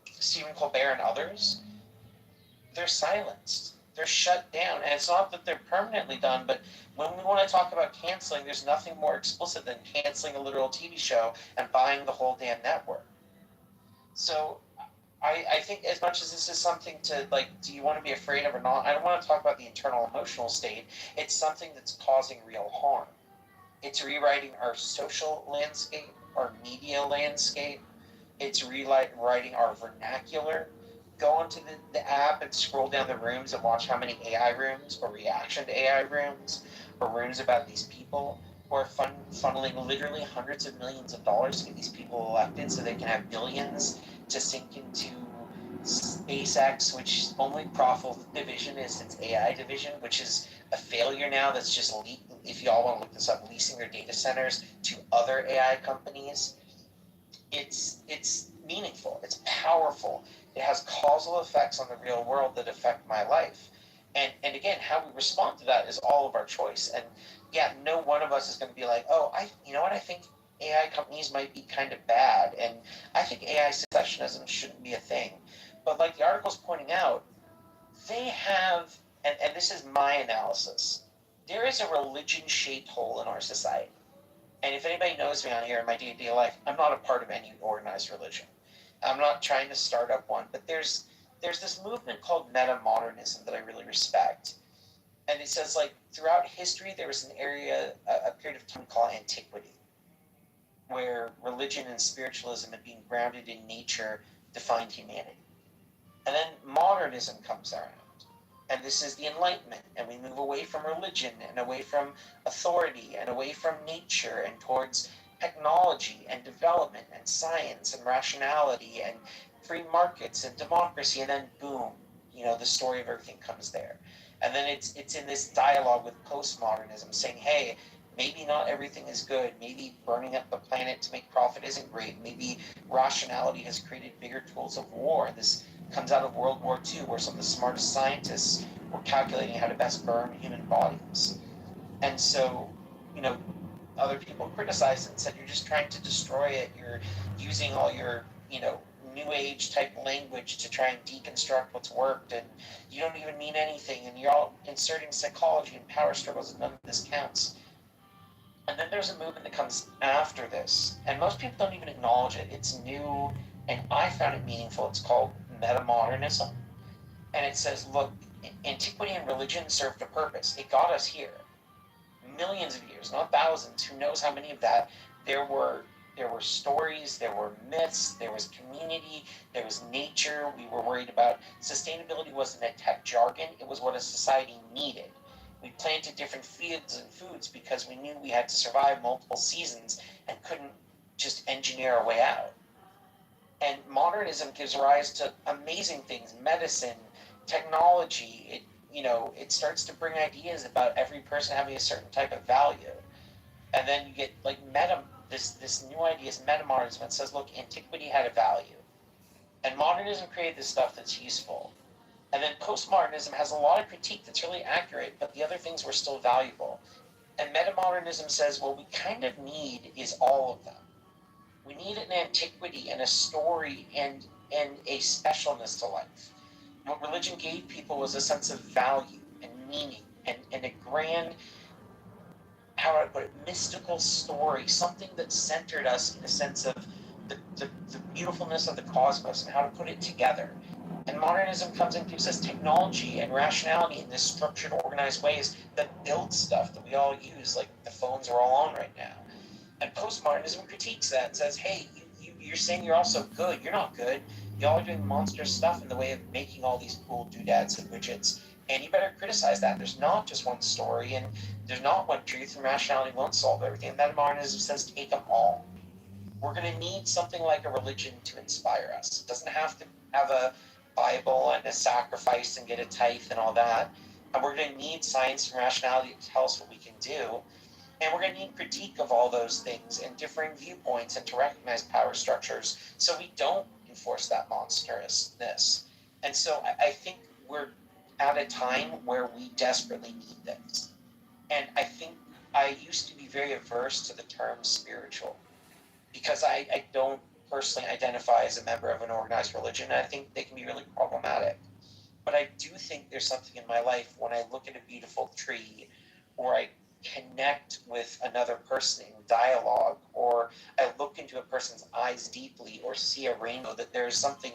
Stephen Colbert and others, they're silenced. They're shut down. And it's not that they're permanently done, but when we want to talk about canceling, there's nothing more explicit than canceling a literal TV show and buying the whole damn network. So I think as much as this is something to, do you want to be afraid of or not, I don't want to talk about the internal emotional state. It's something that's causing real harm. It's rewriting our social landscape, our media landscape. It's rewriting our vernacular. Go onto the app and scroll down the rooms and watch how many AI rooms or reaction to AI rooms or rooms about these people who are funneling literally hundreds of millions of dollars to get these people elected so they can have billions to sink into SpaceX, which only profitable division is its AI division, which is a failure now. That's just, if you all want to look this up, leasing their data centers to other AI companies. It's meaningful. It's powerful. It has causal effects on the real world that affect my life. And again, how we respond to that is all of our choice. And yeah, no one of us is going to be like, oh, you know what, I think AI companies might be kind of bad, and I think AI secessionism shouldn't be a thing. But like the article's pointing out, they have, and this is my analysis, there is a religion-shaped hole in our society. And if anybody knows me on here in my day-to-day life, I'm not a part of any organized religion. I'm not trying to start up one, but there's there's this movement called meta-modernism that I really respect. And it says, like, throughout history, there was an area, a period of time called antiquity, where religion and spiritualism and being grounded in nature defined humanity. And then modernism comes around. And this is the Enlightenment, and we move away from religion and away from authority and away from nature and towards technology and development and science and rationality and free markets and democracy. And then boom, the story of everything comes there. And then it's in this dialogue with postmodernism saying, hey, maybe not everything is good. Maybe burning up the planet to make profit isn't great. Maybe rationality has created bigger tools of war. This comes out of World War II, where some of the smartest scientists were calculating how to best burn human bodies. And so, other people criticized it and said, you're just trying to destroy it. You're using all your, new age type language to try and deconstruct what's worked, and you don't even mean anything, and you're all inserting psychology and power struggles, and none of this counts. And then there's a movement that comes after this, and most people don't even acknowledge it. It's new, and I found it meaningful. It's called metamodernism. And it says, look, antiquity and religion served a purpose. It got us here. Millions of years, not thousands. Who knows how many of that? There were stories, there were myths, there was community, there was nature. We were worried about sustainability. Wasn't a tech jargon. It was what a society needed. We planted different fields and foods because we knew we had to survive multiple seasons and couldn't just engineer our way out. And modernism gives rise to amazing things, medicine, technology. It starts to bring ideas about every person having a certain type of value. And then you get like this new idea is metamodernism. It says, look, antiquity had a value. And modernism created this stuff that's useful. And then postmodernism has a lot of critique that's really accurate, but the other things were still valuable. And metamodernism says, what we kind of need is all of them. We need an antiquity and a story and a specialness to life. What religion gave people was a sense of value and meaning and a grand, how do I put it, mystical story, something that centered us in a sense of the beautifulness of the cosmos and how to put it together. And modernism comes and gives us technology and rationality in this structured, organized ways that build stuff that we all use, like the phones we're all on right now. And postmodernism critiques that and says, hey, you're saying you're also good. You're not good. Y'all are doing monstrous stuff in the way of making all these cool doodads and widgets. And you better criticize that. There's not just one story, and there's not one truth, and rationality won't solve everything. And metamodernism says take them all. We're going to need something like a religion to inspire us. It doesn't have to have a Bible and a sacrifice and get a tithe and all that. And we're going to need science and rationality to tell us what we can do. And we're going to need critique of all those things and differing viewpoints and to recognize power structures so we don't enforce that monstrousness. And so I think we're at a time where we desperately need this. And I think I used to be very averse to the term spiritual because I don't personally identify as a member of an organized religion. And I think they can be really problematic. But I do think there's something in my life when I look at a beautiful tree or I connect with another person in dialogue, or I look into a person's eyes deeply or see a rainbow, that there is something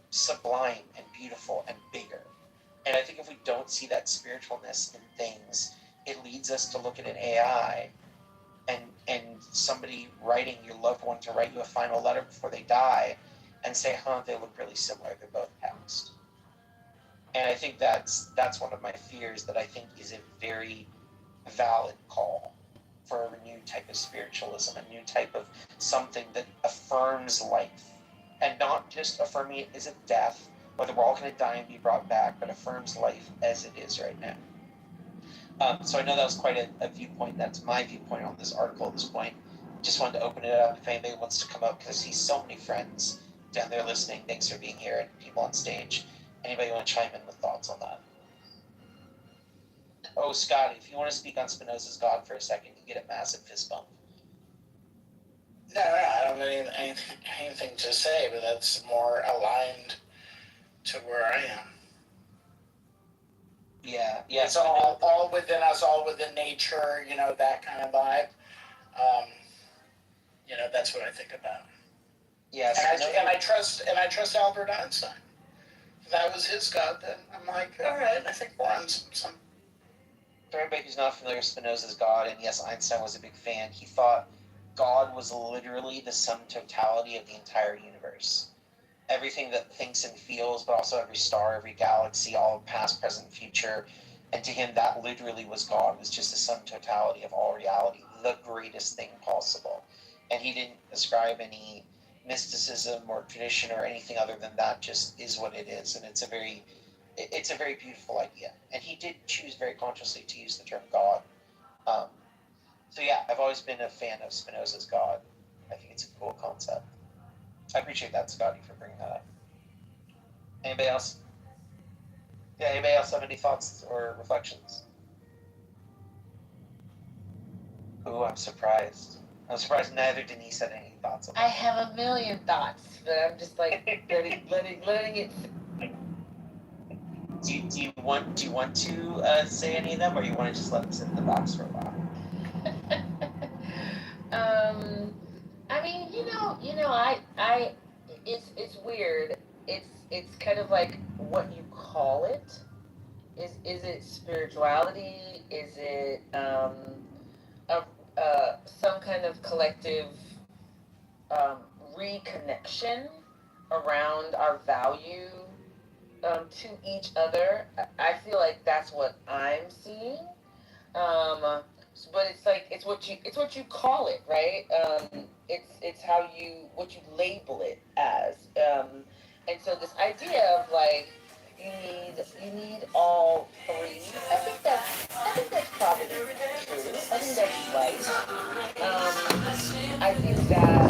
sublime and beautiful and bigger. And I think if we don't see that spiritualness in things, it leads us to look at an AI and somebody writing your loved one to write you a final letter before they die and say, they look really similar, they're both passed. And I think that's one of my fears, that I think is a very valid call for a new type of spiritualism, a new type of something that affirms life, and not just affirming it as a death, whether we're all going to die and be brought back, but affirms life as it is right now. So I know that was quite a viewpoint. That's my viewpoint on this article at this point. Just wanted to open it up if anybody wants to come up, because I see so many friends down there listening. Thanks for being here, and people on stage. Anybody want to chime in with thoughts on that? Oh, Scotty, if you want to speak on Spinoza's God for a second, you get a massive fist bump. No, I don't have anything to say, but that's more aligned to where I am. Yeah. It's all within us, all within nature, that kind of vibe. That's what I think about. Yes. And I trust Albert Einstein. that was his God then. I'm like, all right, I think we're on some. For everybody who's not familiar with Spinoza's God, and yes, Einstein was a big fan, he thought God was literally the sum totality of the entire universe. Everything that thinks and feels, but also every star, every galaxy, all past, present, future. And to him, that literally was God. It was just the sum totality of all reality, the greatest thing possible. And he didn't ascribe any mysticism or tradition or anything other than that. Just is what it is, and it's a very beautiful idea. And he did choose very consciously to use the term God. So yeah, I've always been a fan of Spinoza's God. I think it's a cool concept. I appreciate that, Scotty, for bringing that up. Anybody else? Yeah, anybody else have any thoughts or reflections? Oh, I'm surprised. I'm surprised neither Denise had any thoughts on that. I have a million thoughts, but I'm just like letting it. Do you want to say any of them, or you want to just let them sit in the box for a while? I mean, it's weird. It's kind of like what you call it. Is it spirituality? Is it some kind of collective reconnection around our value to each other? I feel like that's what I'm seeing. But it's like it's what you call it, right? It's how what you label it as. And so this idea of like you need all three. I think that's probably true. I think that's right. I think that.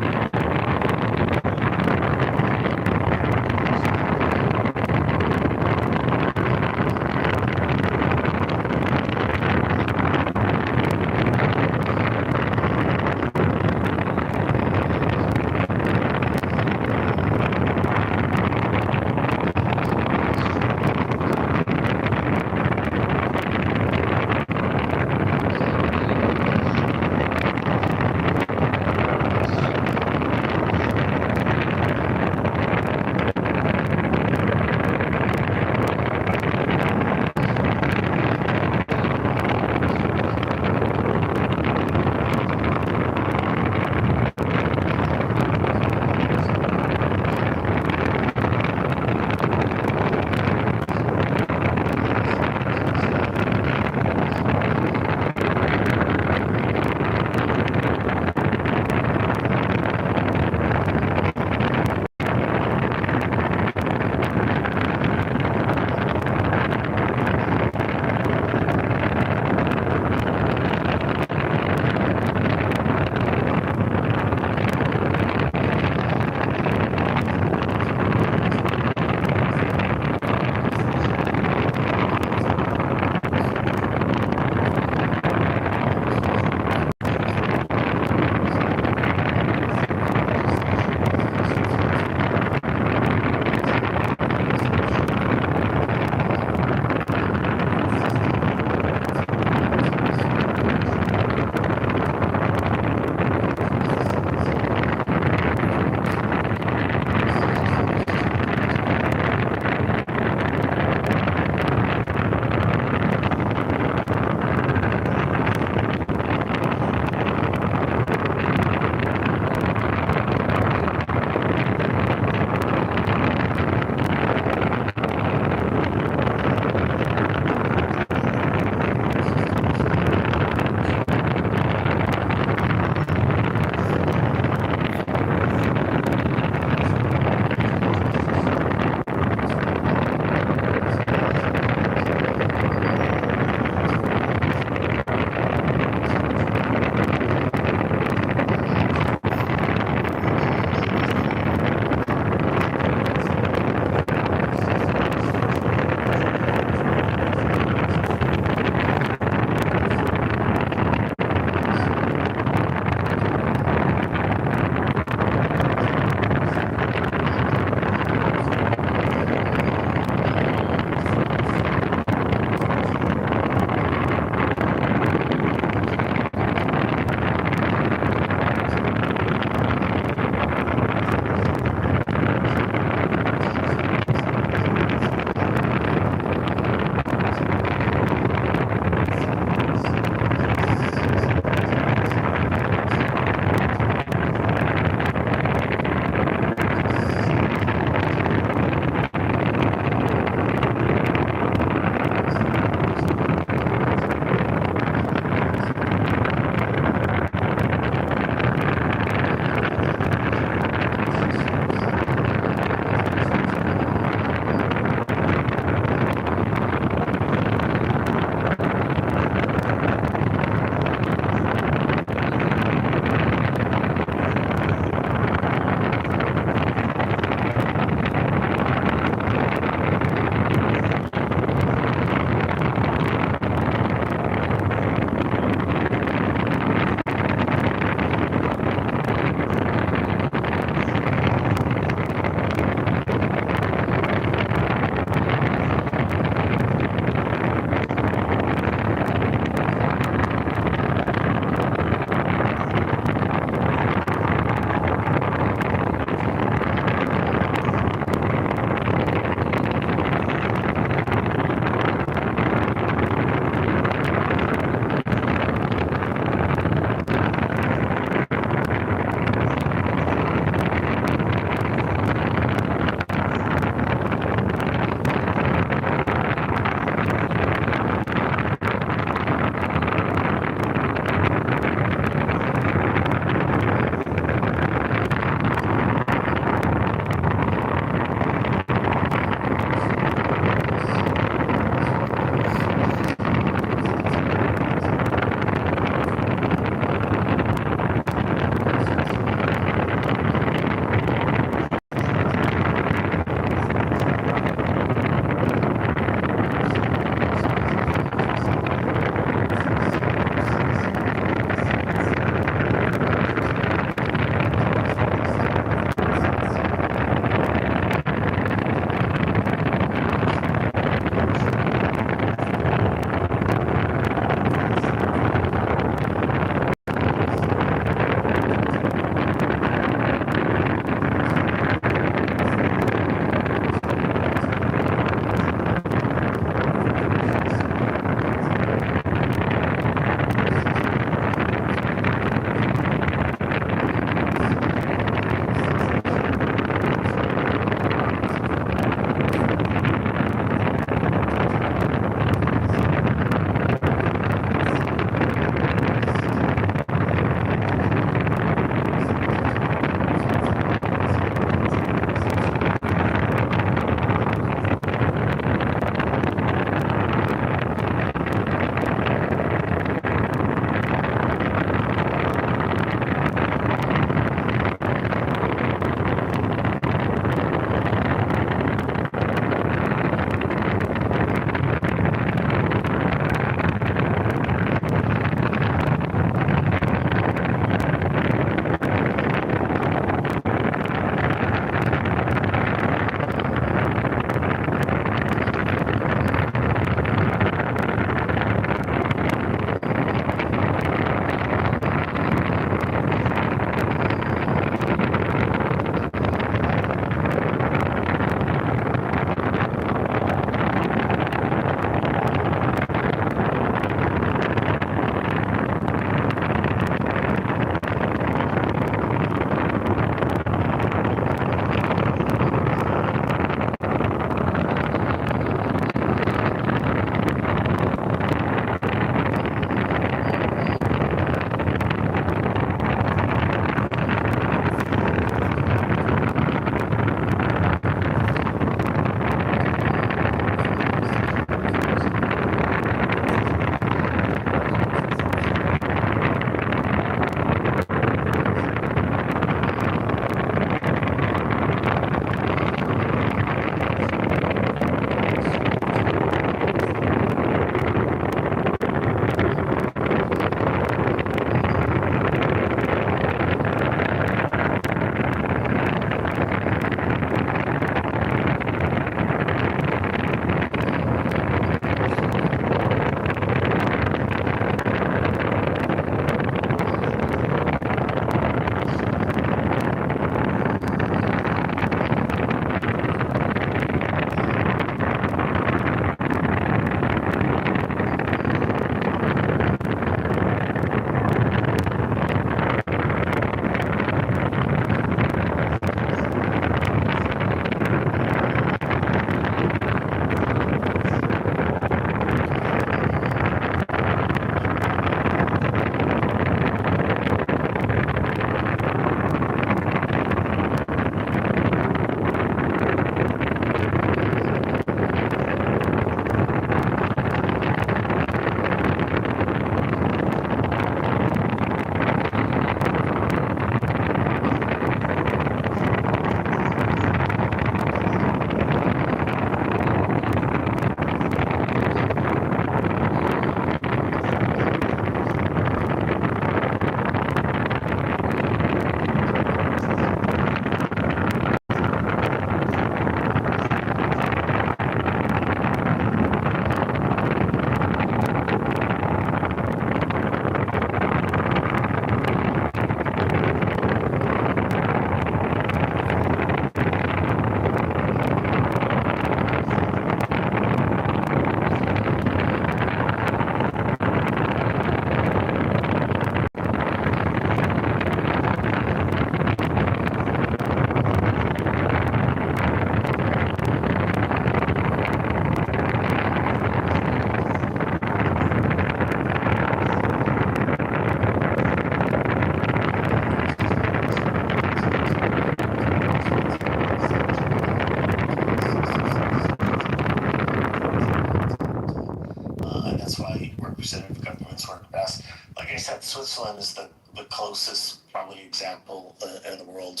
representative governments work best. Like I said, Switzerland is the closest probably example in the world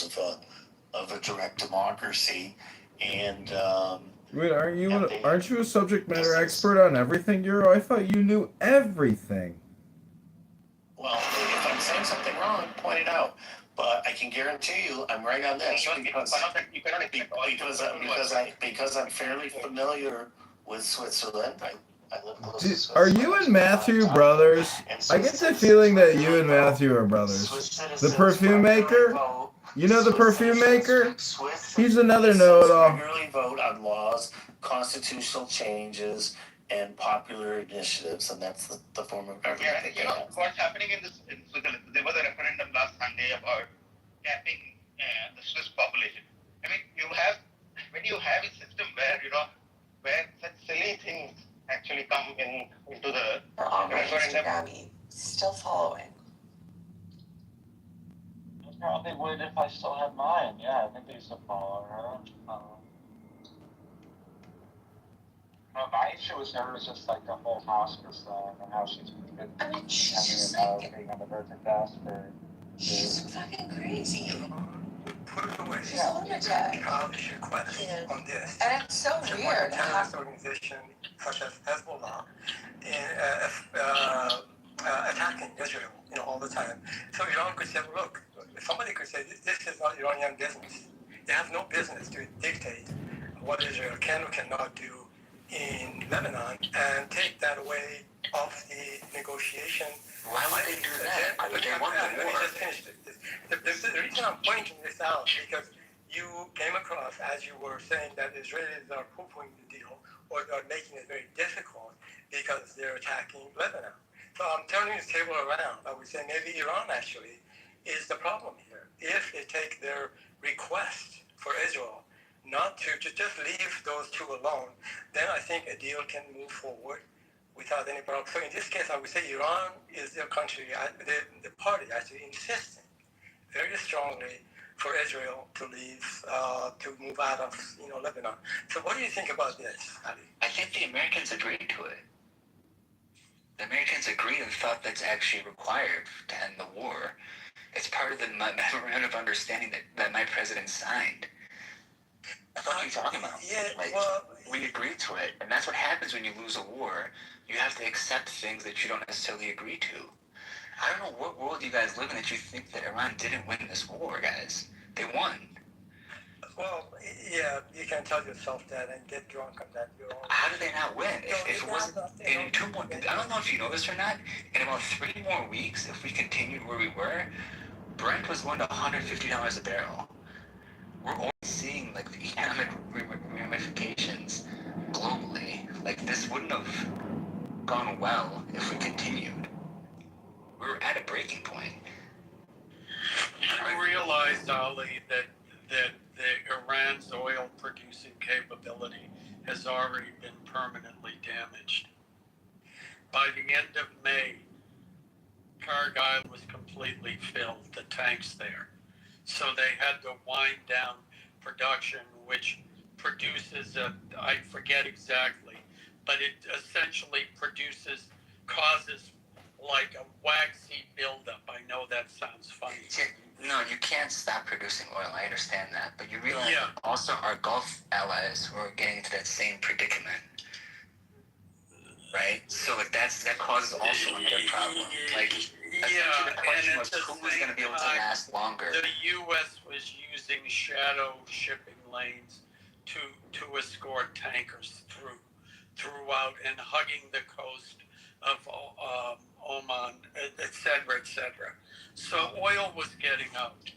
of a direct democracy, and Wait, aren't you a subject matter expert on everything, Euro? I thought you knew everything. well, if I'm saying something wrong, point it out. But I can guarantee you, I'm right on this because I'm fairly familiar with Switzerland. I live close to Switzerland. Are you and Matthew brothers? I get the feeling that you and Matthew are brothers. The perfume maker? You know the perfume maker? He's another know-it-all. Regularly vote on laws, constitutional changes, and popular initiatives, and that's the form of government. Yeah, you know what's happening in Switzerland? There was a referendum last Sunday about capping the Swiss population. I mean, when you have a system where such silly things actually come into the referendum. Gabby, still following. I probably would if I still had mine. Yeah, I think they used to follow her. My issue with her was just like the whole hospice thing and how she's been She's being on the verge of death for. She's fucking crazy. Put it away. She's a lunatic. Childish request on this. And it's so weird. A terrorist organization such as Hezbollah attacking Israel, all the time. So Iran could say, look, somebody could say, this is not Iranian business. They have no business to dictate what Israel can or cannot do in Lebanon and take that away off the negotiation. Why would they do that? But they want the war. Let me just finish this. The reason I'm pointing this out because you came across as you were saying that Israelis are poo-pooing the deal or are making it very difficult because they're attacking Lebanon. So I'm turning the table around. I would say maybe Iran actually is the problem here. If they take their request for Israel not to just leave those two alone, then I think a deal can move forward without any problem. So in this case, I would say Iran is the country, the party actually insisting very strongly for Israel to leave, to move out of Lebanon. So what do you think about this, Ali? I think the Americans agreed to it. The Americans agreed and thought that's actually required to end the war. It's part of the memorandum of understanding that my president signed. What are you talking about? We agreed to it, and that's what happens when you lose a war. You have to accept things that you don't necessarily agree to. I don't know what world you guys live in that you think that Iran didn't win this war, guys. They won. Well, yeah, you can tell yourself that and get drunk on that. How did they not win? If it wasn't in 2 more, I don't know if you know this or not. In about 3 more weeks, if we continued where we were, Brent was going to $150 a barrel. We're already seeing the economic ramifications globally. This wouldn't have gone well if we continued. We were at a breaking point. I realized, Ali, that the Iran's oil producing capability has already been permanently damaged. By the end of May, Cargill was completely filled, the tanks there. So they had to wind down production, which produces I forget exactly, but it essentially causes like a waxy buildup. I know that sounds funny. No, you can't stop producing oil. I understand that, but you realize also our Gulf allies were getting into that same predicament, right? So that causes also another problem. The question was who was going to be able to last longer. The U.S. was using shadow shipping lanes to escort tankers throughout and hugging the coast of Oman, etc., etc. So oil was getting out.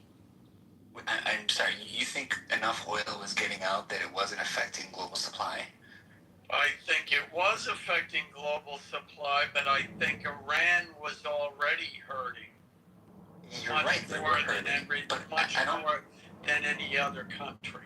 I'm sorry, you think enough oil was getting out that it wasn't affecting global supply? I think it was affecting global supply, but I think Iran was already hurting. You're right, more than any other country.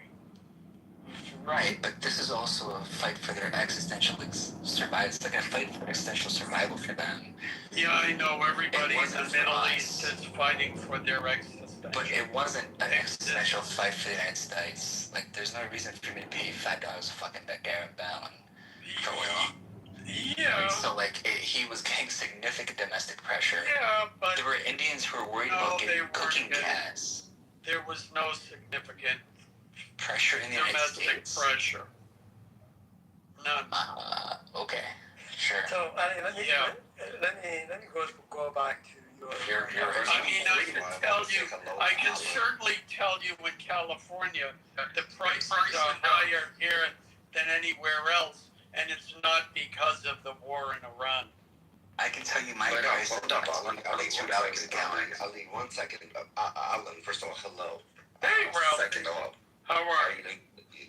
Right, but this is also a fight for their existential survival. It's like a fight for existential survival for them. Yeah, I know everybody in the Middle East is fighting for their existential. But it wasn't an existential fight for the United States. There's no reason for me to pay $5 a fucking gallon for oil. Yeah. So he was getting specific domestic pressure. Yeah, but There were Indians who were worried about getting cooking gas. There was no significant pressure in the United domestic States. pressure. None. Okay, sure. So let me go back to your. I mean, I can certainly tell you in California, the prices are higher here than anywhere else, and it's not because of the war in Iran. I can tell you my price. Hold up, Ali, $2 a gallon. Ali, 1 second. Alan, first of all, hello. Hey, Ralph. Second off, how are you?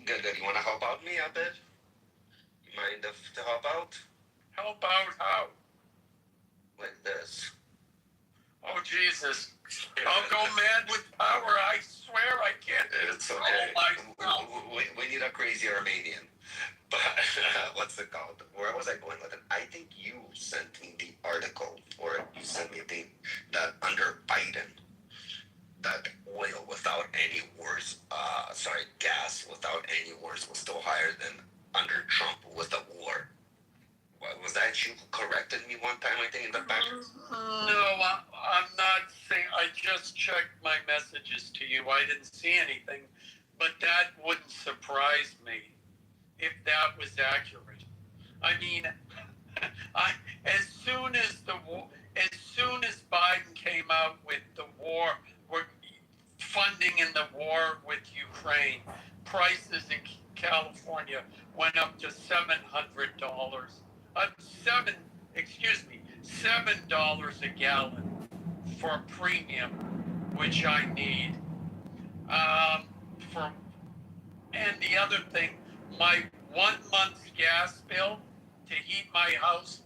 Good. You want to help out me a bit? You mind to help out? Help out how? Like this. Oh, Jesus. I'll go mad with power. I swear I can't. It's okay. We need a crazy Armenian. But what's it called? Where was I going with it? I think you sent me the article, or you sent me that under Biden, that oil without any wars, gas without any wars was still higher than under Trump with a war. Was that you who corrected me one time, I think, in the back? No, I'm not saying. I just checked my messages to you. I didn't see anything, but that wouldn't surprise me if that was accurate. I mean, as soon as Biden came out with the war, we're funding in the war with Ukraine, prices in California went up to $700. $7 a gallon for premium, which I need. And the other thing, my 1 month's gas bill to heat my house,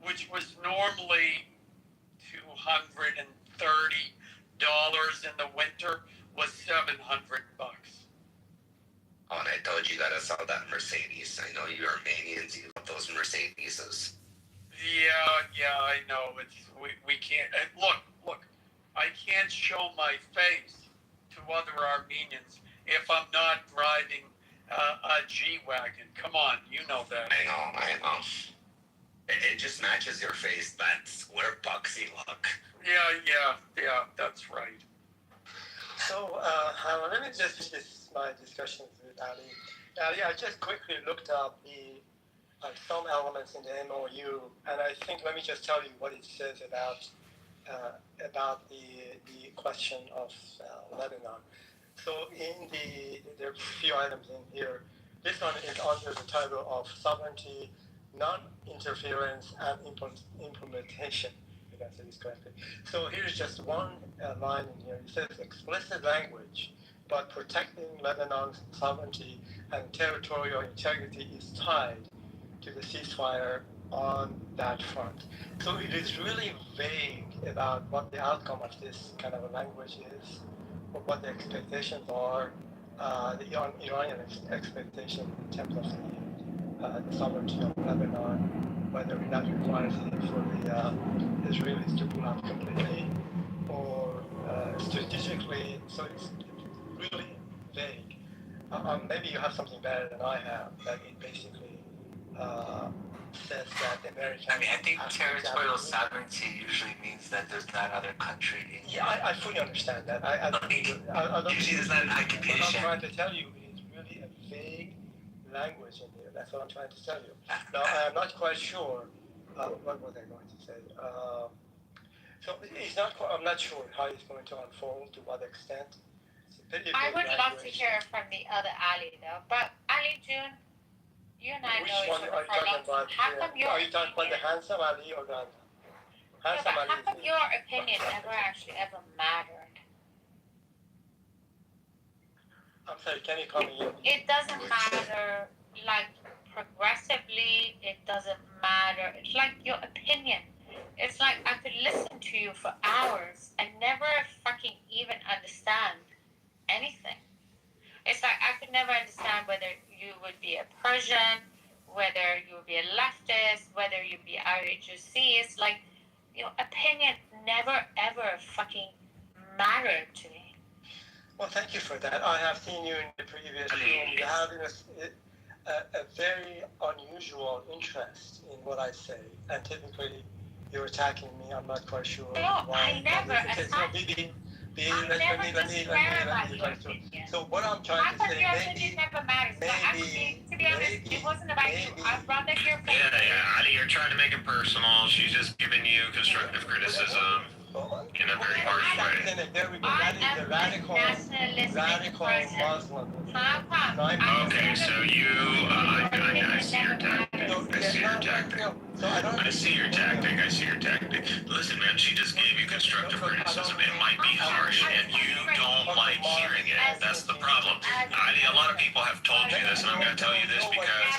which was normally $230 in the winter, was $700. Oh, and I told you gotta sell that Mercedes. I know you Armenians, you love those Mercedeses. Yeah, I know. We can't. Look. I can't show my face to other Armenians if I'm not driving a G-Wagon. Come on, you know that. I know. It just matches your face. That's where Bucksy look. Yeah, that's right. So, let me just finish my discussions with Ali. Ali, I just quickly looked up some elements in the MOU, and I think, let me just tell you what it says about the question of Lebanon. So there are a few items in here. This one is under the title of sovereignty, non-interference, and implementation. If I say this correctly. So here's just one line in here. It says explicit language, but protecting Lebanon's sovereignty and territorial integrity is tied to the ceasefire on that front. So it is really vague about what the outcome of this kind of a language is, or what the expectations are, the Iranian expectation in terms of the sovereignty of Lebanon, whether that requires it for the Israelis to pull out completely, or strategically. So it's really vague. Maybe you have something better than I have, that it basically says that the Americans... I mean, I think territorial sovereignty usually means that there's not other country in Yeah, I fully understand that. I don't usually there's not an occupation. What I'm trying to tell you is really a vague language in here. That's what I'm trying to tell you. Now, I'm not quite sure what was I going to say. So I'm not sure how it's going to unfold, to what extent. I would love to hear from the other Ali, though. But Ali June, you and I know each other for a long time. How come are you talking about the handsome Ali or the handsome Ali? How come your opinion never mattered? I'm sorry, can you come in? It doesn't matter, like, progressively, it doesn't matter. It's like your opinion. It's like I could listen to you for hours and never fucking even understand anything. It's like I could never understand whether you would be a Persian, whether you would be a leftist, whether you'd be IHC. It's like your opinion never ever fucking mattered to me. Well, thank you for that. I have seen you in the previous room. You have a very unusual interest in what I say, and typically you're attacking me. I'm not quite sure No, why. I never Okay, so attacked let never me just care about your opinion. So what I'm trying I to thought say, your opinion never matters. But actually, to be honest, it wasn't about you. I brought up your opinion. Yeah, you're trying to make it personal. She's just giving you constructive criticism in a very harsh way. I am a nationalistic person. Muslim. How come? Okay, so you, I see your tactic. I see your tactic. I see your tactic. I see your tactic. Listen, man, she just gave you constructive criticism. It might be harsh, and you don't like hearing it. That's the problem. A lot of people have told you this, and I'm going to tell you this because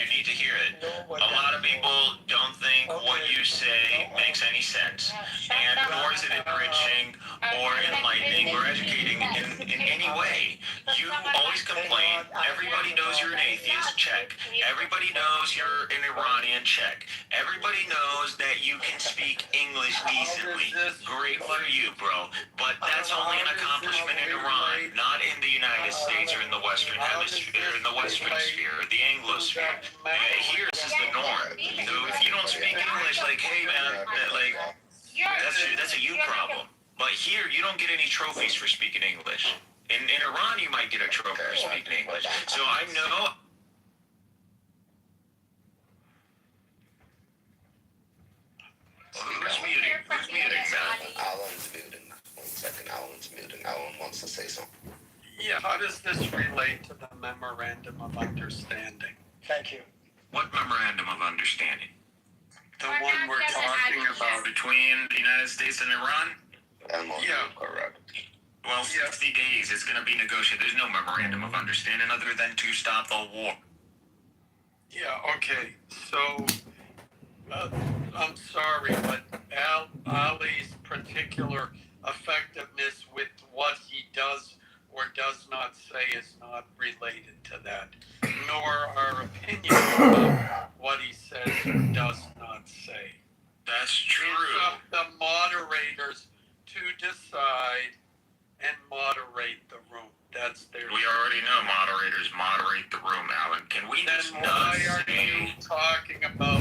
you need to hear it. A lot of people don't think what you say makes any sense, and nor is it enriching or enlightening or educating in any way. You always complain. Everybody knows you're an atheist. Check. Everybody knows you're an Iranian. Check. Everybody knows that you can speak English decently. Great for you, bro. But that's only an accomplishment in Iran, not in the United States or in the Western Hemisphere, in the Western sphere, or the Anglosphere. Here, this is the norm. So if you don't speak English, like, hey, man, like, that's a you problem. But here, you don't get any trophies for speaking English. In Iran, you might get a trophy for speaking English. So I know. Who's muting? Who's muting, man? Alan's muting. 1 second, Alan's muting. Alan wants to say something. Yeah, how does this relate to the memorandum of understanding? Thank you. What memorandum of understanding? The one we're talking about. Between the United States and Iran? Yeah. Correct. Well, 60 days, it's going to be negotiated. There's no memorandum of understanding other than to stop the war. Yeah, okay. So, I'm sorry, but Ali's particular effectiveness with what he does or does not say is not related to that, nor our opinion about what he says or does not say. That's true. It's up the moderators to decide and moderate the room. That's their. We already know moderators moderate the room, Alan. Can we just Then why are you talking about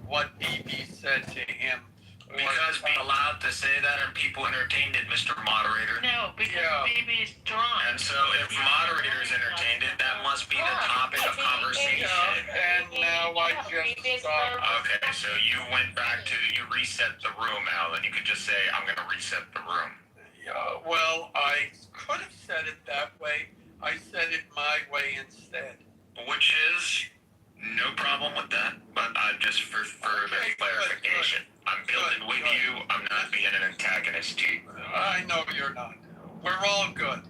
what BB said to him? Because we're allowed to say that and people entertained it, Mr. Moderator. No, because BB is drunk. And so if moderators entertained it, that must be the topic of conversation. And now I just stopped. Okay, so you went back to, you reset the room, Alan. You could just say, I'm going to reset the room. Yeah, well, I could have said it that way. I said it my way instead. Which is no problem with that, but just for further clarification. I'm building with you. I'm not being an antagonist to you. I know you're not. We're all good.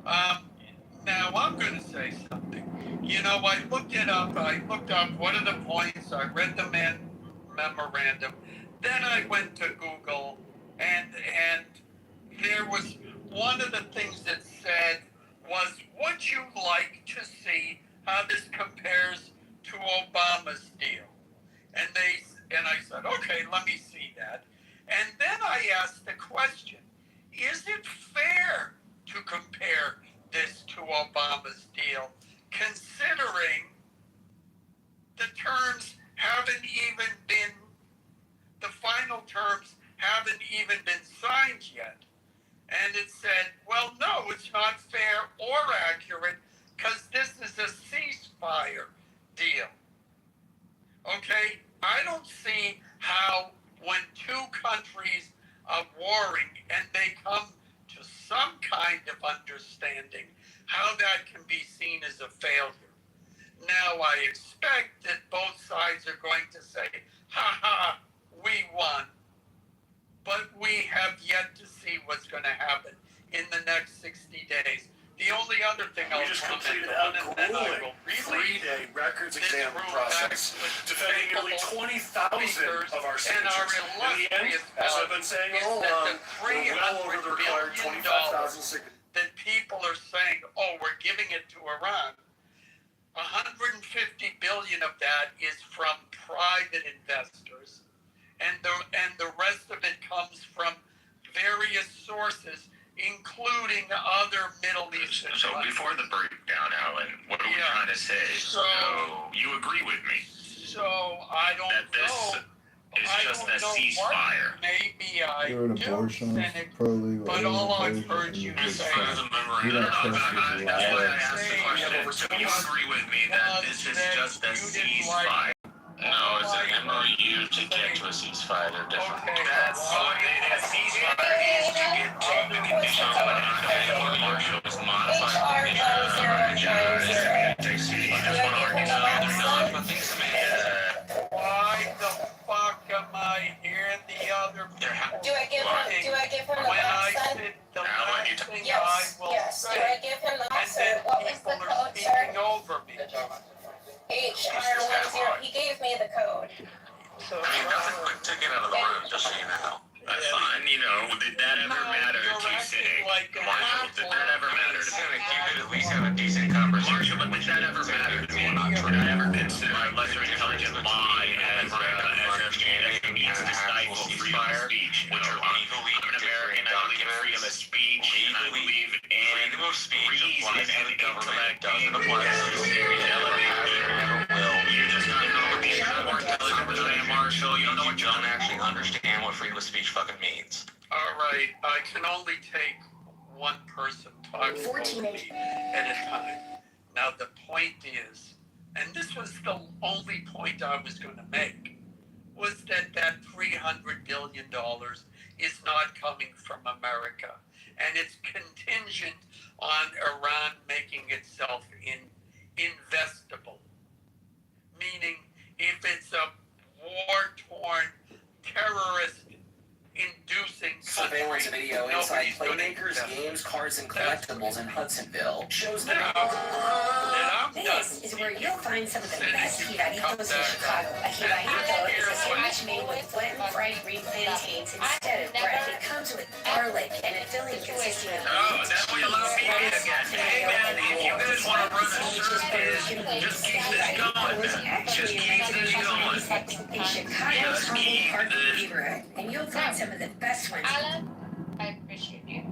Now I'm going to say something. You know, I looked it up. I looked up what are the points. I read the memorandum. Then I went to Google, and there was one of the things that said was, would you like to see how this compares to Obama's deal? And I said, okay, let me see that. And then I asked the question, is it fair to compare this to Obama's deal, considering the terms haven't even been, the final terms haven't even been signed yet? And it said, well, no, it's not fair or accurate because this is a ceasefire deal. Okay? I don't see how when two countries are warring and they come to some kind of understanding, how that can be seen as a failure. Now, I expect that both sides are going to say, ha ha, we won. But we have yet to see what's going to happen in the next 60 days. The only other thing I'll comment on, and then I will release 3-day records exam process, defending nearly 20,000 of our signatures. In the end, as I've been saying all along, we're well over the required 25,000 signatures. That people are saying, oh, we're giving it to Iran. 150 billion of that is from private investors, and the rest of it comes from various sources, including other Middle Eastern So before the breakdown, Alan, what are we trying to say? So you agree with me? So I don't that this know. is just a ceasefire. Maybe I You're an do, abortionist, cynic, pro-legal but all I've heard abortion, you and say you is don't trust his That's why I lies. asked the question. So you agree with me that this is just a ceasefire? No, it's an MOU to get to a ceasefire. They're different. That's what a ceasefire is, to get to the conditions of an end. Marshall is modified conditions of an end. Take ceasefire. Just one argument. No, they're not. But things why the fuck am I hearing the other Do I give him the when box I then? said the I'll let last you thing Yes, I will yes. Do say, I give him the and box then or what was people the are code, speaking sir? over me. HR10. He gave me the code. I mean, nothing quick ticket out of the room, just so you know. That's fine. You know, did that ever matter to Cynic? Marshall, did that ever matter to Cynic? You could at least have a decent conversation. Marshall, but did that ever matter to me? Did I ever consider a lesser intelligent lie as a means to stifle freedom of speech? Which are legally I'm an American, I believe in freedom of speech, and I believe in freedom of speech reason applies to and the government. intellect Doesn't being apply to the necessary to elevate never will. You just don't know what the more intelligent than I am, Marshall. You don't know what You don't actually understand what freedom of speech fucking means. All right, I can only take one person talking over me at a time. Now the point is, and this was the only point I was going to make, was that $300 billion is not coming from America, and it's contingent on Iran making itself investable. Meaning, if it's a war-torn, terrorist-inducing Surveillance country, video inside nobody's going to Playmakers, invest. Games, Cards, and Collectibles in Hudsonville shows the This is where you'll find some of the best quibaritos in Chicago. A quibarito is a sandwich made with flattened fried green plantains instead of bread. It comes with garlic and a filling consisting of oh, that's what you love me again. Hey man, if you guys want to run a service, just keep this going. Just keep this going. In Chicago's Humboldt Park neighborhood, and you'll find some of the best ones. Alan, I appreciate you.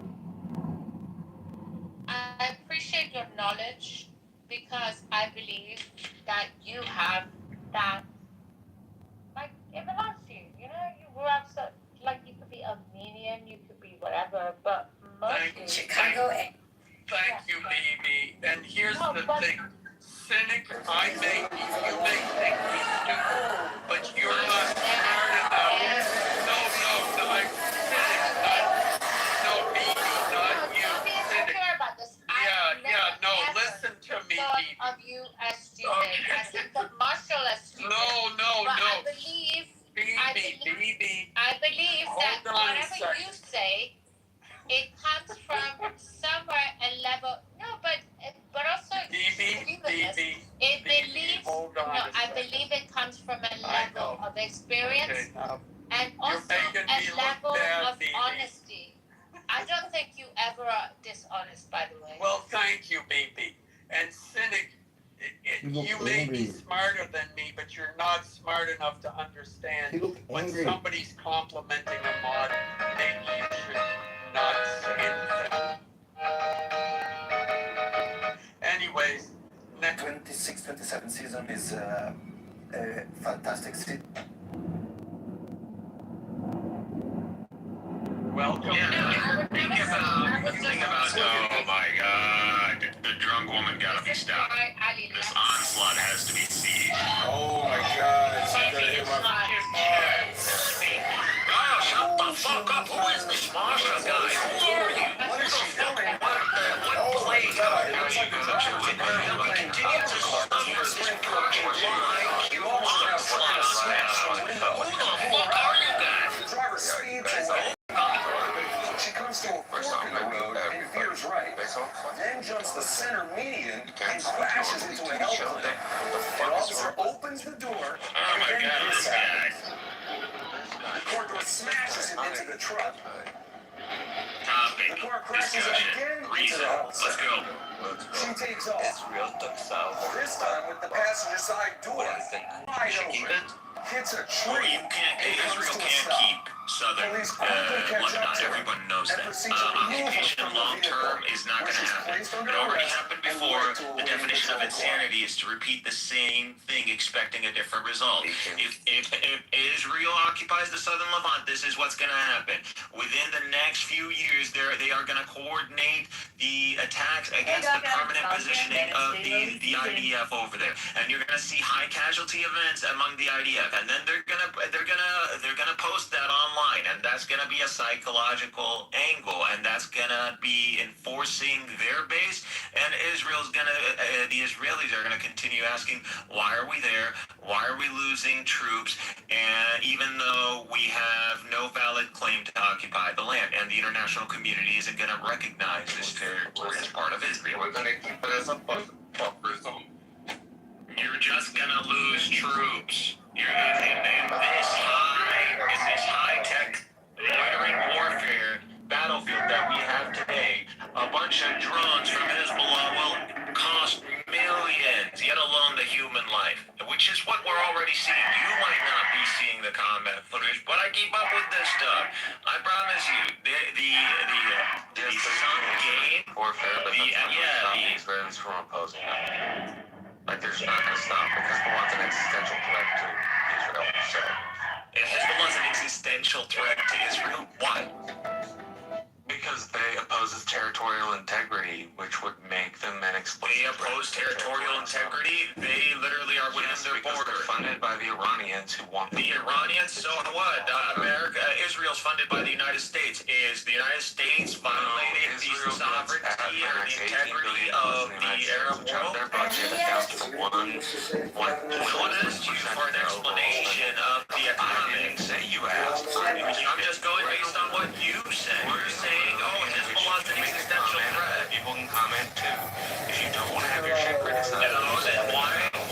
I appreciate your knowledge because I believe that you have that, like, it belongs to you. You know, you grew up so, like, you could be Armenian, you could be whatever, but mostly Chicago. Thank you, Mimi. And here's the thing. Cynic, you may think me stupid, but you're not smart enough. No, I'm cynic, no, Mimi, not you, cynic. No, listen to me, Mimi. Of you as stupid. I think of Marshall as stupid. No. I believe that whatever you say, it comes from somewhere a level. No, but also I believe it comes from a level of experience and also a level of honesty. I don't think you ever are dishonest, by the way. Well, thank you, baby. And cynic, you may be smarter than me, but you're not smart enough to understand when somebody's complimenting a mod, maybe you should not say anything. Anyways, next 26-27 season is a fantastic season. Welcome. The thing about, oh my god, the drunk woman gotta be stopped. This onslaught has to be seized. Oh my god, it's gonna hit my... Oh, shut the fuck up. Who is this Marsha guy? Who are you? What is she doing? What place? How you gonna do it? You continue to suffer this project lie. You onslaught smash. Who the fuck are you guys? The driver speeds away. She comes to a fork in the road and veers right, then jumps the center median and crashes into a help clinic. The officer opens the door and then this happens. The car door smashes him into the truck. Topic, The car crashes discussion, again into reason. the help Let's center. go. She takes off. This time with the passenger side door wide open. Hits a tree and comes to a stop. southern Lebanon. Everyone knows that. Occupation long term is not going to happen. It already happened before. The definition of insanity is to repeat the same thing expecting a different result. If Israel occupies the southern Levant, this is what's going to happen. Within the next few years, they are going to coordinate the attacks against the permanent positioning of the IDF over there, and you're going to see high casualty events among the IDF, and then they're gonna post that online, and that's going to be a psychological angle, and that's going to be enforcing their base, and the Israelis are going to continue asking, why are we there? Why are we losing troops? And even though we have no valid claim to occupy the land, and the international community isn't going to recognize this territory as part of Israel. We're going to keep it as a buffer zone. You're just going to lose troops. You're in this high-tech loitering warfare battlefield that we have today. A bunch of drones from Hezbollah will cost millions, yet alone the human life, which is what we're already seeing. You might not be seeing the combat footage, but I keep up with this stuff. I promise you, the some game warfare, but the Israelis from opposing them. Like, there's not going to stop, because Hezbollah's an existential threat to Israel. So, if Hezbollah's an existential threat to Israel, why? Because they opposes territorial integrity, which would make them an explicit. They oppose territorial integrity? They literally are within their border. They're funded by the Iranians who want the Iranians. So what? Israel's funded by the United States. Is the United States violating the sovereignty or the integrity of the Arab world? Their budget accounts for one. Well, I asked you for an explanation of the economics that you asked. I'm just going based on what you said. You're saying, oh, Hezbollah's an existential threat. People can comment too. If you don't want to have your shit criticized. No, then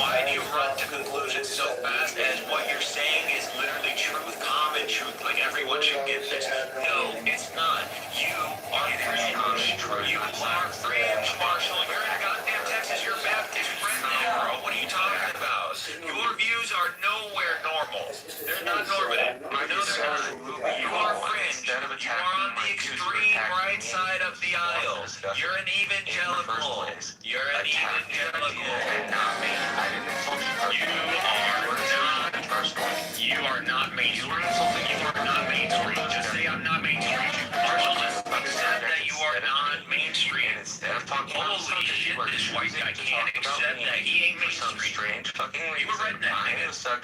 why do you run to conclusions so fast as what you're saying is literally truth, common truth, like everyone should get this? No, it's not. You are fringe. You are fringe, Marshall. You're in goddamn Texas. You're Baptist redneck, bro. What are you talking about? Your views are nowhere normal. They're not normative. I know they're not. You are fringe. You are on the extreme right side of the aisle. You're an evangelical. You're an evangelical. You are not mainstream. You are not mainstream. Just say I'm not mainstream. Marshall has said that you are not mainstream. Holy shit, this white guy can't accept that he ain't mainstream. You a redneck.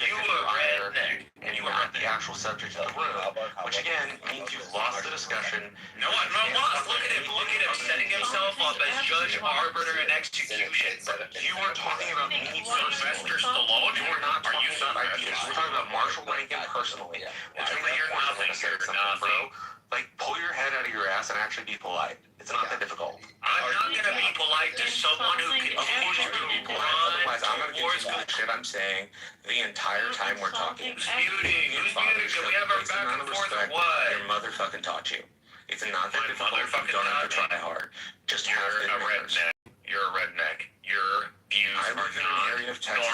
You a redneck. And you are not the actual subject of the room, which again means you've lost the discussion. No, I'm not lost. Look at him, setting himself up as judge, arbiter, and execution. You are talking about me Sylvester Stallone. You are not talking about ideas. We're talking about Marshall Rankin personally. You're nothing, bro. Like, pull your head out of your ass and actually be polite. It's not that difficult. I'm not going to be polite to someone who continues to run. Otherwise, I'm going to give you the shit I'm saying the entire time we're talking. Who's muting? Can we have our back and forth or what? Your motherfucking taught you. It's not that difficult. You don't have to try hard. Just have a redneck. You're a redneck. Your views are not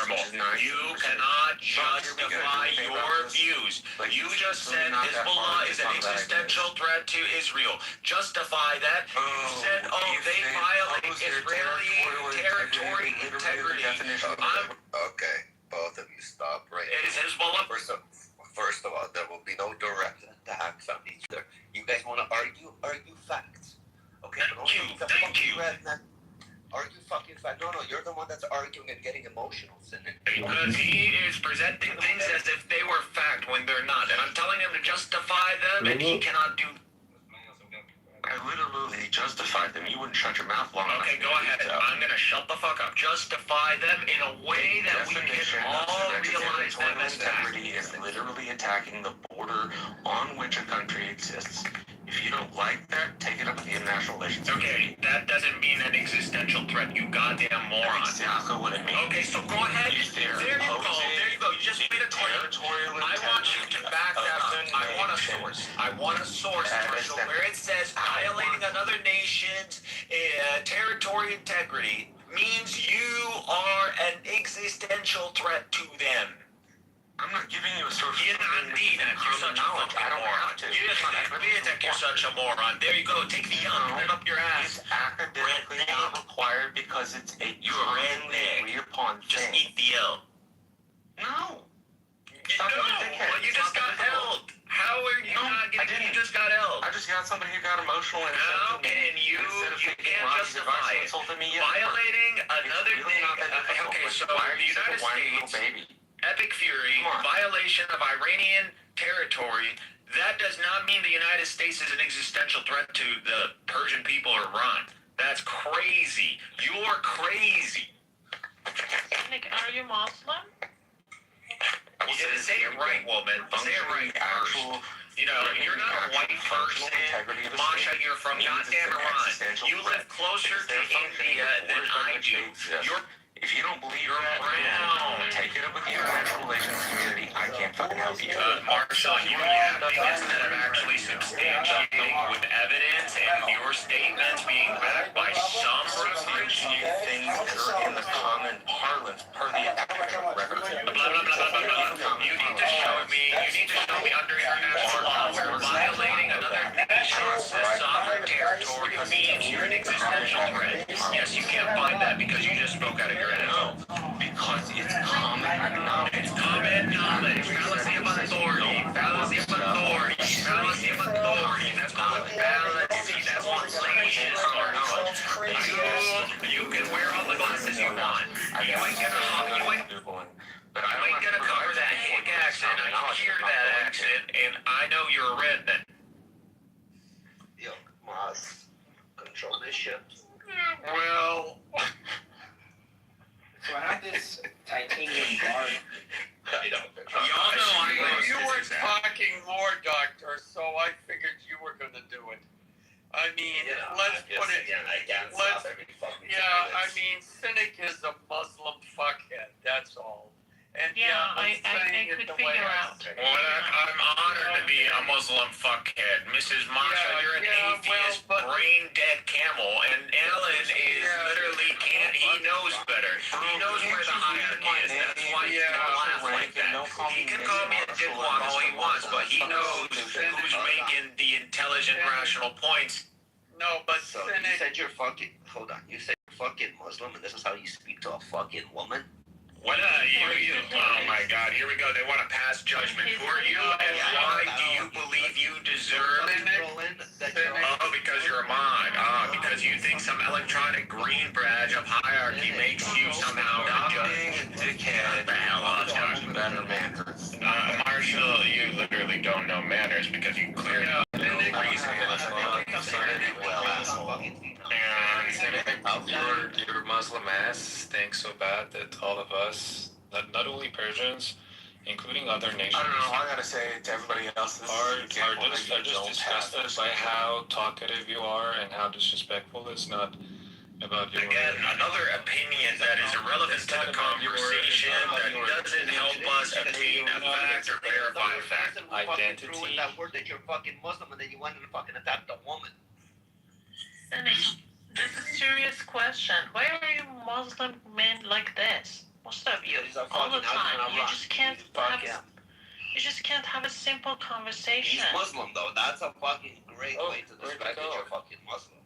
normal. You cannot justify your views. You just said Hezbollah is an existential threat to Israel. Justify that. You said, they violate Israeli territory integrity. Okay, both of you stop right now. Is Hezbollah? First of all, there will be no direct attacks on each other. You guys want to argue facts. Okay, Thank you. Argue fucking facts. No, you're the one that's arguing and getting emotional, Sidney. Because he is presenting things as if they were fact when they're not. And I'm telling him to justify them, and he cannot do. I literally justified them. You wouldn't shut your mouth long enough. Okay, go ahead. I'm going to shut the fuck up. Justify them in a way that we can all realize them as integrity is literally attacking the border on which a country exists. If you don't like that, take it up with the international relations. Okay, that doesn't mean an existential threat, you goddamn moron. That's exactly what it means. Okay, so go ahead. There you go. You just made a claim. I want you to back that up. I want a source, Marshall, where it says violating another nation's territory integrity means you are an existential threat to them. I'm not giving you a source. You're not needing it. You're such a fucking moron. You just admit that you're such a moron. There you go. Take the L, put it up your ass. It's academically not required because it's a commonly agreed upon thing. Just eat the L. No. Well, you just got held. How are you not getting? You just got held. I just got somebody who got emotional and how can you can't justify it. Violating another thing. Okay, so the United States, Epic Fury, violation of Iranian territory. That does not mean the United States is an existential threat to the Persian people or Iran. That's crazy. You're crazy. Nick, are you Muslim? Say it right, woman. Say it right first. You know, you're not a white person. Masha, you're from goddamn Iran. You live closer to India than I do. If you don't believe that, take it up with the international relations community. I can't fucking help you. Marshall, you have things that are actually substantiating with evidence and your statements being backed by some reference. Things that are in the common parlance per the academic record. Blah, blah, blah, blah, blah, blah. You need to show me under international law where violating another nation's sovereign territory means you're an existential threat. Yes, you can't find that because you just spoke out of your head. No, because it's common knowledge. It's common knowledge. Fallacy of authority. Fallacy of authority. Fallacy of authority. That's called fallacy. That's what salacious are called. You can wear all the glasses you want. You ain't gonna cover that hick accent. I can hear that accent, and I know you're a redneck. Yo, Maz, control this shit. Well. So I have this titanium guard. Y'all know you were talking more, Doctor, so I figured you were going to do it. I mean, let's put it. I mean, Cynic is a Muslim fuckhead. That's all. And I could figure out. Well, I'm honored to be a Muslim fuckhead. Mrs. Masha, you're an atheist, brain-dead camel, and Alan is literally can't. He knows better. He knows where the hierarchy is. That's why he's gonna laugh like that. He can call me a dickwad all he wants, but he knows who's making the intelligent, rational points. No, but so you said you're fucking. Hold on. You said you're fucking Muslim, and this is how you speak to a fucking woman. What oh my God, here we go. They want to pass judgment. Who are you and why do you believe you deserve it? Oh, because you're a mod. Because you think some electronic green badge of hierarchy makes you somehow being a dickhead. The hell up, Better manners. Marshall, you literally don't know manners because you clearly don't know reason. Your Muslim ass stinks so bad that all of us, not only Persians, including other nations, I don't know, I gotta say to everybody else, are just disgusted by how talkative you are and how disrespectful. It's not about your... Again, another opinion that is irrelevant to the conversation, that doesn't help us obtain a fact or verify a fact. Identity. That word that you're fucking Muslim and then you wanted to fucking attack the woman. This is a serious question. Why are you Muslim men like this? Most of you, all the time. You just can't have. You just can't have a simple conversation. He's Muslim though. That's a fucking great way to describe that you're fucking Muslim.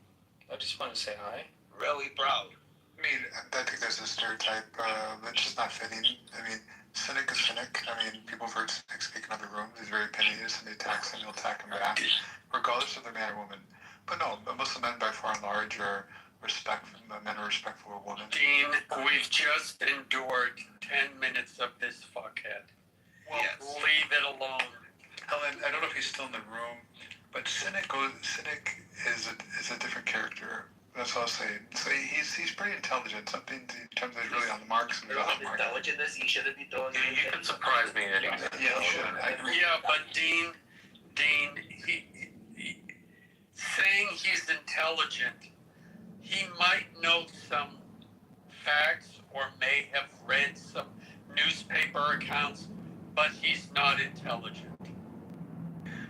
I just want to say hi. Really proud. I mean, I think there's a stereotype that's just not fitting. I mean, Cynic is Cynic. I mean, people have heard Cynic speak in other rooms. He's very opinionated, and they attack him, he'll attack him back, regardless of their man or woman. But no, Muslim men by far and large are men are respectful of women. Dean, we've just endured 10 minutes of this fuckhead. Well, leave it alone. Ellen, I don't know if he's still in the room, but Cynic is a different character. That's all I'll say. So he's pretty intelligent. Something in terms of he's really on the mark. Intelligentness, he shouldn't be doing it. You can surprise me anything. Yeah, he should. I agree. Yeah, but Dean, he saying he's intelligent, he might know some facts or may have read some newspaper accounts, but he's not intelligent.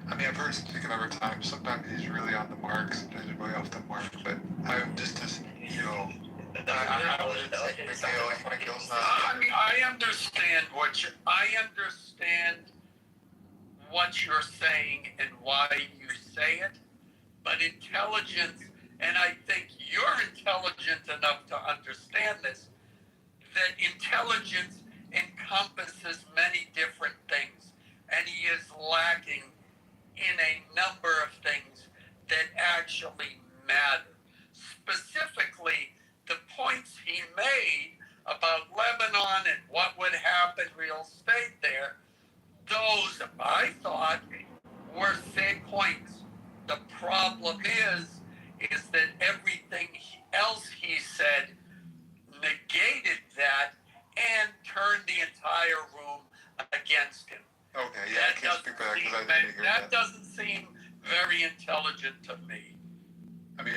I mean, I've heard him speak another time. Sometimes he's really on the mark, sometimes he's really off the mark. But I just you know, I wouldn't say big deal. If my gill's not. I mean, I understand what you're saying and why you say it, but intelligence, and I think you're intelligent enough to understand this, that intelligence encompasses many different things, and he is lacking in a number of things that actually matter. Specifically, the points he made about Lebanon and what would happen real estate there, those, I thought, were fair points. The problem is that everything else he said negated that and turned the entire room against him. Okay, yeah, I can't speak for that because I didn't hear that. That doesn't seem very intelligent to me. I mean,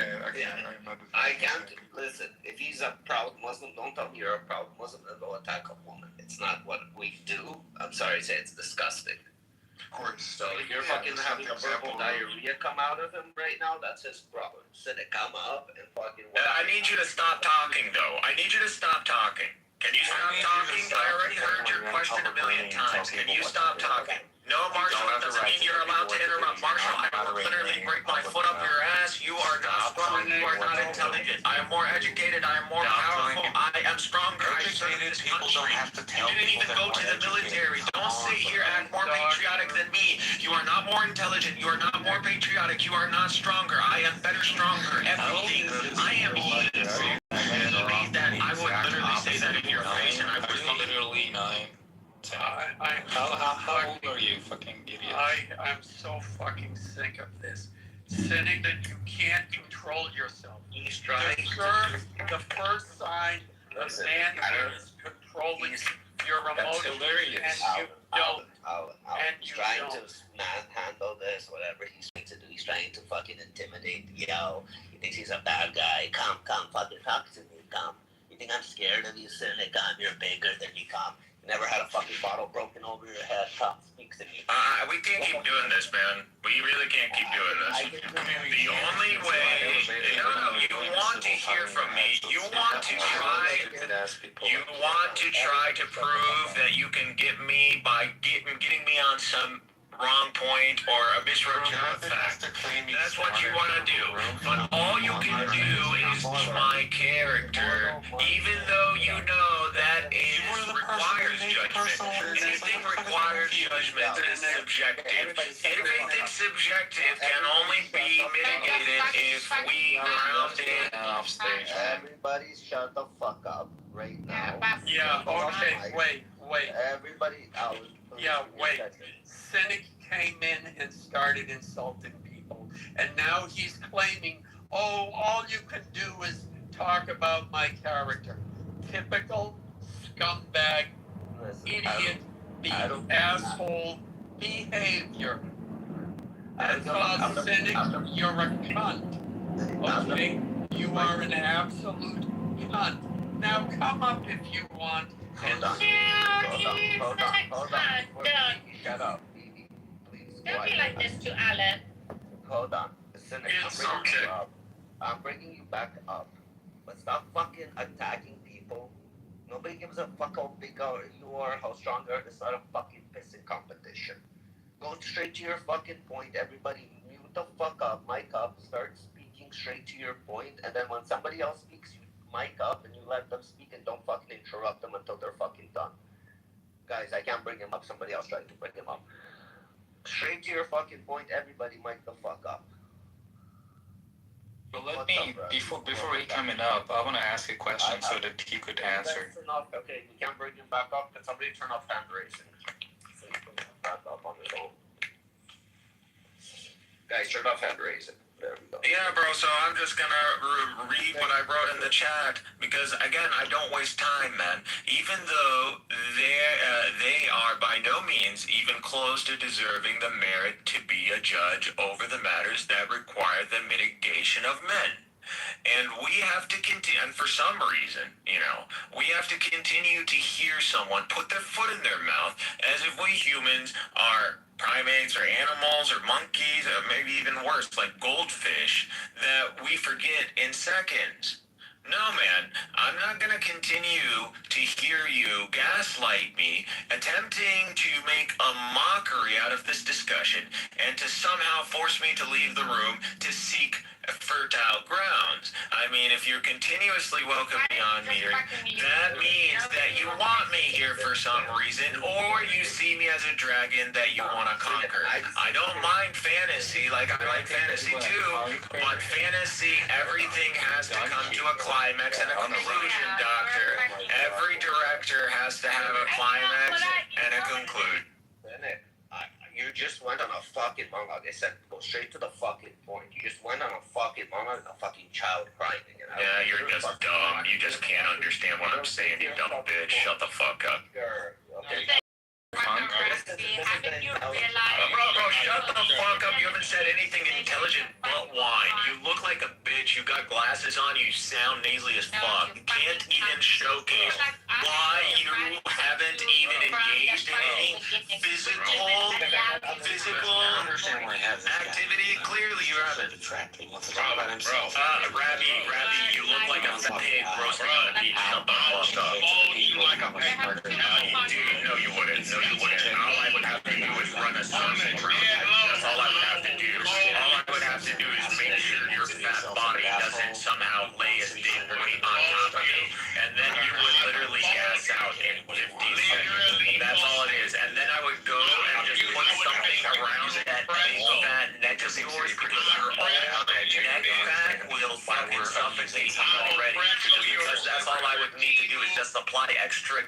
I can't listen. If he's a proud Muslim, don't tell me you're a proud Muslim and go attack a woman. It's not what we do. I'm sorry to say, it's disgusting. Of course. So if you're fucking having a verbal diarrhea come out of him right now, that's his problem. Said it come up and fucking. I need you to stop talking, though. I need you to stop talking. Can you stop talking? I already heard your question a million times. Can you stop talking? No, Marshall, that doesn't mean you're allowed to interrupt. Marshall, I will literally break my foot up your ass. You are not strong. You are not intelligent. I am more educated. I am more powerful. I am stronger. Educated people don't have to tell you. You didn't even go to the military. Don't sit here and act more patriotic than me. You are not more intelligent. You are not more patriotic. You are not stronger. I am better, stronger. Everything. I am he. Believe that. I would literally say that in your face, and I would literally 9. How old are you, fucking idiot? I'm so fucking sick of this. Cynic that you can't control yourself. He's trying the first sign of man is controlling your emotions, and you don't. He's trying to manhandle this, whatever he's trying to do. He's trying to fucking intimidate. Yo, he thinks he's a bad guy. Come, fucking talk to me. Come. You think I'm scared of you, Cynic? You're bigger than me. Come. Never had a fucking bottle broken over your head. Come, speak to me. We can't keep doing this, man. We really can't keep doing this. The only way... No, you want to hear from me. You want to try to prove that you can get me by getting me on some wrong point or a misrepresentation of fact. That's what you want to do. But all you can do is my character, even though you know that requires judgment. Anything requires judgment is subjective. Everything subjective can only be mitigated if we ground it off stage. Everybody shut the fuck up right now. Yeah, okay, wait. Everybody out. Yeah, wait. Cynic came in and started insulting people, and now he's claiming, oh, all you can do is talk about my character. Typical scumbag, idiot, asshole behavior. That's all, Cynic. You're a cunt. Okay? You are an absolute cunt. Now come up if you want. Hold on. Shut up, Phoebe. Please. Don't be like this to Alan. Hold on. Cynic, I'm bringing you back up. But stop fucking attacking people. Nobody gives a fuck how big you are, how strong you are. It's not a fucking pissing competition. Go straight to your fucking point. Everybody mute the fuck up, mic up, start speaking straight to your point, and then when somebody else speaks, you mic up and you let them speak and don't fucking interrupt them until they're fucking done. Guys, I can't bring him up. Somebody else tried to bring him up. Straight to your fucking point. Everybody mic the fuck up. But before he coming up, I want to ask a question so that he could answer. That's enough. Okay, we can't bring him back up. Can somebody turn off hand raising? So he can back up on his own. Guys, turn off hand raising. There we go. Yeah, bro, so I'm just gonna read what I wrote in the chat, because, again, I don't waste time, man. Even though they are by no means even close to deserving the merit to be a judge over the matters that require the mitigation of men. And we have to continue, and for some reason, we have to continue to hear someone put their foot in their mouth as if we humans are primates or animals or monkeys or maybe even worse, like goldfish, that we forget in seconds. No, man, I'm not gonna continue to hear you gaslight me, attempting to make a mockery out of this discussion, and to somehow force me to leave the room to seek fertile grounds. I mean, if you're continuously welcoming on me, that means that you want me here for some reason, or you see me as a dragon that you want to conquer. I don't mind fantasy, like I like fantasy too, but fantasy, everything has to come to a climax and a conclusion, Doctor. Every director has to have a climax and a conclusion. You just went on a fucking monologue. I said, go straight to the fucking point. You just went on a fucking monologue, a fucking child crying. Yeah, you're just dumb. You just can't understand what I'm saying, you dumb bitch. Shut the fuck up. Okay. Bro, shut the fuck up. You haven't said anything intelligent but whine. You look like a bitch. You got glasses on. You sound nasally as fuck. You can't even showcase why you haven't even engaged in any physical activity. Clearly you haven't. Rabbi, you look like a pig roasting on a beach. Shut the fuck up. Like a pig. No, you wouldn't. No, you wouldn't. All I would have to do is run a circle around you. That's all I would have to do. All I would have to do is make sure your fat body doesn't somehow lay a big weight on top of you. And then you would literally gas out in 50 seconds. That's all it is. And then I would go and just put something around that big fat neck of yours because your neck fat will fucking suffocate you already. Because that's all I would need to do is just apply extra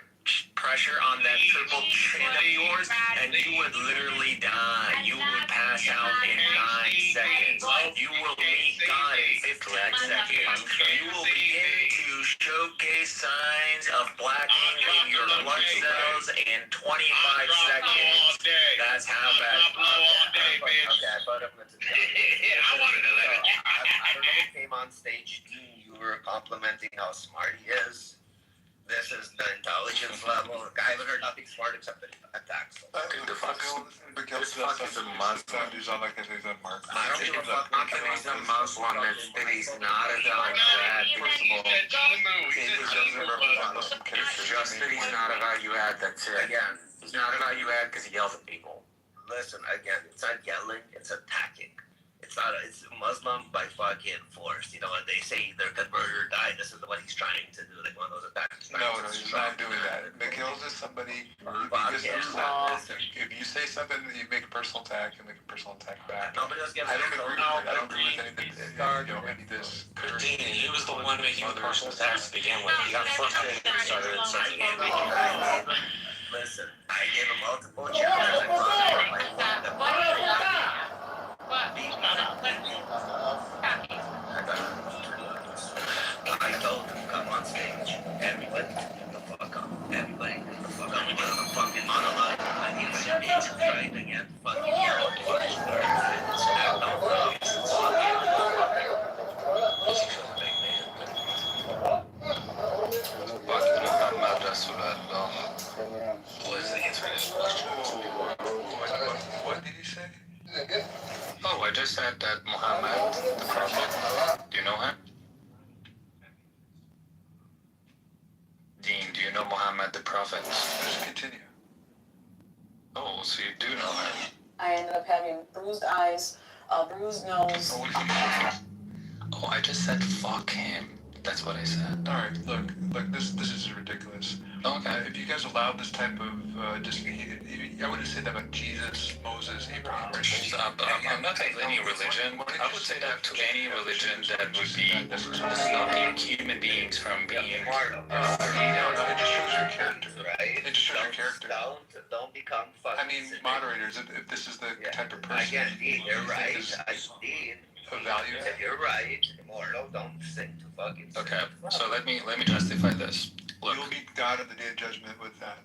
pressure on that triple chin of yours, and you would literally die. You would pass out in 9 seconds. You will meet God in 15 seconds. You will begin to showcase signs of blacking in your blood cells in 25 seconds. That's how bad. Okay, I thought I wanted to. I wanted to let it. I don't know who came on stage. You were complimenting how smart he is. This is the intelligence level. I haven't heard nothing smart except the attacks. The fuck is a Muslim. He's on like he's a Mark. I don't give a fuck. Not that he's a Muslim. It's that he's not a value-add principle. It's just that he's not a value-add. That's it. Again, he's not a value-add because he yells at people. Listen, again, it's not yelling. It's attacking. It's Muslim by fucking force. You know what they say, either convert or die. This is what he's trying to do. Like one of those attacks. No, he's not doing that. McHill's is somebody. If you say something, you make a personal attack, you make a personal attack back. Nobody else gives I don't agree with it. I don't agree with anything. Any of this. He was the one making the personal attacks to begin with. He got frustrated and started insulting him. Listen, I gave him multiple challenges. I told him, come on stage. Everybody get the fuck up. Everybody get the fuck up. I'm on a fucking monologue. I need to try it again. Fucking yell. Fucking What is the answer to this question? What did he say? Oh, I just said that Muhammad, the Prophet, do you know him? Dean, do you know Muhammad the Prophet? Just continue. Oh, so you do know him. I ended up having bruised eyes, bruised nose. Oh, I just said fuck him. That's what I said. Alright, look, this is ridiculous. Okay. If you guys allow this type of, I wouldn't say that about Jesus, Moses, Abraham. I'm not saying any religion. I would say that to any religion that would be stopping human beings from being It just shows your character, right? It just shows your character. Don't become fucking. I mean, moderators, if this is the type of person. Again, Dean, you're right. Dean. Of value. If you're right, Immortal, don't sing to fucking. Okay, so let me justify this. Look, you'll meet God at the day of judgment with that.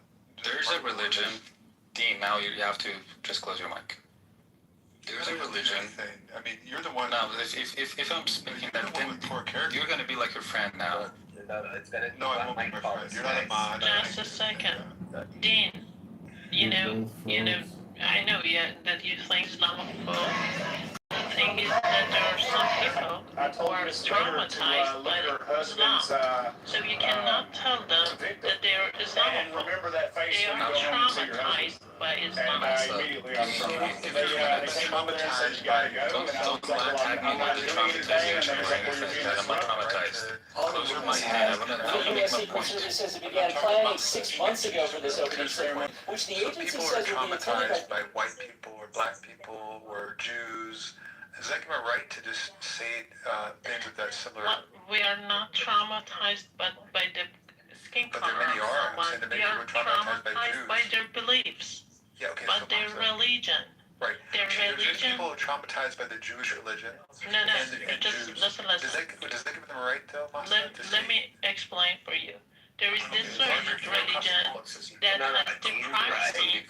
There's a religion. Dean, now you have to just close your mic. There's a religion. I mean, you're the one. Now, if I'm speaking that, then you're gonna be like your friend now. No, I won't be my friend. You're not a mod. Just a second, Dean. You know, I know that you think Islamophobe. thing is that there are some people who are traumatized by Islam. So you cannot tell them that they are Islamophobe. They are traumatized by Islam. Don't tag me with the traumatization or anything. I'm not traumatized. Close my head. I make my point. Says it began planning 6 months ago for this opening ceremony, which the agency People says are will be attended traumatized by white people or black people or Jews. Is that give a right to just say things with that similar? But we are not traumatized by the skin color of someone. We are traumatized by their beliefs, by their religion. Right. Their religion. People are traumatized by the Jewish religion. No, and just Jews. listen. Does that give them a right, though, Let me explain for you. There is this certain religion that has the privacy.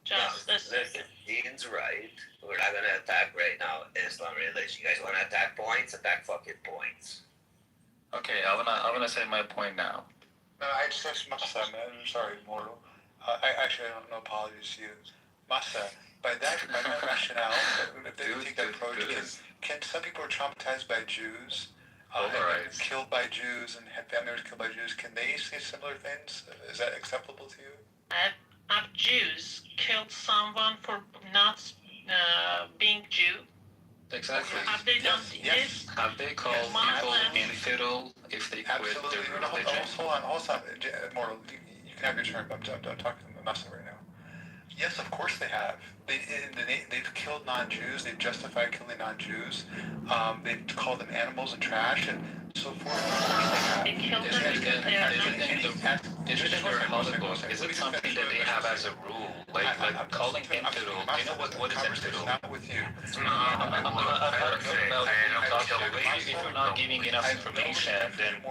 Just a second. Dean's right. We're not gonna attack right now Islam religion. You guys wanna attack points? Attack fucking points. Okay, I wanna say my point now. No, I just Masa, man. I'm sorry, Mortal. I actually don't know apologies to you. Masa, by that rationale, if they take that approach, can some people are traumatized by Jews, have been killed by Jews and had family members killed by Jews, can they say similar things? Is that acceptable to you? Have Jews killed someone for not being Jew? Exactly. Have they done this? Have they called people infidel if they quit their religion? Hold on. Mortal, you can have your turn. I'm talking to Masa right now. Yes, of course they have. They've killed non-Jews. They've justified killing non-Jews. They've called them animals and trash and so forth. Of course they have. They killed them because they are not. Is it something that they have as a rule? Like calling infidel. Do you know what is infidel? Not with you. If you're not giving enough information, then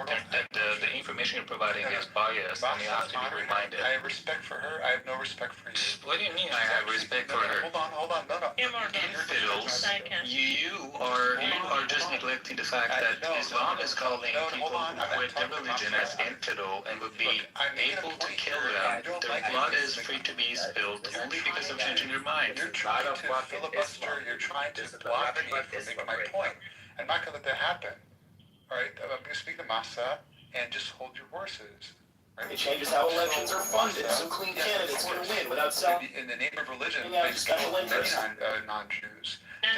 the information you're providing is biased, and you have to be reminded. I have respect for her. I have no respect for you. What do you mean I have respect for her? Hold on. No. Infidels, you are just neglecting the fact that Islam is calling people who quit their religion as infidel and would be able to kill them. Their blood is free to be spilled only because of changing their mind. You're trying to filibuster. You're trying to block me from making my point. I'm not going to let that happen. All right? I'm going to speak to Masa and just hold your horses. It changes how elections are funded. Some clean candidates can win without selling. In the name of religion, they kill many non-Jews. No,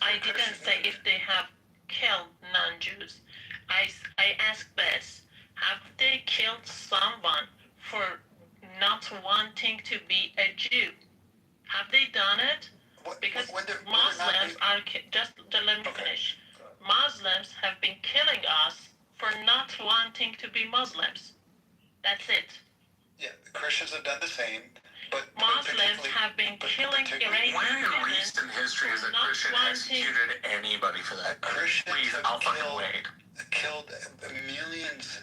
I didn't say if they have killed non-Jews. I asked this. Have they killed someone for not wanting to be a Jew? Have they done it? Because Muslims are... Just let me finish. Muslims have been killing us for not wanting to be Muslims. That's it. Yeah, the Christians have done the same, but Muslims have been killing Iranian When in recent history has a Christian executed anybody for that? Please, I'll fucking wait. Killed millions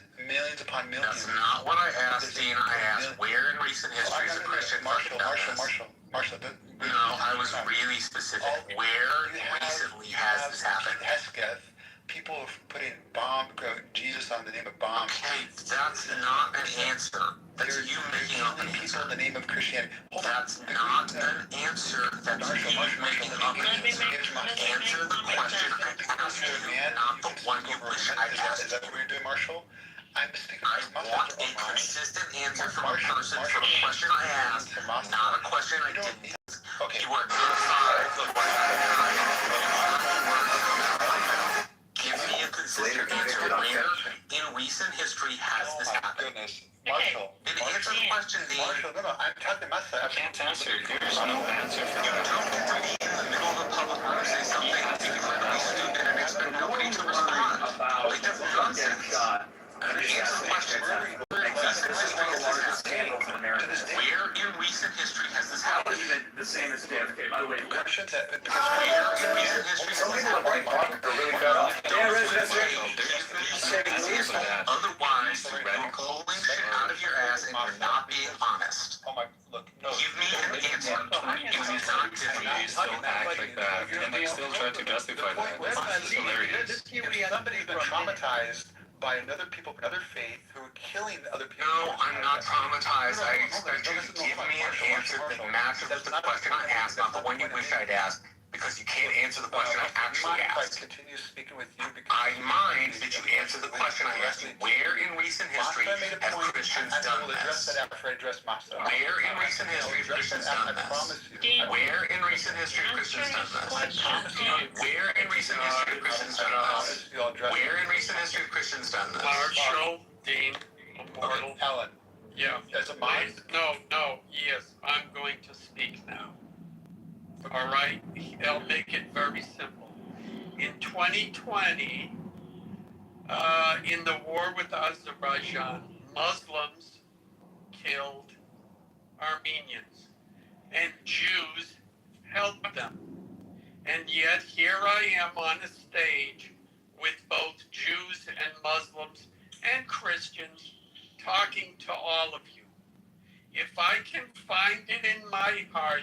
upon millions. That's not what I asked, Dean. I asked where in recent history has a Christian fucking done this? No, I was really specific. Where recently has this happened? People are putting Jesus on the name of bombs. Okay, that's not an answer. That's you making up an answer. In the name of Christianity. That's not an answer. That's you making up an answer. Answer the question I asked you, not the one you wish I asked. Is that what you're doing, Marshall? I want a consistent answer from a person for the question I asked, not a question I didn't ask. Okay. You are inside the Give me a consistent answer. Where in recent history has this happened? Marshall. Then answer the question, Dean. Marshall, no, I'm talking to myself. I can't answer. There's no answer for You don't get to be in the middle of a public room and say something incredibly stupid and expect nobody to respond. Like, that's nonsense. Answer the question. Where in recent history has this happened? The same as JFK. By the way, Questions where in recent history has this happened? Otherwise, you're pulling shit out of your ass and you're not being honest. Give me an answer. It is not different. You still act like that, and they still try to justify that. That's hilarious. Somebody's been traumatized by other faith who are killing other people. No, I'm not traumatized. I expect you to give me an answer that matches the question I asked, not the one you wish I'd asked, because you can't answer the question I actually asked. Continue speaking with you because I mind that you answer the question I asked you. Where in recent history have Christians done this? Where in recent history have Christians done this? Where in recent history have Christians done this? Where in recent history have Christians done this? Where in recent history have Christians done this? Marshall, Dean, Immortal. Helen. Yeah. As a mind? No, yes, I'm going to speak now. All right, I'll make it very simple. In 2020, in the war with Azerbaijan, Muslims killed Armenians, and Jews helped them. And yet here I am on a stage with both Jews and Muslims and Christians talking to all of you. If I can find it in my heart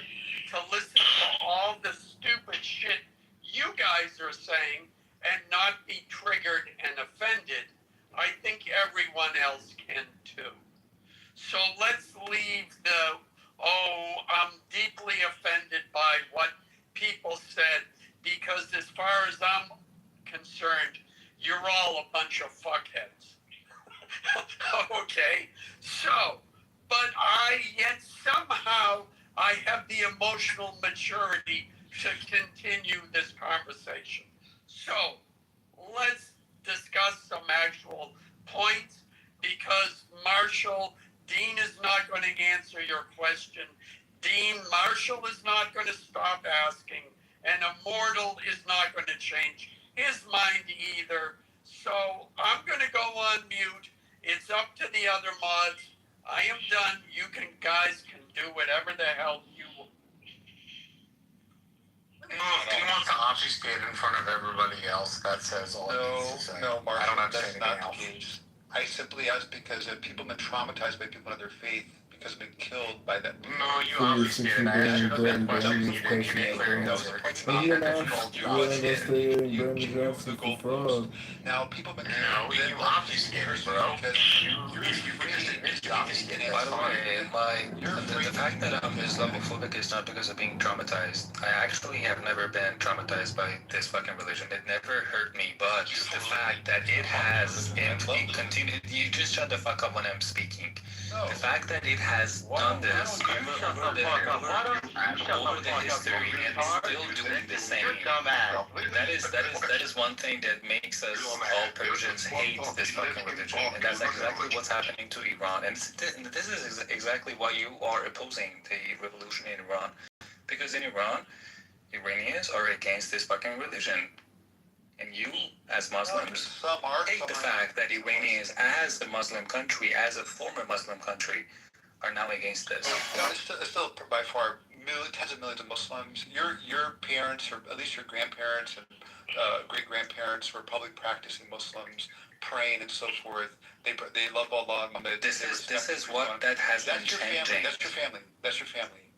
to listen to all the stupid shit you guys are saying and not be triggered and offended, I think everyone else can too. So let's leave the, I'm deeply offended by what people said, because as far as I'm concerned, you're all a bunch of fuckheads. Okay, so, but yet somehow I have the emotional maturity to continue this conversation. So, let's discuss some actual points, because Marshall, Dean is not going to answer your question. Dean, Marshall is not going to stop asking, and Immortal is not going to change his mind either. So I'm going to go on mute. It's up to the other mods. I am done. You guys can do whatever the hell you want. He wants to obfuscate in front of everybody else. That says all he needs to say. No, Mark, I don't understand that's anything not else. the case. I simply asked because people have been traumatized by people of their faith because have been killed by that. No, you obfuscated. I asked you that question. You didn't give me a clear answer. It's not that difficult. You obfuscated. You moved the goalpost. Now people have been No, killed. you obfuscated, bro. By the way, the fact that I'm Islamophobic is not because of being traumatized. I actually have never been traumatized by this fucking religion. It never hurt me, but the fact that it has continued. You just shut the fuck up when I'm speaking. The fact that it has done this over the history and still doing the same. That is one thing that makes us all Persians hate this fucking religion, and that's exactly what's happening to Iran. And this is exactly why you are opposing the revolution in Iran, because in Iran, Iranians are against this fucking religion. And you, as Muslims, hate the fact that Iranians, as a Muslim country, as a former Muslim country, are now against this. No, it's still by far tens of millions of Muslims. Your parents, or at least your grandparents and great-grandparents, were probably practicing Muslims, praying and so forth. They love Allah. This is what that has been changing. That's your family. That's your family.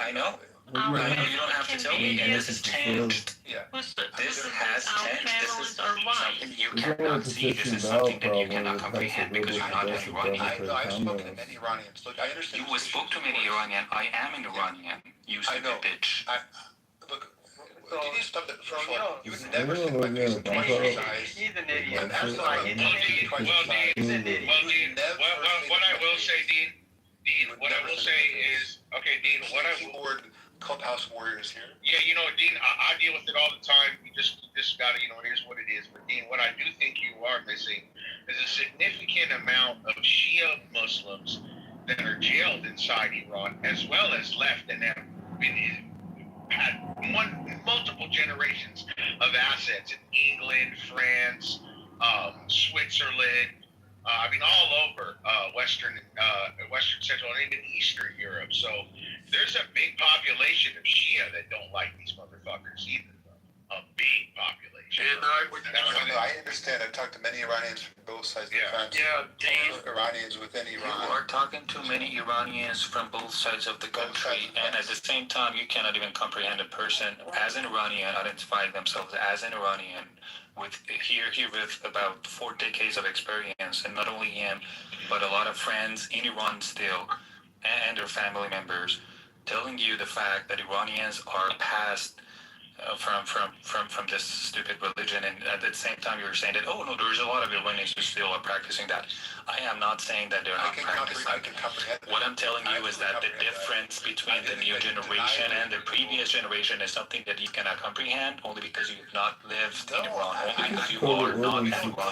I know. You don't have to tell me, and this has changed. Yeah. This has changed. This is something you cannot see. This is something that you cannot comprehend because you're not an Iranian. I've spoken to many Iranians. Look, I understand. You spoke to many Iranian. I am an Iranian. You stupid bitch. Look, you need to stop that. You would never think my face twice your size. He's an idiot. Well, Dean, what I will say, Dean, what I will say is, okay, Dean, what I will... Clubhouse warriors here. Yeah, Dean, I deal with it all the time. You just got to, it is what it is. But Dean, what I do think you are missing is a significant amount of Shia Muslims that are jailed inside Iran, as well as left and have had multiple generations of assets in England, France, Switzerland. All over Western Central, and even Eastern Europe. So there's a big population of Shia that don't like these motherfuckers either. A big population. And I would. No, I understand. I've talked to many Iranians from both sides of the fence. Yeah, Dave. Iranians within Iran. You are talking to many Iranians from both sides of the country, and at the same time, you cannot even comprehend a person as an Iranian identifying themselves as an Iranian with here with about 4 decades of experience, and not only him, but a lot of friends in Iran still, and their family members, telling you the fact that Iranians are past from this stupid religion, and at the same time you're saying that, oh no, there's a lot of Iranians who still are practicing that. I am not saying that they're not practicing. What I'm telling you is that the difference between the new generation and the previous generation is something that you cannot comprehend only because you've not lived in Iran, only because you are not in Iran.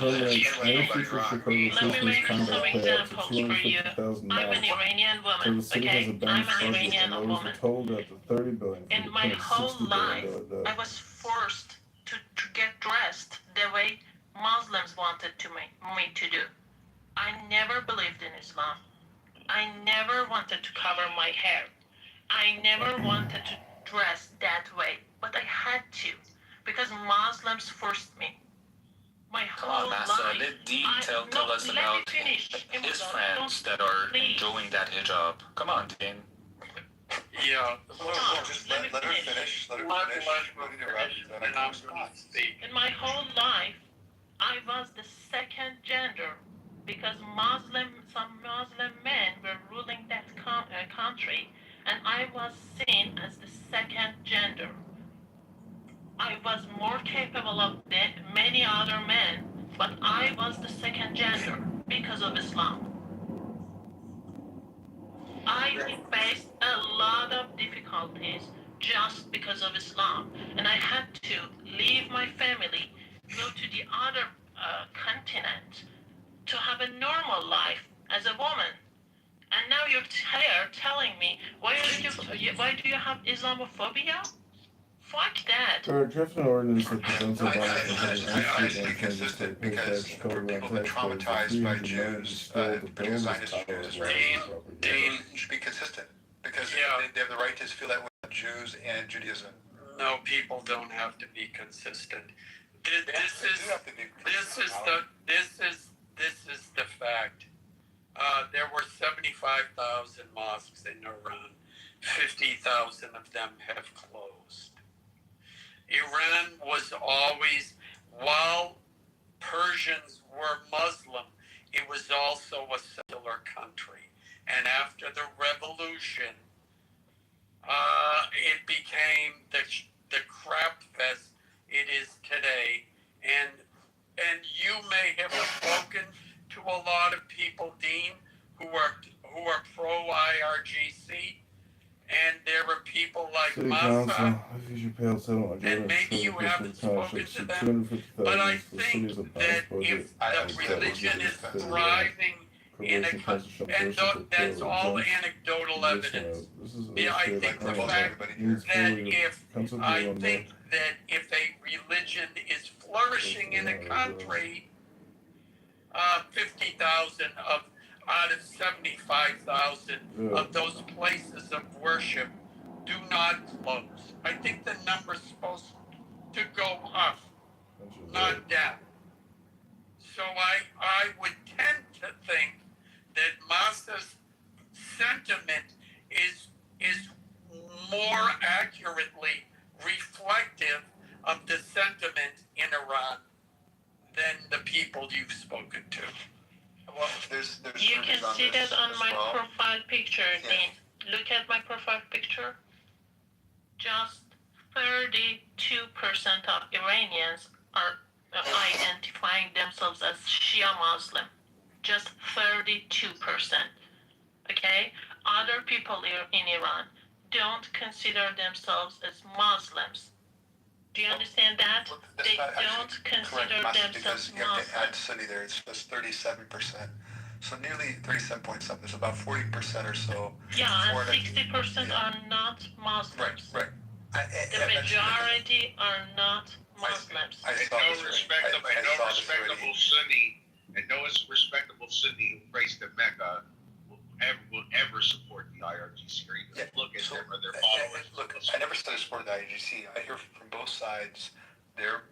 Let me make some examples for you. I'm an Iranian woman, okay? I'm an Iranian woman. In my whole life, I was forced to get dressed the way Muslims wanted me to do. I never believed in Islam. I never wanted to cover my hair. I never wanted to dress that way, but I had to because Muslims forced me. My whole life. Let Dean tell us about his friends that are doing that hijab. Come on, Dean. Yeah. Just let her finish. Let her finish. And I'm going to speak. In my whole life, I was the second gender because some Muslim men were ruling that country, and I was seen as the second gender. I was more capable of many other men, but I was the second gender because of Islam. I faced a lot of difficulties just because of Islam, and I had to leave my family, go to the other continent to have a normal life as a woman. And now you're here telling me why do you have Islamophobia? Fuck that. There are different ordinances that prevents a I have to be consistent because people have been traumatized by Jews, because Zionist Jews. Dean should be consistent because they have the right to feel that way about Jews and Judaism. No, people don't have to be consistent. This is the fact. There were 75,000 mosques in Iran. 50,000 of them have closed. Iran was always, while Persians were Muslim, it was also a secular country. And after the revolution, it became the crap fest it is today. And you may have spoken to a lot of people, Dean, who are pro IRGC. And there were people like Massa, and maybe you haven't spoken to them, but I think that if the religion is thriving in a country, and that's all anecdotal evidence, I think the fact that if a religion is flourishing in a country, 50,000 out of 75,000 of those places of worship do not close. I think the number's supposed to go up, not down. So I would tend to think that Massa's sentiment is more accurately reflective of the sentiment in Iran than the people you've spoken to. Well, there's you can see that on my profile picture, Dean. Look at my profile picture. Just 32% of Iranians are identifying themselves as Shia Muslim. Just 32%. Okay? Other people in Iran don't consider themselves as Muslims. Do you understand that? They don't consider themselves Muslims. You have to add Sunni there. It's just 37%. So nearly 37 point something. There's about 40% or so. Yeah, and 60% are not Muslims. Right. The majority are not Muslims. No respectable Sunni who prays to Mecca will ever support the IRGC or even look at them or their followers. Look, I never said I supported the IRGC. I hear from both sides their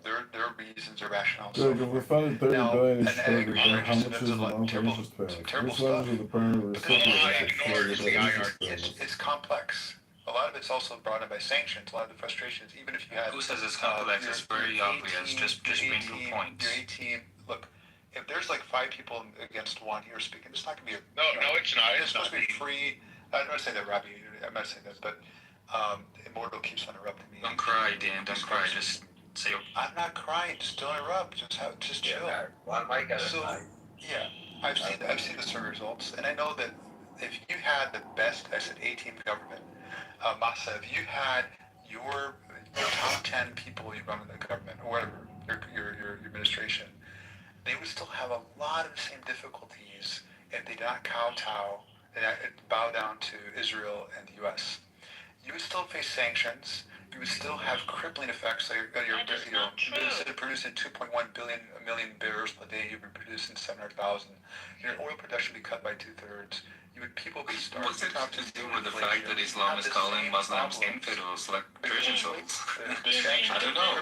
reasons, their rationales. Look, if we funded 30 Now, billion in and I security, agree, then how there's much some is the monthly terrible, interest some payments? terrible Which levels stuff. of the primary But the recipients whole are ignores for the the interest IR. payments? It's complex. A lot of it's also brought in by sanctions. A lot of the frustrations, even if you had. Who says it's complex? It's very obvious. Just bring your points. Your 18. Look, if there's like 5 people against one here speaking, it's not going to be a. No, it's not. It's supposed to be free. I'm not saying that, Robbie. I'm not saying that, but Immortal keeps on interrupting me. Don't cry, Dan. Don't cry. Just say. I'm not crying. Just don't interrupt. Just chill. One mic at a So, time. yeah, I've seen the survey results, and I know that if you had the best, I said 18 government, Masa, if you had your top 10 people you run in the government, or whatever, your administration, they would still have a lot of the same difficulties if they did not kowtow and bow down to Israel and the U.S. You would still face sanctions. You would still have crippling effects. So instead of producing 2.1 million barrels per day, you'd be producing 700,000. Your oil production would be cut by 2/3. People be starving. What's it have to do with the fact that Islam is calling Muslims infidels like Persian souls? I don't know.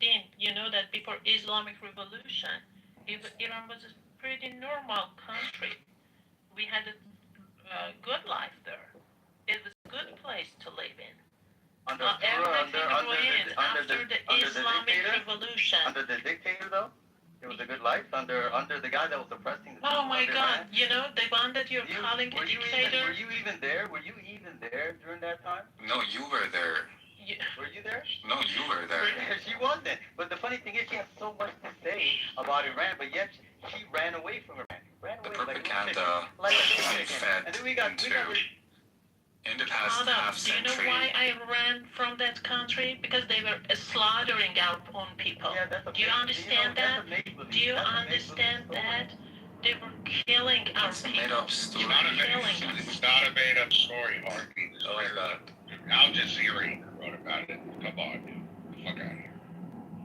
Dean, you know that before Islamic Revolution, Iran was a pretty normal country. We had a good life there. It was a good place to live in. Everything ruined after the Islamic Revolution. Under the dictator, though, it was a good life. Under the guy that was oppressing the Oh my God! You know the one that you're calling a dictator. Were you even there? Were you even there during that time? No, you were there. Were you there? No, you were there. She wasn't. But the funny thing is, she has so much to say about Iran, but yet she ran away from Iran. The propaganda fed in the past half century. Do you know why I ran from that country? Because they were slaughtering our own people. Do you understand that? Do you understand that? They were killing our people. It's not a made up story, Harvey. Al Jazeera wrote about it. Come on. Look at it.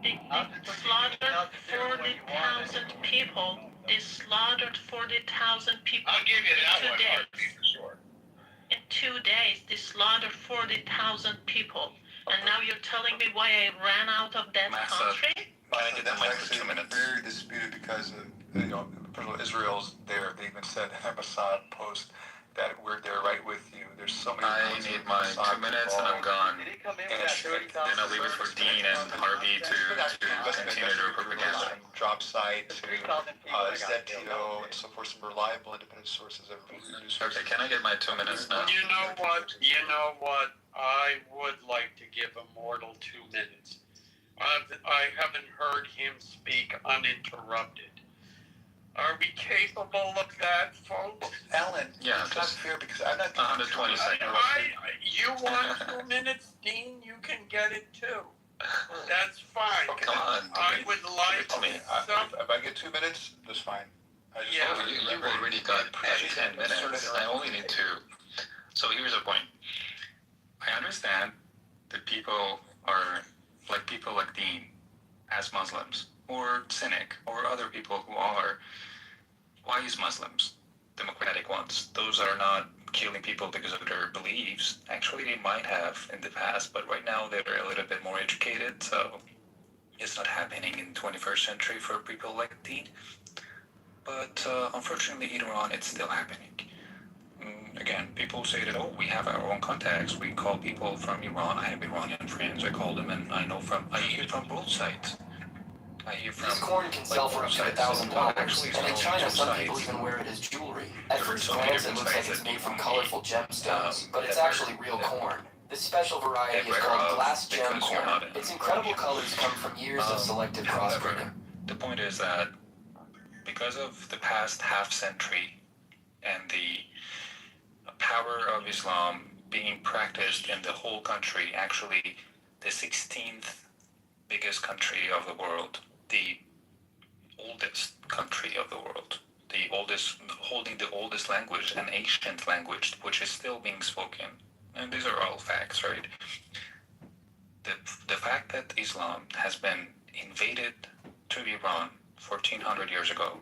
They slaughtered 40,000 people. They slaughtered 40,000 people. I'll give you that one, Harvey, for sure. In 2 days, they slaughtered 40,000 people. And now you're telling me why I ran out of that country? That's actually very disputed because of, first of all, Israel's there. They even said in Mossad post that we're there right with you. There's so many. I need my 2 minutes and I'm gone. Then I'll leave it for Dean and Harvey to continue their propaganda. Drop site to ZTO and so forth, some reliable independent sources of news. Okay, can I get my 2 minutes now? You know what? I would like to give Immortal 2 minutes. I haven't heard him speak uninterrupted. Are we capable of that, folks? Alan, it's not fair because I'm not 120 seconds. You want 2 minutes, Dean? You can get it too. That's fine. Oh, come on, I would like if I get 2 minutes, that's fine. You already got 10 minutes. I only need 2. So here's the point. I understand that people like Dean, as Muslims, or Cynic, or other people who are wise Muslims, democratic ones. Those are not killing people because of their beliefs. Actually, they might have in the past, but right now they're a little bit more educated, so it's not happening in the 21st century for people like Dean. But unfortunately, in Iran, it's still happening. Again, people say that, we have our own contacts. We call people from Iran. I have Iranian friends. I call them, and I hear from both sides. This corn can sell for up to $1,000, and in China, some people even wear it as jewelry. At first glance, it looks like it's made from colorful gemstones, but it's actually real corn. This special variety is called glass gem corn. Its incredible colors come from years of selective crossbreeding. The point is that because of the past half century and the power of Islam being practiced in the whole country, actually the 16th biggest country of the world, the oldest country of the world, the oldest, holding the oldest language, an ancient language, which is still being spoken. And these are all facts, right? The fact that Islam has been invaded to Iran 1400 years ago,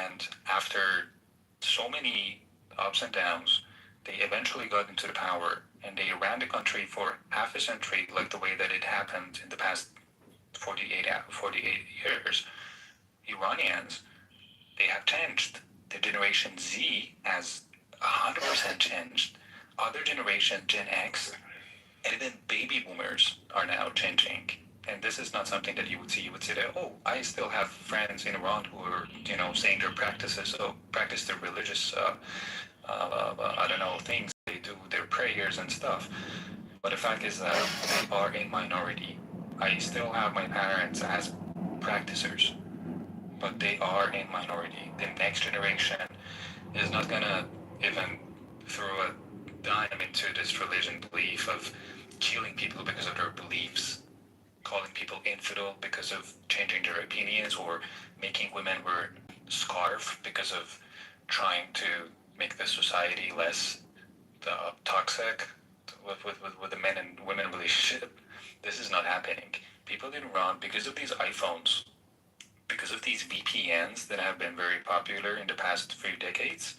and after so many ups and downs, They eventually got into the power, and they ran the country for half a century, like the way that it happened in the past 48 years. Iranians, they have changed. The generation Z has 100% changed. Other generation, Gen X, and even baby boomers are now changing. And this is not something that you would see. You would say that, oh, I still have friends in Iran who are, saying their practices, practice their religious, I don't know, things. They do their prayers and stuff. But the fact is that they are in minority. I still have my parents as practicers, but they are in minority. The next generation is not gonna even throw a dime into this religion belief of killing people because of their beliefs, calling people infidel because of changing their opinions, or making women wear scarf because of trying to make the society less toxic with the men and women relationship. This is not happening. People in Iran, because of these iPhones, because of these VPNs that have been very popular in the past few decades,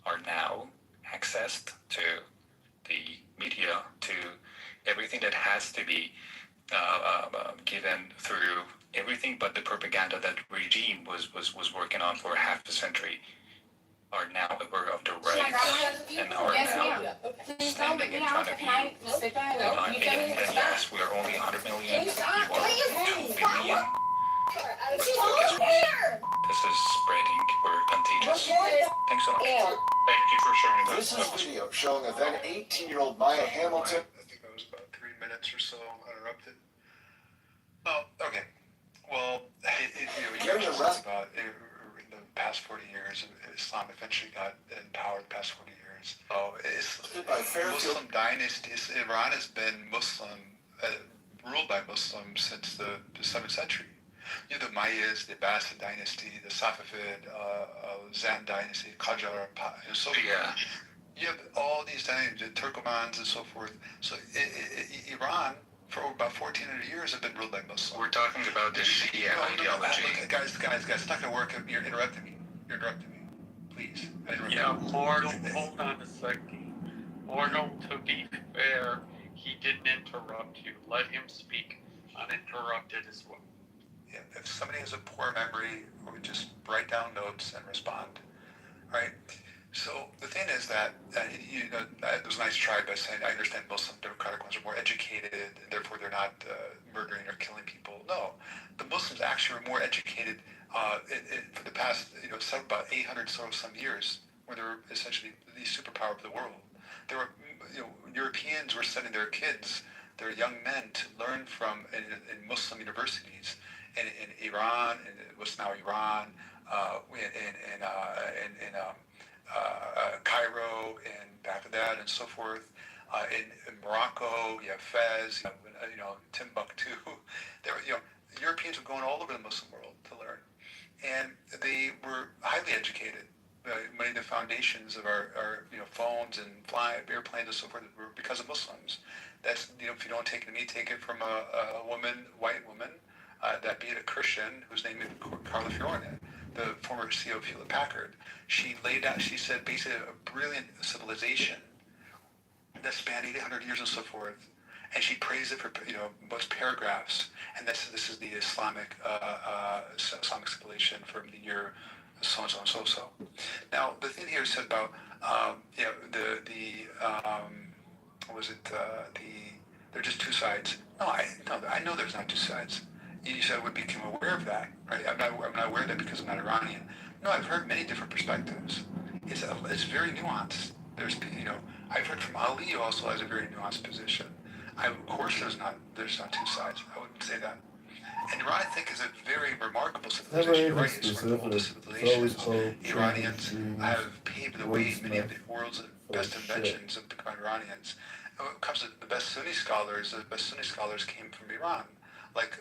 are now accessed to the media, to everything that has to be given through everything but the propaganda that regime was working on for half a century, are now aware of the rights and are now standing in front of you. And yes, we are only 100 million. You are 2 billion. This is spreading. We're contagious. Thanks so much. Thank you for sharing that. This is a video showing a then 18-year-old Maya Hamilton. I think that was about 3 minutes or so uninterrupted. Oh, okay. Well, you were just about in the past 40 years, Islam eventually got in power the past 40 years. Oh, it's Muslim dynasties. Iran has been Muslim, ruled by Muslims since the 7th century. The Mayas, the Abbasid dynasty, the Safavid, Zand dynasty, Qajar, and so forth. Yeah. You have all these dynasties, the Turkomans and so forth. So Iran, for about 1,400 years, have been ruled by Muslims. We're talking about the Shia ideology. Guys, it's not going to work. You're interrupting me. Please. Yeah, Mortal, hold on a second. Mortal, to be fair, he didn't interrupt you. Let him speak uninterrupted as well. Yeah, if somebody has a poor memory, we would just write down notes and respond, right? So the thing is that, there was a nice try by saying, I understand Muslim democratic ones are more educated, and therefore they're not murdering or killing people. No, the Muslims actually were more educated for the past, about 800 some years, when they were essentially the superpower of the world. There were, Europeans were sending their kids, their young men, to learn from in Muslim universities in Iran, and what's now Iran, in Cairo, and Baghdad, and so forth. In Morocco, you have Fez, Timbuktu. There were, Europeans were going all over the Muslim world to learn, and they were highly educated. Many of the foundations of our phones and airplanes and so forth were because of Muslims. That's, if you don't take it, take it from a white woman, that be it a Christian whose name is Carla Fiorina, the former CEO of Hewlett Packard. She laid out, she said, basically a brilliant civilization that spanned 800 years and so forth. And she praised it for, most paragraphs. And this is the Islamic civilization from the year so and so and so. Now, the thing here said about, there are just two sides. No, I know there's not two sides. You said I became aware of that, right? I'm not aware of that because I'm not Iranian. No, I've heard many different perspectives. It's very nuanced. I've heard from Ali, who also has a very nuanced position. Of course, there's not two sides. I wouldn't say that. And Iran, I think, is a very remarkable civilization. You're right, it's one of the oldest civilizations. Iranians have paved the way in many of the world's best inventions of the Iranians. When it comes to the best Sunni scholars came from Iran. Like,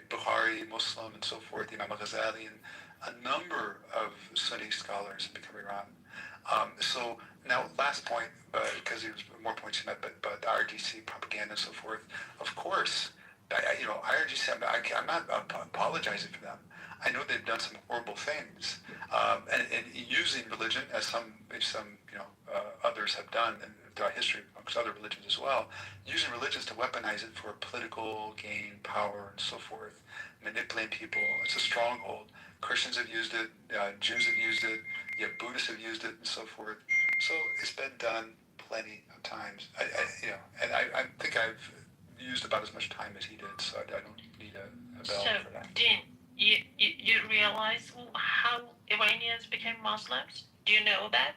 Bukhari, Muslim, and so forth, Imam Ghazali, and a number of Sunni scholars have become Iran. So now, last point, because there's more points in that, but IRGC propaganda and so forth. Of course, IRGC. I'm not apologizing for them. I know they've done some horrible things, and using religion, as some others have done throughout history, amongst other religions as well, using religions to weaponize it for political gain, power, and so forth, manipulate people. It's a stronghold. Christians have used it, Jews have used it, Buddhists have used it, and so forth. So it's been done plenty of times. I think I've used about as much time as he did, so I don't need a bell for that. So, Dean, you realize how Iranians became Muslims? Do you know that?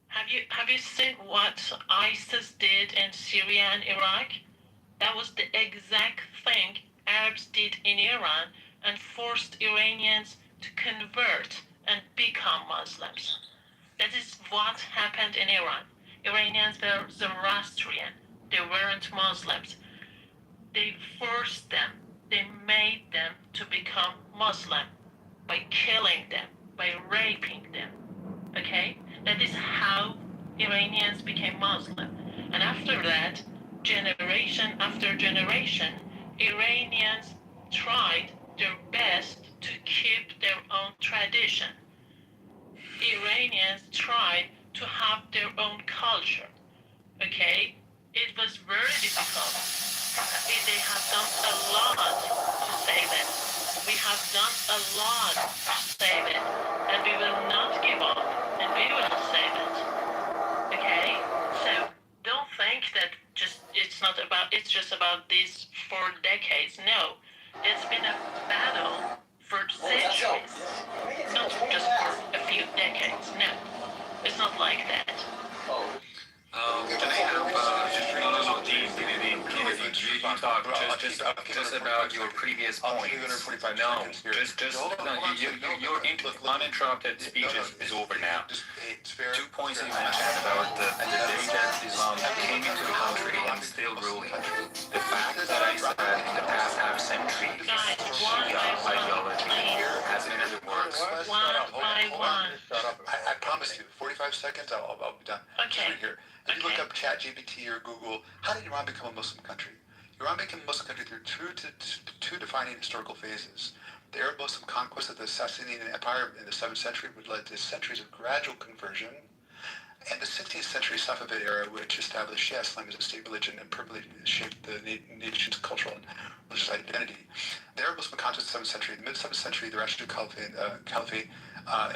Have you seen what ISIS did in Syria and Iraq? That was the exact thing Arabs did in Iran and forced Iranians to convert and become Muslims. That is what happened in Iran. Iranians were Zoroastrian. They weren't Muslims. They forced them. They made them to become Muslim by killing them, by raping them. Okay? That is how Iranians became Muslim. And after that, generation after generation, Iranians tried their best to keep their own tradition. Iranians tried to have their own culture. Okay? It was very difficult. They have done a lot to save it. We have done a lot to save it. And we will not give up. And we will save it. Okay? So don't think that it's just about these 4 decades. No. It's been a battle for centuries. Not just for a few decades. No. It's not like that. Can I have you talk just about your previous point? No, your uninterrupted speech is over now. 2 points that you mentioned about the day that Islam came into the country and still ruling. The fact that I said in the past half century, Shia ideology has been in the works. One by one. I promise you, 45 seconds, I'll be done. Okay. Just right here. If you look up ChatGPT or Google, how did Iran become a Muslim country? Iran became a Muslim country through two defining historical phases. The Arab Muslim conquest of the Sasanian Empire in the 7th century, which led to centuries of gradual conversion, and the 16th century Safavid era, which established Shia Islam as a state religion and permanently shaped the nation's cultural and religious identity. The Arab Muslim conquest of the 7th century, in the mid-7th century, the Rashid Caliphate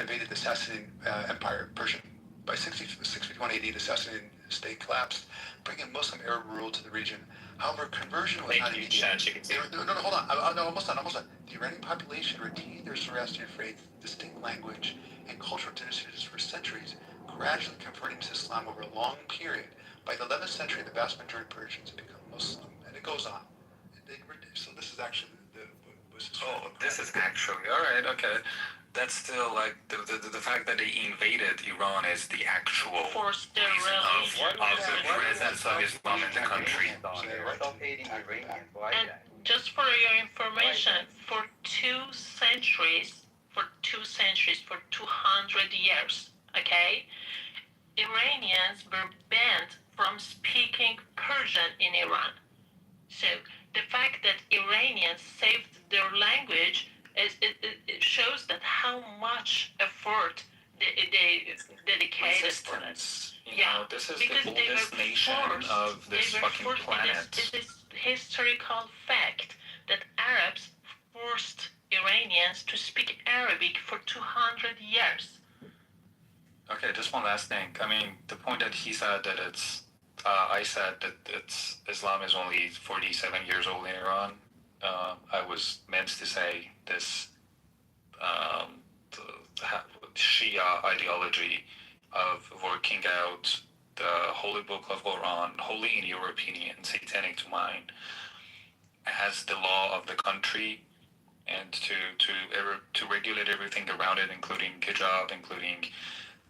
invaded the Sasanian Empire, Persian. By 651 AD, the Sasanian state collapsed, bringing Muslim Arab rule to the region. However, conversion was not immediate. No, hold on. Almost done. The Iranian population retained their Zoroastrian faith, distinct language, and cultural traditions for centuries, gradually converting to Islam over a long period. By the 11th century, the vast majority of Persians had become Muslim, and it goes on. So this is actually this is actually all right. Okay. That's still like the fact that they invaded Iran is the actual reason of the presence of Islam in the country. And just for your information, for 2 centuries, for 200 years, okay, Iranians were banned from speaking Persian in Iran. So the fact that Iranians saved their language it shows that how much effort they dedicated to it. Yeah, this is the oldest nation of this fucking planet. It is historical fact that Arabs forced Iranians to speak Arabic for 200 years. Okay, just one last thing. I mean, the point that he said that I said that Islam is only 47 years old in Iran. I was meant to say this Shia ideology of working out the Holy Book of Quran, holy in your opinion, satanic to mine, as the law of the country, and to regulate everything around it, including hijab, including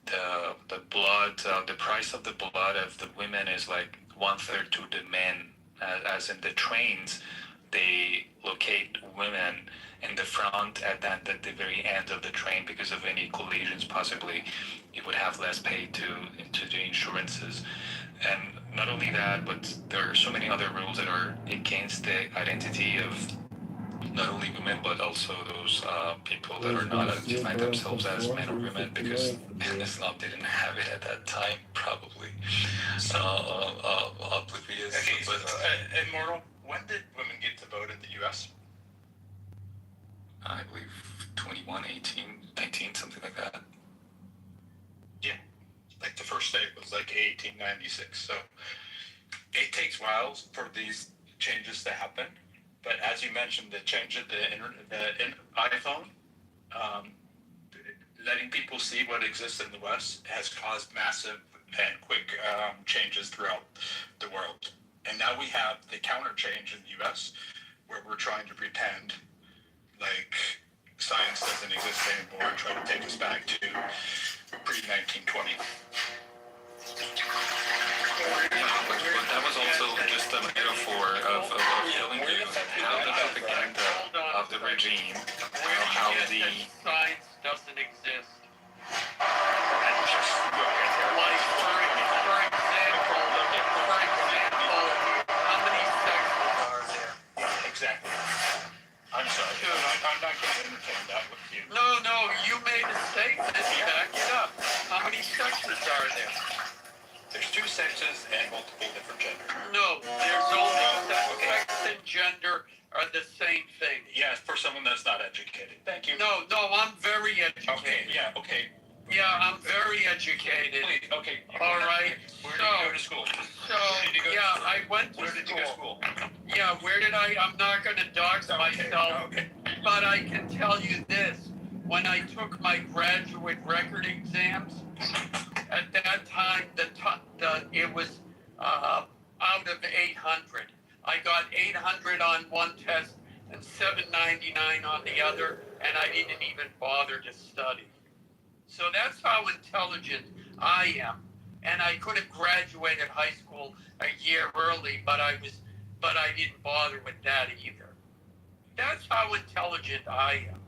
the blood, the price of the blood of the women is like 1/3 to the men, as in the trains. They locate women in the front and then at the very end of the train because of any collisions. Possibly it would have less pay to the insurances. And not only that, but there are so many other rules that are against the identity of not only women but also those people that are not identifying themselves as men or women, because Islam didn't have it at that time, probably. Oblivious. Okay, but Immortal, when did women get to vote in the U.S.? I believe 21, 18, 19, something like that. Yeah, like the first state was like 1896. So it takes a while for these changes to happen. But as you mentioned, the change of the iPhone, letting people see what exists in the West has caused massive and quick changes throughout the world. And now we have the counter change in the U.S. where we're trying to pretend like science doesn't exist anymore and try to take us back to pre-1920. But that was also just a metaphor of telling you how the propaganda of the regime, how the science doesn't exist. How many sexes are there? Exactly. I'm sorry. I'm not going to entertain that with you. No, you made a statement. Back it up. How many sexes are there? There's two sexes and multiple different genders. No, there's only sex and gender are the same thing. Yeah, for someone that's not educated. Thank you. No, I'm very educated. Okay. Yeah, I'm very educated. Okay. All right. Where did you go to school? I went to school. Where did you go to school? Yeah, where did I? I'm not going to dox myself, but I can tell you this. When I took my graduate record exams, at that time, it was out of 800. I got 800 on one test and 799 on the other, and I didn't even bother to study. So that's how intelligent I am. And I could have graduated high school a year early, but I didn't bother with that either. That's how intelligent I am.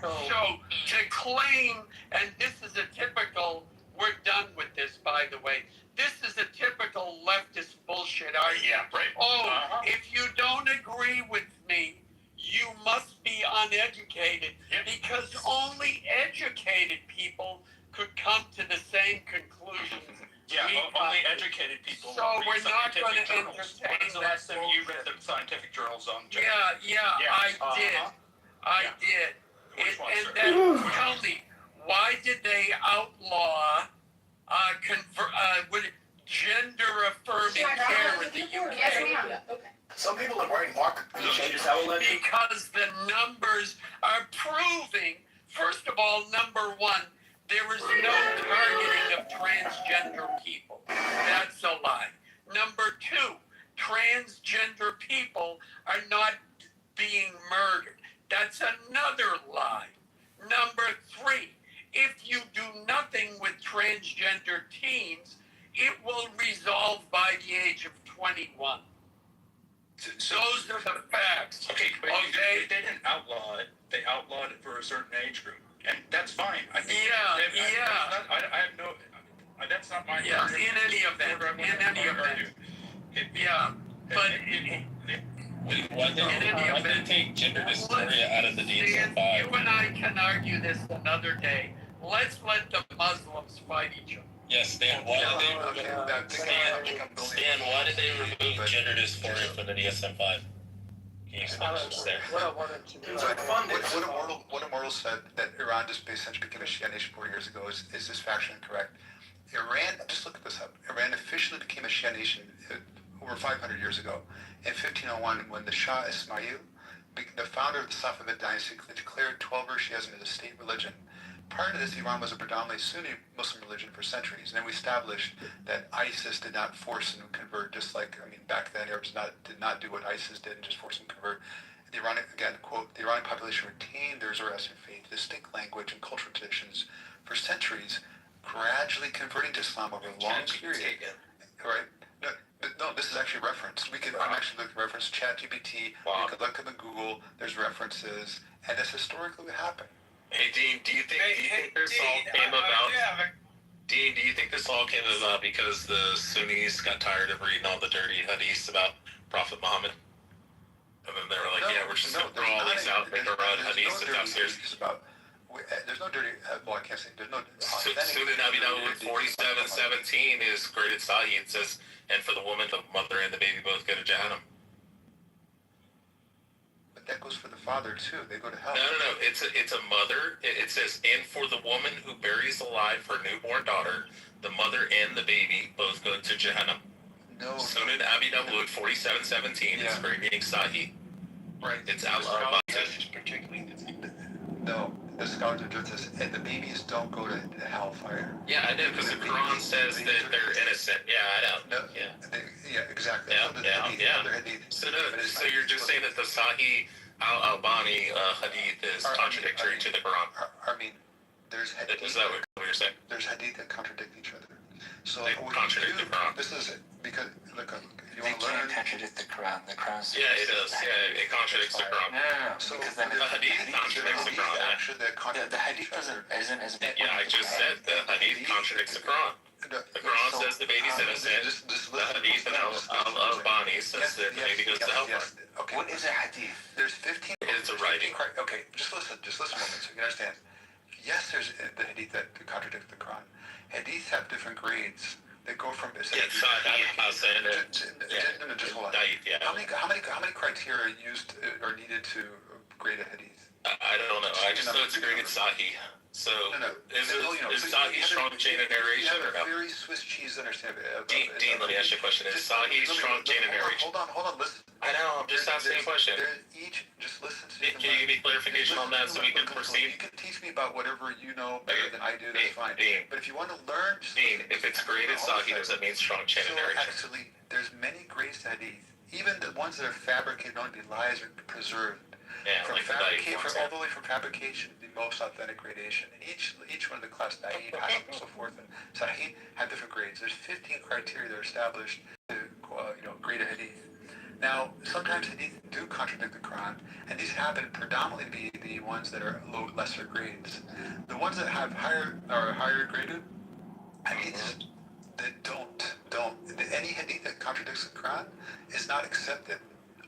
So to claim, and this is a typical, we're done with this, by the way, this is a typical leftist bullshit argument. Yeah, right. If you don't agree with me, you must be uneducated, because only educated people could come to the same conclusions. Yeah, only educated people. So we're not going to entertain When's the last time you read the scientific journals on gender? I did. Which one, sir? And then tell me, why did they outlaw gender-affirming care in the U.S.? Some people are worried, Mark, changes how it Because the numbers are proving, first of all, number one, there is no targeting of transgender people. That's a lie. Number two, transgender people are not being murdered. That's another lie. Number three, if you do nothing with transgender teens, it will resolve by the age of 21. Those are the facts. Okay, but they didn't outlaw it. They outlawed it for a certain age group. And that's fine. I think I have no... That's not my... Yeah, in any event. Why did they take gender dysphoria out of the DSM-5? You and I can argue this another day. Let's let the Muslims fight each other. Yes, Stan, why did they remove gender dysphoria from the DSM-5? Can you explain this there? What Immortal said, that Iran just essentially became a Shia nation 4 years ago, is this factually incorrect? Iran, just look this up, Iran officially became a Shia nation over 500 years ago. In 1501, when the Shah Ismail, the founder of the Safavid dynasty, declared 12-verse Shiism as a state religion. Prior to this, Iran was a predominantly Sunni Muslim religion for centuries, and then we established that ISIS did not force them to convert, just like, back then Arabs did not do what ISIS did and just force them to convert. The Iranian, again, quote, the Iranian population retained their Zoroastrian faith, distinct language, and cultural traditions for centuries, gradually converting to Islam over a long period. Right? No, this is actually referenced. I'm actually looking at reference ChatGPT. You can look up in Google. There's references, and this historically would happen. Hey, Dean, do you think this all came about? Dean, do you think this all came about because the Sunnis got tired of reading all the dirty hadiths about Prophet Muhammad? And then they were like, yeah, we're just going to throw all these out and throw out hadiths and downstairs. There's no dirty, well, I can't say, there's no Sunan Abi Dawud 47:17 is graded Sahih. It says, and for the woman, the mother, and the baby both go to Jahannam. But that goes for the father too. They go to hell. No. It's a mother. It says, and for the woman who buries alive her newborn daughter, the mother and the baby both go to Jahannam. No. Sunan Abi Dawud 47:17 is grading Sahih. Right. It's al-Arba'ah. No. The scholars of truth says, and the babies don't go to hellfire. Yeah, I know, because the Quran says that they're innocent. Yeah, I know. No, yeah, exactly. Yeah. So you're just saying that the Sahih al-Albani hadith is contradictory to the Quran? I mean, there's hadith. Is that what you're saying? There's hadith that contradict each other. So they contradict the Quran. This is because, look, if you They want to learn... can't contradict the Quran. The Quran says... Yeah, it does. Yeah, it contradicts the Quran. No. So Because the hadith contradicts the Quran. Actually, the hadith isn't as big. Yeah, I just said the hadith contradicts the Quran. The Quran says the baby's innocent. The hadith in al-Albani says that the baby goes to hellfire. Okay. What is a hadith? There's 15... It's a writing. Okay, just listen a moment so you can understand. Yes, there's the hadith that contradict the Quran. Hadiths have different grades. They go from... Yeah, Sahih, Hasan, just hold on. Yeah. How many criteria used or needed to grade a hadith? I don't know. I just know it's graded Sahih. So, is Sahih strong chain of narration or no? Very Swiss cheese understanding. Dean, let me ask you a question. Is Sahih strong chain of narration? Hold on, listen. I know, I'm just asking a question. Just listen to Can you give me clarification on that so we can proceed? You can teach me about whatever you know better than I do, that's fine. But if you want to learn... Dean, if it's graded Sahih, does that mean strong chain of narration? Actually, there's many grades to hadith. Even the ones that are fabricated, known to be lies, are preserved. Yeah, From like fabrication, all the way from fabrication to the most authentic gradation. And each one of the class Da'if, Hasan, and so forth, and Sahih have different grades. There's 15 criteria that are established to grade a hadith. Now, sometimes hadith do contradict the Quran, and these happen predominantly to be the ones that are lesser grades. The ones that have higher graded hadiths that don't. Any hadith that contradicts the Quran is not accepted,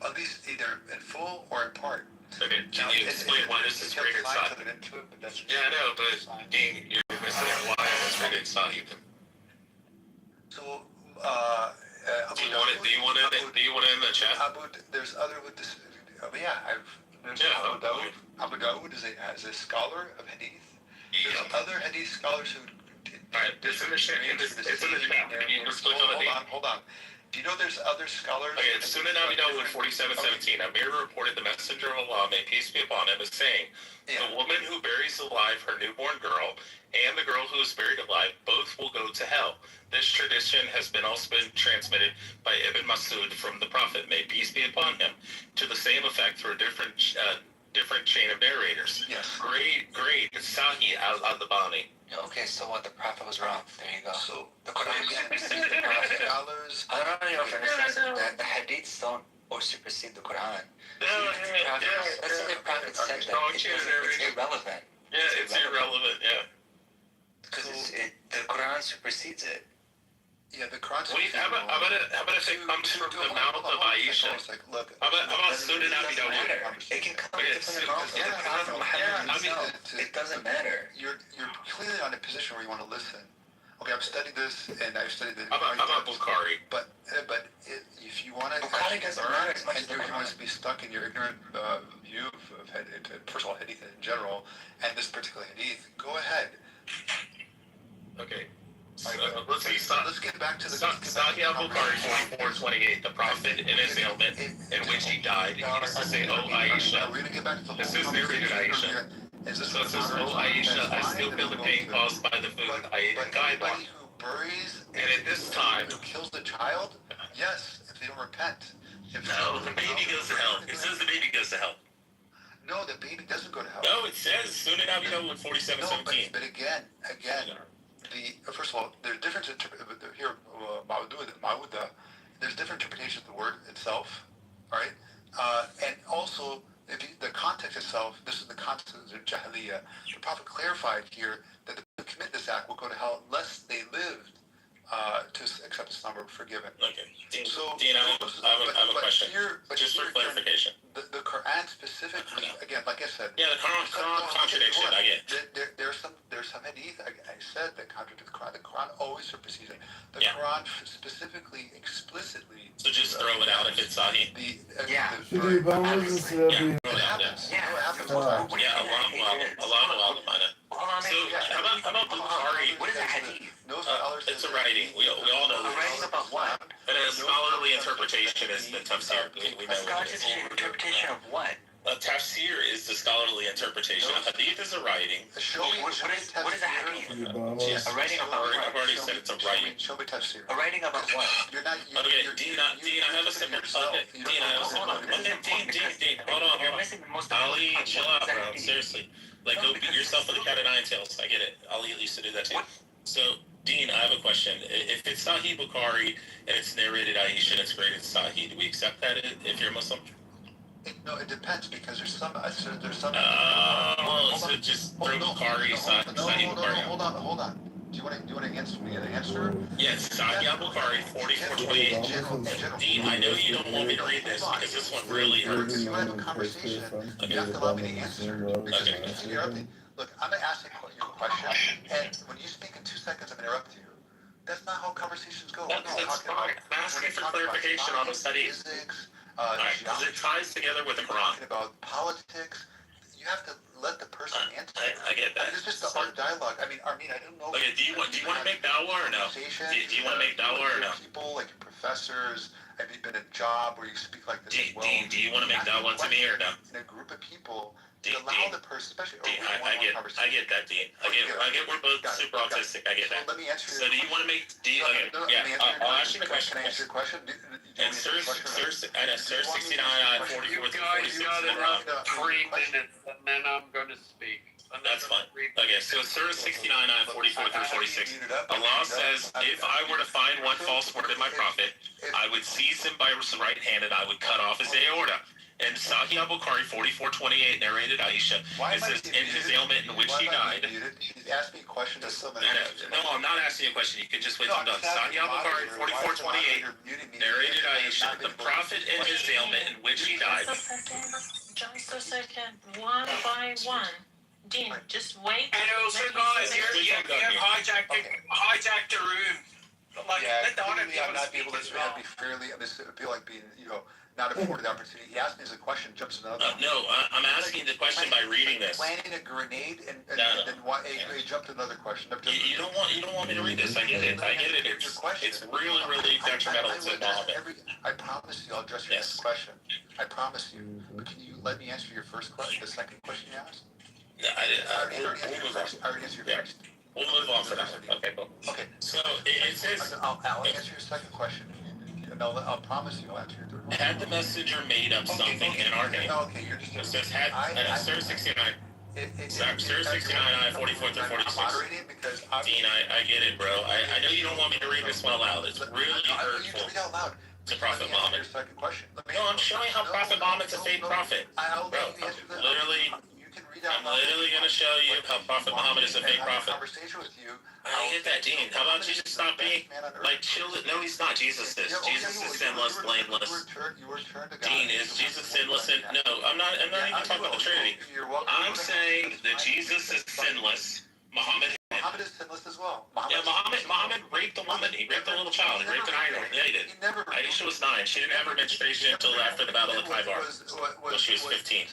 at least either in full or in part. Okay, can you explain why this is graded Sahih? Yeah, I know, but Dean, you're missing why it's graded Sahih. So, do you want it in the chat? There's other with this. Abu Dawud is a scholar of hadith. There's other hadith scholars who. Alright, it's in the chat. It's in the chat. Can you just click on the Hold on. Do you know there's other scholars? Okay, it's Sunan Abi Dawud 47:17. Amir reported the Messenger of Allah, may peace be upon him, as saying, the woman who buries alive her newborn girl and the girl who is buried alive both will go to hell. This tradition has also been transmitted by Ibn Masud from the Prophet, may peace be upon him, to the same effect through a different chain of narrators. Yes. Great, Sahih al-Albani. Okay, so what? The Prophet was wrong. There you go. So the Quran supersedes the Prophet. I don't know if you understand that the hadiths don't supersede the Quran. Let's say the Prophet said that. It's irrelevant. Yeah, it's irrelevant, yeah. Because the Quran supersedes it. Yeah, the Quran. Wait, how about if it comes from the mouth of Aisha? How about Sunan Abi Dawud? It can come from the mouth of the Prophet Muhammad himself. It doesn't matter. You're clearly on a position where you want to listen. Okay, I've studied this, and I've studied the... How about Bukhari? But if you want to... Bukhari doesn't matter as much as and you want to be stuck in your ignorant view of first of all, hadith in general, and this particular hadith, go ahead. Okay. Let's get back to the... Sahih al-Bukhari 44:28, the Prophet in his ailment in which he died, he used to say, "Oh Aisha." We're going to get back to the This is narrated Aisha. So it says, "Oh Aisha, I still feel the pain caused by the food I ate in Gaiba." Who buries and at this time... Who kills the child? Yes, if they don't repent. No, the baby goes to hell. It says the baby goes to hell. No, the baby doesn't go to hell. No, it says Sunan Abi Dawud 47:17. But again, first of all, there's different here. Ma'uda, there's different interpretations of the word itself, right? And also the context itself. This is the context of Jahiliyyah. The Prophet clarified here that the people who commit this act will go to hell unless they lived to accept Islam or were forgiven. Okay. Dean, I have a question. Just for clarification. specifically, again, like I said, Yeah, the Quran contradiction. I get. There's some hadith. I said that contradict the Quran. The Quran always supersedes it. The Yeah. Quran specifically, explicitly. So just throw it out if it's Sahih. Should we bonus this? Yeah, throw it out. Yes. Yeah, it happens. Yeah, Allah Ma'ana. So how about Bukhari? What is a hadith? It's a writing. We all know. A writing about what? But a scholarly interpretation is the tafsir. We know what it is. Interpretation of what? A tafsir is the scholarly interpretation. A hadith is a writing. Show me What is a hadith? Yes. A writing about what? I've already said it's a writing. Show me tafsir. A writing about what? You're not. Okay, Dean, I have a simple. Okay, Dean, I have a simple. Okay, Dean, hold on. You're missing the most Ali, important chill part. out, bro. Seriously. Like, go beat yourself with a cat of nine tails. I get it. Ali used to do that too. So, Dean, I have a question. If it's Sahih Bukhari and it's narrated Aisha and it's graded Sahih, do we accept that if you're Muslim? No, it depends because there's some. So just throw Bukhari, Sahih Bukhari. Hold on. Do you want to answer me? An answer? Yes, Sahih Bukhari, 4428. Dean, I know you don't want me to read this because this one really hurts. You have a conversation. You have to allow me to answer. Okay. Look, I'm going to ask you a question, and when you speak in 2 seconds, I'm going to interrupt you. That's not how conversations go. That's fine. I'm asking for clarification on the study. Physics, Because it ties together with the Quran. Talking about politics. You have to let the person answer. I get that. It's just the art dialogue. I mean, I don't know. Okay, do you want to make dawah or no? Do you want to make dawah or no? People like your professors. Have you been in a job where you speak like this as well? Dean, do you want to make dawah to me or no? In a group of people, Allow the person, especially Dean, I get that, Dean. I get we're both super autistic. I get that. Let me answer. So do you want to make Dean? Okay, yeah. I'll ask you the question. Can I answer your question? And Sir 69, 44 You through guys 46. got around 3 minutes, and then I'm going to speak. That's fine. Okay, so Surah 69, 44 through 46. Allah says, if I were to find one false word in my prophet, I would seize him by his right hand and I would cut off his aorta. And Sahih Bukhari 4428 narrated Aisha. It says, in his ailment in which he died. He's asking questions. No, I'm not asking you a question. You can just wait till I'm done. Sahih Bukhari 4428 narrated Aisha, the prophet in his ailment in which he died. Just a second, one by one. Dean, just wait. And also, guys, you have hijacked the room. Like, let the other people speak as well. Be fairly, I feel like being, not afforded the opportunity. He asked me as a question, jumps to another. No, I'm asking the question by reading this. Planting a grenade and then he jumped to another question. You don't want me to read this. I get it. It's really, really detrimental to Muhammad. I promise you, I'll address your next question. I promise you. But can you let me answer your first question, the second question you asked? I already answered your first. We'll move on for that one. Okay, cool. Okay. So it says... I'll answer your second question. I'll promise you I'll answer your third one. Had the messenger made up something in our name? Okay, you're just... It says, Surah 69. Surah 69, 44 through 46. Dean, I get it, bro. I know you don't want me to read this one aloud. It's really hurtful to Prophet Muhammad. No, I'm showing how Prophet Muhammad's a fake prophet. Bro, I'm literally going to show you how Prophet Muhammad is a fake prophet. I get that, Dean. How about you just stop being, chill? No, he's not. Jesus is. Jesus is sinless, blameless. Dean, is Jesus sinless? No, I'm not even talking about the Trinity. I'm saying that Jesus is sinless. Muhammad is sinless as well. Yeah, Muhammad raped a woman. He raped a little child. He raped an idol. Yeah, he did. Aisha was 9. She didn't have her menstruation until after the Battle of Kitover. Well, she was 15.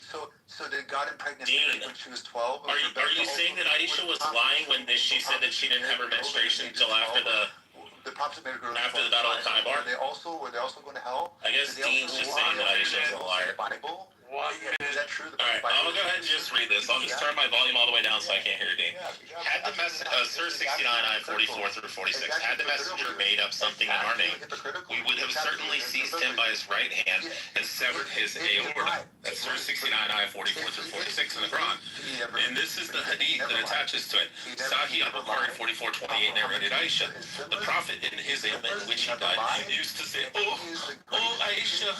So did God impregnate her when she was 12? Are you saying that Aisha was lying when she said that she didn't have her menstruation until after the Battle of Kitover? Were they also going to hell? I guess Dean's just saying that Aisha is a liar. Bible? Is that true? Alright, I'll go ahead and just read this. I'll just turn my volume all the way down so I can't hear Dean. Had the Surah 69, 44 through 46. Had the messenger made up something in our name, we would have certainly seized him by his right hand and severed his aorta. That's Surah 69, 44 through 46 in the Quran. And this is the hadith that attaches to it. Sahih Bukhari 4428 narrated Aisha, the prophet in his ailment in which he died, used to say, Oh Aisha,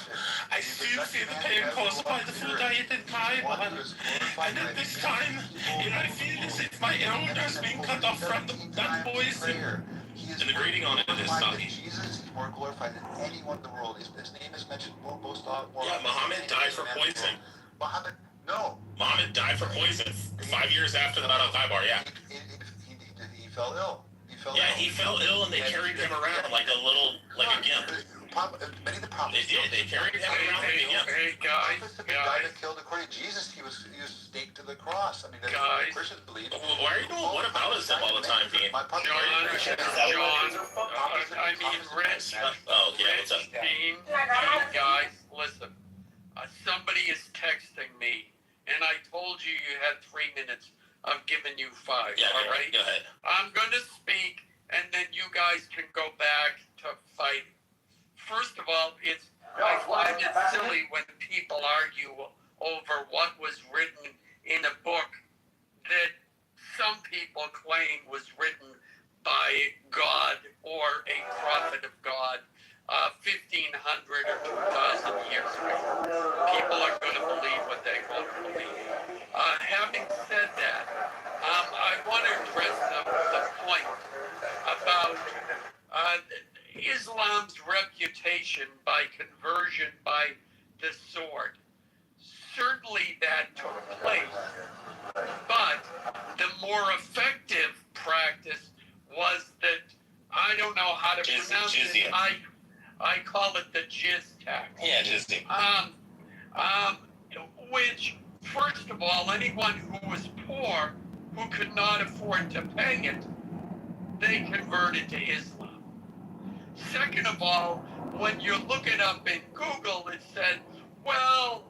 I still feel the pain caused by the food I ate in Taiwan. And at this time, I feel as if my aorta is being cut off from that poison. And the greeting on it is Sahih. Jesus is more glorified than anyone in the world. His name is mentioned most often. Yeah, Muhammad died for poison. Muhammad, no. Muhammad died from poison 5 years after the Battle of Khaybar, yeah. He fell ill. He fell ill and they carried him around like a gimp. Many of the prophets. They carried him around like a gimp. Hey, guys, The guy that killed, according to Jesus, he was staked to the cross. I mean, that's what Christians believe. Why are you doing what aboutism all the time, Dean? John, I mean, Rich. Oh, yeah, what's up? Dean, guys, listen. Somebody is texting me, and I told you you had 3 minutes. I've given you 5, Yeah, all right? Go ahead. I'm going to speak, and then you guys can go back to fight. First of all, I find it silly when people argue over what was written in a book that some people claim was written by God or a prophet of God 1,500 or 2,000 years ago. People are going to believe what they want to believe. Having said that, I want to address the point about Islam's reputation by conversion by the sword. Certainly that took place, but the more effective practice was that, I don't know how to pronounce it, I call it the jizz tax. Yeah, jizz. Which, first of all, anyone who was poor, who could not afford to pay it, they converted to Islam. Second of all, when you look it up in Google, it said, well,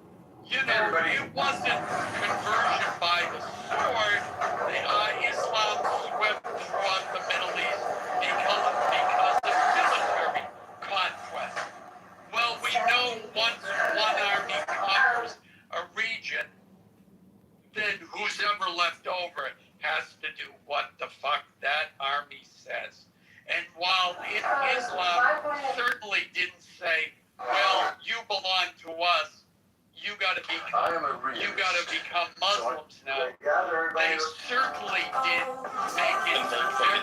it wasn't conversion by the sword. Islam swept throughout the Middle East because of military conquest. Well, we know once one army conquers a region, then who's ever left over has to do what the fuck that army says. And while Islam certainly didn't say, well, you belong to us, you gotta become Muslims now. They certainly did make it very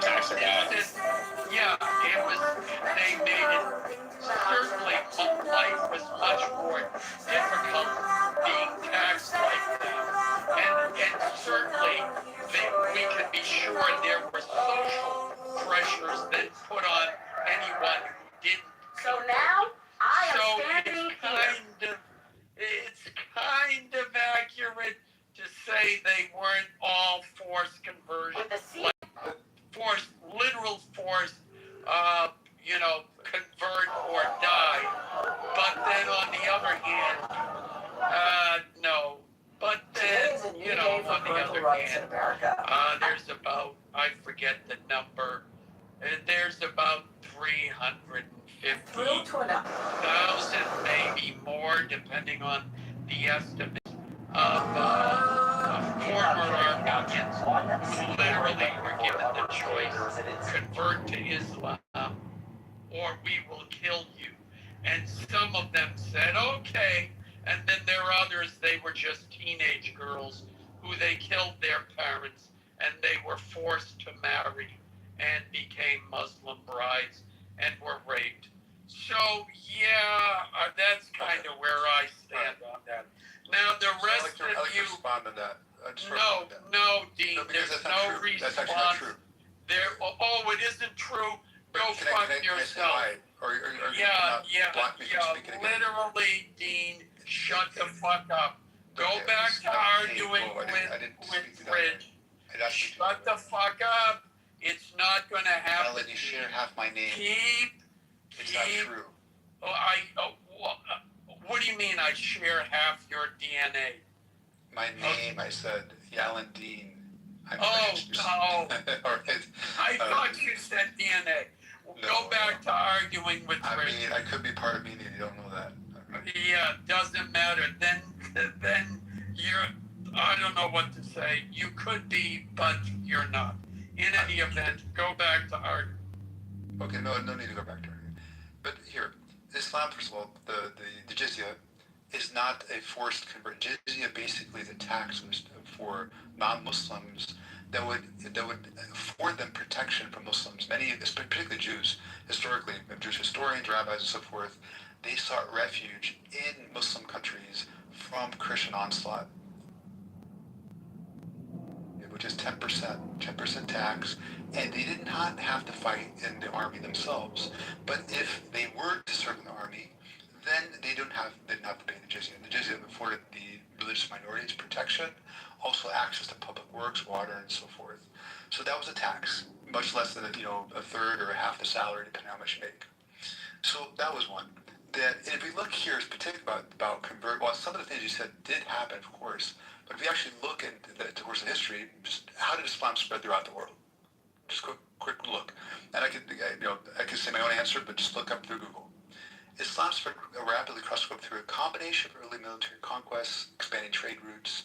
they made it certainly life was much more difficult being taxed like that. And certainly we can be sure there were social pressures that put on anyone who didn't. So now I am standing here. It's kind of accurate to say they weren't all forced conversion. Literal forced, convert or die. But then on the other hand, no. But then, on the other hand, there's about, I forget the number, there's about 350,000, maybe more, depending on the estimates, of former Armenians who literally were given the choice, convert to Islam, or we will kill you. And some of them said, okay. And then there are others, they were just teenage girls who they killed their parents and they were forced to marry and became Muslim brides and were raped. So, that's kind of where I stand on that. Now, the rest of you... respond to that. No, Dean, there's no response. That's actually not true. It isn't true. Go fuck yourself. Literally, Dean, shut the fuck up. Go back to arguing with Fridge. Shut the fuck up. It's not going to happen. I'll let you share half my name. It's not true. What do you mean I share half your DNA? My name, I said, Alan Dean. I thought you said DNA. Go back to arguing with Fridge. I mean, I could be part of media. You don't know that. Yeah, doesn't matter. Then you're, I don't know what to say. You could be, but you're not. In any event, go back to art. Okay, no need to go back to art. But here, Islam, first of all, the jizya is not a forced conversion. Jizya basically is a tax for non-Muslims that would afford them protection from Muslims. Many, particularly Jews, historically, Jewish historians, rabbis, and so forth, they sought refuge in Muslim countries from Christian onslaught, which is 10% tax, and they did not have to fight in the army themselves. But if they were to serve in the army, then they didn't have to pay the jizya. The jizya afforded the religious minorities protection, also access to public works, water, and so forth. So that was a tax, much less than a third or a half the salary, depending on how much you make. So that was one. That if we look here, it's particularly about convert. Well, some of the things you said did happen, of course. But if you actually look into the course of history, just how did Islam spread throughout the world? Just quick look. And I could say my own answer, but just look up through Google. Islam spread rapidly across the globe through a combination of early military conquests, expanding trade routes,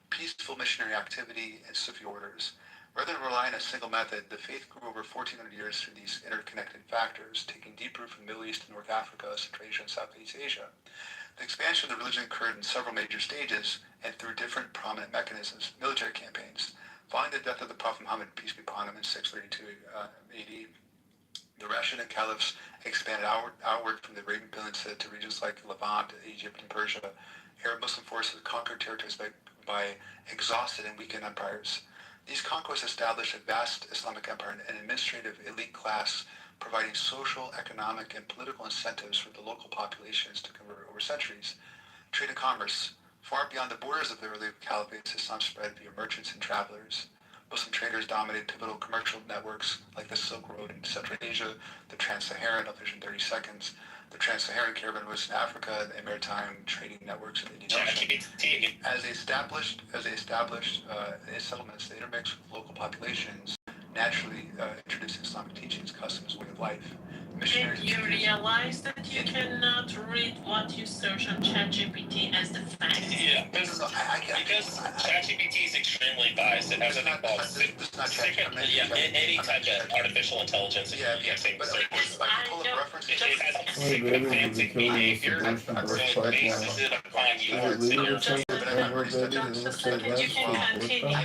peaceful missionary activity, and Sufi orders. Rather than rely on a single method, the faith grew over 1,400 years through these interconnected factors, taking deep root from the Middle East to North Africa, Central Asia, and Southeast Asia. The expansion of the religion occurred in several major stages and through different prominent mechanisms, military campaigns. Following the death of the Prophet Muhammad, peace be upon him, in 632 AD, the Rashidun caliphs expanded outward from the Arabian Peninsula to regions like Levant, Egypt, and Persia. Arab Muslim forces conquered territories by exhausted and weakened empires. These conquests established a vast Islamic empire and an administrative elite class, providing social, economic, and political incentives for the local populations to convert over centuries. Trade and commerce. Far beyond the borders of the early caliphates, Islam spread via merchants and travelers. Muslim traders dominated pivotal commercial networks like the Silk Road in Central Asia, the Trans-Saharan, I'll finish in 30 seconds, the Trans-Saharan caravan routes in Africa, and maritime trading networks in the Indian Ocean. As they established settlements, they intermixed with local populations, naturally introducing Islamic teachings, customs, way of life. Did you realize that you cannot read what you search on ChatGPT as the fact? Yeah, because ChatGPT is extremely biased. It has something called any type of artificial intelligence. Yeah, but of course, I can pull up references. It has sycophantic behavior, so it bases it upon your Just a second, you can continue.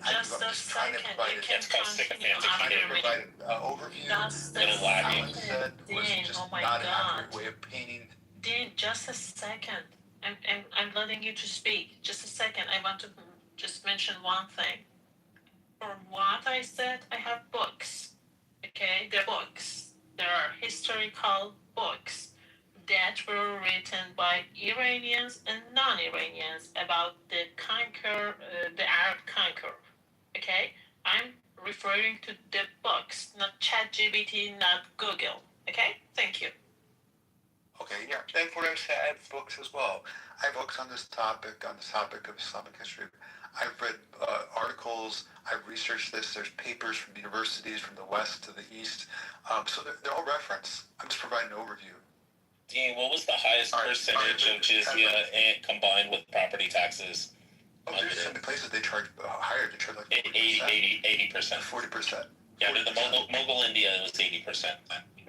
Just a second, you can It's called sycophantic behavior. Provide an overview. Just a It'll lag you. Alan said was Dean, just oh my not an God. accurate way of painting. Dean, just a second. I'm letting you to speak. Just a second. I want to just mention one thing. For what I said, I have books. Okay, they're books. There are historical books that were written by Iranians and non-Iranians about the Arab conquer. Okay, I'm referring to the books, not ChatGPT, not Google. Okay, thank you. Okay, yeah. And for us, I have books as well. I have books on this topic of Islamic history. I've read articles. I've researched this. There's papers from universities from the west to the east. So they're all referenced. I'm just providing an overview. Dean, what was the highest percentage of jizya and combined with property taxes? Oh, there's some places they charge higher. They charge like 80%. 40%. Yeah, with the Mughal India, it was 80%.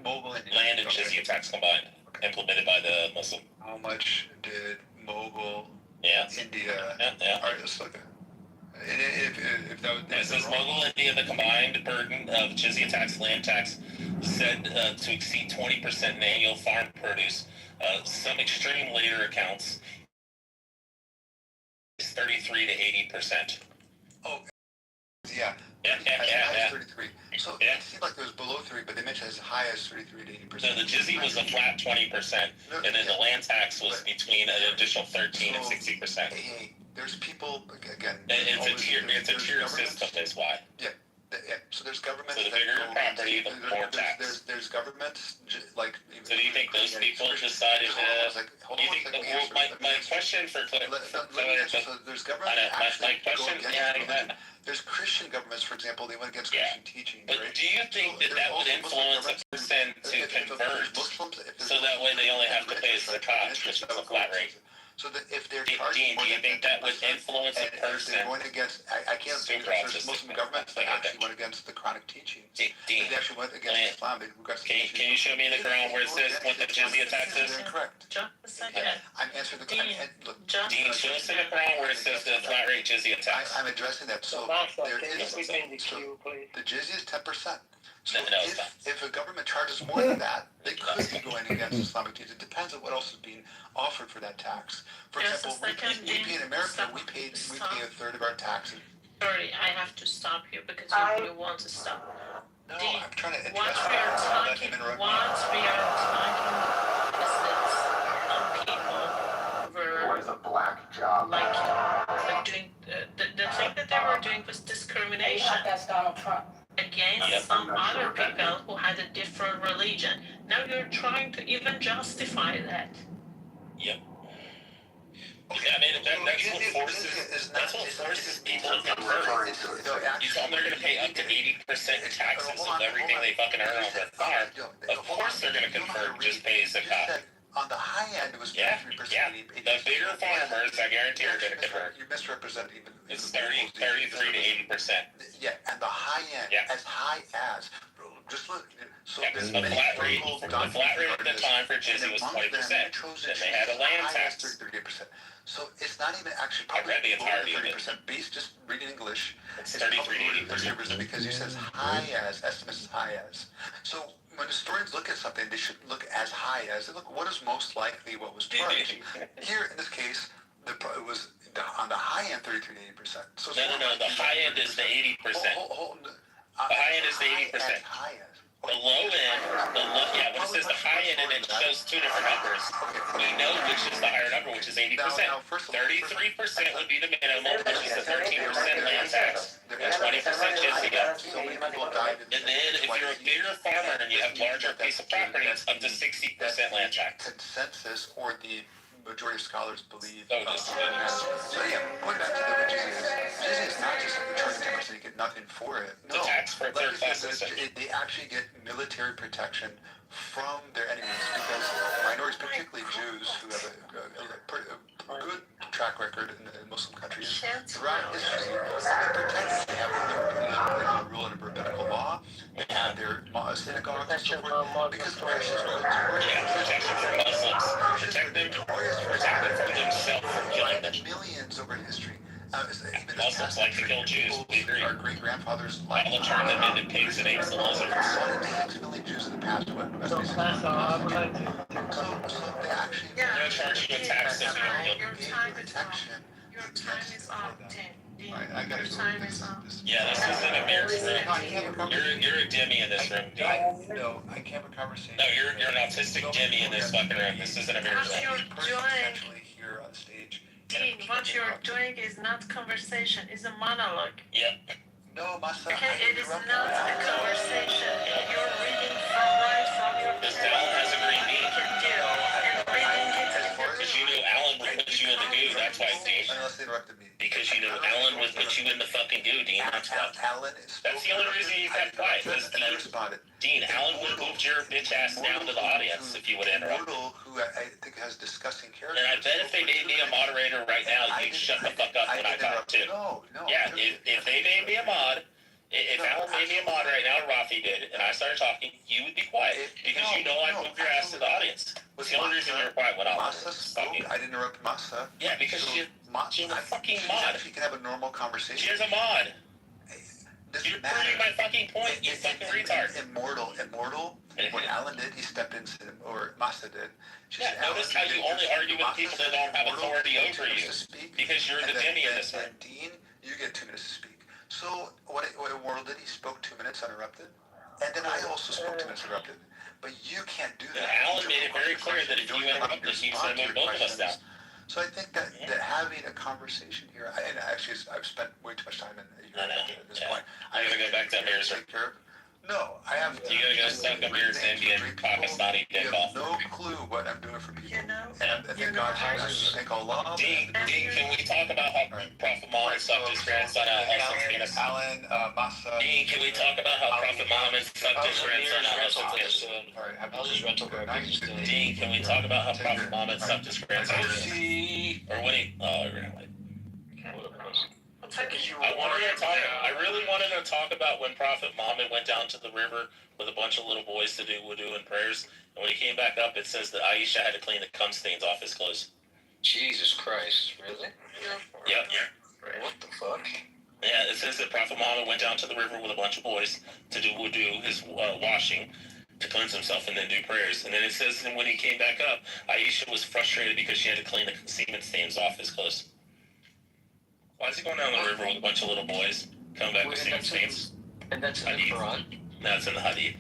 Mughal India. Land and jizya tax combined, implemented by the Muslim. How much did Mughal India? Yeah. All right, let's look at it. If that was, it says Mughal India, the combined burden of jizya tax, land tax, said to exceed 20% in annual farm produce. Some extreme later accounts is 33 to 80%. Oh, yeah. Yeah. 33. So it seemed like it was below 3, but they mentioned as high as 33 to 80%. So the jizya was a flat 20%, and then the land tax was between an additional 13 and 60%. Hey, there's people, again... It's a tier system, is why. Yeah. So there's governments... So the bigger your property, the more tax. There's governments, like... So do you think those people decided my question for there's governments there's Christian governments, for example, they went against Christian teaching. But do you think that would influence a person to convert, so that way they only have to pay a zakat, which is a flat rate? So that if they're charging... Do you think that would influence a person? They're going against... I can't think there's Muslim governments that actually went against the Quranic teaching. They actually went against Islam. Can you show me the Quran where it says what the jizya tax is? Incorrect. Just a second. I'm answering the... Dean, show us in the Quran where it says the flat rate jizya tax. I'm addressing that. So there is... The jizya is 10%. So if a government charges more than that, they could could be going against Islamic teachings. It depends on what else is being offered for that tax. For example, we pay in America, we pay a third of our taxes. Sorry, I have to stop you because you want to stop. No, I'm trying to address what we are talking is that people were a black job. like doing the thing that they were doing was discrimination. That's Donald Trump. Against some other people who had a different religion. Now you're trying to even justify that. Yep. Okay, I mean, that's what forces people to convert. You tell them they're going to pay up to 80% taxes of everything they fucking earn on their farm. Of course they're going to convert, just pay as a cop. On the high end, it was 33%. Yeah. The bigger farmers, I guarantee, are going to convert. You misrepresent even. It's 33 to 80%. Yeah, and the high end, as high as. Just look. So the flat rate at the time for Jizzy was 20%. Then they had a land tax. 38%. So it's not even actually I read the entirety of it. 30%. Based just reading English. It's 33 to 30% because you says high as, estimates as high as. So when historians look at something, they should look as high as. They look what is most likely what was charged. Here in this case, it was on the high end 33 to 80%. So no. The high end is the 80%. The high end is the 80%. The low end, when it says the high end and it shows two different numbers, we know which is the higher number, which is 80%. 33% would be the minimum, which is the 13% land tax, and 20% jizya. And then if you're a bigger farmer and you have larger piece of property, it's up to 60% land tax. Consensus or the majority of scholars believe. So yeah, going back to the jizya is not just charging 10%, you get nothing for it. No, the tax for third class they actually get military protection from their enemies because minorities, particularly Jews, who have a good track record in Muslim countries throughout history, have been protected. They have their rule under rabbinical law. They have their synagogues and so forth. Because protection for Muslims, protect them from themselves from killing them. Millions over history. Muslims like to kill Jews. We agree. Our great grandfathers like to turn them into pigs and apes and lizards. 6 million Jews in the past went. So they actually. They're going to charge you a tax if you Your time is up, Dean. I gotta go. Yeah, this is an American room. You're a Demi in this room, Dean. No, I can't have a conversation. No, you're an autistic Demi in this fucking room. This isn't American room. Here on stage. Dean, what you're doing is not conversation, it's a monologue. Yep. No, Masa. Okay, it is not a conversation. You're reading from your This Alan has a green bean. and reading it. Because you knew Alan would put you in the goo, that's why, Dean. Unless they interrupted me. Because you knew Alan would put you in the fucking goo, Dean. That's why. That's the only reason you kept quiet. And I responded. Dean, Alan would have moved your bitch ass down to the audience if you would interrupt. Who I think has disgusting character. And I bet if they made me a moderator right now, you'd shut the fuck up when I talk too. No. Yeah, if they made me a mod, if Alan made me a mod right now, Rafi did, and I started talking, you would be quiet because you know I moved your ass to the audience. That's the only reason you were quiet when I was talking. I didn't interrupt Masa. Yeah, because she's a fucking mod. She can have a normal conversation. She's a mod. You're proving my fucking point, you fucking retard. Immortal. What Alan did, he stepped in, or Masa did. Yeah, notice how you only argue with people that don't have authority over you. Because you're the Demi in this room. Dean, you get 2 minutes to speak. So, what Immortal did, he spoke 2 minutes uninterrupted. And then I also spoke 2 minutes uninterrupted. But you can't do that. And Alan made it very clear that if you interrupted, he was going to move both of us down. So I think that having a conversation here, and actually I've spent way too much time in here at this point. I'm going to go back to Amir's room. No, I have. You got to go suck Amir's Indian Pakistani dick off. No clue what I'm doing for people. You know, and I thank God, I thank Allah. Dean, can we talk about how Prophet Muhammad sucked his grandson out of penis? Alan, Masa. Dean, can we talk about how Prophet Muhammad sucked his grandson out of penis? I'll just rental car. Dean, can we talk about how Prophet Muhammad sucked his grandson? Or when he... Oh, really? I really wanted to talk about when Prophet Muhammad went down to the river with a bunch of little boys to do wudu and prayers. And when he came back up, it says that Aisha had to clean the cum stains off his clothes. Jesus Christ, really? Yep. What the fuck? Yeah, it says that Prophet Muhammad went down to the river with a bunch of boys to do wudu, his washing. to cleanse himself and then do prayers. And then it says that when he came back up, Aisha was frustrated because she had to clean the semen stains off his clothes. Why is he going down the river with a bunch of little boys coming back with semen stains? And that's in the Quran? No, it's in the Hadith.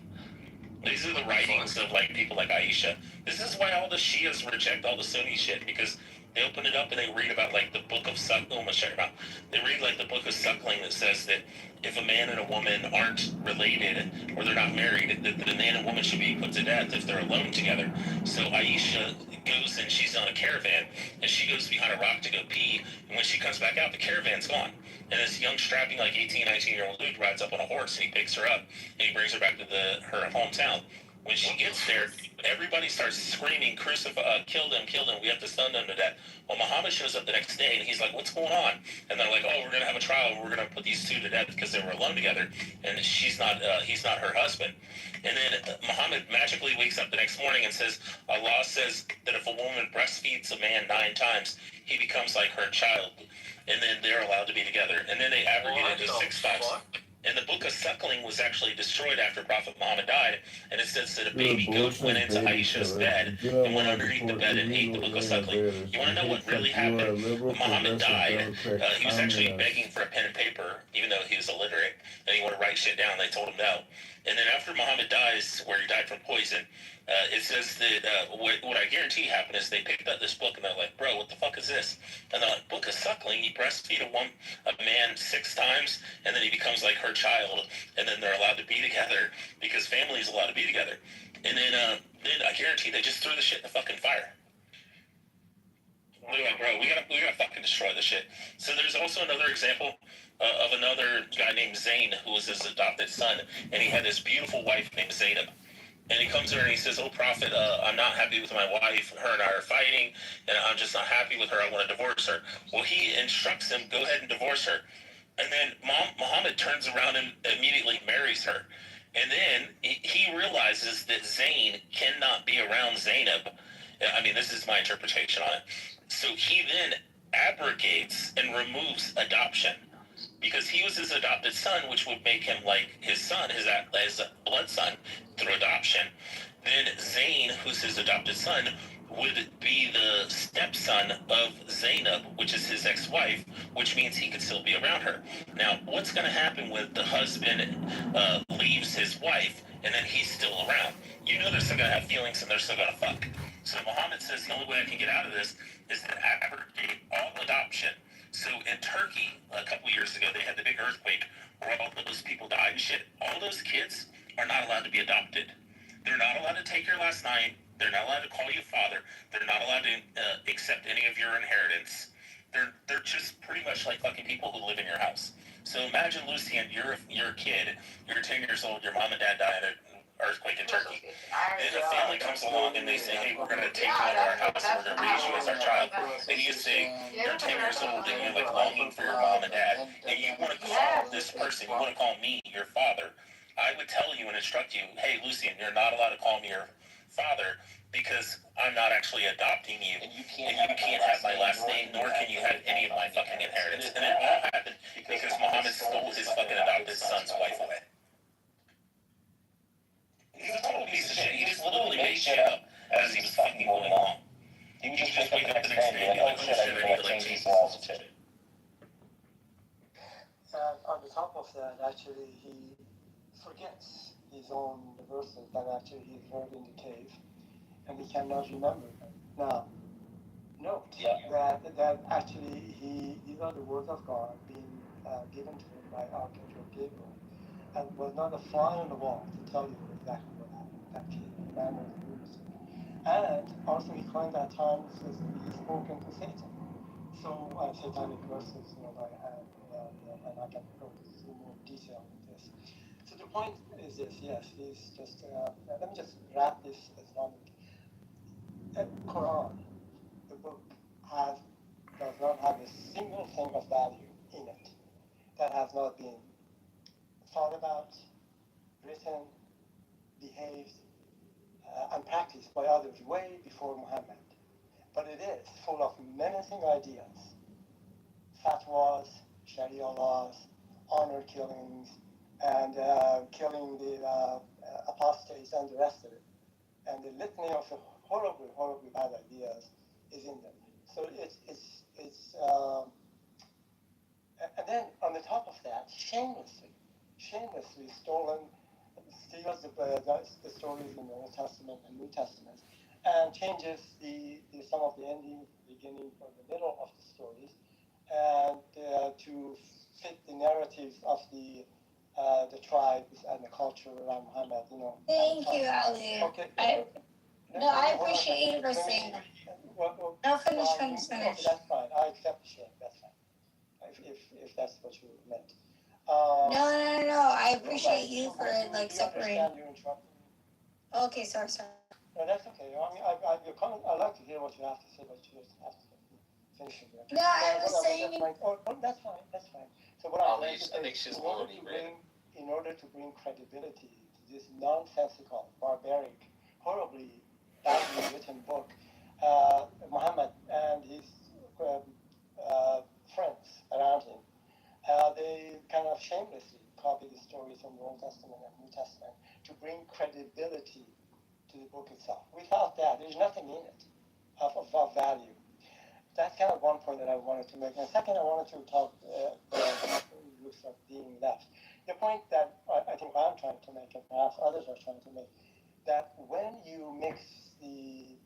These are the writings of like people like Aisha. This is why all the Shias reject all the Sunni shit, because they open it up and they read about like the book of Suckling. They read like the book of Suckling that says that if a man and a woman aren't related or they're not married, that the man and woman should be put to death if they're alone together. So Aisha goes and she's on a caravan and she goes behind a rock to go pee, and when she comes back out, the caravan's gone. And this young strapping like 18, 19-year-old dude rides up on a horse and he picks her up and he brings her back to her hometown. When she gets there, everybody starts screaming, kill them, we have to stun them to death. Well, Muhammad shows up the next day and he's like, what's going on? And they're like, oh, we're going to have a trial. We're going to put these two to death because they were alone together. And he's not her husband. And then Muhammad magically wakes up the next morning and says, Allah says that if a woman breastfeeds a man 9 times, he becomes like her child. And then they're allowed to be together. And then they abrogated it to 6 times. And the book of Suckling was actually destroyed after Prophet Muhammad died, and it says that a baby goat went into Aisha's bed and went underneath the bed and ate the book of Suckling. You want to know what really happened? When Muhammad died, he was actually begging for a pen and paper, even though he was illiterate, and he wanted to write shit down. They told him no. And then after Muhammad dies, where he died from poison, it says that what I guarantee happened is they picked up this book and they're like, bro, what the fuck is this? And they're like, book of Suckling, you breastfeed a man 6 times, and then he becomes like her child, and then they're allowed to be together because family is allowed to be together. And then I guarantee they just threw the shit in the fucking fire. They're like, bro, we gotta fucking destroy this shit. So there's also another example of another guy named Zayn who was his adopted son, and he had this beautiful wife named Zainab. And he comes to her and he says, oh, Prophet, I'm not happy with my wife. Her and I are fighting, and I'm just not happy with her. I want to divorce her. Well, he instructs him, go ahead and divorce her. And then Muhammad turns around and immediately marries her. And then he realizes that Zayn cannot be around Zainab. I mean, this is my interpretation on it. So he then abrogates and removes adoption, because he was his adopted son, which would make him like his son, his blood son, through adoption. Then Zayn, who's his adopted son, would be the stepson of Zainab, which is his ex-wife, which means he could still be around her. Now, what's going to happen when the husband leaves his wife and then he's still around? You know they're still going to have feelings and they're still going to fuck. So Muhammad says the only way I can get out of this is to abrogate all adoption. So in Turkey, a couple years ago, they had the big earthquake where all those people died and shit. All those kids are not allowed to be adopted. They're not allowed to take your last name. They're not allowed to call you father. They're not allowed to accept any of your inheritance. They're just pretty much like fucking people who live in your house. So imagine, Lucian, you're a kid. You're 10 years old. Your mom and dad died in an earthquake in Turkey. And a family comes along and they say, hey, we're going to take you into our house and we're going to raise you as our child. And you say, you're 10 years old and you're like longing for your mom and dad. And you want to call this person, you want to call me your father. I would tell you and instruct you, hey, Lucian, you're not allowed to call me your father because I'm not actually adopting you, and you can't have my last name, nor can you have any of my fucking inheritance. And it all happened because Muhammad stole his fucking adopted son's wife away. He's a total piece of shit. He just literally made shit up as he was fucking going along. He would just wake up the next day and be like, oh shit, I need to like Jesus. On the top of that, actually, he forgets his own verses that actually he heard in the cave, and he cannot remember them. Now, note that actually these are the words of God being given to him by Archangel Gabriel, and was not a fly on the wall to tell you exactly what happened. That cave, man was lunatic. And also he claimed at times he spoken to Satan. So satanic verses, by hand, and I can go into more detail with this. So the point is this, yes, he's just, let me just wrap this Islamic. Quran, the book, does not have a single thing of value in it that has not been thought about, written, behaved, and practiced by others way before Muhammad. But it is full of menacing ideas, fatwas, Sharia laws, honor killings, and killing the apostates and the rest of it. And the litany of horribly, horribly bad ideas is in them. So and then on the top of that, shamelessly steals the stories in the Old Testament and New Testament, and changes some of the ending, beginning, or the middle of the stories, and to fit the narratives of the tribes and the culture around Muhammad. Thank you, Ali. Okay. I appreciate you for saying. No, finish. Okay, that's fine. I accept the share. That's fine. If that's what you meant. No. I appreciate you for separating. Okay, sorry. No, that's okay. I mean, I like to hear what you have to say, but you just have to finish it. No, I was saying. That's fine. So what I'm saying is, in order to bring credibility to this nonsensical, barbaric, horribly badly written book, Muhammad and his friends around him, they kind of shamelessly copy the stories from the Old Testament and New Testament to bring credibility to the book itself. Without that, there's nothing in it of value. That's kind of one point that I wanted to make. And second, I wanted to talk, looks like being left. The point that I think I'm trying to make, and perhaps others are trying to make, that when you mix a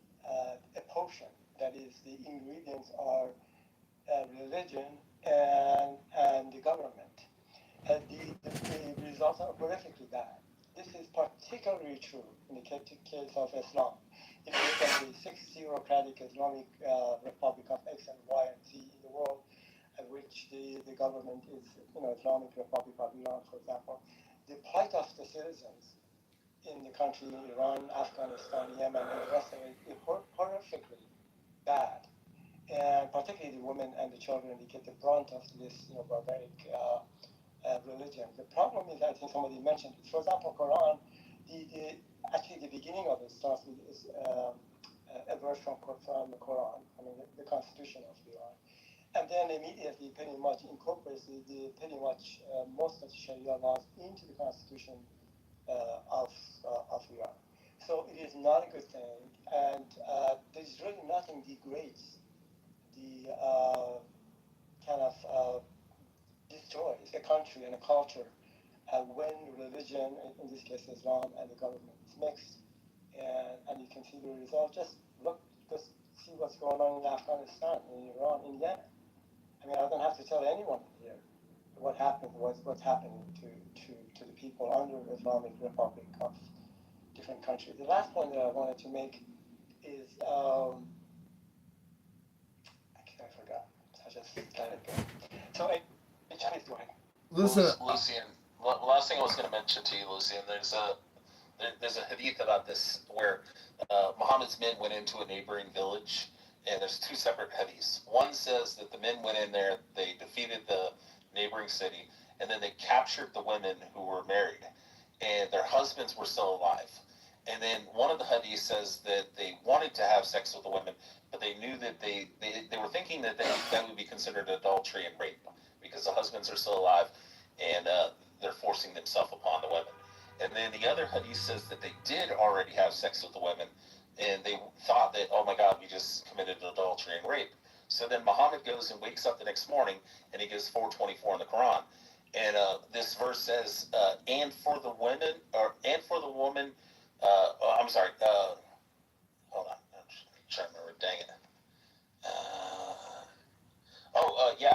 potion, that is, the ingredients are religion and the government, the results are horrifically bad. This is particularly true in the case of Islam. If you look at the 6 theocratic Islamic Republic of X and Y and Z in the world, which the government is, Islamic Republic of Iran, for example, the plight of the citizens in the country, Iran, Afghanistan, Yemen, and the rest of it, is horrifically bad. And particularly the women and the children, they get the brunt of this, barbaric religion. The problem is, I think somebody mentioned it. For example, Quran, actually the beginning of it starts with a verse from the Quran, the Constitution of Iran, and then immediately pretty much incorporates most of the Sharia laws into the Constitution of Iran. So it is not a good thing, and there's really nothing degrades the kind of destroys a country and a culture when religion, in this case Islam, and the government is mixed, and you can see the result. Just see what's going on in Afghanistan, in Iran, in Yemen. I mean, I don't have to tell anyone here what's happening to the people under the Islamic Republic of different countries. The last point that I wanted to make is, I forgot. I just let it go. So, please go ahead. Listen, Lucian, last thing I was going to mention to you, Lucian, there's a hadith about this where Muhammad's men went into a neighboring village, and there's 2 separate hadiths. One says that the men went in there, they defeated the neighboring city, and then they captured the women who were married, and their husbands were still alive. And then one of the hadiths says that they wanted to have sex with the women, but they knew that they were thinking that that would be considered adultery and rape, because the husbands are still alive, and they're forcing themselves upon the women. And then the other hadith says that they did already have sex with the women, and they thought that, oh my God, we just committed adultery and rape. So then Muhammad goes and wakes up the next morning, and he gives 424 in the Quran. And this verse says, and for the woman, I'm sorry, hold on, I'm trying to remember, dang it.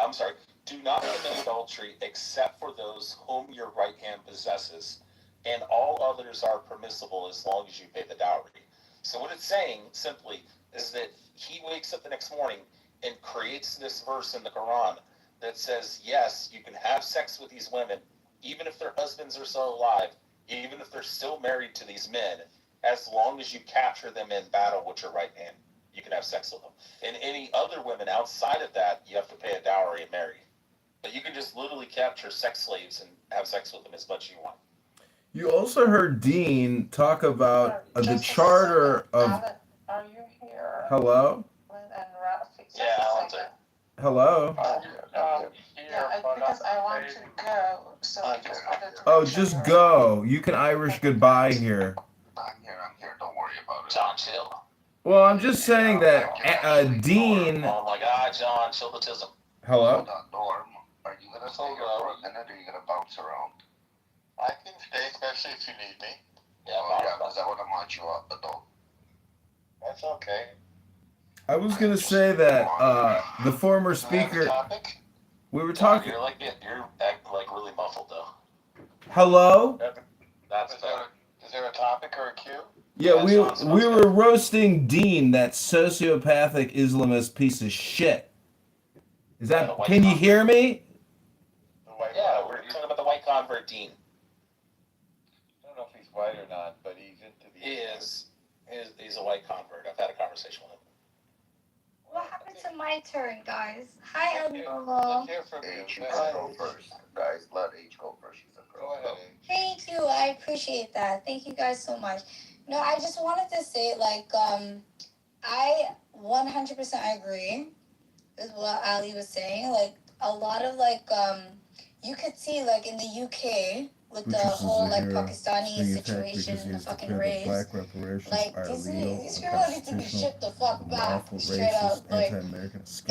I'm sorry. Do not commit adultery except for those whom your right hand possesses, and all others are permissible as long as you pay the dowry. So what it's saying, simply, is that he wakes up the next morning and creates this verse in the Quran that says, yes, you can have sex with these women, even if their husbands are still alive, even if they're still married to these men, as long as you capture them in battle with your right hand. You can have sex with them. And any other women outside of that, you have to pay a dowry and marry. But you can just literally capture sex slaves and have sex with them as much as you want. You also heard Dean talk about the charter of... Are you here? Hello? And Rafi? Yeah, Alan's there. Hello? because I want to go. So I just wanted to. Oh, just go. You can Irish goodbye here. I'm here. Don't worry about it. John, chill. Well, I'm just saying that Dean. Oh my God, John, chillitism. Hello? Hold on, Norm. Are you gonna stay here for a minute, or are you gonna bounce around? I can stay, especially if you need me. Yeah, because I want to march you up, but don't. That's okay. I was gonna say that the former speaker. We were talking. You're acting like really muffled though. Hello? That's better. Is there a topic or a cue? Yeah, we were roasting Dean, that sociopathic Islamist piece of shit. Is that? Can you hear me? Yeah, we're talking about the white convert Dean. I don't know if he's white or not, but he's into the. He is. He's a white convert. I've had a conversation with him. What happened to my turn, guys? Hi, Let's hear from you. H, you go first. Guys, let H go first. She's a girl. Go ahead, H. Thank you. I appreciate that. Thank you guys so much. No, I just wanted to say, I 100% agree with what Ali was saying. Like, a lot of, you could see, like, in the UK, with the whole, like, Pakistani situation, the fucking race. Like, these people need to be shit the fuck back, straight up. Like, it's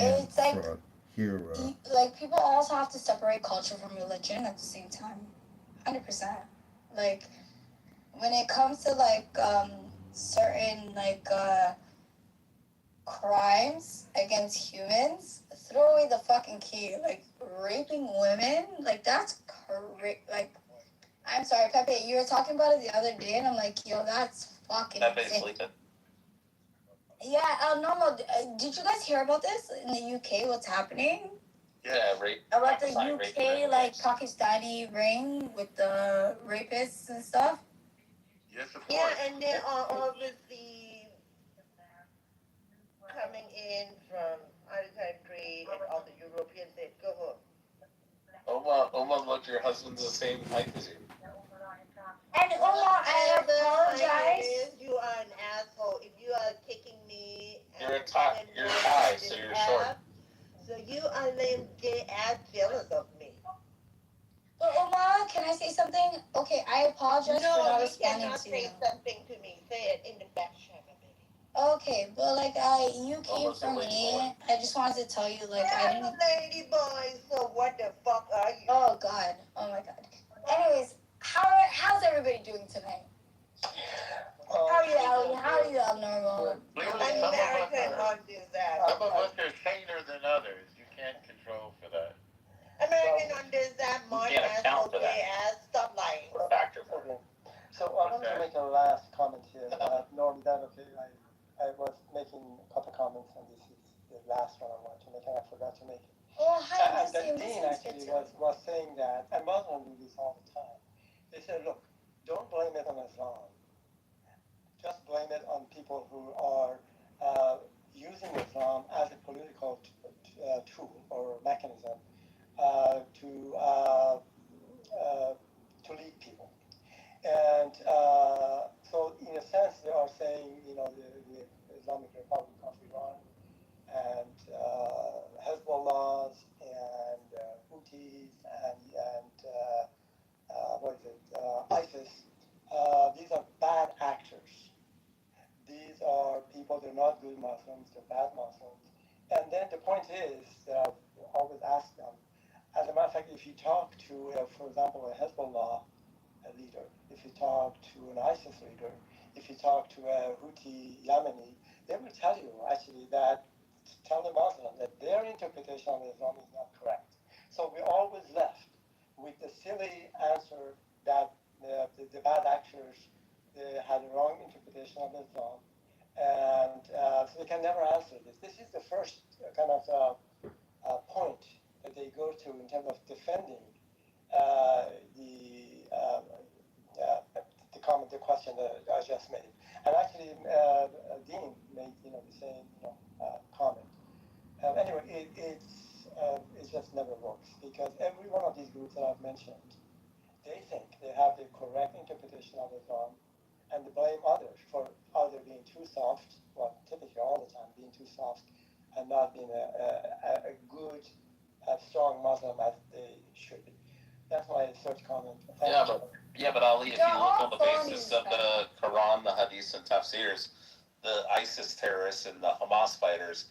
like, people also have to separate culture from religion at the same time. 100%. Like, when it comes to, certain, crimes against humans, throw away the fucking key. Like, raping women, like, that's like, I'm sorry, Pepe, you were talking about it the other day, and I'm like, yo, that's fucking insane. Yeah, normal. Did you guys hear about this in the UK? What's happening? Yeah, rape. About the UK, Pakistani ring with the rapists and stuff? Yes, of course. Yeah, and then obviously coming in from other country and all the Europeans said, go home. Oma, look, your husband's the same height as you. And Oma, I apologize. You are an asshole. If you are kicking me, You're a Thai, so you're short. So you are lame gay ass jealous of me. But Oma, can I say something? Okay, I apologize for not responding to you. No, you cannot say something to me. Say it in the back channel, baby. Okay, but you came from me. I just wanted to tell you, I didn't. I'm a lady boy, so what the fuck are you? Oh God, oh my God. Anyways, how's everybody doing tonight? How are you, Ali? How are you, Abnormal? American on this ass. Some of us are saner than others. You can't control for that. American on this ass, my ass, okay ass. Stop lying. Okay. So I wanted to make a last comment here. Norm, that okay? I was making a couple comments, and this is the last one I wanted to make, and I forgot to make it. Oh, hi, and Dean actually was saying that, and Muslims do this all the time. They say, look, don't blame it on Islam. Just blame it on people who are using Islam as a political tool or mechanism to lead people. And so, in a sense, they are saying, the Islamic Republic of Iran and Hezbollah and Houthis and ISIS. These are bad actors. These are people, they're not good Muslims, they're bad Muslims. And then the point is that I've always asked them, as a matter of fact, if you talk to, for example, a Hezbollah leader, if you talk to an ISIS leader, if you talk to a Houthi Yemeni, they will tell you actually that, tell the Muslim that their interpretation of Islam is not correct. So we're always left with the silly answer that the bad actors had a wrong interpretation of Islam. And so they can never answer this. This is the first kind of point that they go to in terms of defending the question that I just made. And actually, Dean made the same comment. Anyway, it just never works because every one of these groups that I've mentioned, they think they have the correct interpretation of Islam, and they blame others for either being too soft, well, typically all the time being too soft, and not being a good, strong Muslim as first comment. Yeah, but Ali, if you look on the basis of the Quran, the Hadith, and Tafsirs, the ISIS terrorists and the Hamas fighters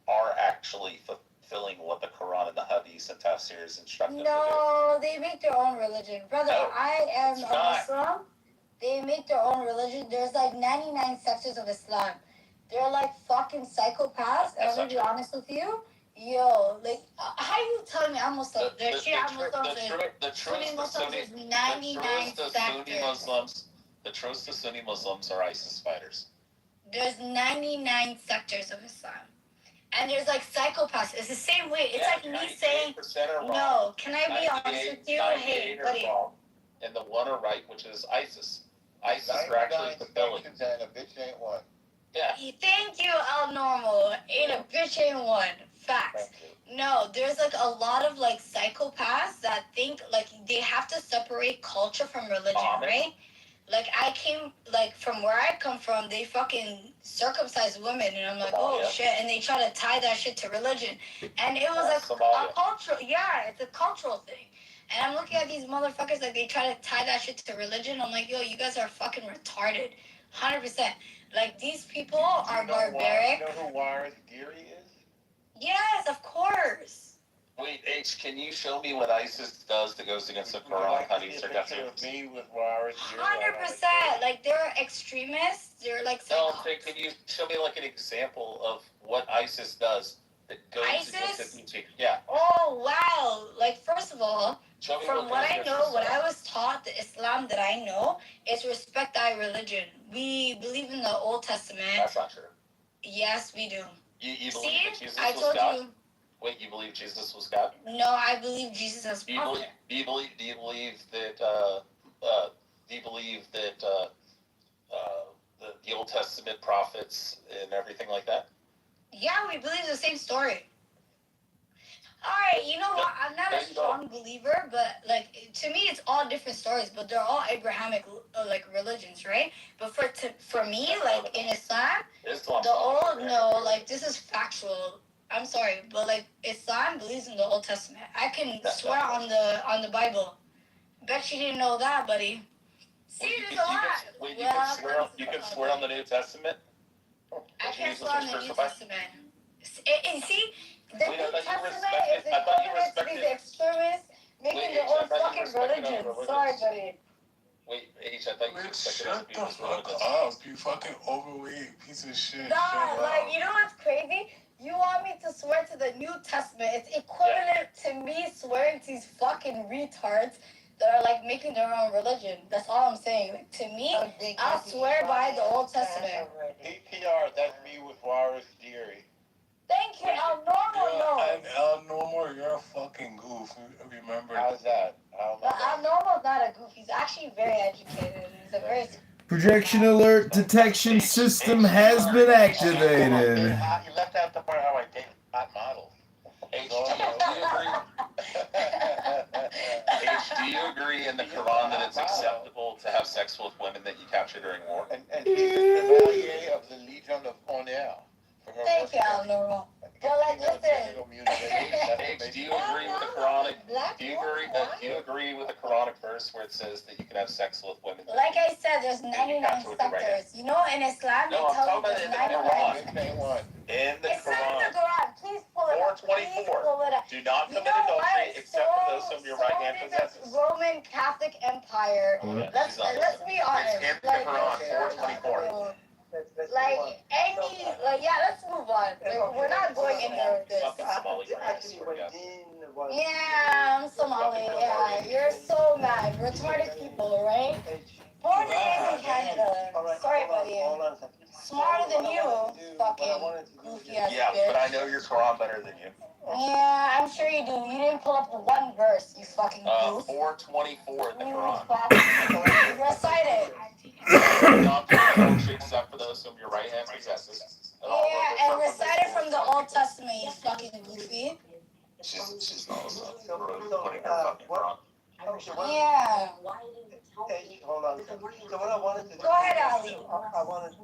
are actually fulfilling what the Quran and the Hadith and Tafsirs instruct them to do. No, they make their own religion. Brother, No, I am it's a not. Muslim. They make their own religion. There's like 99 sectors of Islam. They're like fucking psychopaths. And I'm gonna be honest with you. Yo, like, how you telling me I'm Muslim? They're Shia Muslims. The truth, Muslims, 99 sectors. The truth to Sunni Muslims are ISIS fighters. There's 99 sectors of Islam. And there's like psychopaths. It's the same way. It's like me saying, no, can I be honest with you? Hey, buddy. And the one are right, which is ISIS. ISIS are actually fulfilling. And a bitch ain't one. Yeah. Thank you, El Normal. Ain't a bitch ain't one. Facts. No, there's like a lot of like psychopaths that think like they have to separate culture from religion, right? Like I came like from where I come from, they fucking circumcise women, and I'm like, oh shit, and they try to tie that shit to religion, and it was like a cultural, it's a cultural thing. And I'm looking at these motherfuckers like they try to tie that shit to religion. I'm like, yo, you guys are fucking retarded, 100%. Like these people are barbaric. You know who Waris Geary is? Yes, of course. Wait, H, can you show me what ISIS does that goes against the Quran, Hadith, or Tafsir? Me with Waris Geary. 100%. Like they're extremists. They're like. No, can you show me like an example of what ISIS does that goes against the teaching? Yeah. Oh wow! Like first of all, from what I know, what I was taught, the Islam that I know is respect thy religion. We believe in the Old Testament. That's not true. Yes, we do. You believe that Jesus I was told God? you. Wait, you believe Jesus was God? No, I believe Jesus as prophet. Do you believe that the Old Testament prophets and everything like that? Yeah, we believe the same story. Alright, you know what? I'm not a strong believer, but like to me, it's all different stories. But they're all Abrahamic like religions, right? But for me, like in Islam, like this is factual. I'm sorry, but like Islam believes in the Old Testament. I can swear on the Bible. Bet you didn't know that, buddy. See, there's a lot. You can swear on the New Testament? I can't swear on the New Testament. And see, the New Testament is equivalent to these extremists making their own fucking religion. Sorry, buddy. Wait, H, I thought you respected Shut the fuck up, you fucking overweight piece of shit. Nah, like, you know what's crazy? You want me to swear to the New Testament. It's equivalent to me swearing to these fucking retards that are like making their own religion. That's all I'm saying. Like, to me, I swear by the Old Testament. PPR, that's me with Waris Geary. Thank you, El Normal. And El Normal, you're a fucking goof. Remember? How's that? El Normal's not a goof. He's actually very educated. He's a very... Projection alert detection system has been activated. You left out the part how I date hot models. H, do you agree in the Quran that it's acceptable to have sex with women that you capture during war? And she's the Chevalier of the Legion of Honor. Thank you, El Normal. But like, listen. H, do you agree with the Quranic? Do you agree with the Quranic verse where it says that you can have sex with women? Like I said, there's 99 sectors. You know, in Islam, they tell you there's 99. In the It's not Quran. in the Quran. Please pull it up. Please pull it up. Do not commit adultery except for those whom your right hand possesses. Roman Catholic Empire. Let's be honest. It's in the Quran, 424. Let's move on. We're not going anywhere with this. Yeah, I'm Somali. Yeah, you're so mad. Retarded people, right? Born and raised in Canada. Sorry, buddy. Smarter than you, fucking goofy ass Yeah, bitch. but I know your Quran better than you. Yeah, I'm sure you do. You didn't pull up the one verse, you fucking goof. 424 in the Quran. Recite it. Not adultery except for those whom your right hand possesses. Yeah, and recite it from the Old Testament, you fucking goofy. She's not putting her fucking Quran. Yeah. Hey, hold on. So what I wanted to do. Go ahead, Ali. I wanted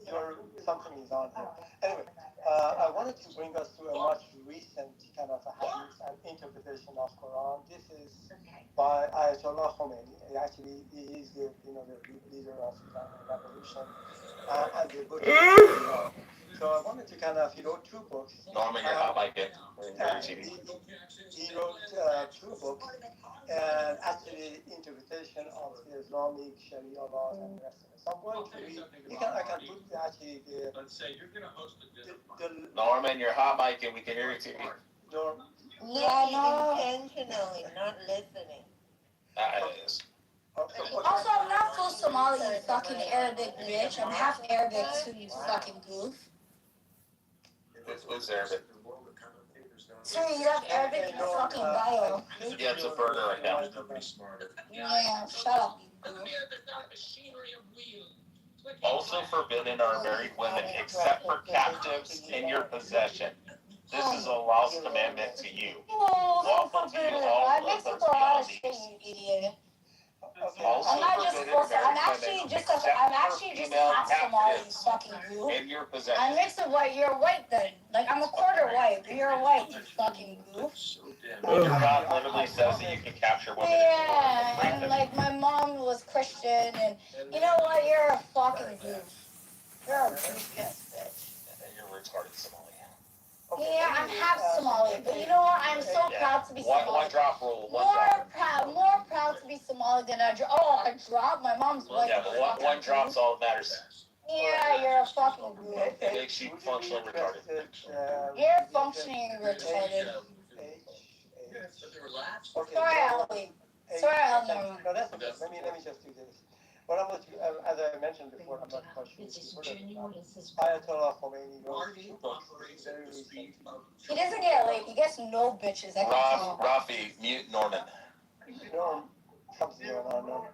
your something is on here. Anyway, I wanted to bring us to a much recent kind of a hadith and interpretation of Quran. This is by Ayatollah Khomeini. Actually, he is the the leader of Iranian revolution, and the book is Iran. So I wanted to kind of he wrote two books. Norman, you're hot mic it. He wrote two books and actually interpretation of the Islamic Sharia laws and the rest of it. So I'm going to read. I can put actually the Norman, you're hot mic and we can hear you too. Yeah, no. Intentionally, not listening. That is. Also, I'm not full Somali, you fucking Arabic bitch. I'm half Arabic too, you fucking goof. Who's Arabic? Sir, you have Arabic in your fucking bio. Yeah, it's a burner right now. Yeah, shut up, you goof. Also forbidden are married women except for captives in your possession. This is a lost commandment to you. Oh, forbidden. I mixed up a lot of shit, you idiot. I'm not just full. I'm actually just half Somali, you fucking goof. In your possession. I mixed up white. You're white then. Like I'm a quarter white, but you're white, you fucking goof. God literally says that you can capture women. Yeah, and like my mom was Christian, and you know what? You're a fucking goof. You're a goof ass bitch. You're retarded Somali. Yeah, I'm half Somali, but you know what? I'm so proud to be Somali. One drop rule. More proud to be Somali than a drop. Oh, a drop? My mom's white. Yeah, but one drop's all that matters. Yeah, you're a fucking goof. It makes you functionally retarded. You're functioning retarded. Sorry, Ali. Sorry, Ali. No, that's okay. Let me just do this. What I'm going to, as I mentioned before, I'm not quite sure. Ayatollah Khomeini wrote two books very recently. He doesn't get laid. He gets no bitches. I can tell. Rafi, mute Norman. Norm, something's going on, Norm.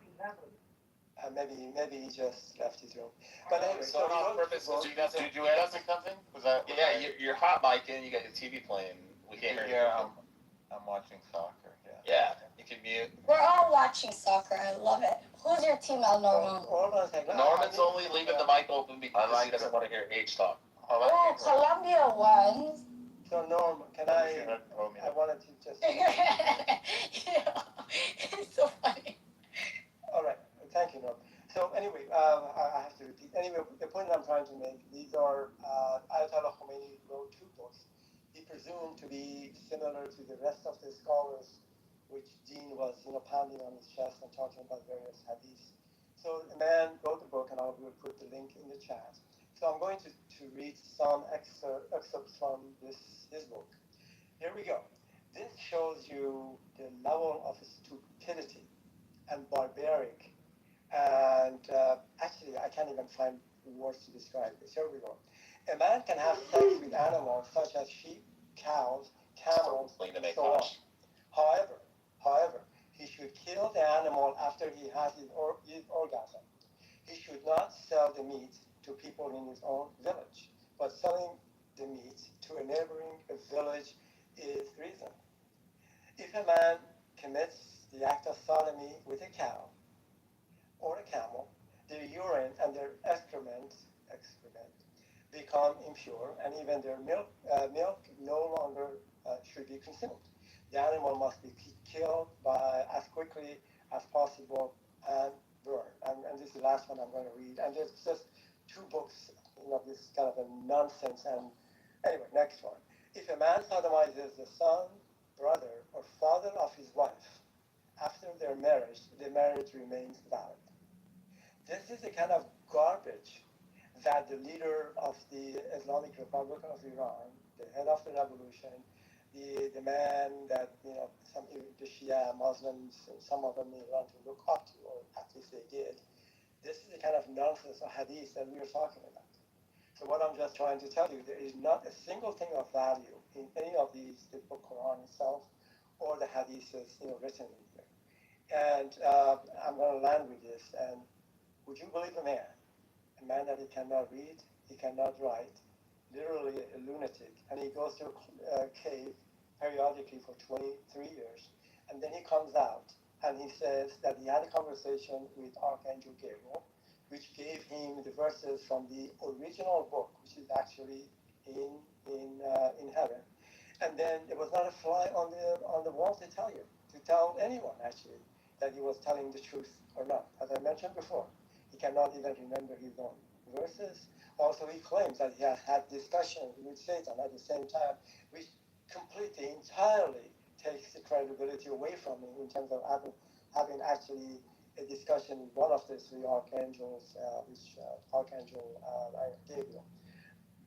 Maybe he just left his room. But anyway, so on purpose. Did you ask me something? Was that? Yeah, you're hot micing. You got your TV playing. We can't hear you. Yeah, I'm watching soccer. Yeah, you can mute. We're all watching soccer. I love it. Who's your team, El Norman? Norman's only leaving the mic open because he doesn't want to hear H talk. Oh, Colombia won. So Norm, I wanted to just. Yeah, it's so funny. All right, thank you, Norm. So anyway, I have to repeat. Anyway, the point I'm trying to make, these are Ayatollah Khomeini wrote two books. He presumed to be similar to the rest of the scholars, which Dean was, pounding on his chest and talking about various hadiths. So a man wrote the book, and I will put the link in the chat. So I'm going to read some excerpts from his book. Here we go. This shows you the level of stupidity and barbaric, and actually I can't even find words to describe this. Here we go. A man can have sex with animals such as sheep, cows, camels, and so on. However, he should kill the animal after he has his orgasm. He should not sell the meat to people in his own village, but selling the meat to a neighboring village is treason. If a man commits the act of sodomy with a cow or a camel, their urine and their excrement become impure, and even their milk no longer should be consumed. The animal must be killed as quickly as possible and burned. And this is the last one I'm going to read. And there's just two books, this kind of a nonsense. And anyway, next one. If a man sodomizes the son, brother, or father of his wife after their marriage, the marriage remains valid. This is the kind of garbage that the leader of the Islamic Republic of Iran, the head of the revolution, the man that the Shia Muslims, some of them in Iran to look up to, or at least they did. This is the kind of nonsense or hadith that we are talking about. So what I'm just trying to tell you, there is not a single thing of value in any of these, the book Quran itself, or the hadiths written in here. And I'm going to land with this. And would you believe a man that he cannot read, he cannot write, literally a lunatic, and he goes to a cave periodically for 23 years, and then he comes out and he says that he had a conversation with Archangel Gabriel, which gave him the verses from the original book, which is actually in heaven. And then there was not a fly on the wall to tell anyone actually that he was telling the truth or not. As I mentioned before, he cannot even remember his own verses. Also, he claims that he has had discussions with Satan at the same time, which completely, entirely takes the credibility away from him in terms of having actually a discussion with one of the three archangels, Archangel Gabriel.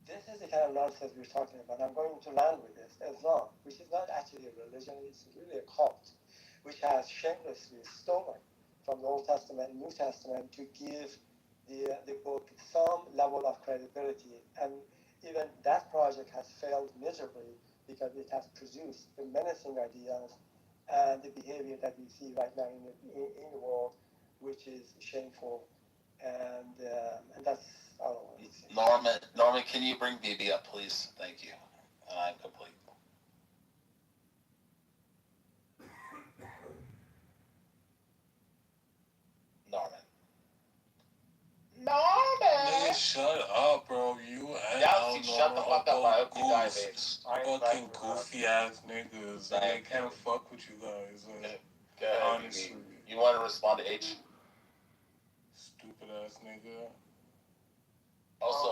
This is the kind of nonsense we're talking about. I'm going to land with this. Islam, which is not actually a religion, it's really a cult, which has shamelessly stolen from the Old Testament and New Testament to give the book some level of credibility. And even that project has failed miserably because it has produced the menacing ideas and the behavior that we see right now in the world, which is shameful. And that's all. Norman, can you bring BB up, please? Thank you. I'm complete. Nigga, shut up, bro. You and Shut the fuck up. I hope you die, babe. Fucking goofy ass niggas. Like, I can't fuck with you guys. Honestly. You want to respond to H? Stupid ass nigga. Also,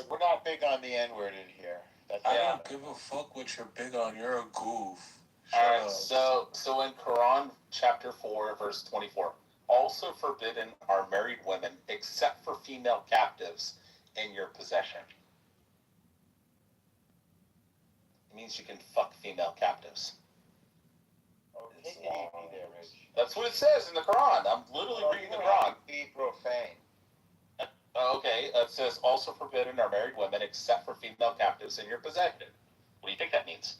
we're not big on the N-word in here. I don't give a fuck what you're big on. You're a goof. Alright, so in Quran chapter 4, verse 24, also forbidden are married women except for female captives in your possession. It means you can fuck female captives. Take it easy there, Rich. That's what it says in the Quran. I'm literally reading the Quran. Be profane. Okay, it says also forbidden are married women except for female captives in your possession. What do you think that means?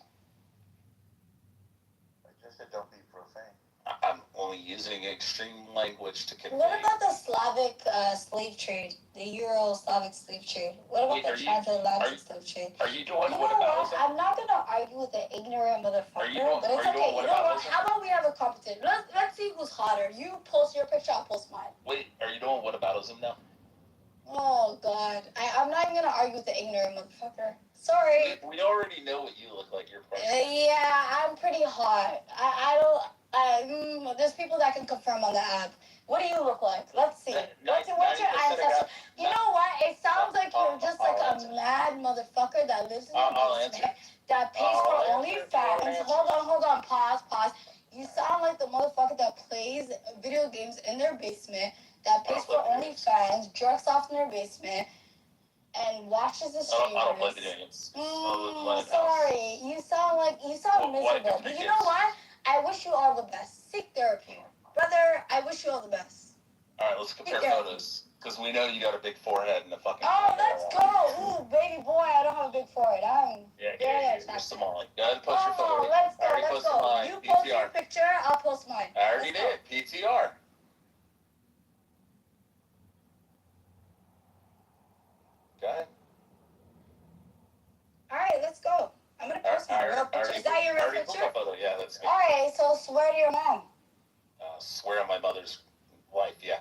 I just said don't be profane. I'm only using extreme language to convey. What about the Slavic slave trade? The Euro-Slavic slave trade? What about the transatlantic slave trade? Are you doing what I'm not going to argue with the ignorant motherfucker, but it's okay. You know what? How about we have a competition? Let's see who's hotter. You post your picture, I'll post mine. Wait, are you doing whataboutism now? Oh, God. I'm not even going to argue with the ignorant motherfucker. Sorry. We already know what you look like. You're yeah, I'm pretty hot. I don't... there's people that can confirm on the app. What do you look like? Let's see. What's your ancestry? You know what? It sounds like you're just like a mad motherfucker that lives in the basement that pays for OnlyFans. Hold on. Pause. You sound like the motherfucker that plays video games in their basement, that pays for OnlyFans, jerks off in their basement, and watches the streamers. I don't play video games. Sorry. You sound miserable. But you know what? I wish you all the best. Seek therapy. Brother, I wish you all the best. Alright, let's compare photos. Because we know you got a big forehead and a fucking... Oh, let's go! Ooh, baby boy, I don't have a big forehead. You're Somali. Go ahead and post your photo. Let's go. You post your picture, I'll post mine. I already did. PTR. Go ahead. Alright, let's go. I'm gonna post my real picture. Is that your real picture? Yeah, that's good. Alright, so swear to your mom. Swear on my mother's life, yeah.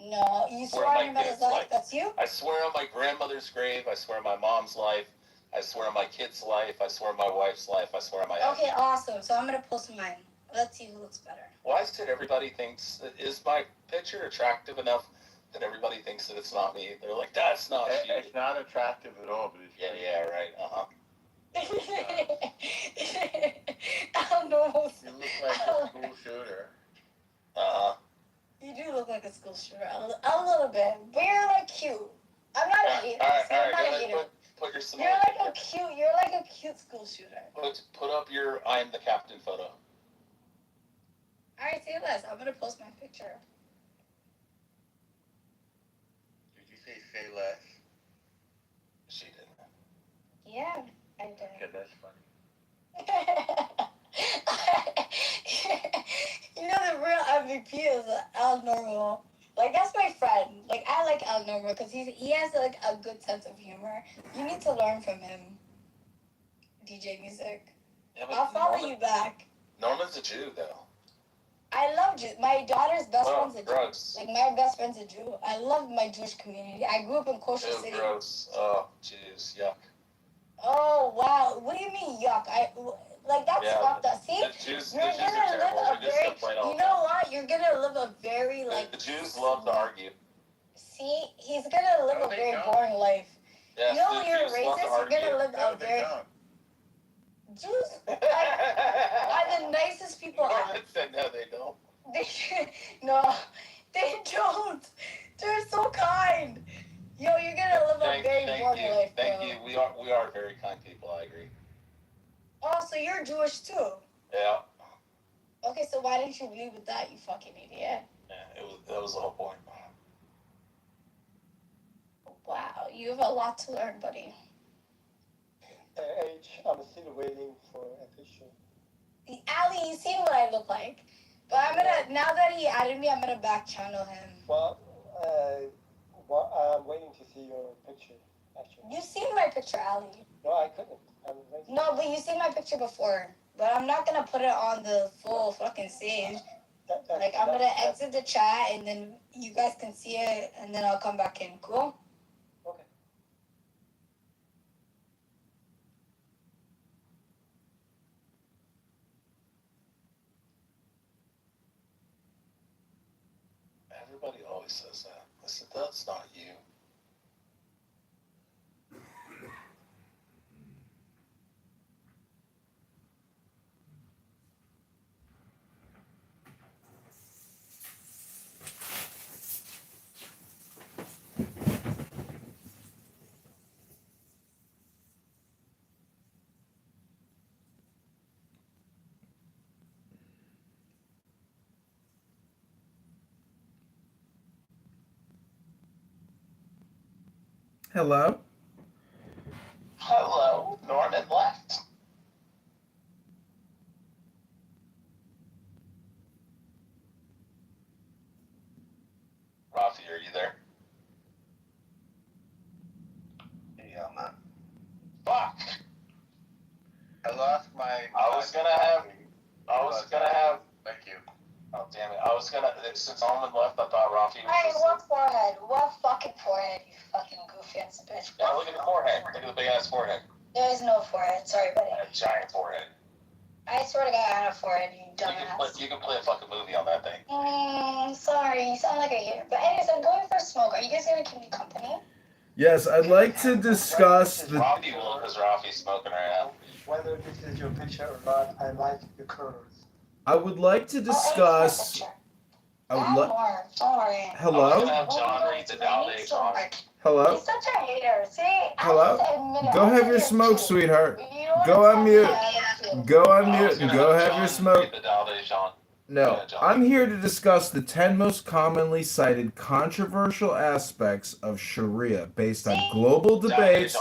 No, you swear on your mother's life. That's you? I swear on my grandmother's grave. I swear on my mom's life. I swear on my kid's life. I swear on my wife's life. I swear on my... Okay, awesome. So I'm gonna post mine. Let's see who looks better. Why is it everybody thinks... Is my picture attractive enough that everybody thinks that it's not me? They're like, that's not you. It's not attractive at all, but it's... Yeah, right. Uh-huh. I don't know. You look like a school shooter. Uh-huh. You do look like a school shooter. A little bit. But you're like cute. I'm not a hater. I'm not a hater. Put your You're like a cute school shooter. Put up your I am the captain photo. Alright, say less. I'm gonna post my picture. Did you say less? She didn't. Yeah, I did. Yeah, that's funny. You know the real MVP is Al Normal. Like that's my friend. Like I like Al Normal because he has like a good sense of humor. You need to learn from him. DJ Music. Yeah, I'll follow you back. Norman's a Jew though. I love Jews. My daughter's best friend's a Jew. Gross. Like, my best friend's a Jew. I love my Jewish community. I grew up in Kosher City. Gross. Oh, jeez, yuck. Oh, wow. What do you mean, yuck? That's fucked up. See? The Jews You're are gonna live terrible. a They just very, complain all you the know time. what? You're gonna live a very, like... The Jews love to argue. See? He's gonna live a very boring life. Yes, You know, the you're Jews love to racist, you're argue. gonna live a very... Jews are the nicest people. Norman said no, they don't. No, they don't. They're so kind. Yo, you're gonna live a very boring life, bro. Thank you. We are very kind people. I agree. Oh, so you're Jewish too? Yeah. Okay, so why didn't you leave with that, you fucking idiot? Yeah, that was the whole point. Wow, you have a lot to learn, buddy. H, I'm still waiting for a picture. Ali, you seen what I look like. But now that he added me, I'm gonna back channel him. Well, I'm waiting to see your picture, actually. You seen my picture, Ali. No, I couldn't. I'm waiting. No, but you seen my picture before. But I'm not gonna put it on the full fucking stage. I'm gonna exit the chat and then you guys can see it and then I'll come back in. Cool? Okay. Everybody always says that. I said, that's not you. Hello? Hello, Norman left. Rafi, are you there? Yeah, man. Fuck. I lost my. I was gonna have. Thank you. Oh damn it! I was gonna. Since Norman left, I thought Rafi was. Hey, what forehead? What fucking forehead, you fucking goofy ass bitch? Yeah, look at the forehead. Look at the big ass forehead. There is no forehead. Sorry, buddy. A giant forehead. I swear to God, I have a forehead, you dumbass. You can play a fucking movie on that thing. Sorry, you sound like a hater. But anyways, I'm going for a smoke. Are you guys gonna keep me company? Yes, I'd like to discuss the... Rafi will, because Rafi's smoking right now. Whether this is your picture or not, I like the curves. I would like to discuss... I would like... Don't worry. Hello? I'm gonna have John read the validation. Hello? He's such a hater. See? Hello? Go have your smoke, sweetheart. Go on mute. Go on mute and go have your smoke. No, I'm here to discuss the 10 most commonly cited controversial aspects of Sharia based on global debates,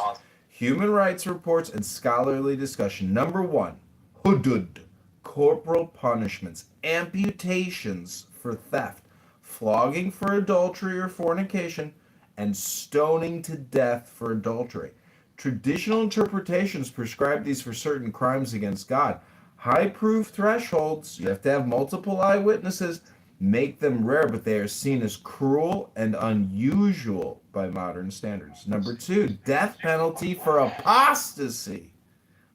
human rights reports, and scholarly discussion. Number 1, hudud, corporal punishments, amputations for theft, flogging for adultery or fornication, and stoning to death for adultery. Traditional interpretations prescribe these for certain crimes against God. High proof thresholds, you have to have multiple eyewitnesses, make them rare, but they are seen as cruel and unusual by modern standards. Number 2, death penalty for apostasy.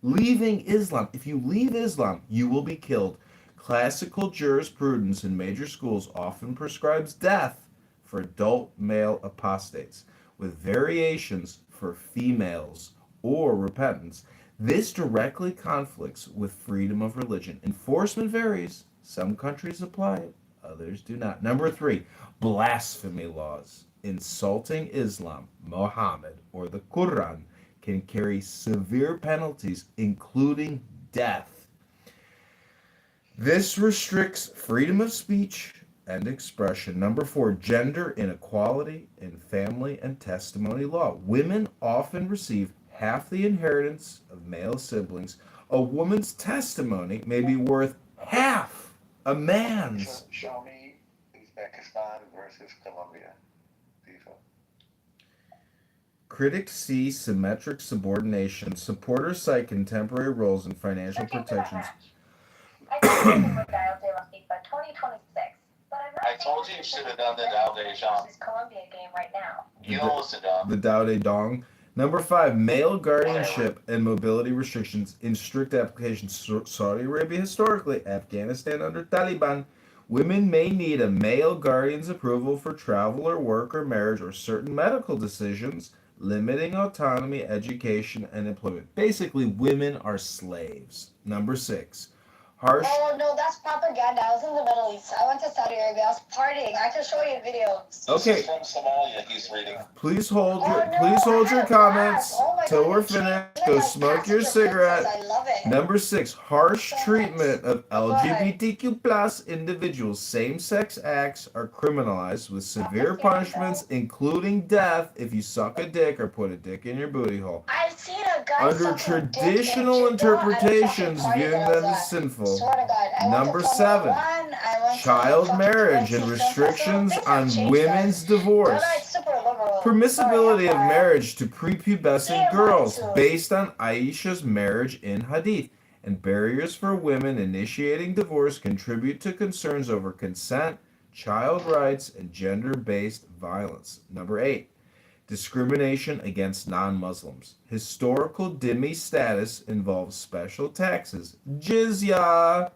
Leaving Islam. If you leave Islam, you will be killed. Classical jurisprudence in major schools often prescribes death for adult male apostates, with variations for females or repentance. This directly conflicts with freedom of religion. Enforcement varies. Some countries apply it, others do not. Number 3, blasphemy laws. Insulting Islam, Muhammad, or the Quran can carry severe penalties, including death. This restricts freedom of speech and expression. Number 4, gender inequality in family and testimony law. Women often receive half the inheritance of male siblings. A woman's testimony may be worth half a man's. Show me Uzbekistan versus Colombia. FIFA. Critics see symmetric subordination. Supporters cite contemporary roles in financial protections. I can't with Dial de la FIFA 2021 told you should have done the Dao De Zhang. Colombia game right now. You don't listen to him. The Dao De Dong. Number 5, male guardianship and mobility restrictions in strict application. Saudi Arabia historically, Afghanistan under Taliban. Women may need a male guardian's approval for travel or work or marriage or certain medical decisions, limiting autonomy, education, and employment. Basically, women are slaves. Number 6, harsh. Oh no, that's propaganda. I was in the Middle East. I went to Saudi Arabia. I was partying. I can show you videos. Okay. This is from Somalia. He's reading. Please hold your comments till we're finished. Go smoke your cigarette. I love it. Number 6, harsh treatment of LGBTQ plus individuals. Same-sex acts are criminalized with severe punishments, including death if you suck a dick or put a dick in your booty hole. I've seen a guy Under traditional interpretations, viewing them as sinful. Number 7, child marriage and restrictions on women's divorce. Permissibility of marriage to prepubescent girls based on Aisha's marriage in Hadith. And barriers for women initiating divorce contribute to concerns over consent, child rights, and gender-based violence. Number 8, discrimination against non-Muslims. Historical dhimmi status involves special taxes, jizya,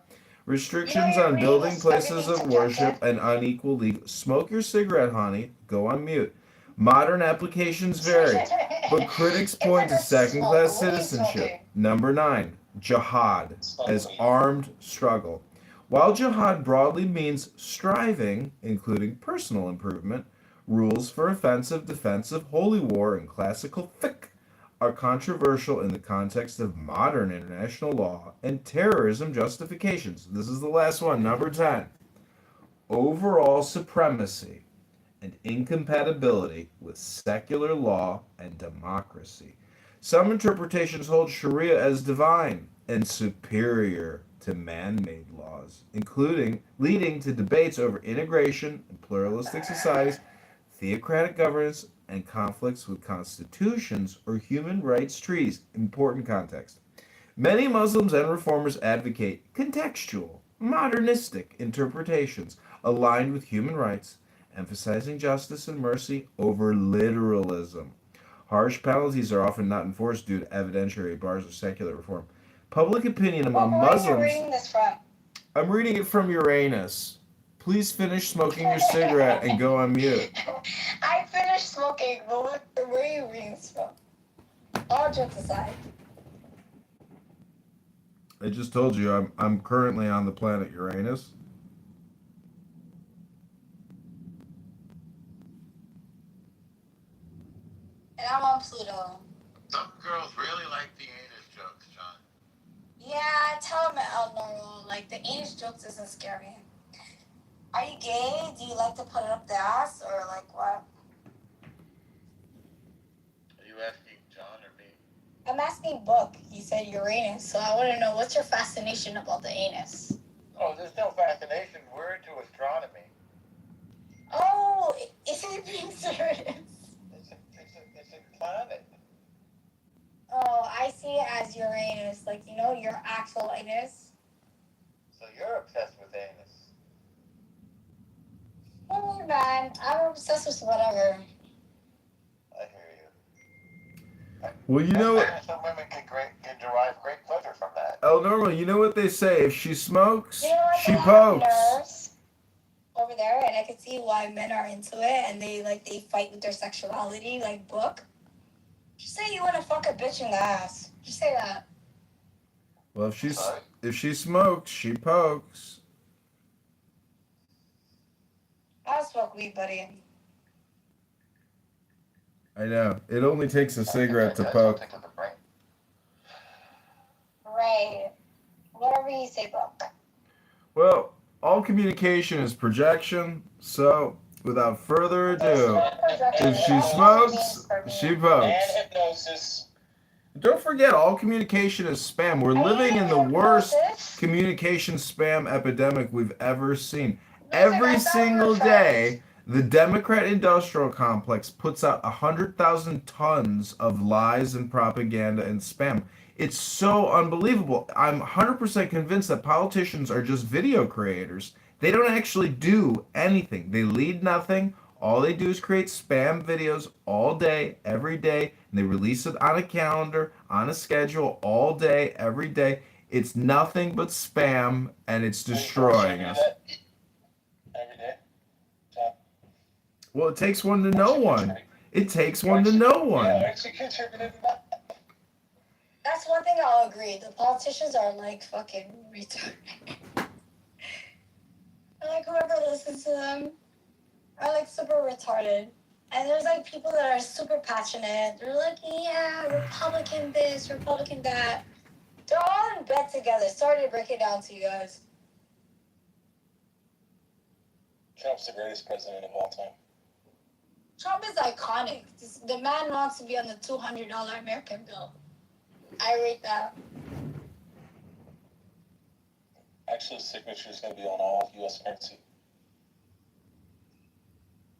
restrictions on building places of worship, and unequal legal. Smoke your cigarette, honey. Go on mute. Modern applications vary, but critics point to second-class citizenship. Number 9, jihad as armed struggle. While jihad broadly means striving, including personal improvement, rules for offensive, defensive, holy war, and classical fiqh are controversial in the context of modern international law and terrorism justifications. This is the last one, number 10. Overall supremacy and incompatibility with secular law and democracy. Some interpretations hold Sharia as divine and superior to man-made laws, including leading to debates over integration in pluralistic societies, theocratic governance, and conflicts with constitutions or human rights treaties. Important context. Many Muslims and reformers advocate contextual, modernistic interpretations aligned with human rights, emphasizing justice and mercy over literalism. Harsh penalties are often not enforced due to evidentiary bars of secular reform. Public opinion among Muslims. Where are you reading this from? I'm reading it from Uranus. Please finish smoking your cigarette and go on mute. I finished smoking, but where are you reading this from? All jokes aside. I just told you I'm currently on the planet Uranus. And I'm on Pluto. Some girls really like the anus jokes, John. Yeah, tell them normal. Like, the anus jokes doesn't scare me. Are you gay? Do you like to put it up the ass? Or, like, what? Are you asking John or me? I'm asking Book. You said Uranus, so I want to know what's your fascination about the anus? Oh, there's no fascination. We're into astronomy. Oh, is it being serious? It's a planet. Oh, I see it as Uranus. Like, you know, your actual anus. So you're obsessed with anus. Oh, man. I'm obsessed with whatever. I hear you. Well, you know what? Some women can derive great pleasure from that. El Normal, you know what they say? If she smokes, You know what? she They have pokes. nerves over there, and I can see why men are into it, and they fight with their sexuality, like Book. Just say you want to fuck a bitch in the ass. Just say that. Well, if she smokes, she pokes. I'll smoke weed, buddy. I know. It only takes a cigarette to poke. Right. Whatever you say, Book. Well, all communication is projection, so without further ado, if she smokes, she pokes. And hypnosis. Don't forget, all communication is spam. We're living in the worst communication spam epidemic we've ever seen. Every single day, the Democrat industrial complex puts out 100,000 tons of lies and propaganda and spam. It's so unbelievable. I'm 100% convinced that politicians are just video creators They don't actually do anything. They lead nothing. All they do is create spam videos all day, every day, and they release it on a calendar, on a schedule, all day, every day. It's nothing but spam, and it's destroying us. Every day. Well, it takes one to know one. It takes one to know one. Actually contributed to that. That's one thing I'll agree. The politicians are like fucking retarded. Like whoever listens to them are like super retarded. And there's like people that are super passionate. They're like, yeah, Republican this, Republican that. They're all in bed together. Sorry to break it down to you guys. Trump's the greatest president of all time. Trump is iconic. The man wants to be on the $200 American bill. I rate that. Actually, his signature is going to be on all U.S. currency.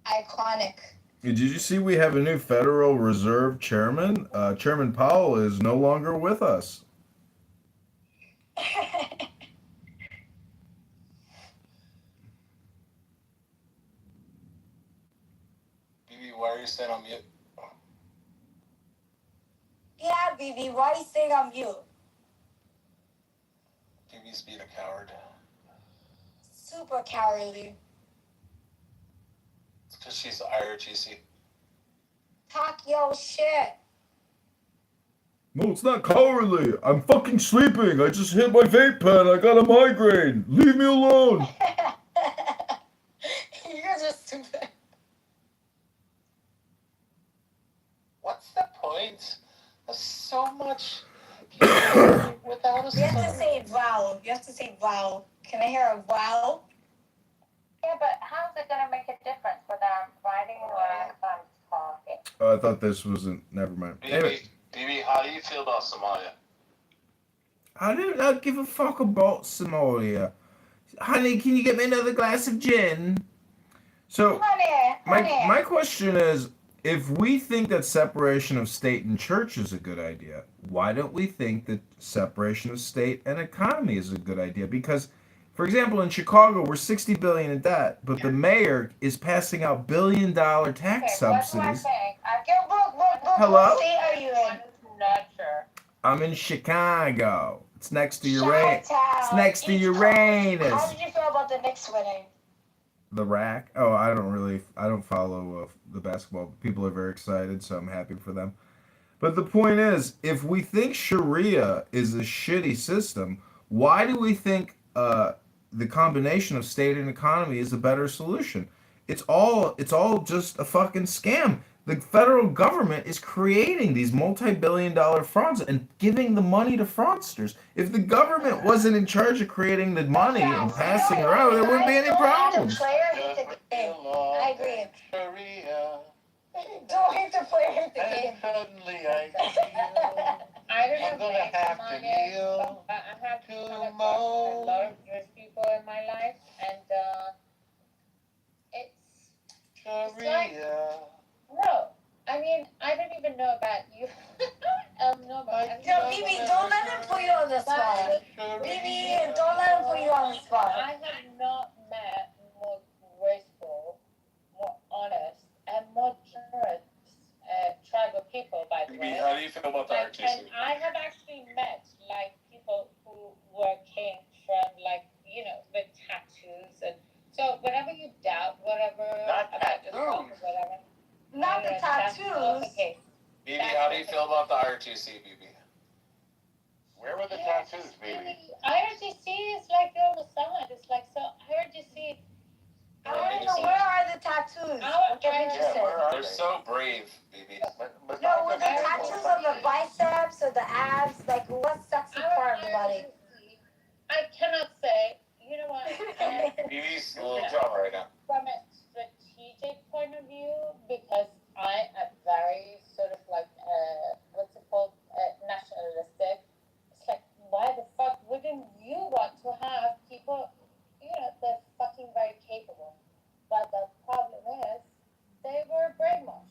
Iconic. Did you see we have a new Federal Reserve chairman? Chairman Powell is no longer with us. BB, why are you staying on mute? Yeah, BB, why are you staying on mute? BB's being a coward. Super cowardly. It's because she's IRGC. Talk your shit. No, it's not cowardly. I'm fucking sleeping. I just hit my vape pen. I got a migraine. Leave me alone. You guys are stupid. What's the point? There's so much without us. You have to say wow. You have to say wow. Can I hear a wow? Yeah, but how's it gonna make a difference whether I'm writing or I'm talking? Oh, I thought this wasn't. Never mind. Anyway. BB, how do you feel about Somalia? I don't give a fuck about Somalia. Honey, can you get me another glass of gin? So, my question is, if we think that separation of state and church is a good idea, why don't we think that separation of state and economy is a good idea? Because, for example, in Chicago, we're $60 billion in debt, but the mayor is passing out billion-dollar tax subsidies. Hello? What state are you in? Not sure. I'm in Chicago. It's next to Uranus. It's next to Uranus. How did you feel about the Knicks winning? The rack? Oh, I don't follow the basketball. People are very excited, so I'm happy for them. But the point is, if we think Sharia is a shitty system, why do we think the combination of state and economy is a better solution? It's all just a fucking scam. The federal government is creating these multi-billion-dollar frauds and giving the money to fraudsters. If the government wasn't in charge of creating the money and passing it around, there wouldn't be any problems. I agree. Don't hate the player, hate the game. Suddenly I I'm gonna have to kneel. I have to a lot of Jewish people in my life, and it's like, no. I mean, I don't even know about you. No, Bibi, don't let him put you on the spot. Bibi, don't let him put you on the spot. I have not met more graceful, more honest, and more generous tribal people, by the way. How do you feel about the And RTC? I have actually met, like, people who came from, like, with tattoos. And so whenever you doubt whatever Not about tattoos. yourself or whatever. Not the tattoos. Okay. BB, how do you feel about the RTC, BB? Where were the tattoos, baby? IRGC is like on the side. It's like, so IRGC. I don't know, where are the tattoos? I'm interested. They're so brave, BB. No, with the tattoos on the biceps or the abs, like what's sexy part about it? I cannot say. You know what? BB's a little drama right now. From a strategic point of view, because I am very sort of like, what's it called, nationalistic. It's like, why the fuck wouldn't you want to have people, they're fucking very capable. But the problem is, they were brainwashed.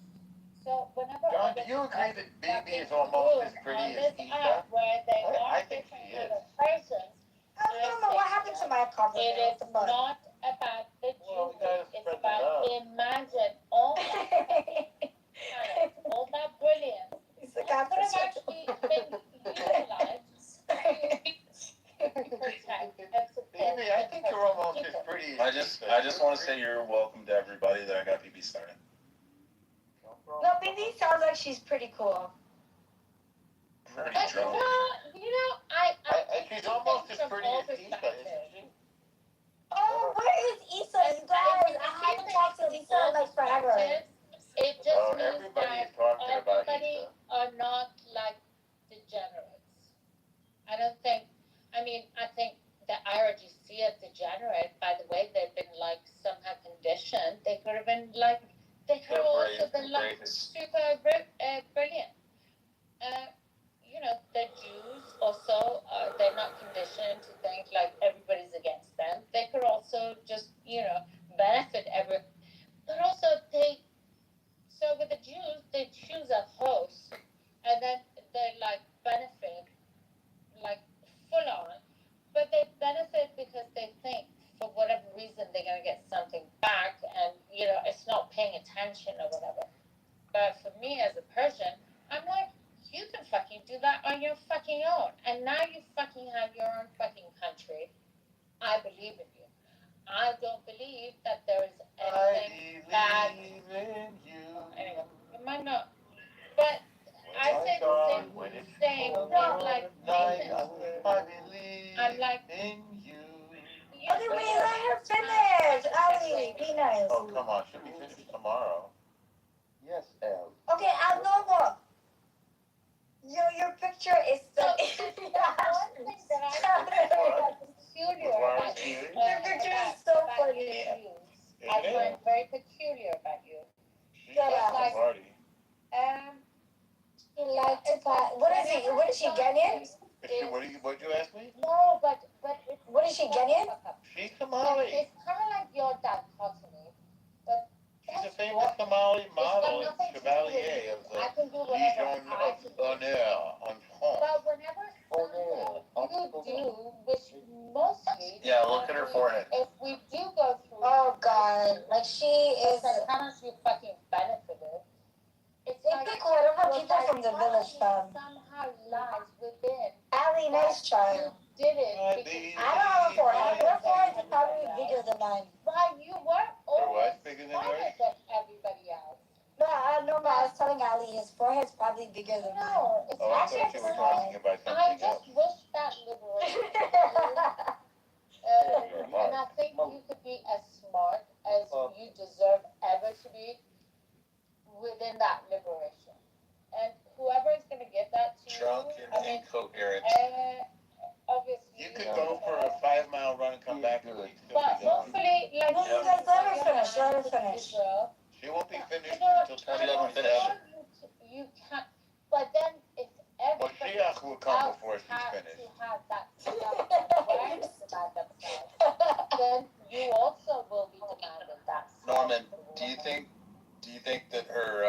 So whenever John, do you agree that BB is almost as pretty as Eva? Where they I are think she different is. persons, I don't know what happened to my compliment. it is not about the Well, we Jews. gotta It's spread the about love. imagine all that talent, all that brilliance. It's like Could have after actually been utilized to protect and support. Baby, I think you're almost as pretty as I just want to say you're welcome to everybody that I got BB started. No, BB sounds like she's pretty cool. Pretty But drunk. I she's almost as pretty as Issa, isn't she? Oh, where is Issa, you guys? I haven't talked to Issa in like forever. It just means Everybody that is talking about everybody Issa. are not like degenerates. I think the IRGC is degenerate by the way they've been like somehow conditioned. They could have been like, they could have also been like super brilliant. The Jews also, they're not conditioned to think like everybody's against them. They could also just, benefit but also so with the Jews, they choose a host and then they like benefit like full on, but they benefit because they think for whatever reason they're gonna get something back, and it's not paying attention or whatever. But for me as a Persian, I'm like, you can fucking do that on your fucking own, and now you fucking have your own fucking country. I believe in you. I don't believe that there is anything bad. In you. Anyway, it might not, but I say the same thing like Nathan. I believe I'm like, in you. Okay, wait, let her finish. Ali, be nice. Oh, come on. She'll be finished tomorrow. Yes, Elle. Okay, Al, no more. Your picture is so. One thing that I find peculiar about you. Your picture is so funny. I find very peculiar about you. Shut It's up. like, You like to buy. What is he? What is she, Ghanaian? What'd you ask me? No, but it's, What is she, Ghanaian? She's Somali. It's kind of like your dichotomy, but She's a famous Somali model and chevalier of the I can do whatever Legion I of can do. Honneur en France. But whenever you do, which mostly, Yeah, look at her forehead. if we do go through, Oh God, like she is. like how much you fucking benefited. It's like Cool. I don't have people from the village somehow lies within. Ali, nice try. You did it because I don't have a forehead. Your forehead is probably bigger than mine. but you were always bigger than smarter yours? than everybody else. No, but I was telling Ali his forehead's probably bigger than mine. No, it's Oh, I thought you were talking about I something just else. wish that liberation. And I think you could be as smart as you deserve ever to be within that liberation. And whoever is going to give that to Drunk you, and incoherent. Obviously. You could go for a 5-mile run and come back and we'd still But be going. hopefully, like, No, you guys let her finish. Let her finish. She won't be finished You know, until I 2027. don't want you can't. But then if Well, everybody Shiach will come before she's has finished. to have that awareness about themselves, then you also will be demanding that. Norman, do you think that her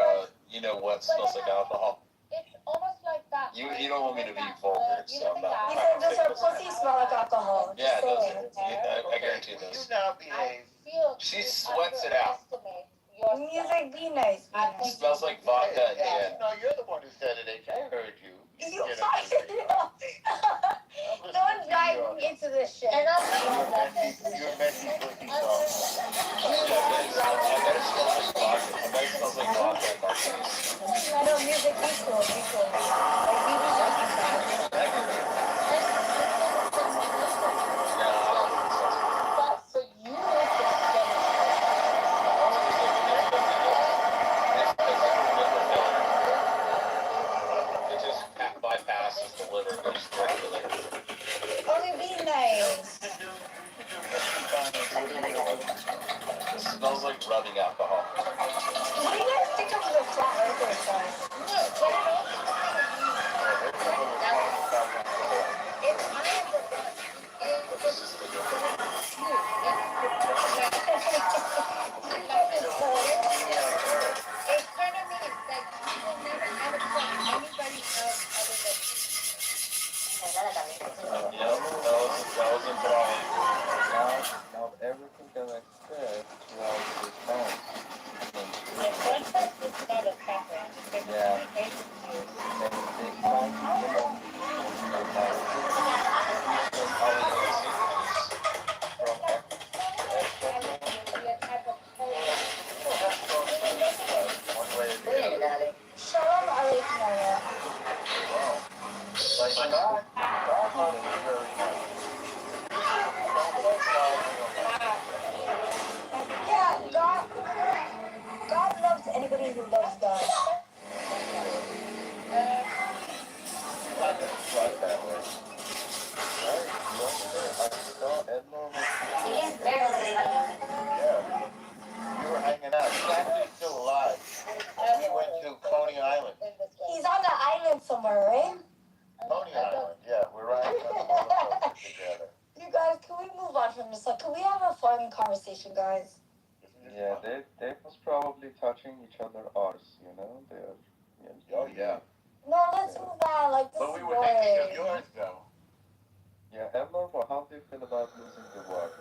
what smells like alcohol? It's almost like that. You don't want me to be vulgar, so I'm not. He said, does her pussy smell like alcohol? Yeah, it does. Say it. I guarantee it You does. now behave. She sweats it out. Music, be nice. Be It nice. smells like vodka at the end. No, you're the one who said it, H. I heard you. You fucking know. Don't drive me into this shit. And I'm You're messy pussy song. I bet it smells like vodka. I bet it smells like vodka and martinis. I know music, be cool, be cool. Like, be But for you, Yeah, God loves anybody who loves God. We were hanging out. He's actually still alive. We went to Coney Island. He's on the island somewhere, right? Coney Island, yeah. We're riding on the roller coaster together. You guys, can we move on from this? Like, can we have a fun conversation, guys? Yeah, they was probably touching each other arse, you know? They're. Oh, yeah. No, let's move on. Like, this But is we were thinking of boring. yours, though. Yeah, abnormal. How do you feel about losing the war?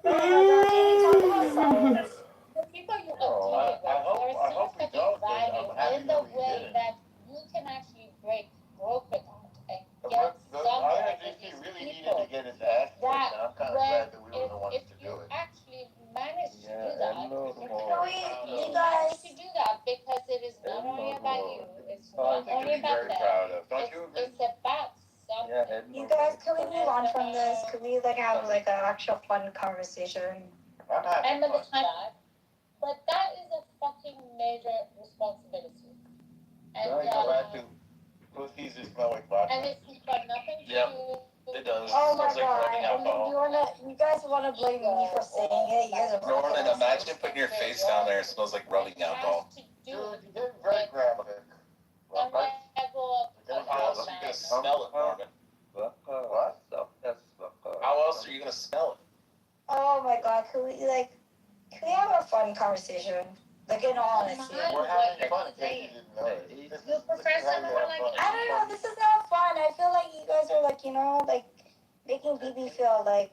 Oh my God, can we talk about science? The people you Oh, I obtain, hope we there don't, is but value I'm happy in that the we way didn't. that you can actually break it out and The get somewhere with IRGC these really needed people. to get its ass kicked, That and I'm kind of when glad that we were the ones if to you do it. actually manage to Yeah, do that, You you guys. manage to do that because it is not only about you, it's not Something to only be about very them. proud of. Don't you agree? It's about something. Yeah, You guys, can we move on from this? Can we like have like an actual fun conversation? I'm having And by the fun. time but that is a fucking major responsibility. And Right, go back to pussies that smell like vodka. and it's got nothing to Yep. do. It does. Oh my Smells like God! rubbing And then alcohol. you guys wanna blame me for saying it? You guys are Norman, fucking imagine putting your face down there. It smells like rubbing alcohol. To do Dude, you're getting very graphic. a level of How else are you gonna smell it, Norman? What? How else are you gonna smell it? Oh my God! Can we have a fun conversation? Like in all honesty. We're having fun. You didn't know it. You prefer someone like I don't know. This is not fun. I feel like you guys are like like making BB feel like.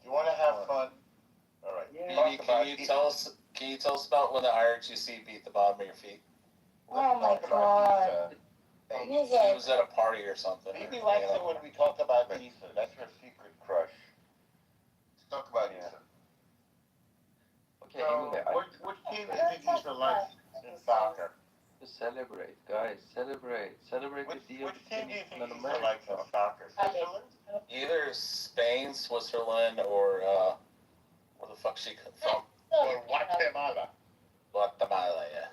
You want to have fun? All right. BB, can you tell us about when the IRGC beat the bottom of your feet? Oh my God. He Music. was at a party or something. Phoebe likes it when we talk about Issa. That's her secret crush. Let's talk about Issa. Okay, So, anyway, which team do you think Issa likes in soccer? to celebrate, guys. Celebrate Which the deal team do you between think America. Issa likes in soccer? Switzerland? Either Spain, Switzerland, or where the fuck she come from? Or Guatemala? Guatemala, yeah.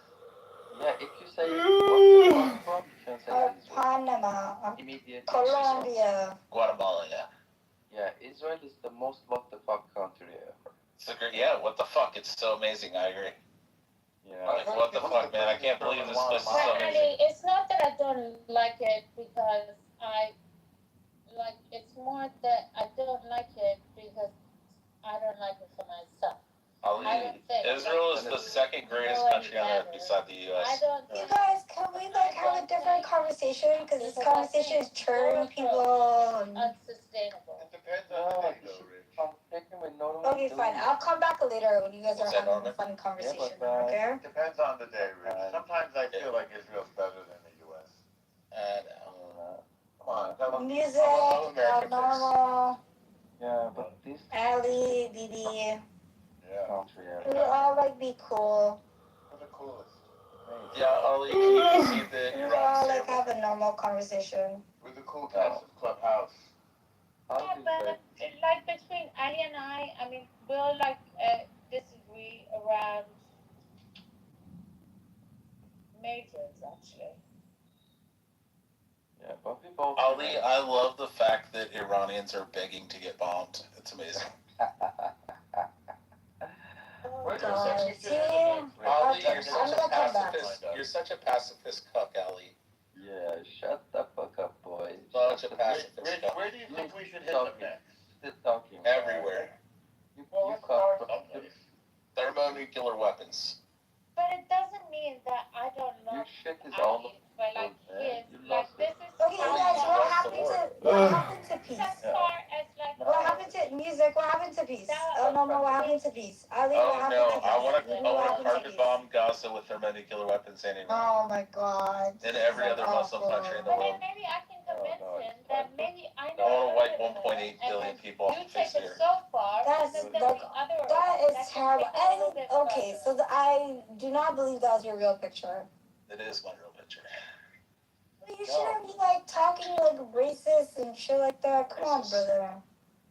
Yeah, if you say what the fuck from, you can say Israel. Panama. Immediately. Colombia. Guatemala, yeah. Yeah, Israel is the most what the fuck country ever. It's a great, yeah, what the fuck? It's so amazing, I agree. Yeah. Like, what the fuck, man? I can't believe this place is so But amazing. Ali, it's not that I don't like it because it's more that I don't like it because I don't like it for myself. Ali, I don't think Israel is the second greatest country on earth beside the I U.S. don't You guys, can we have a different conversation? Because this conversation is turning people. unsustainable. It depends on the day, though, Rich. I'm thinking with Norman. Okay, fine. I'll come back later when you guys are What's that, having a Norman? fun conversation. Yeah, but, Okay. It depends on the day, Rich. Sometimes I feel like Israel's better than the U.S. Come on, tell them. Music, America normal, Yeah, but this Ali, BB. Yeah. country We ever. all be cool. We're the coolest. Yeah, Ali, can you see the We Iran all symbol? have a normal conversation. We're the cool cats of Clubhouse. How Yeah, do you but say? between Ali and I mean, we'll disagree around majors actually. Yeah, but we both. Ali, I love the fact that Iranians are begging to get bombed. It's amazing. Oh God. See? Ali, you're I'm such a gonna come back. pacifist. You're such a pacifist cuck, Ali. Yeah, shut the fuck up, boy. Such a pacifist Rich, cuck. where do you think we should hit them next? Still talking. Everywhere. You Let's cock. start someplace. Thermonuclear weapons. But it doesn't mean that I don't Your love shit is all Ali, but like man. kids, You like lost this it. is Okay, you guys, what happened to peace? as far as like What happened to music? What happened to peace? Oh no, what happened to peace? Ali, what Oh happened no, to peace? I want to What happened to carpet peace? bomb Gaza with thermonuclear weapons anyway. Oh my God. And every other Muslim awful. country in the But world. then maybe I can convince him that maybe I I want to wipe know 1.8 billion people off you the face take of it the earth. so far, That's and then there'll be other that is that can terrible. take it a little And bit okay, further. so I do not believe that was your real picture. It is my real picture. You shouldn't be like talking like racist and shit like that. Come on, brother.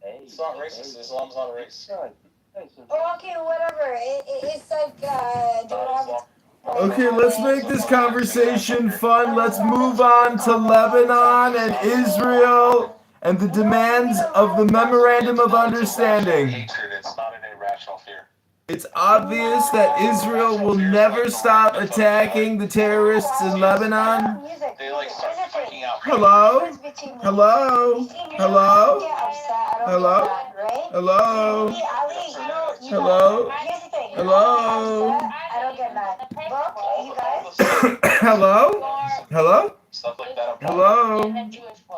It's not racist. Islam's not a race. Oh, okay, whatever. It's like, Okay, let's make this conversation fun. Let's move on to Lebanon and Israel and the demands of the Memorandum of Understanding. Hatred. It's not an irrational fear. It's obvious that Israel will never stop attacking the terrorists in Lebanon. They like start freaking out. Hello? Hello? Hello? Hello? Hello? Hello? Hello? I don't get mad. Look, you guys. Hello? Hello? Stuff like that. Hello?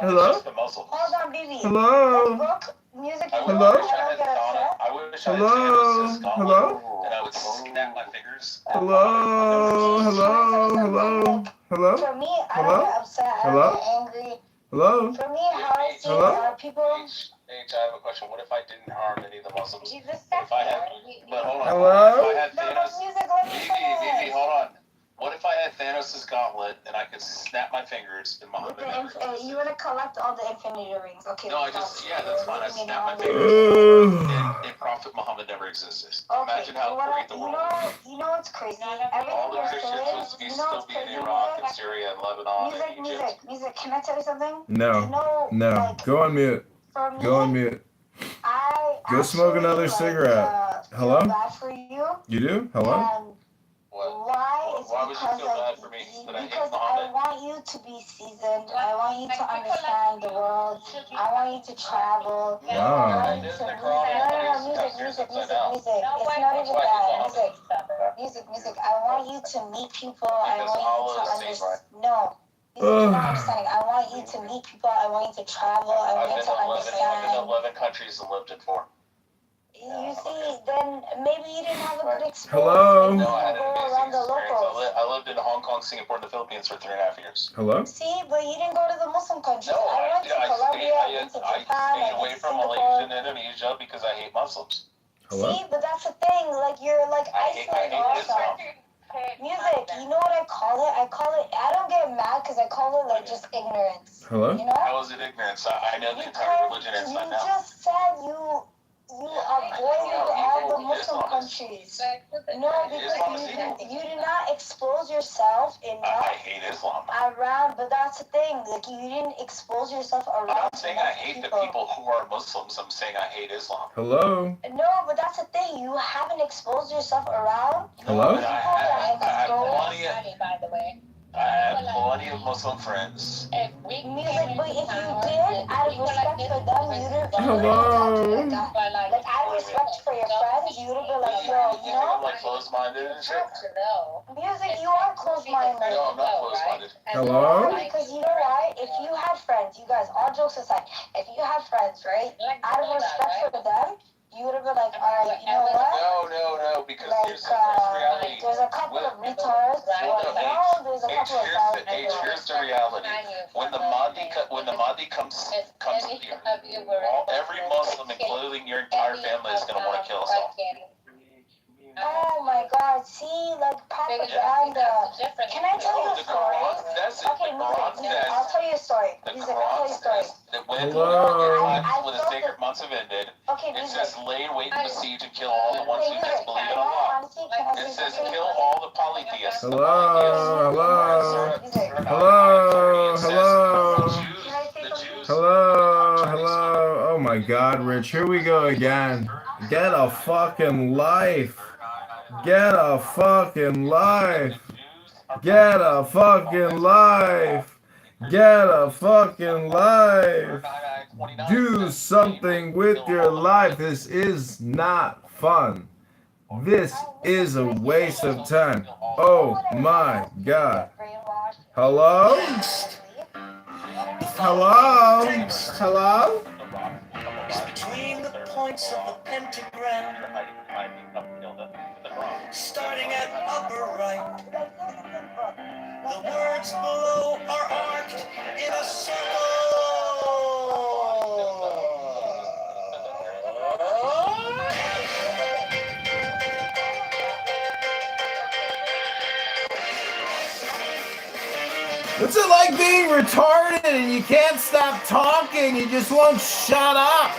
Hello? Hold on, baby. Hello? Look, music. Hello? I don't get upset. I wish I had Hello? Thanos' gauntlet, Hello? and I would snap my fingers. Hello? Hello? Hello? Hello? For me, I Hello? don't get upset. I Hello? don't get angry. Hello? For me, how I see Hello? people. H, I have a question. What if I didn't harm any of the Muslims? He's a If I had, but hold on. Hello? If I had No, Thanos, but music, let me Vivi, hold on. What if I had Thanos' gauntlet and I could snap my fingers and Muhammad never existed? You want to collect all the infinity rings. Okay. No, I just, yeah, that's fine. I snap my fingers and Prophet Muhammad never existed. Imagine how great the world would be. You know what's crazy? All the Christians would be still be in Iraq and Syria and Lebanon and Egypt. Music. Can I tell you something? No. No. Go on mute. For me, Go on mute. Go smoke another cigarette. Hello? Feel bad for you. You do? Hello? And why? It's Why would you because feel bad for me? That I hate because I Muhammad? want you to be seasoned. I want you to understand the world. I want you to travel. Wow. I want you to music. It's not even that. Music. I want you to meet people. I want you to understand. No. You're not understanding. I want you to meet people. I want you to travel. I want you to understand. I've been to 11 countries and lived in 4. You see, then maybe you didn't have a good experience. Hello? Maybe you No, I had didn't an go amazing around the experience. locals. I lived in Hong Kong, Singapore, and the Philippines for 3.5 years. Hello? See, but you didn't go to the Muslim countries. No, I went to Colombia, I went to I Japan, stayed I away went to from Singapore. Malaysia and Indonesia because I hate Muslims. Hello? See, but that's the thing. Like, you're like I hate isolating Islam. yourself. Music, you know what I call it? I don't get mad because I call it like just ignorance. Hello? You know? How is it ignorance? I know the entire religion inside You now. just said you avoided all the Muslim countries. No, because you did not expose yourself I enough hate Islam. around, but that's the thing, like you didn't expose yourself I'm around not saying I hate the people who are Muslims. I'm saying I hate Islam. Hello? No, but that's the thing, you haven't exposed yourself around Hello? But I have by the way. plenty of Muslim friends. Music, but if you did, out of respect for them, you didn't Hello? like out of respect for your friends, you would have been like, yo, You you think know? I'm like closed-minded and shit? Music, you are close-minded. No, I'm not closed-minded. Hello? Because you know why? If you had friends, you guys, all jokes aside, if you had friends, right, out of respect for them, you would have been like, alright, you know what? No, because Like, here's reality. there's a couple of retards. There's a couple of Here's the reality. When the Mahdi comes to the earth, every Muslim, including your entire family, is going to want to kill us all. Oh my God! See, like propaganda. Can I tell you a story? Okay, music. I'll tell you a story. Music. I'll tell you a story. That when the sacred months have ended, it says lay in wait and besiege and kill all the ones who disbelieve in Allah. It says kill all the polytheists. Hello? Hello? Hello? Oh my God, Rich, here we go again. Get a fucking life. Get a fucking life. Get a fucking life. Get a fucking life. Do something with your life. This is not fun. This is a waste of time. Oh my God. Hello? Hello? Hello? Between the points of the pentagram, starting at upper right, the words below are arced in a What's it like being retarded and you can't stop talking? You just won't shut up.